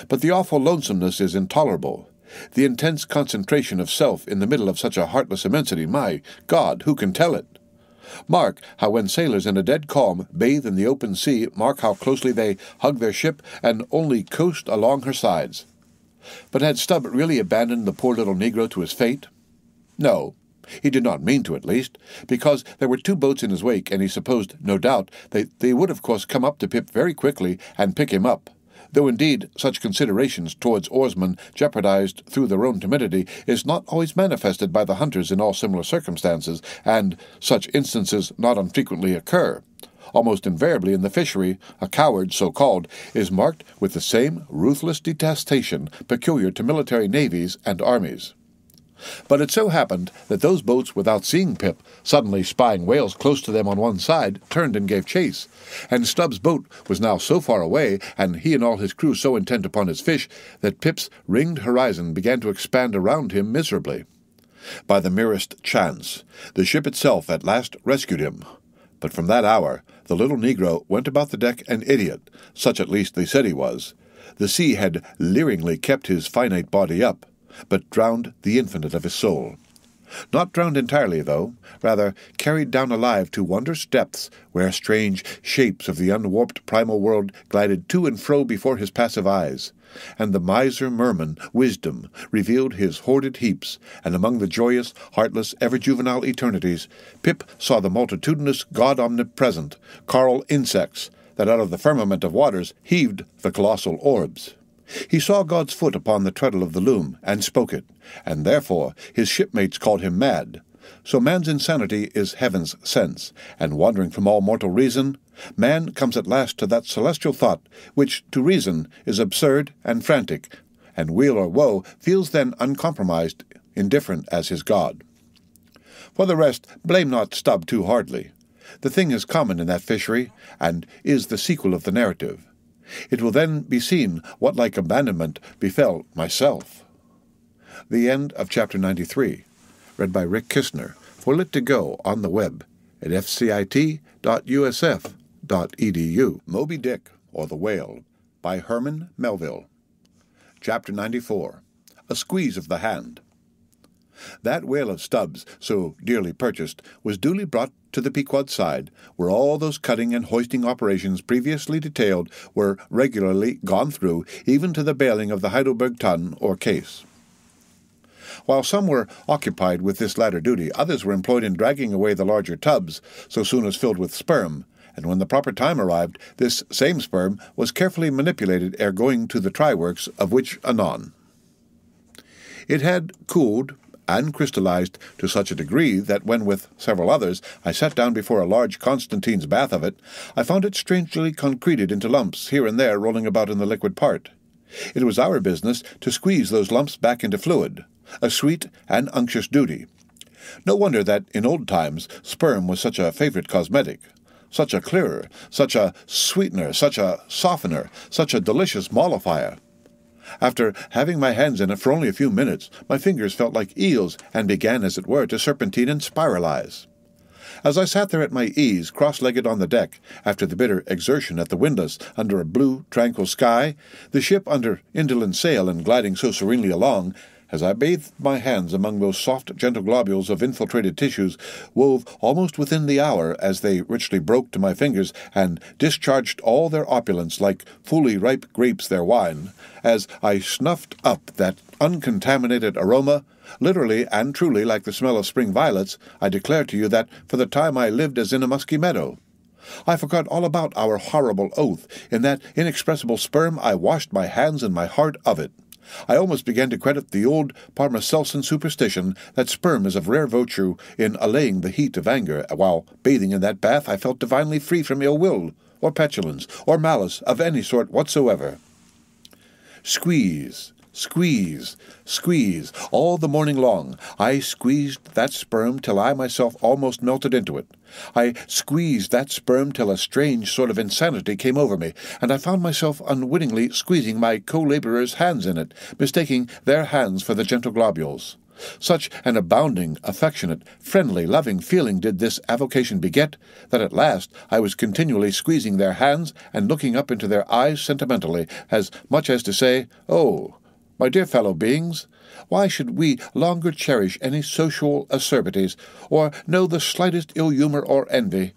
But the awful lonesomeness is intolerable. The intense concentration of self in the middle of such a heartless immensity, my God, who can tell it? Mark how when sailors in a dead calm bathe in the open sea, mark how closely they hug their ship and only coast along her sides. But had Stubb really abandoned the poor little negro to his fate? No, he did not mean to, at least, because there were 2 boats in his wake, and he supposed, no doubt, they would of course come up to Pip very quickly and pick him up. Though indeed such considerations towards oarsmen jeopardized through their own timidity is not always manifested by the hunters in all similar circumstances, and such instances not unfrequently occur. Almost invariably in the fishery, a coward, so-called, is marked with the same ruthless detestation peculiar to military navies and armies. But it so happened that those boats, without seeing Pip, suddenly spying whales close to them on one side, turned and gave chase, and Stubb's boat was now so far away, and he and all his crew so intent upon his fish, that Pip's ringed horizon began to expand around him miserably. By the merest chance, the ship itself at last rescued him. But from that hour, the little negro went about the deck an idiot, such at least they said he was. The sea had leeringly kept his finite body up, but drowned the infinite of his soul. Not drowned entirely, though, rather carried down alive to wondrous depths where strange shapes of the unwarped primal world glided to and fro before his passive eyes, and the miser merman, wisdom, revealed his hoarded heaps, and among the joyous, heartless, ever-juvenile eternities, Pip saw the multitudinous God omnipresent, coral insects, that out of the firmament of waters heaved the colossal orbs. He saw God's foot upon the treadle of the loom, and spoke it, and therefore his shipmates called him mad. So man's insanity is heaven's sense, and wandering from all mortal reason, man comes at last to that celestial thought, which to reason is absurd and frantic, and weal or woe feels then uncompromised, indifferent as his God. For the rest, blame not Stubb too hardly. The thing is common in that fishery, and is the sequel of the narrative. It will then be seen what like abandonment befell myself. The end of Chapter 93, read by Rick Kistner, for Lit2Go on the web at fcit.usf.edu. Moby Dick, or the Whale, by Herman Melville. Chapter 94, A Squeeze of the Hand. That whale of Stubb's, so dearly purchased, was duly brought to the Pequod's side, where all those cutting and hoisting operations previously detailed were regularly gone through, even to the bailing of the Heidelberg tun or case. While some were occupied with this latter duty, others were employed in dragging away the larger tubs, so soon as filled with sperm, and when the proper time arrived, this same sperm was carefully manipulated ere going to the try-works, of which anon. It had cooled and crystallized to such a degree that when, with several others, I sat down before a large Constantine's bath of it, I found it strangely concreted into lumps here and there rolling about in the liquid part. It was our business to squeeze those lumps back into fluid, a sweet and unctuous duty. No wonder that in old times sperm was such a favorite cosmetic, such a clearer, such a sweetener, such a softener, such a delicious mollifier. After having my hands in it for only a few minutes, my fingers felt like eels, and began, as it were, to serpentine and spiralize. As I sat there at my ease, cross-legged on the deck, after the bitter exertion at the windlass under a blue, tranquil sky, the ship under indolent sail and gliding so serenely along, as I bathed my hands among those soft, gentle globules of infiltrated tissues, wove almost within the hour as they richly broke to my fingers and discharged all their opulence like fully ripe grapes their wine, as I snuffed up that uncontaminated aroma, literally and truly like the smell of spring violets, I declare to you that for the time I lived as in a musky meadow. I forgot all about our horrible oath. In that inexpressible sperm I washed my hands and my heart of it. I almost began to credit the old Paracelsian superstition that sperm is of rare virtue in allaying the heat of anger. While bathing in that bath, I felt divinely free from ill will, or petulance, or malice of any sort whatsoever. Squeeze, squeeze, squeeze. All the morning long I squeezed that sperm till I myself almost melted into it. I squeezed that sperm till a strange sort of insanity came over me, and I found myself unwittingly squeezing my co-laborers' hands in it, mistaking their hands for the gentle globules. Such an abounding, affectionate, friendly, loving feeling did this avocation beget, that at last I was continually squeezing their hands and looking up into their eyes sentimentally, as much as to say, "Oh, my dear fellow beings, why should we longer cherish any social acerbities, or know the slightest ill-humour or envy?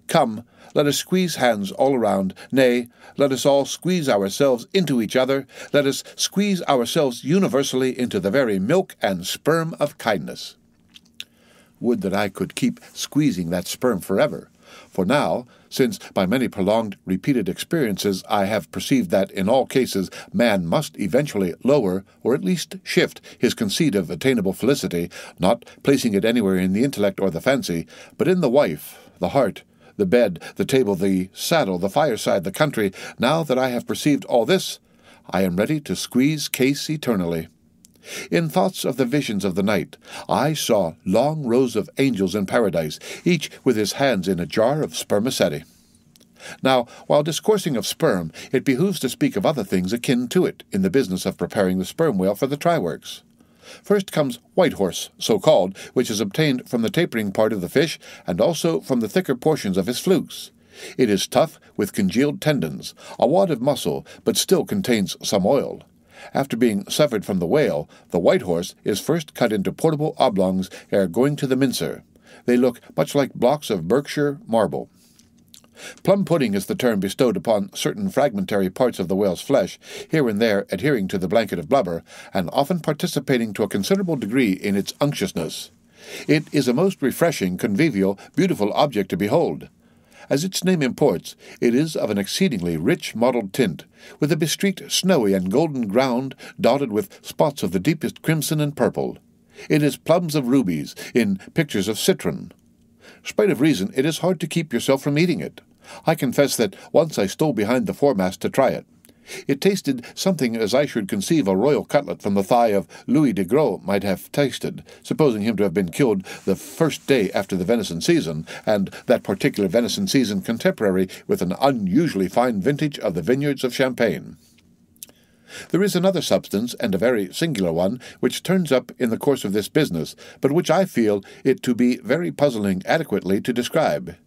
Come, let us squeeze hands all around, nay, let us all squeeze ourselves into each other, let us squeeze ourselves universally into the very milk and sperm of kindness." Would that I could keep squeezing that sperm forever! For now, since by many prolonged, repeated experiences I have perceived that in all cases man must eventually lower, or at least shift, his conceit of attainable felicity, not placing it anywhere in the intellect or the fancy, but in the wife, the heart, the bed, the table, the saddle, the fireside, the country, now that I have perceived all this, I am ready to squeeze case eternally. In thoughts of the visions of the night, I saw long rows of angels in paradise, each with his hands in a jar of spermaceti. Now, while discoursing of sperm, it behooves to speak of other things akin to it in the business of preparing the sperm whale for the try-works. First comes white horse, so called, which is obtained from the tapering part of the fish, and also from the thicker portions of his flukes. It is tough, with congealed tendons, a wad of muscle, but still contains some oil. After being severed from the whale, the white horse is first cut into portable oblongs ere going to the mincer. They look much like blocks of Berkshire marble. Plum pudding is the term bestowed upon certain fragmentary parts of the whale's flesh, here and there adhering to the blanket of blubber, and often participating to a considerable degree in its unctuousness. It is a most refreshing, convivial, beautiful object to behold. As its name imports, it is of an exceedingly rich mottled tint, with a bestreaked snowy and golden ground dotted with spots of the deepest crimson and purple. It is plums of rubies, in pictures of citron. Spite of reason, it is hard to keep yourself from eating it. I confess that once I stole behind the foremast to try it. It tasted something as I should conceive a royal cutlet from the thigh of Louis de Gros might have tasted, supposing him to have been killed the first day after the venison season, and that particular venison season contemporary with an unusually fine vintage of the vineyards of Champagne. There is another substance, and a very singular one, which turns up in the course of this business, but which I feel it to be very puzzling adequately to describe.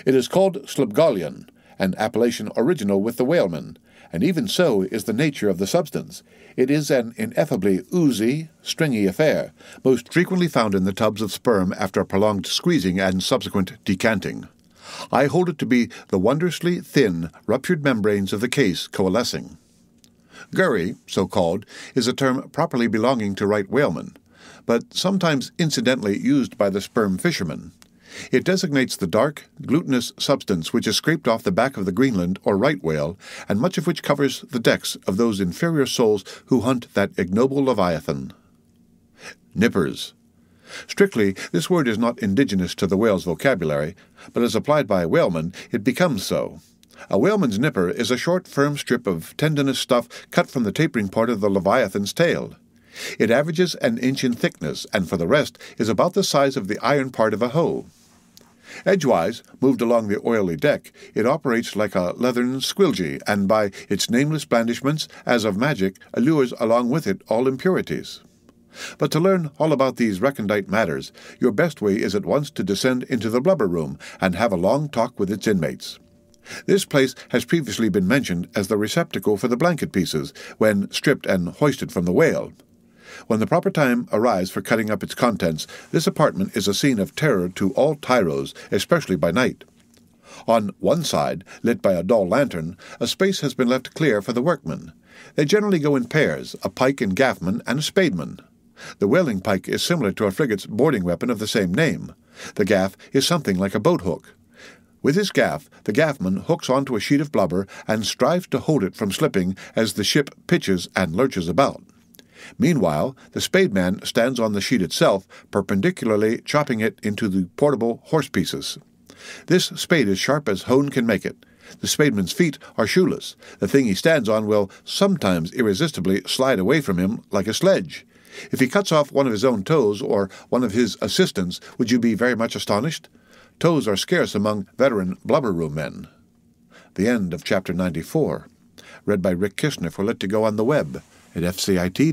It is called slubgolion, an appellation original with the whalemen, and even so is the nature of the substance. It is an ineffably oozy, stringy affair, most frequently found in the tubs of sperm after prolonged squeezing and subsequent decanting. I hold it to be the wondrously thin, ruptured membranes of the case coalescing. Gurry, so called, is a term properly belonging to right whalemen, but sometimes incidentally used by the sperm fishermen. It designates the dark, glutinous substance which is scraped off the back of the Greenland or right whale, and much of which covers the decks of those inferior souls who hunt that ignoble leviathan. Nippers. Strictly, this word is not indigenous to the whale's vocabulary, but as applied by whalemen, it becomes so. A whaleman's nipper is a short, firm strip of tendinous stuff cut from the tapering part of the leviathan's tail. It averages an inch in thickness, and for the rest is about the size of the iron part of a hoe. Edgewise, moved along the oily deck, it operates like a leathern squilgee, and by its nameless blandishments, as of magic, allures along with it all impurities. But to learn all about these recondite matters, your best way is at once to descend into the blubber room and have a long talk with its inmates. This place has previously been mentioned as the receptacle for the blanket pieces, when stripped and hoisted from the whale. When the proper time arrives for cutting up its contents, this apartment is a scene of terror to all tyros, especially by night. On one side, lit by a dull lantern, a space has been left clear for the workmen. They generally go in pairs, a pike and gaffman and a spademan. The whaling pike is similar to a frigate's boarding weapon of the same name. The gaff is something like a boat-hook. With his gaff, the gaffman hooks onto a sheet of blubber and strives to hold it from slipping as the ship pitches and lurches about. Meanwhile, the spademan stands on the sheet itself, perpendicularly chopping it into the portable horse pieces. This spade is sharp as hone can make it. The spademan's feet are shoeless. The thing he stands on will sometimes irresistibly slide away from him like a sledge. If he cuts off one of his own toes or one of his assistants, would you be very much astonished? Toes are scarce among veteran blubber-room men. The end of Chapter 94. Read by Rick Kishner for Lit to Go on the web at fcit.usf.edu.